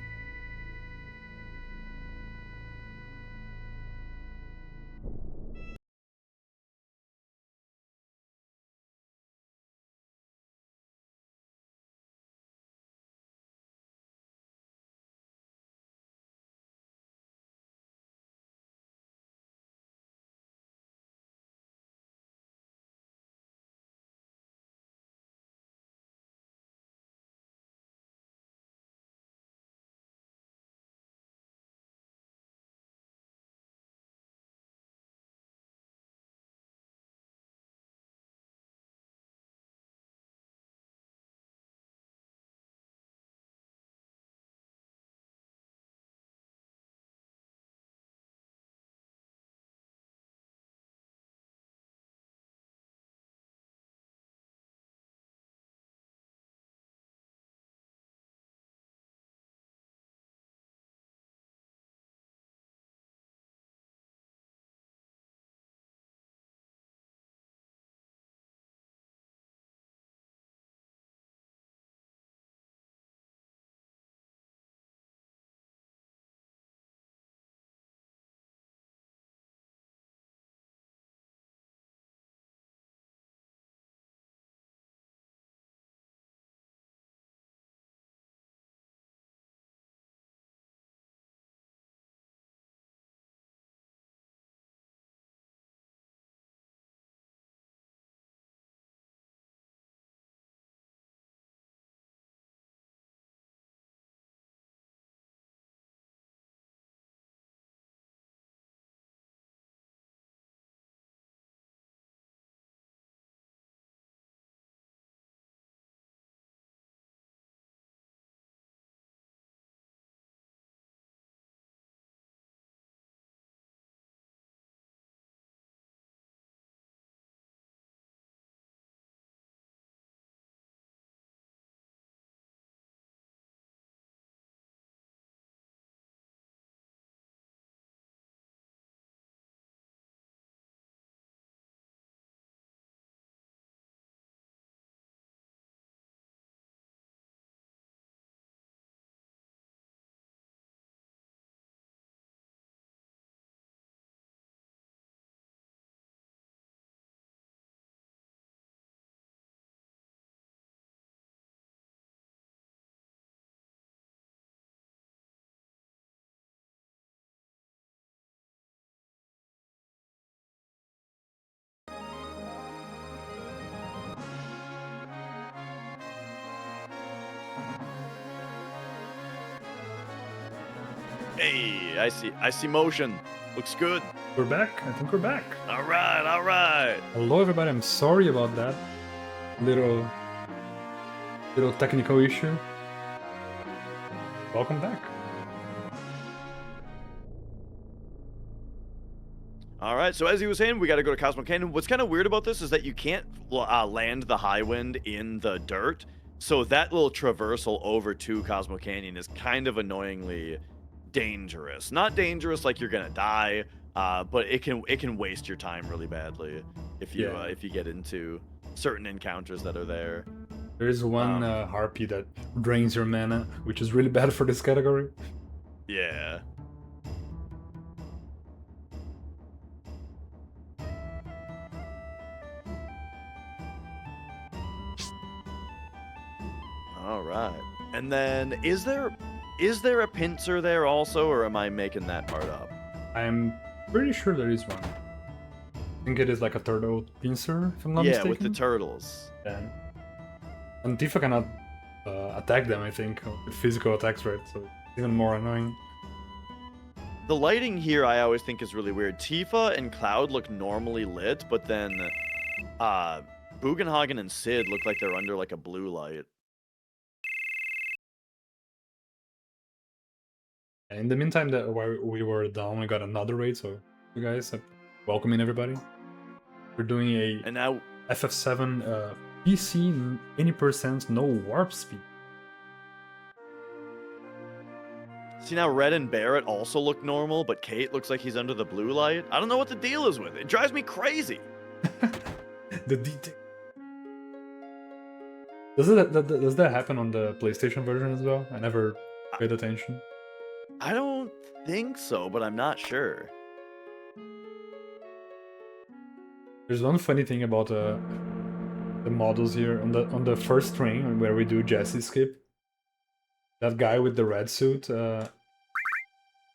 Hey, I see motion. Looks good. We're back. I think we're back. All right, all right. Hello, everybody. I'm sorry about that little technical issue. Welcome back. All right, so as he was saying, we got to go to Cosmo Canyon. What's kind of weird about this is that you can't land the high wind in the dirt, so that little traversal over to Cosmo Canyon is kind of annoyingly dangerous. Not dangerous like you're gonna die, but it can waste your time really badly if you get into certain encounters that are there. There is one harpy that drains your mana, which is really bad for this category. Yeah. All right. And then is there a pincer there also, or am I making that part up? I'm pretty sure there is one. I think it is like a turtle pincer, if I'm not mistaken. Yeah, with the turtles. Yeah. And Tifa cannot attack them, I think, with physical attacks, right? So it's even more annoying. The lighting here I always think is really weird. Tifa and Cloud look normally lit, but then Bugenhagen and Sid look like they're under like a blue light. In the meantime, while we were down, we got another raid, so you guys, welcoming everybody. We're doing a And now FF7 PC, any percent, no warp speed. see now Red and Barrett also look normal, but Kate looks like he's under the blue light. I don't know what the deal is with it. It drives me crazy. The detail. Does that happen on the PlayStation version as well? I never paid attention. I don't think so, but I'm not sure. There's one funny thing about the models here on the first train where we do Jesse Skip. That guy with the red suit,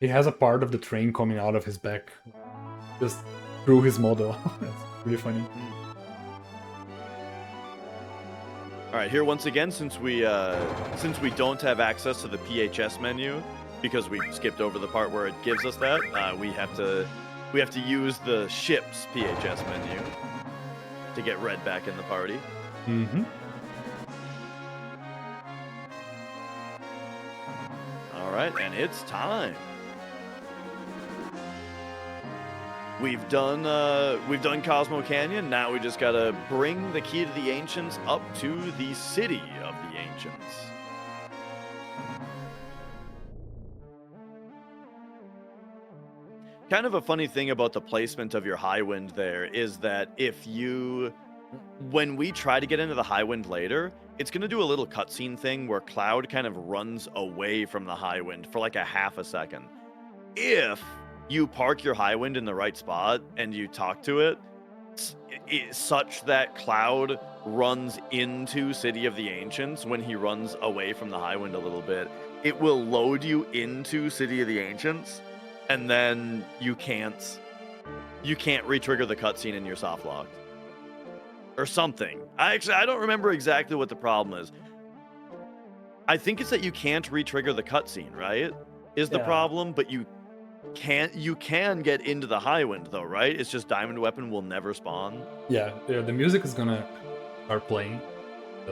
he has a part of the train coming out of his back, just through his model. That's really funny. All right, here once again, since we don't have access to the PHS menu because we skipped over the part where it gives us that, we have to use the ship's PHS menu to get Red back in the party. Mm-hmm. All right, and it's time. We've done Cosmo Canyon. Now we just gotta bring the key to the Ancients up to the city of the Ancients. Kind of a funny thing about the placement of your high wind there is that when we try to get into the high wind later, it's going to do a little cutscene thing where Cloud kind of runs away from the high wind for like a half a second. If you park your high wind in the right spot and you talk to it, such that Cloud runs into City of the Ancients when he runs away from the high wind a little bit, it will load you into City of the Ancients, and then you can't re-trigger the cutscene in your soft lock. Or something. I don't remember exactly what the problem is. I think it's that you can't re-trigger the cutscene, right? Is the problem, but you can get into the high wind though, right? It's just Diamond Weapon will never spawn. Yeah, the music is gonna start playing,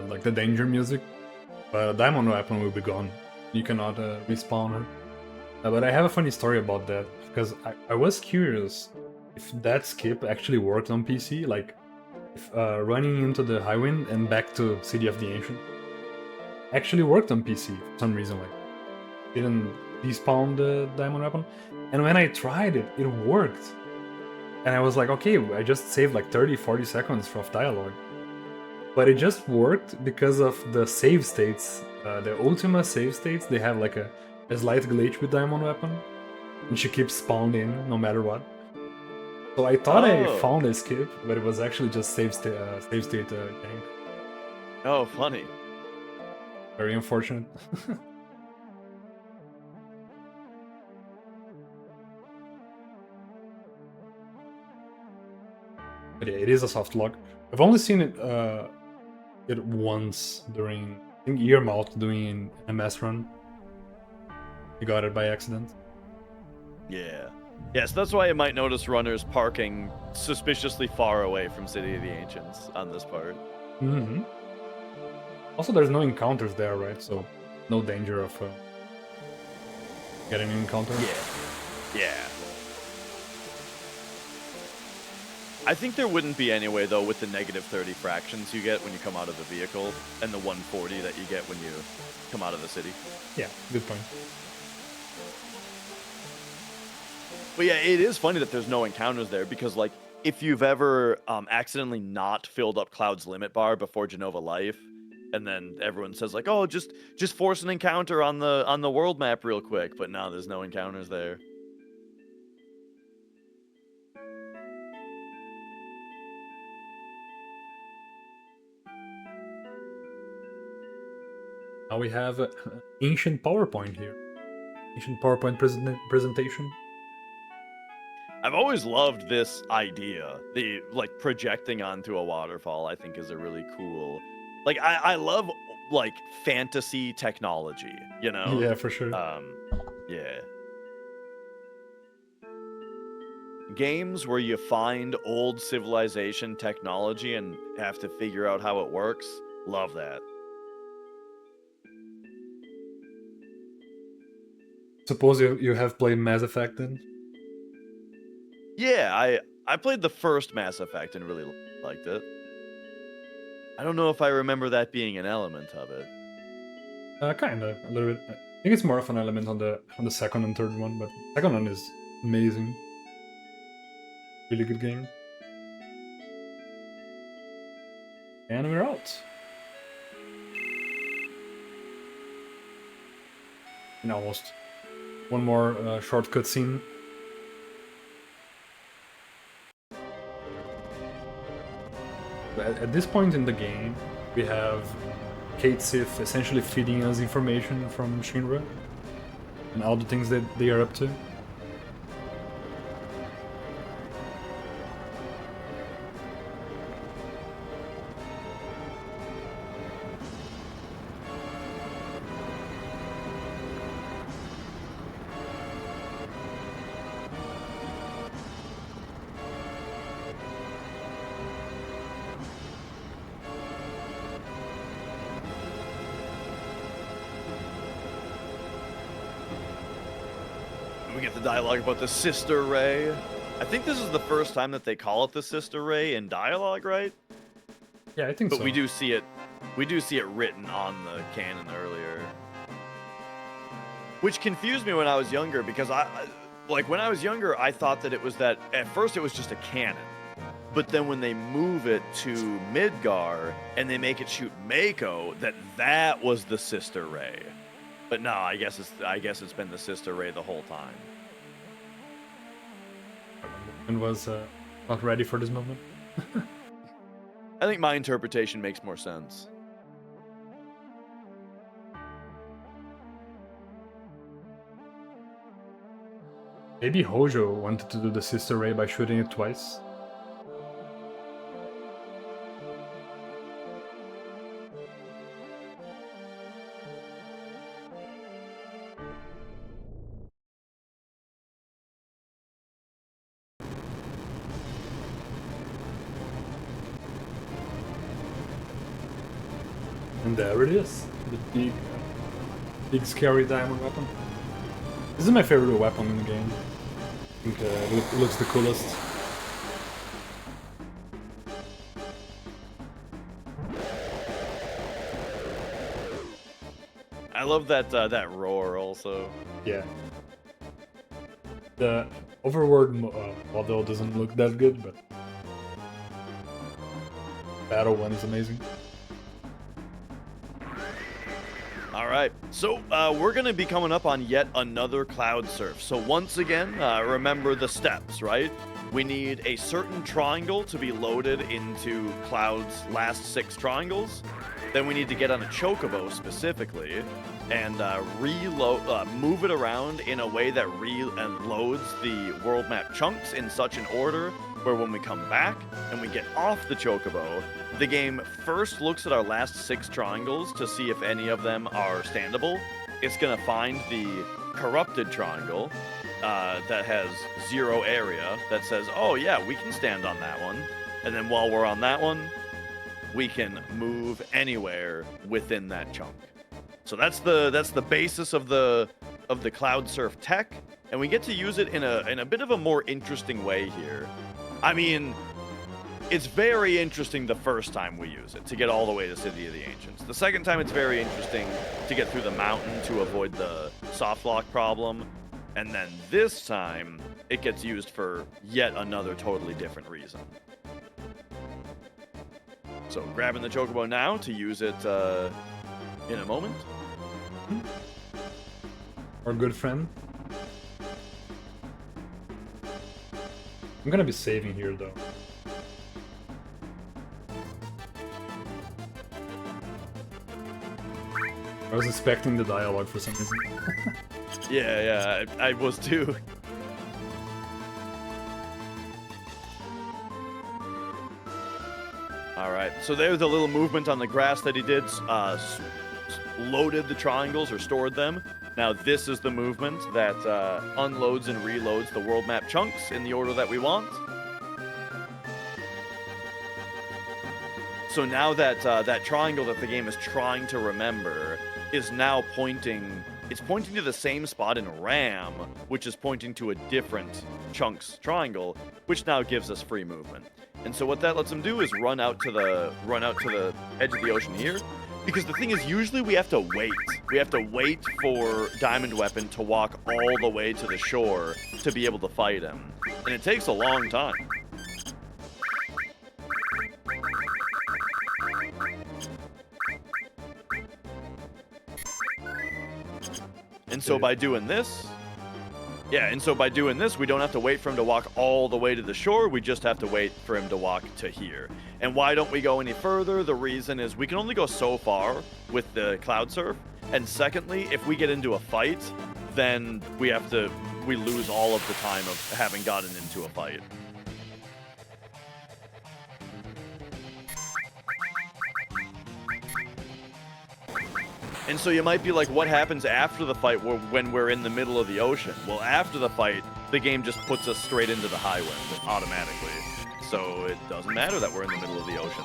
like the danger music, but Diamond Weapon will be gone. You cannot respawn her. But I have a funny story about that, because I was curious if that skip actually worked on PC, like if running into the high wind and back to City of the Ancient actually worked on PC for some reason, like didn't despawn the Diamond Weapon. And when I tried it, it worked. And I was like, okay, I just saved like 30-40 seconds of dialogue. But it just worked because of the save states. The Ultima save states, they have like a slight glitch with Diamond Weapon. And she keeps spawning no matter what. So I thought I found a skip, but it was actually just save state gank. Oh, funny. Very unfortunate. But yeah, it is a soft lock. I've only seen it once during, I think, Earmouth doing an MS run. He got it by accident. Yeah. Yes, that's why you might notice runners parking suspiciously far away from City of the Ancients on this part. Mm-hmm. Also, there's no encounters there, right? So, no danger of getting an encounter. Yeah. I think there wouldn't be anyway, though, with the negative 30 fractions you get when you come out of the vehicle and the 140 that you get when you come out of the city. Yeah, good point. But yeah, it is funny that there's no encounters there because, like, if you've ever accidentally not filled up Cloud's limit bar before Jenova Life, and then everyone says like, "Oh, just force an encounter on the world map real quick," but no, there's no encounters there. Now we have ancient PowerPoint here. Ancient PowerPoint presentation. I've always loved this idea. The like projecting onto a waterfall, I think, is a really cool. Like I love like fantasy technology, you know? Yeah, for sure. Yeah. Games where you find old civilization technology and have to figure out how it works. Love that. Suppose you have played Mass Effect then? Yeah, I played the first Mass Effect and really liked it. I don't know if I remember that being an element of it. Kinda, a little bit. I think it's more of an element on the second and third one, but the second one is amazing. Really good game. And we're out. And almost one more short cutscene. At this point in the game, we have Kate Sith essentially feeding us information from Shinra and all the things that they are up to. We get the dialogue about the sister ray. I think this is the first time that they call it the sister ray in dialogue, right? Yeah, I think But so. we do see it written on the canon earlier. Which confused me when I was younger because when I was younger I thought that it was that at first it was just a cannon. But then when they move it to Midgar and they make it shoot Mako, that was the sister ray. But no, I guess it's been the sister ray the whole time. And was not ready for this moment. I think my interpretation makes more sense. Maybe Hojo wanted to do the sister ray by shooting it twice. And there it is, the big scary diamond weapon. This is my favorite weapon in the game. I think it looks the coolest. I love that roar also. Yeah. The overworld model doesn't look that good, but battle one is amazing. All right, so we're going to be coming up on yet another cloud surf. So once again, remember the steps, right? We need a certain triangle to be loaded into Cloud's last 6 triangles. Then we need to get on a chocobo specifically and move it around in a way that loads the world map chunks in such an order where when we come back and we get off the chocobo, the game first looks at our last 6 triangles to see if any of them are standable. It's going to find the corrupted triangle, that has 0 area that says, oh yeah, we can stand on that one. And then while we're on that one, we can move anywhere within that chunk. So that's the basis of the Cloud Surf tech, and we get to use it in a bit of a more interesting way here. I mean, it's very interesting the first time we use it to get all the way to City of the Ancients. The second time it's very interesting to get through the mountain to avoid the soft lock problem. And then this time it gets used for yet another totally different reason. So grabbing the Chocobo now to use it in a moment. Our good friend. I'm gonna be saving here though. I was expecting the dialogue for some reason. Yeah, I was too. Alright, so there's the little movement on the grass that he did. Loaded the triangles or stored them. Now this is the movement that unloads and reloads the world map chunks in the order that we want. So now that that triangle that the game is trying to remember is now pointing, it's pointing to the same spot in RAM, which is pointing to a different chunks triangle, which now gives us free movement. And so what that lets them do is run out to the edge of the ocean here. Because the thing is, usually we have to wait. We have to wait for Diamond Weapon to walk all the way to the shore to be able to fight him. And it takes a long time. And so by doing this, we don't have to wait for him to walk all the way to the shore. We just have to wait for him to walk to here. And why don't we go any further? The reason is we can only go so far with the Cloud Surf. And secondly, if we get into a fight, then we lose all of the time of having gotten into a fight. And so you might be like, what happens after the fight when we're in the middle of the ocean? Well, after the fight, the game just puts us straight into the high wind automatically. So it doesn't matter that we're in the middle of the ocean.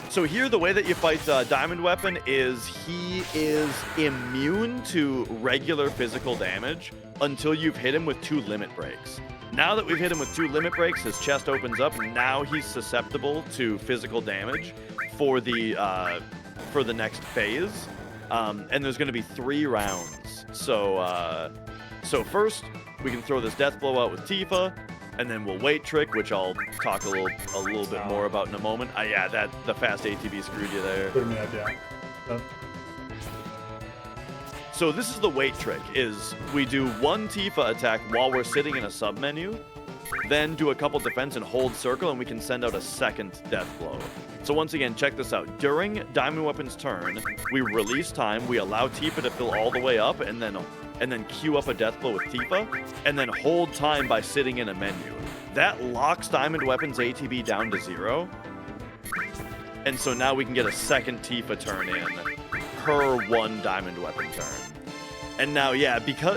So here, the way that you fight Diamond Weapon is he is immune to regular physical damage until you've hit him with 2 limit breaks. Now that we've hit him with 2 limit breaks, his chest opens up, and now he's susceptible to physical damage for the next phase. And there's going to be 3 rounds. So first, we can throw this death blow out with Tifa, and then we'll wait trick, which I'll talk a little bit more about in a moment. Yeah, the fast ATB screwed you there. Yeah. So this is the wait trick, is we do 1 Tifa attack while we're sitting in a sub-menu, then do a couple defense and hold circle, and we can send out a second death blow. So once again, check this out. During Diamond Weapon's turn, we release time, we allow Tifa to fill all the way up, and then queue up a death blow with Tifa, and then hold time by sitting in a menu. That locks Diamond Weapon's ATB down to 0. And so now we can get a second Tifa turn in per 1 Diamond Weapon turn. And now, yeah, because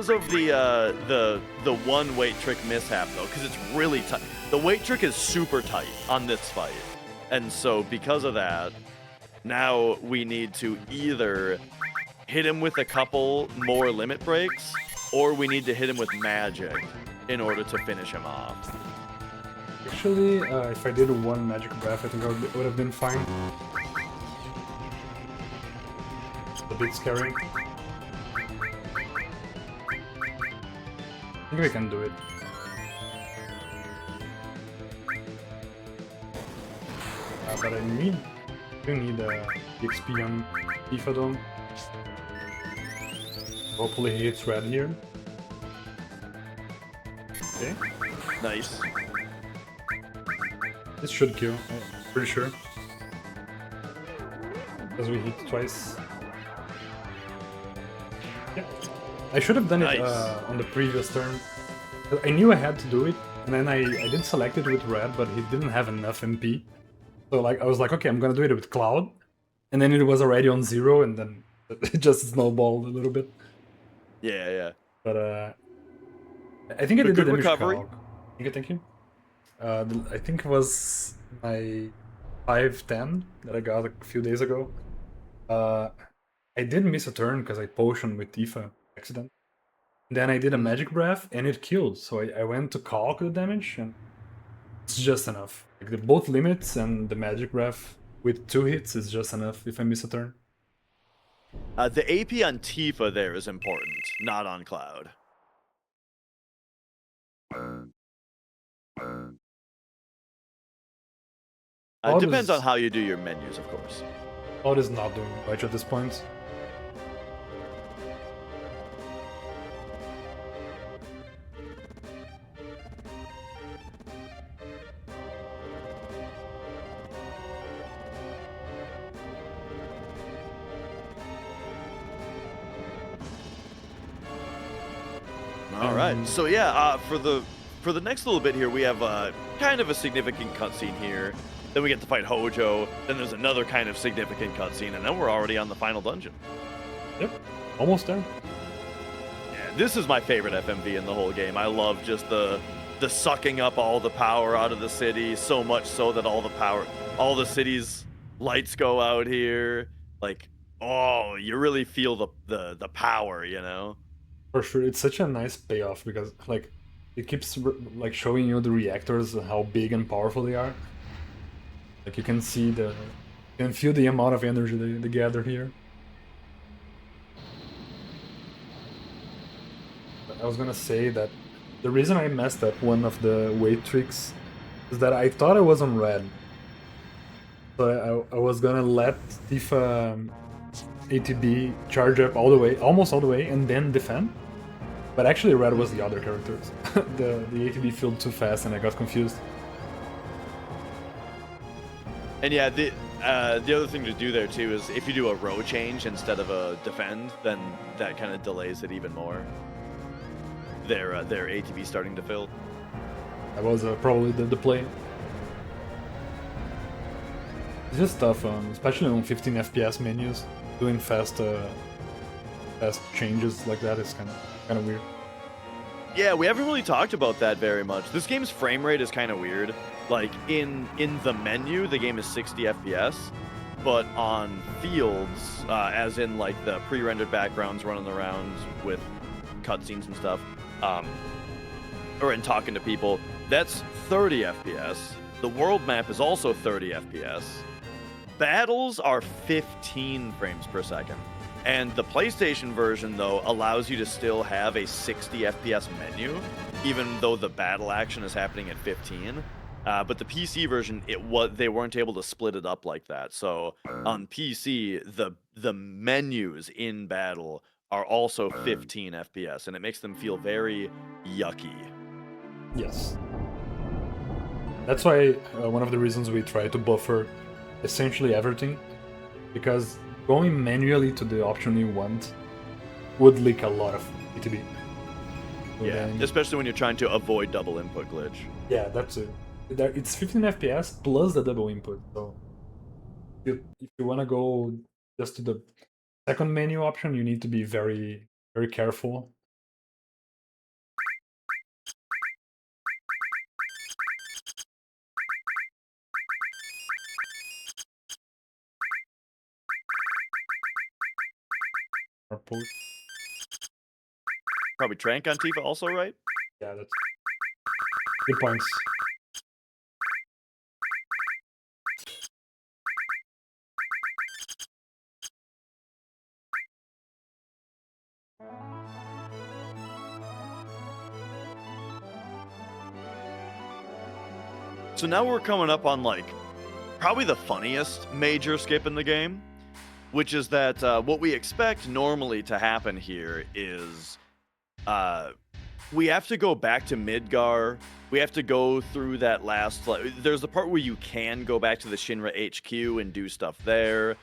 of the 1 wait trick mishap though, because it's really tight. The wait trick is super tight on this fight. And so because of that, now we need to either hit him with a couple more limit breaks, or we need to hit him with magic in order to finish him off. Actually, if I did 1 magic breath, I think I would have been fine. A bit scary. I think we can do it. But I do need the XP on Tifa though. Hopefully he hits red here. Okay. Nice. This should kill, I'm pretty sure. Because we hit twice. Yeah. I should have done it on the previous turn. I knew I had to do it, and then I did select it with red, but he didn't have enough MP. So like I was like, okay, I'm gonna do it with Cloud. And then it was already on 0, and then it just snowballed a little bit. Yeah. But I think I did Good the damage recovery. calc. Thank you. I think it was my 510 that I got a few days ago. I did miss a turn because I potioned with Tifa accident. Then I did a magic breath and it killed. So I went to calc the damage and it's just enough. Like both limits and the magic breath with 2 hits is just enough if I miss a turn. The AP on Tifa there is important, not on Cloud. Cloud Depends is- on how you do your menus, of course. Cloud is not doing much at this point. All right. So yeah, for the next little bit here, we have kind of a significant cutscene here. Then we get to fight Hojo. Then there's another kind of significant cutscene, and then we're already on the final dungeon. Yep, almost there. Yeah, this is my favorite FMV in the whole game. I love just the sucking up all the power out of the city, so much so that all the city's lights go out here. Like, oh, you really feel the power, you know? For sure, it's such a nice payoff because like it keeps like showing you the reactors and how big and powerful they are. Like you can see you can feel the amount of energy they gather here. But I was gonna say that the reason I messed up one of the weight tricks is that I thought I was on red. So I was gonna let Tifa ATB charge up all the way, almost all the way, and then defend. But actually red was the other characters. the ATB filled too fast and I got confused. And yeah, the other thing to do there too is if you do a row change instead of a defend, then that kind of delays it even more. Their ATB starting to fill. That was probably the play. It's just tough, especially on 15 FPS menus. Doing fast changes like that is kind of weird. Yeah, we haven't really talked about that very much. This game's frame rate is kind of weird. Like in the menu, the game is 60 FPS, but on fields, as in like the pre-rendered backgrounds running around with cutscenes and stuff, or in talking to people, that's 30 FPS. The world map is also 30 FPS. Battles are 15 frames per second. And the PlayStation version, though, allows you to still have a 60 FPS menu, even though the battle action is happening at 15. But the PC version, they weren't able to split it up like that. So on PC, the menus in battle are also 15 FPS, and it makes them feel very yucky. Yes. That's why one of the reasons we try to buffer essentially everything, because going manually to the option you want would leak a lot of ATB. So Yeah, then, especially when you're trying to avoid double input glitch. yeah, that's it. It's 15 FPS plus the double input. So if you want to go just to the second menu option, you need to be very, very careful. Or push. Probably Trank on Tifa also, right? Yeah, that's good points. So now we're coming up on like probably the funniest major skip in the game, which is that what we expect normally to happen here is we have to go back to Midgar. We have to go through that last. There's the part where you can go back to the Shinra HQ and do stuff there.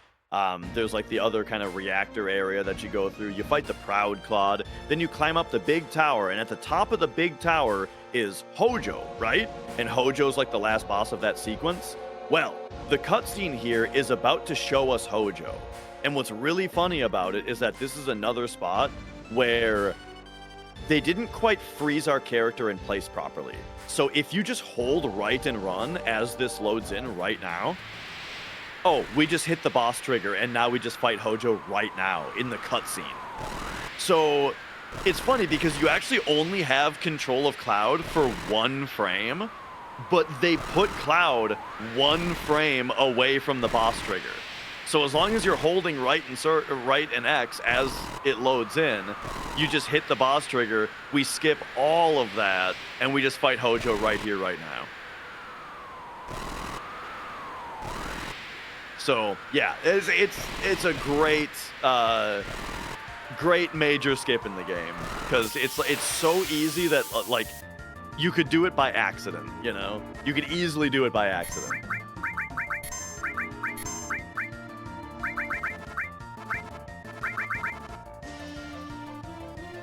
There's like the other kind of reactor area that you go through. You fight the Proud Claude, then you climb up the big tower, and at the top of the big tower is Hojo, right? And Hojo's like the last boss of that sequence. Well, the cutscene here is about to show us Hojo. And what's really funny about it is that this is another spot where they didn't quite freeze our character in place properly. So if you just hold right and run as this loads in right now, oh, we just hit the boss trigger and now we just fight Hojo right now in the cutscene. So it's funny because you actually only have control of Cloud for 1 frame, but they put Cloud 1 frame away from the boss trigger. So as long as you're holding right and X as it loads in, you just hit the boss trigger, we skip all of that, and we just fight Hojo right here, right now. So yeah, it's a great great major skip in the game because it's so easy that like you could do it by accident, you know? You could easily do it by accident.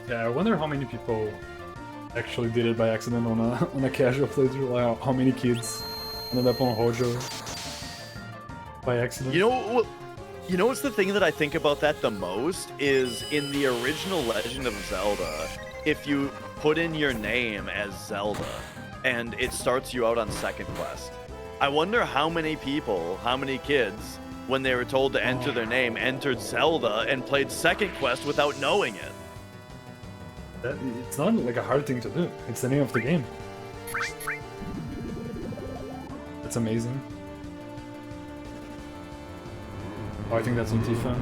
Yeah, I wonder how many people actually did it by accident on a casual playthrough. Like how many kids ended up on Hojo by accident. You know what's the thing that I think about that the most is in the original Legend of Zelda, if you put in your name as Zelda and it starts you out on second quest. I wonder how many people, how many kids, when they were told to enter their name, entered Zelda and played second quest without knowing it. It's not like a hard thing to do. It's the name of the game. That's amazing. Oh, I think that's on Tifa.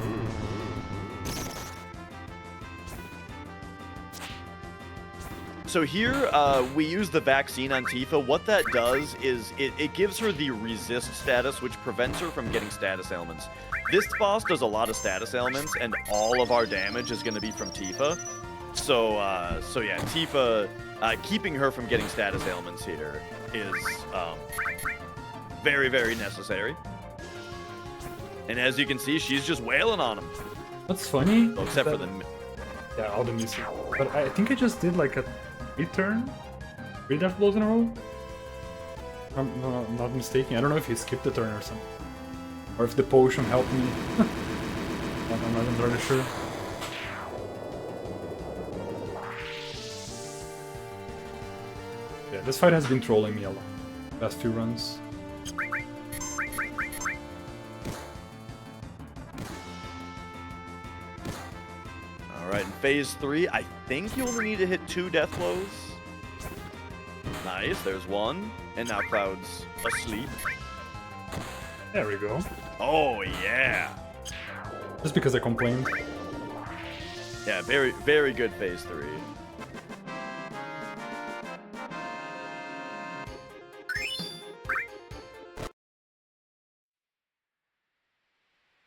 So here, we use the vaccine on Tifa. What that does is it gives her the resist status, which prevents her from getting status ailments. This boss does a lot of status ailments, and all of our damage is going to be from Tifa. So yeah, Tifa, keeping her from getting status ailments here is very, very necessary. And as you can see, she's just wailing on him. What's funny? Well, except for the... Yeah, all the missing. But I think I just did like a 3 death blows in a row. I'm not mistaken. I don't know if he skipped a turn or something. Or if the potion helped me. I'm not entirely sure. Yeah, this fight has been trolling me a lot. Last few runs. Alright, in phase 3, I think you only need to hit 2 death blows. Nice, there's 1. And now Cloud's asleep. There we go. Oh, yeah. Just because I complained. Yeah, very, very good phase 3.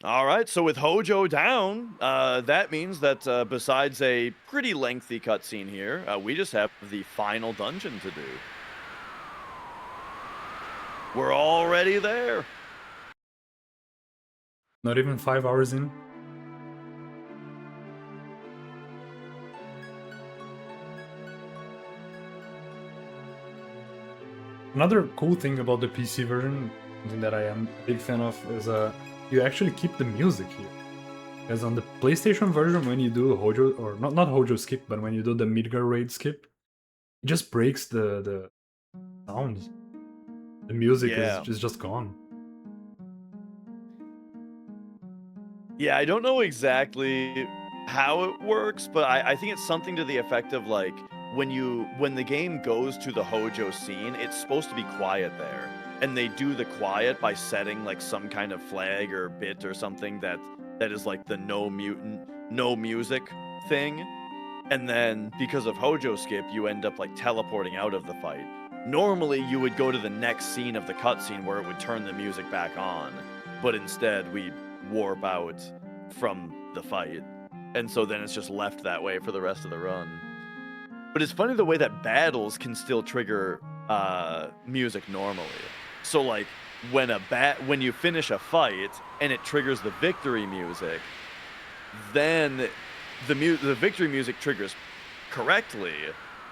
All right, so with Hojo down, that means that besides a pretty lengthy cutscene here, we just have the final dungeon to do. We're already there. Not even 5 hours in. Another cool thing about the PC version, something that I am a big fan of, is you actually keep the music here. Because on the PlayStation version, when you do Hojo, or not Hojo Skip, but when you do the Midgar raid skip, it just breaks the sounds. The music is just gone. Yeah, I don't know exactly how it works, but I think it's something to the effect of like when the game goes to the Hojo scene, it's supposed to be quiet there. And they do the quiet by setting like some kind of flag or bit or something that is like the no music thing. And then because of Hojo Skip, you end up like teleporting out of the fight. Normally you would go to the next scene of the cutscene where it would turn the music back on, but instead we warp out from the fight. And so then it's just left that way for the rest of the run. But it's funny the way that battles can still trigger music normally. So like when you finish a fight and it triggers the victory music, then the victory music triggers correctly,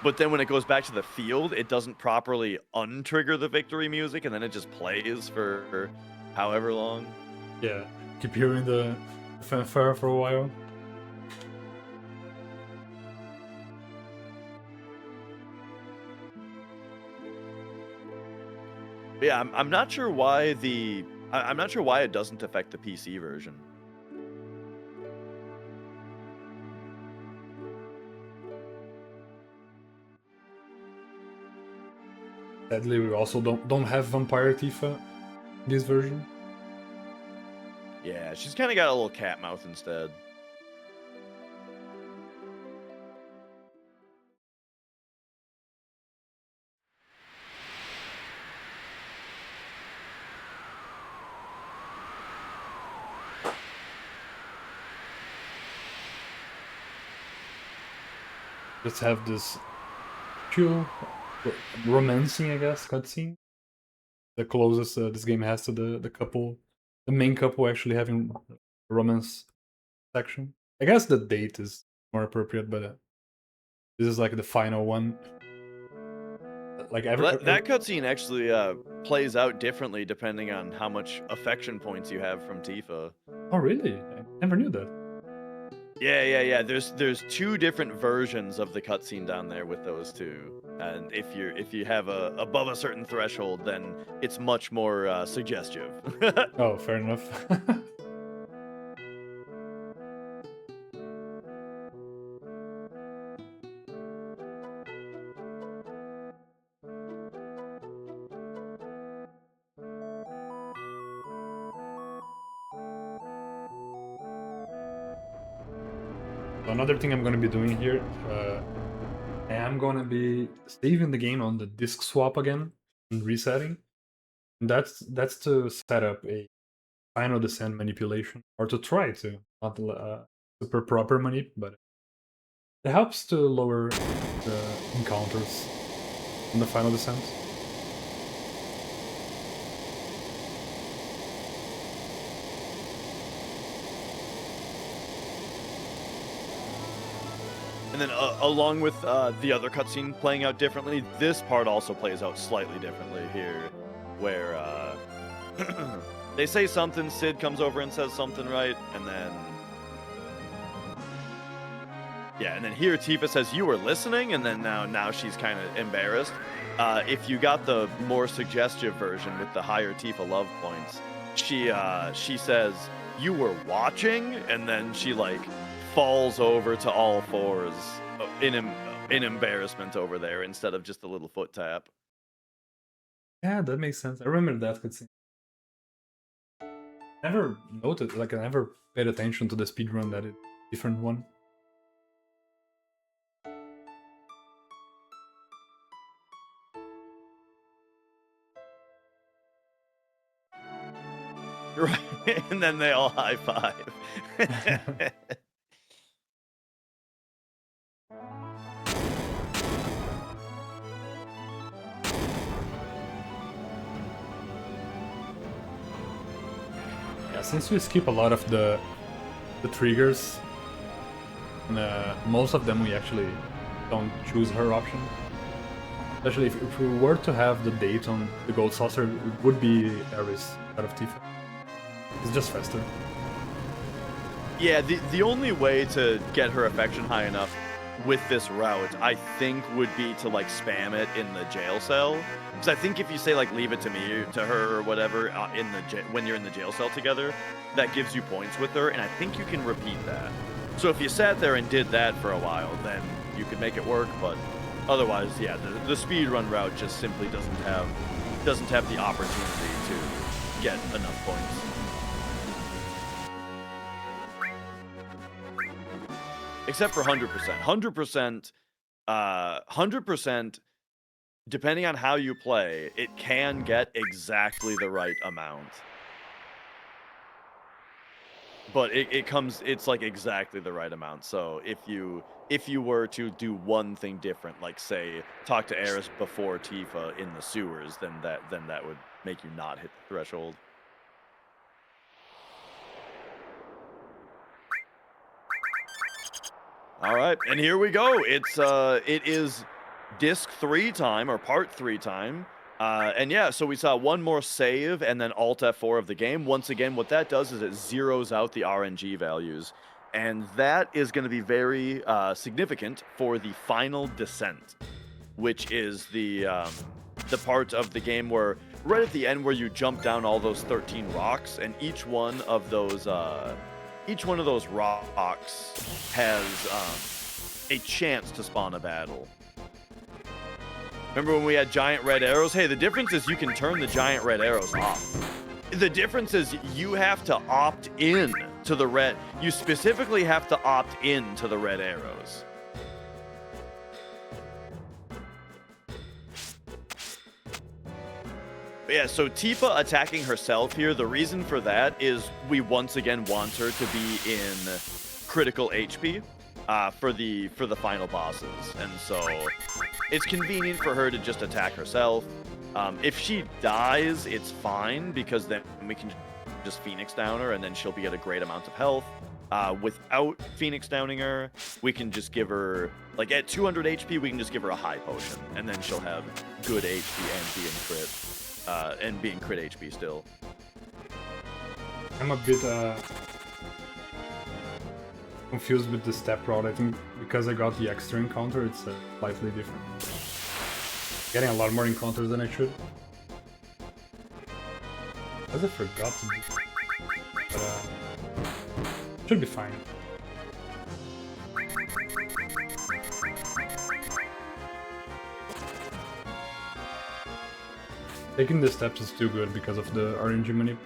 but then when it goes back to the field, it doesn't properly untrigger the victory music, and then it just plays for however long. Yeah, keep hearing the fanfare for a while. Yeah, I'm not sure why I'm not sure why it doesn't affect the PC version. Sadly, we also don't have Vampire Tifa in this version. Yeah, she's kind of got a little cat mouth instead. Just have this chill, romancing, I guess, cutscene. The closest this game has to the couple, the main couple actually having a romance section. I guess the date is more appropriate, but this is like the final one. Like That cutscene actually plays out differently depending on how much affection points you have from Tifa. Oh really? I never knew that. Yeah. There's two different versions of the cutscene down there with those two, and if you have above a certain threshold, then it's much more suggestive. Oh, fair enough. Another thing I'm going to be doing here, I am going to be saving the game on the disk swap again and resetting. And that's to set up a final descent manipulation, or to try to, not super proper manip, but it helps to lower the encounters in the final descent. And then along with the other cutscene playing out differently, this part also plays out slightly differently here, where they say something, Sid comes over and says something right, and then... Yeah, and then here Tifa says, "You were listening," and then now she's kind of embarrassed. If you got the more suggestive version with the higher Tifa love points, she says, "You were watching," and then she like falls over to all fours in embarrassment over there instead of just a little foot tap. Yeah, that makes sense. I remember that cutscene. Never noted, like I never paid attention to the speedrun that it's a different one. Right, and then they all high five. Yeah, since we skip a lot of the triggers, and most of them we actually don't choose her option. Especially if we were to have the date on the gold saucer, it would be Ares out of Tifa. It's just faster. Yeah, the only way to get her affection high enough with this route, I think, would be to like spam it in the jail cell. Because I think if you say like leave it to me, to her, or whatever, when you're in the jail cell together, that gives you points with her, and I think you can repeat that. So if you sat there and did that for a while, then you could make it work. But otherwise, yeah, the speedrun route just simply doesn't have the opportunity to get enough points. Except for 100%. 100%, depending on how you play, it can get exactly the right amount. But it's like exactly the right amount. So if you were to do one thing different, like say talk to Aris before Tifa in the sewers, then that would make you not hit the threshold. All right, and here we go. It is disc 3 time, or part 3 time. And yeah, so we saw one more save and then Alt F4 of the game. Once again, what that does is it zeroes out the RNG values. And that is going to be very significant for the final descent, which is the part of the game where right at the end where you jump down all those 13 rocks, and each one of those rocks has a chance to spawn a battle. Remember when we had giant red arrows? Hey, the difference is you can turn the giant red arrows off. The difference is you have to opt in to the red. You specifically have to opt in to the red arrows. But yeah, so Tifa attacking herself here, the reason for that is we once again want her to be in critical HP for the final bosses. And so it's convenient for her to just attack herself. If she dies, it's fine, because then we can just Phoenix down her, and then she'll be at a great amount of health. Without Phoenix downing her, we can just give her, like at 200 HP, we can just give her a high potion, and then she'll have good HP and being crit HP still. I'm a bit confused with the step route. I think because I got the extra encounter, it's slightly different. Getting a lot more encounters than I should. Because I forgot to do, but should be fine. Taking the steps is too good because of the RNG manip.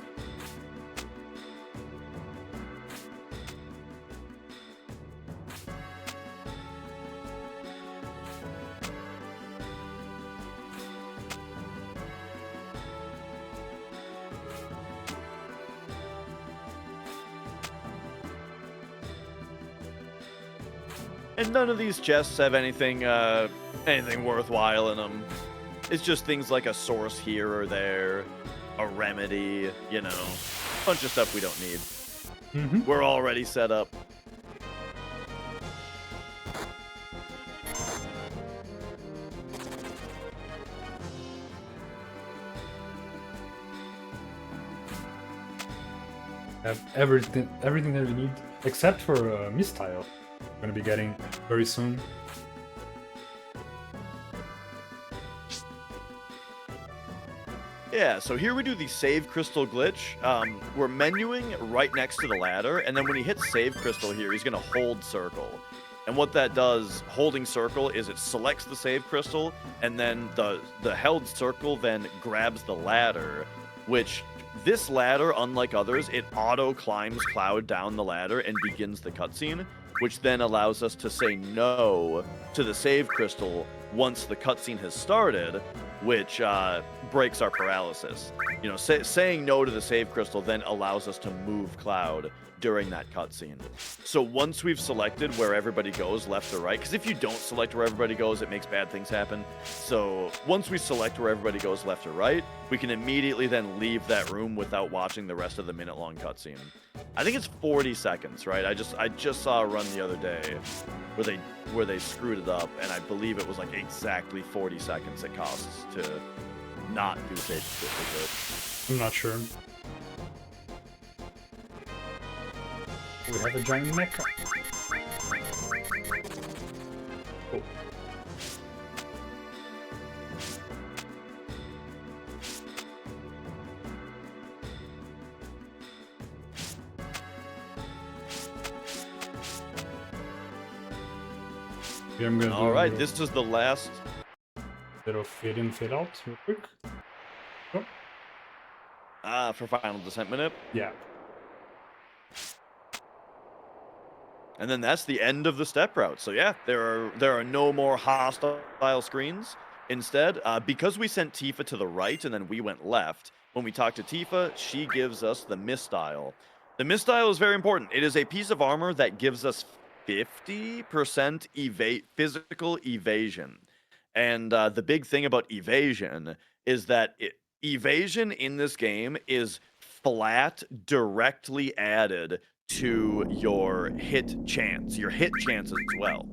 And none of these chests have anything worthwhile in them. It's just things like a source here or there, a remedy, you know, a bunch of stuff we don't need. Mm-hmm. We're already set up. Have everything that we need, except for Mistile. We're gonna be getting very soon. Yeah, so here we do the save crystal glitch. We're menuing right next to the ladder, and then when he hits save crystal here, he's gonna hold circle. And what that does, holding circle, is it selects the save crystal, and then the held circle then grabs the ladder, which this ladder, unlike others, it auto climbs Cloud down the ladder and begins the cutscene, which then allows us to say no to the save crystal once the cutscene has started, which breaks our paralysis. You know, saying no to the save crystal then allows us to move Cloud during that cutscene. So once we've selected where everybody goes, left or right, because if you don't select where everybody goes, it makes bad things happen. So once we select where everybody goes, left or right, we can immediately then leave that room without watching the rest of the minute-long cutscene. I think it's 40 seconds, right? I just saw a run the other day where they screwed it up, and I believe it was like exactly 40 seconds it costs to not do save crystal. I'm not sure. We have a giant mecha. Oh. Here I'm gonna All right, this is the last. Bit of fade in, fade out, real quick. Oh. For Final Descent minute. Yeah. And then that's the end of the step route. So yeah, there are no more hostile screens. Instead, because we sent Tifa to the right and then we went left, when we talk to Tifa, she gives us the Mistile. The Mistile is very important. It is a piece of armor that gives us 50% physical evasion. And the big thing about evasion is that evasion in this game is flat, directly added to your hit chance, chances as well.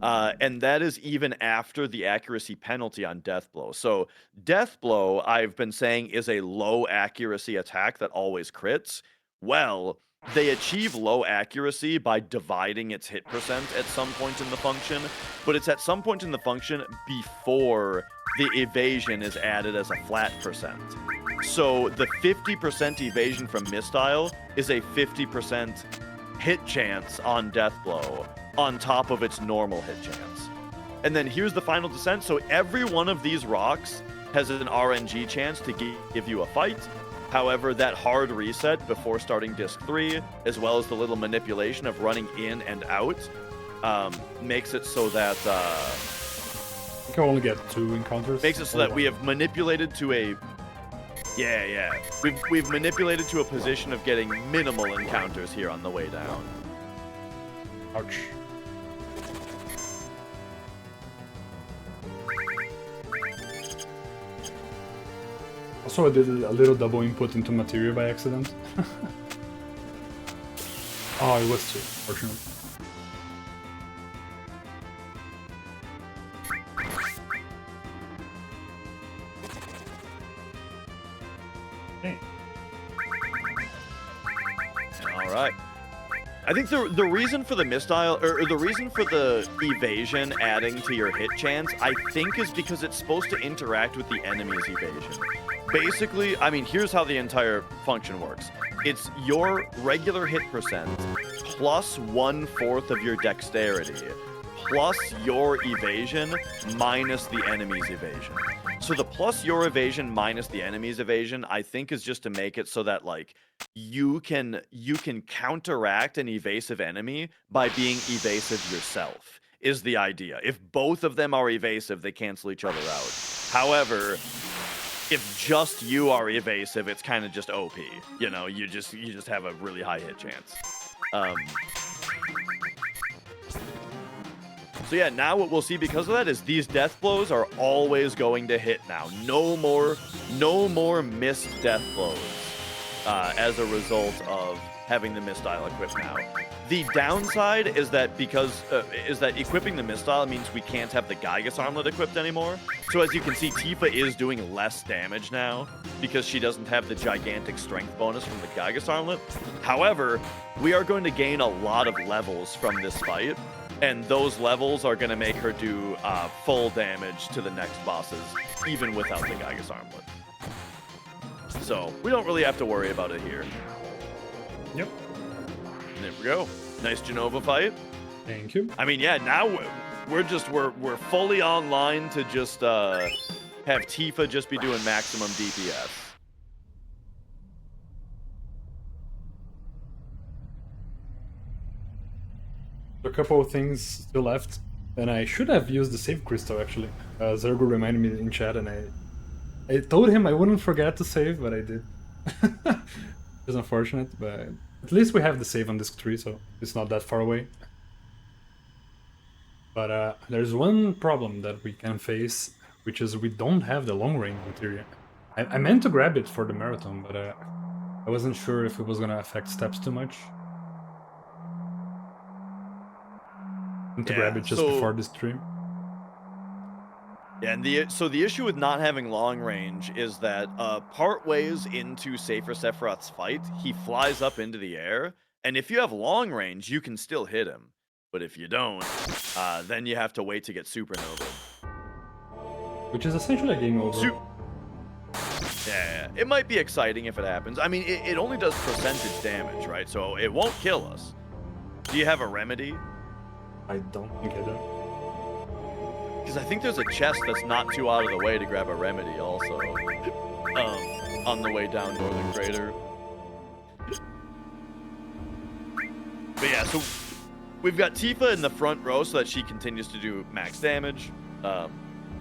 And that is even after the accuracy penalty on Death Blow. So Death Blow, I've been saying, is a low accuracy attack that always crits. Well, they achieve low accuracy by dividing its hit percent at some point in the function, but it's at some point in the function before the evasion is added as a flat percent. So the 50% evasion from Mistile is a 50% hit chance on Death Blow on top of its normal hit chance. And then here's the final descent. So every one of these rocks has an RNG chance to give you a fight. However, that hard reset before starting disc 3, as well as the little manipulation of running in and out, makes it so that... you can only get 2 encounters. Makes it so that we have manipulated to a... Yeah. We've manipulated to a position of getting minimal encounters here on the way down. Ouch. Also, I did a little double input into materia by accident. Oh, it was 2, fortunately. Okay. All right. I think the reason for the mistile, or the reason for the evasion adding to your hit chance, I think is because it's supposed to interact with the enemy's evasion. Basically, I mean, here's how the entire function works. It's your regular hit percent plus 1/4 of your dexterity plus your evasion minus the enemy's evasion. So the plus your evasion minus the enemy's evasion, I think, is just to make it so that, like, you can counteract an evasive enemy by being evasive yourself, is the idea. If both of them are evasive, they cancel each other out. However, if just you are evasive, it's kind of just OP. You know, you just have a really high hit chance. So yeah, now what we'll see because of that is these death blows are always going to hit now. No more missed death blows as a result of having the mistile equipped now. The downside is that equipping the mistile means we can't have the Gigas armlet equipped anymore. So as you can see, Tifa is doing less damage now because she doesn't have the gigantic strength bonus from the Gigas armlet. However, we are going to gain a lot of levels from this fight, and those levels are going to make her do full damage to the next bosses, even without the Gigas armlet. So we don't really have to worry about it here. Yep. There we go. Nice Jenova fight. Thank you. I mean, yeah, now we're fully online to just have Tifa just be doing maximum DPS. A couple of things still left, and I should have used the save crystal actually. Zergo reminded me in chat, and I told him I wouldn't forget to save, but I did. It's unfortunate, but at least we have the save on disc 3, so it's not that far away. But there's one problem that we can face, which is we don't have the long range materia. I meant to grab it for the marathon, but I wasn't sure if it was gonna affect steps too much. And to grab it just before this stream. Yeah, and so the issue with not having long range is that part ways into Safer Sephiroth's fight, he flies up into the air, and if you have long range, you can still hit him. But if you don't, then you have to wait to get supernova. Which is essentially a game over. Yeah, it might be exciting if it happens. I mean, it only does percentage damage, right? So it won't kill us. Do you have a remedy? I don't think I do. Because I think there's a chest that's not too out of the way to grab a remedy also. On the way down Northern Crater. But yeah, so we've got Tifa in the front row so that she continues to do max damage.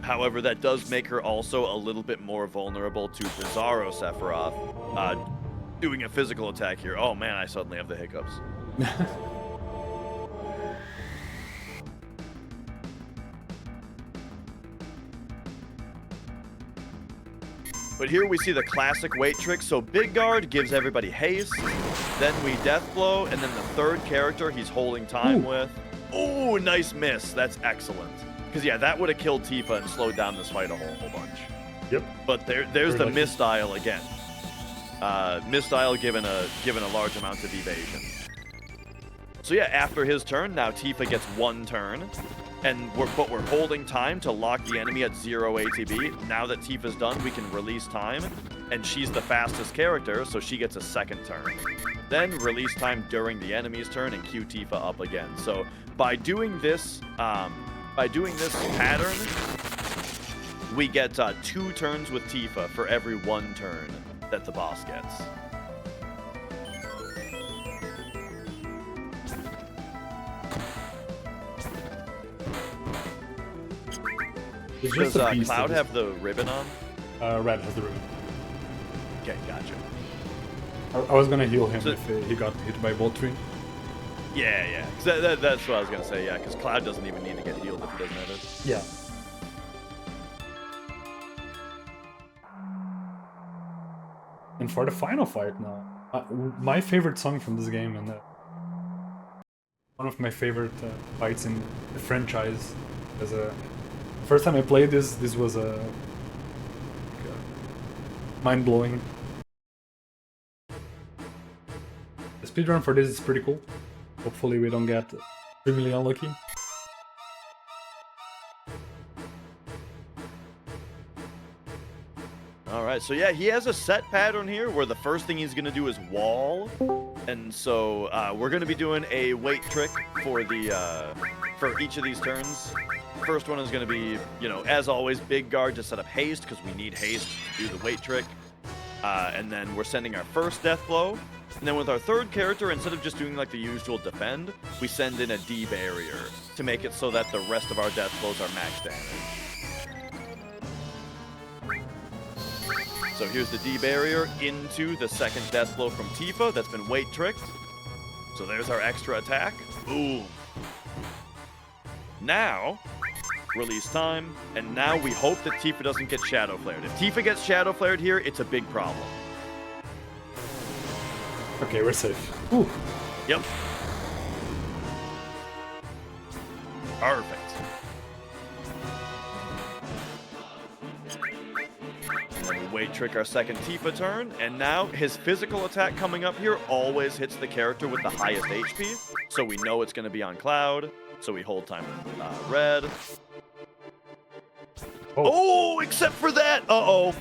However, that does make her also a little bit more vulnerable to Bizarro Sephiroth doing a physical attack here. Oh man, I suddenly have the hiccups. But here we see the classic weight trick. So Big Guard gives everybody haste, then we death blow, and then the third character he's holding time with. Ooh, nice miss. That's excellent. Because yeah, that would have killed Tifa and slowed down this fight a whole bunch. Yep. But there's the misdial again. Misdial given a large amount of evasion. So yeah, after his turn, now Tifa gets one turn. but we're holding time to lock the enemy at 0 ATB. Now that Tifa's done, we can release time, and she's the fastest character, so she gets a second turn. Then release time during the enemy's turn and queue Tifa up again. So by doing this pattern, we get 2 turns with Tifa for every 1 turn that the boss gets. Does Cloud have the ribbon on? Red has the ribbon. Okay, gotcha. I was gonna heal him if he got hit by Bolt Tree. Yeah. That's what I was gonna say, yeah, because Cloud doesn't even need to get healed if he doesn't have it. Yeah. And for the final fight now, my favorite song from this game, and one of my favorite fights in the franchise. As first time I played this was mind-blowing. The speedrun for this is pretty cool. Hopefully we don't get extremely unlucky. Alright, so yeah, he has a set pattern here where the first thing he's going to do is wall. And so we're going to be doing a wait trick for each of these turns. First one is going to be, as always, big guard to set up haste, because we need haste to do the wait trick. And then we're sending our first death blow. And then with our third character, instead of just doing like the usual defend, we send in a D barrier to make it so that the rest of our death blows are max damage. So here's the D barrier into the second death blow from Tifa that's been wait tricked. So there's our extra attack. Boom. Now, release time, and now we hope that Tifa doesn't get shadow flared. If Tifa gets shadow flared here, it's a big problem. Okay, we're safe. Ooh. Yep. Perfect. And then we wait trick our second Tifa turn, and now his physical attack coming up here always hits the character with the highest HP, so we know it's going to be on Cloud, so we hold time with red. Oh, except for that! Uh-oh.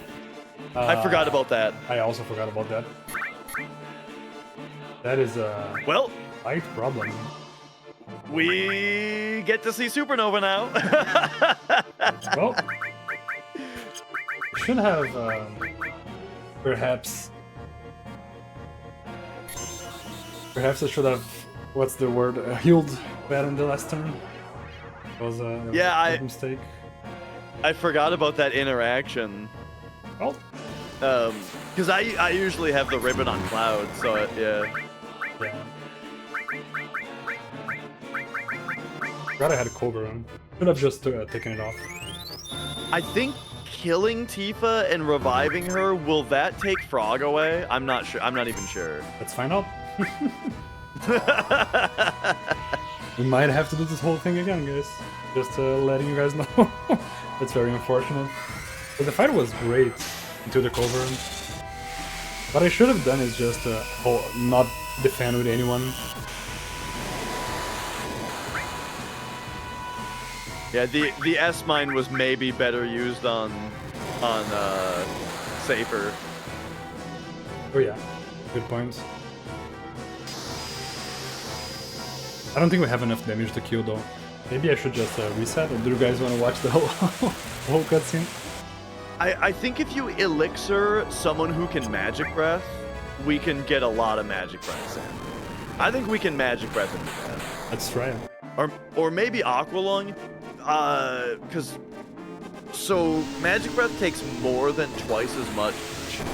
I forgot about that. I also forgot about that. That is a light problem. We get to see Supernova now. Well, should have perhaps I should have, what's the word, healed better in the last turn. It was a mistake. I forgot about that interaction. Oh. Because I usually have the ribbon on Cloud, so yeah. Forgot I had a Cobra on. Should have just taken it off. I think killing Tifa and reviving her, will that take Frog away? I'm not sure. I'm not even sure. Let's find out. We might have to do this whole thing again, guys. Just letting you guys know. That's very unfortunate. But the fight was great into the cover. What I should have done is just not defend with anyone. Yeah, the S mine was maybe better used on Safer. Oh yeah, good points. I don't think we have enough damage to kill though. Maybe I should just reset, or do you guys want to watch the whole cutscene? I think if you elixir someone who can magic breath, we can get a lot of magic breaths in. I think we can magic breath into that. Let's try it. Or maybe Aqua Lung, because so magic breath takes more than twice as much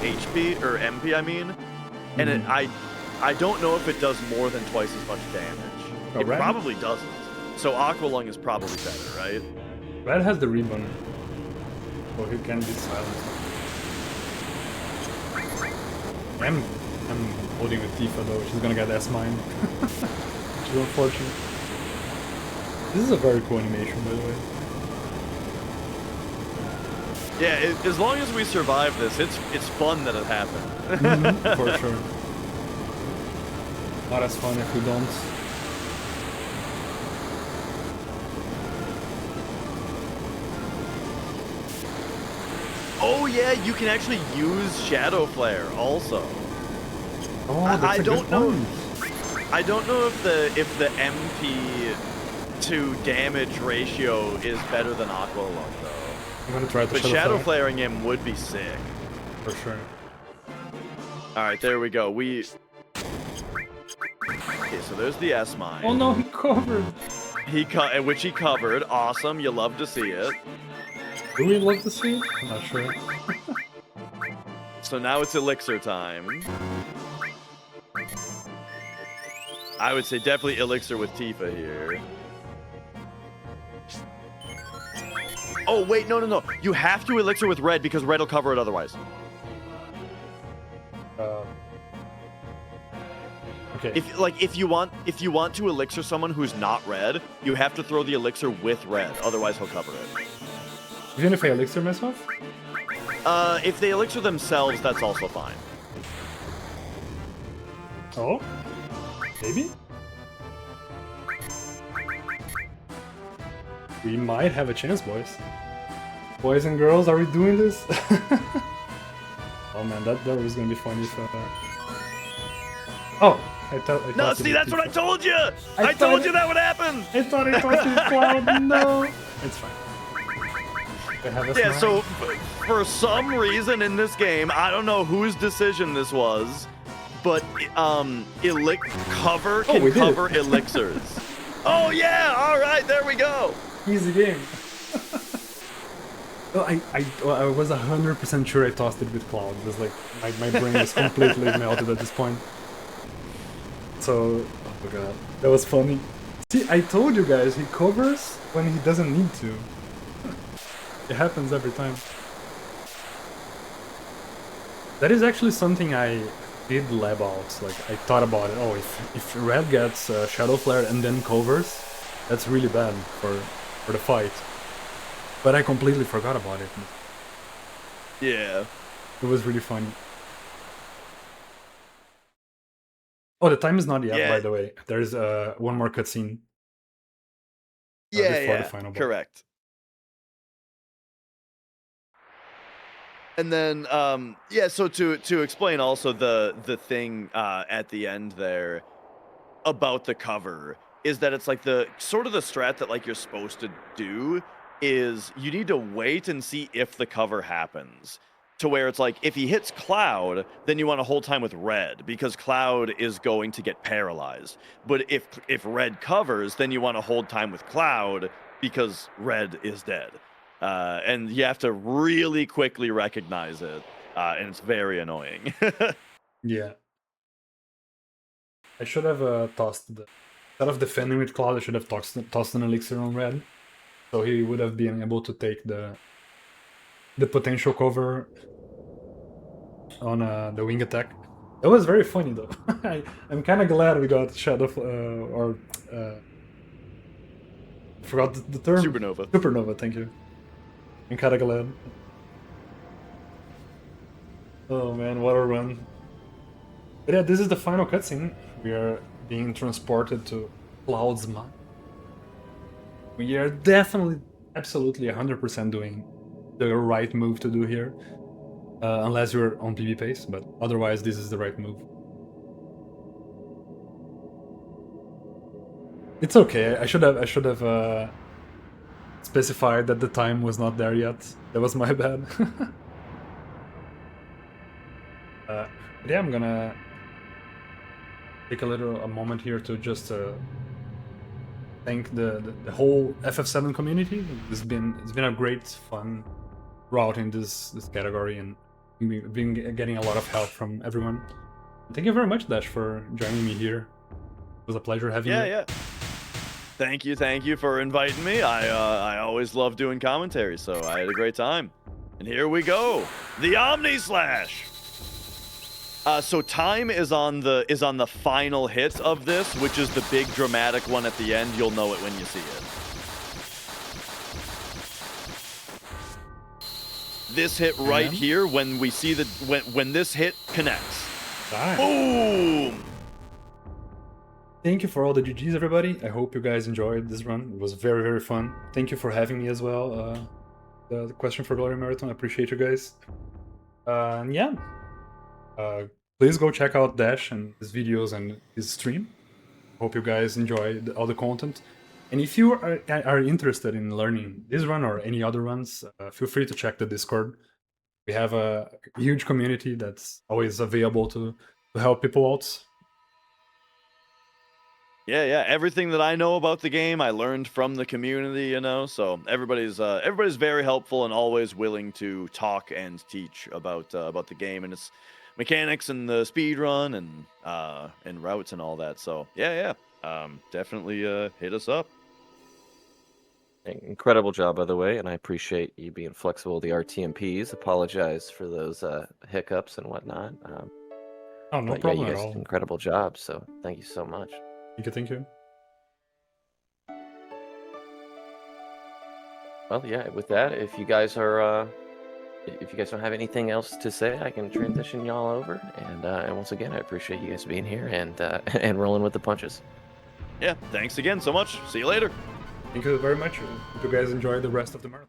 HP or MP, I mean, and I don't know if it does more than twice as much damage. It probably doesn't. So Aqua Lung is probably better, right? Red has the ribbon, so he can be silenced. I'm holding with Tifa though, she's gonna get S-mine. Which is unfortunate. This is a very cool animation, by the way. Yeah, as long as we survive this, it's fun that it happened. For sure. Not as fun if we don't. Oh yeah, you can actually use Shadow Flare also. Oh, I don't know. point. I don't know if the MP to damage ratio is better than Aqua Lung though. I'm gonna try to But Shadow Flaring him would be sick. for sure. All right, there we go. Okay, so there's the S mine. Oh no, he covered. Which he covered. Awesome. You love to see it. Do we love to see it? I'm not sure. So now it's elixir time. I would say definitely elixir with Tifa here. Oh wait, no. You have to elixir with red because red will cover it otherwise. Okay. If you want to elixir someone who's not red, you have to throw the elixir with red. Otherwise, he'll cover it. Even if I elixir myself? If they elixir themselves, that's also fine. Oh? Maybe? We might have a chance, boys. Boys and girls, are we doing this? Oh man, that was gonna be funny if... Oh! I thought No, see, that's what I told you! I thought told you that would happen! I thought it was the cloud, no! It's fine. I have a Yeah, smile. so for some reason in this game, I don't know whose decision this was, but cover Oh, we can did cover elixirs. Oh yeah! All right, there we go. Easy game. Well, I was 100% sure I tossed it with Cloud. It was like, my brain was completely melted at this point. So, oh my god, that was funny. See, I told you guys, he covers when he doesn't need to. It happens every time. That is actually something I did lab out. Like, I thought about it. Oh, if red gets Shadow Flare and then covers, that's really bad for the fight. But I completely forgot about it. Yeah. It was really funny. Oh, the time is not yet, Yeah. by the way. There's one more cutscene. Yeah, before yeah, the final boss. correct. And then, yeah, so to explain also the thing at the end there about the cover is that it's like the sort of the strat that like you're supposed to do is you need to wait and see if the cover happens. To where it's like, if he hits Cloud, then you want to hold time with Red, because Cloud is going to get paralyzed. But if Red covers, then you want to hold time with Cloud, because Red is dead. And you have to really quickly recognize it, and it's very annoying. Yeah. I should have tossed the... Instead of defending with Cloud, I should have tossed an elixir on Red. So he would have been able to take the potential cover on the wing attack. That was very funny though. I'm kind of glad we got Shadow forgot the term. Supernova. Supernova, thank you. I'm kind of glad. Oh man, what a run. But yeah, this is the final cutscene. We are being transported to Cloud's mind. We are definitely, absolutely 100% doing the right move to do here. Unless you're on PB pace, but otherwise this is the right move. It's okay. I should have specified that the time was not there yet. That was my bad. But yeah, I'm gonna take a moment here to just thank the whole FF7 community. It's been a great fun route in this category, and we've been getting a lot of help from everyone. Thank you very much, Dash, for joining me here. It was a pleasure having you. Yeah. Thank you for inviting me. I always love doing commentary, so I had a great time. And here we go, the Omni Slash. So time is on the final hit of this, which is the big dramatic one at the end. You'll know it when you see it. This hit right here, when we see when this hit connects. Boom! Thank you for all the GGs, everybody. I hope you guys enjoyed this run. It was very, very fun. Thank you for having me as well. the question for Glory Marathon. I appreciate you guys. And yeah, please go check out Dash and his videos and his stream. Hope you guys enjoy all the content. And if you are interested in learning this run or any other runs, feel free to check the Discord. We have a huge community that's always available to help people out. Yeah. Everything that I know about the game, I learned from the community, you know. So everybody's very helpful and always willing to talk and teach about the game and its mechanics and the speed run and routes and all that. So yeah. Definitely hit us up. Incredible job, by the way, and I appreciate you being flexible with the RTMPs. Apologize for those hiccups and whatnot. Oh, no But problem yeah, you at guys all. did incredible job. So thank you so much. Thank you. Well, yeah. With that, if you guys don't have anything else to say, I can transition y'all over. And once again, I appreciate you guys being here and and rolling with the punches. Yeah, thanks again so much. See you later. Thank you very much. Hope you guys enjoy the rest of the marathon.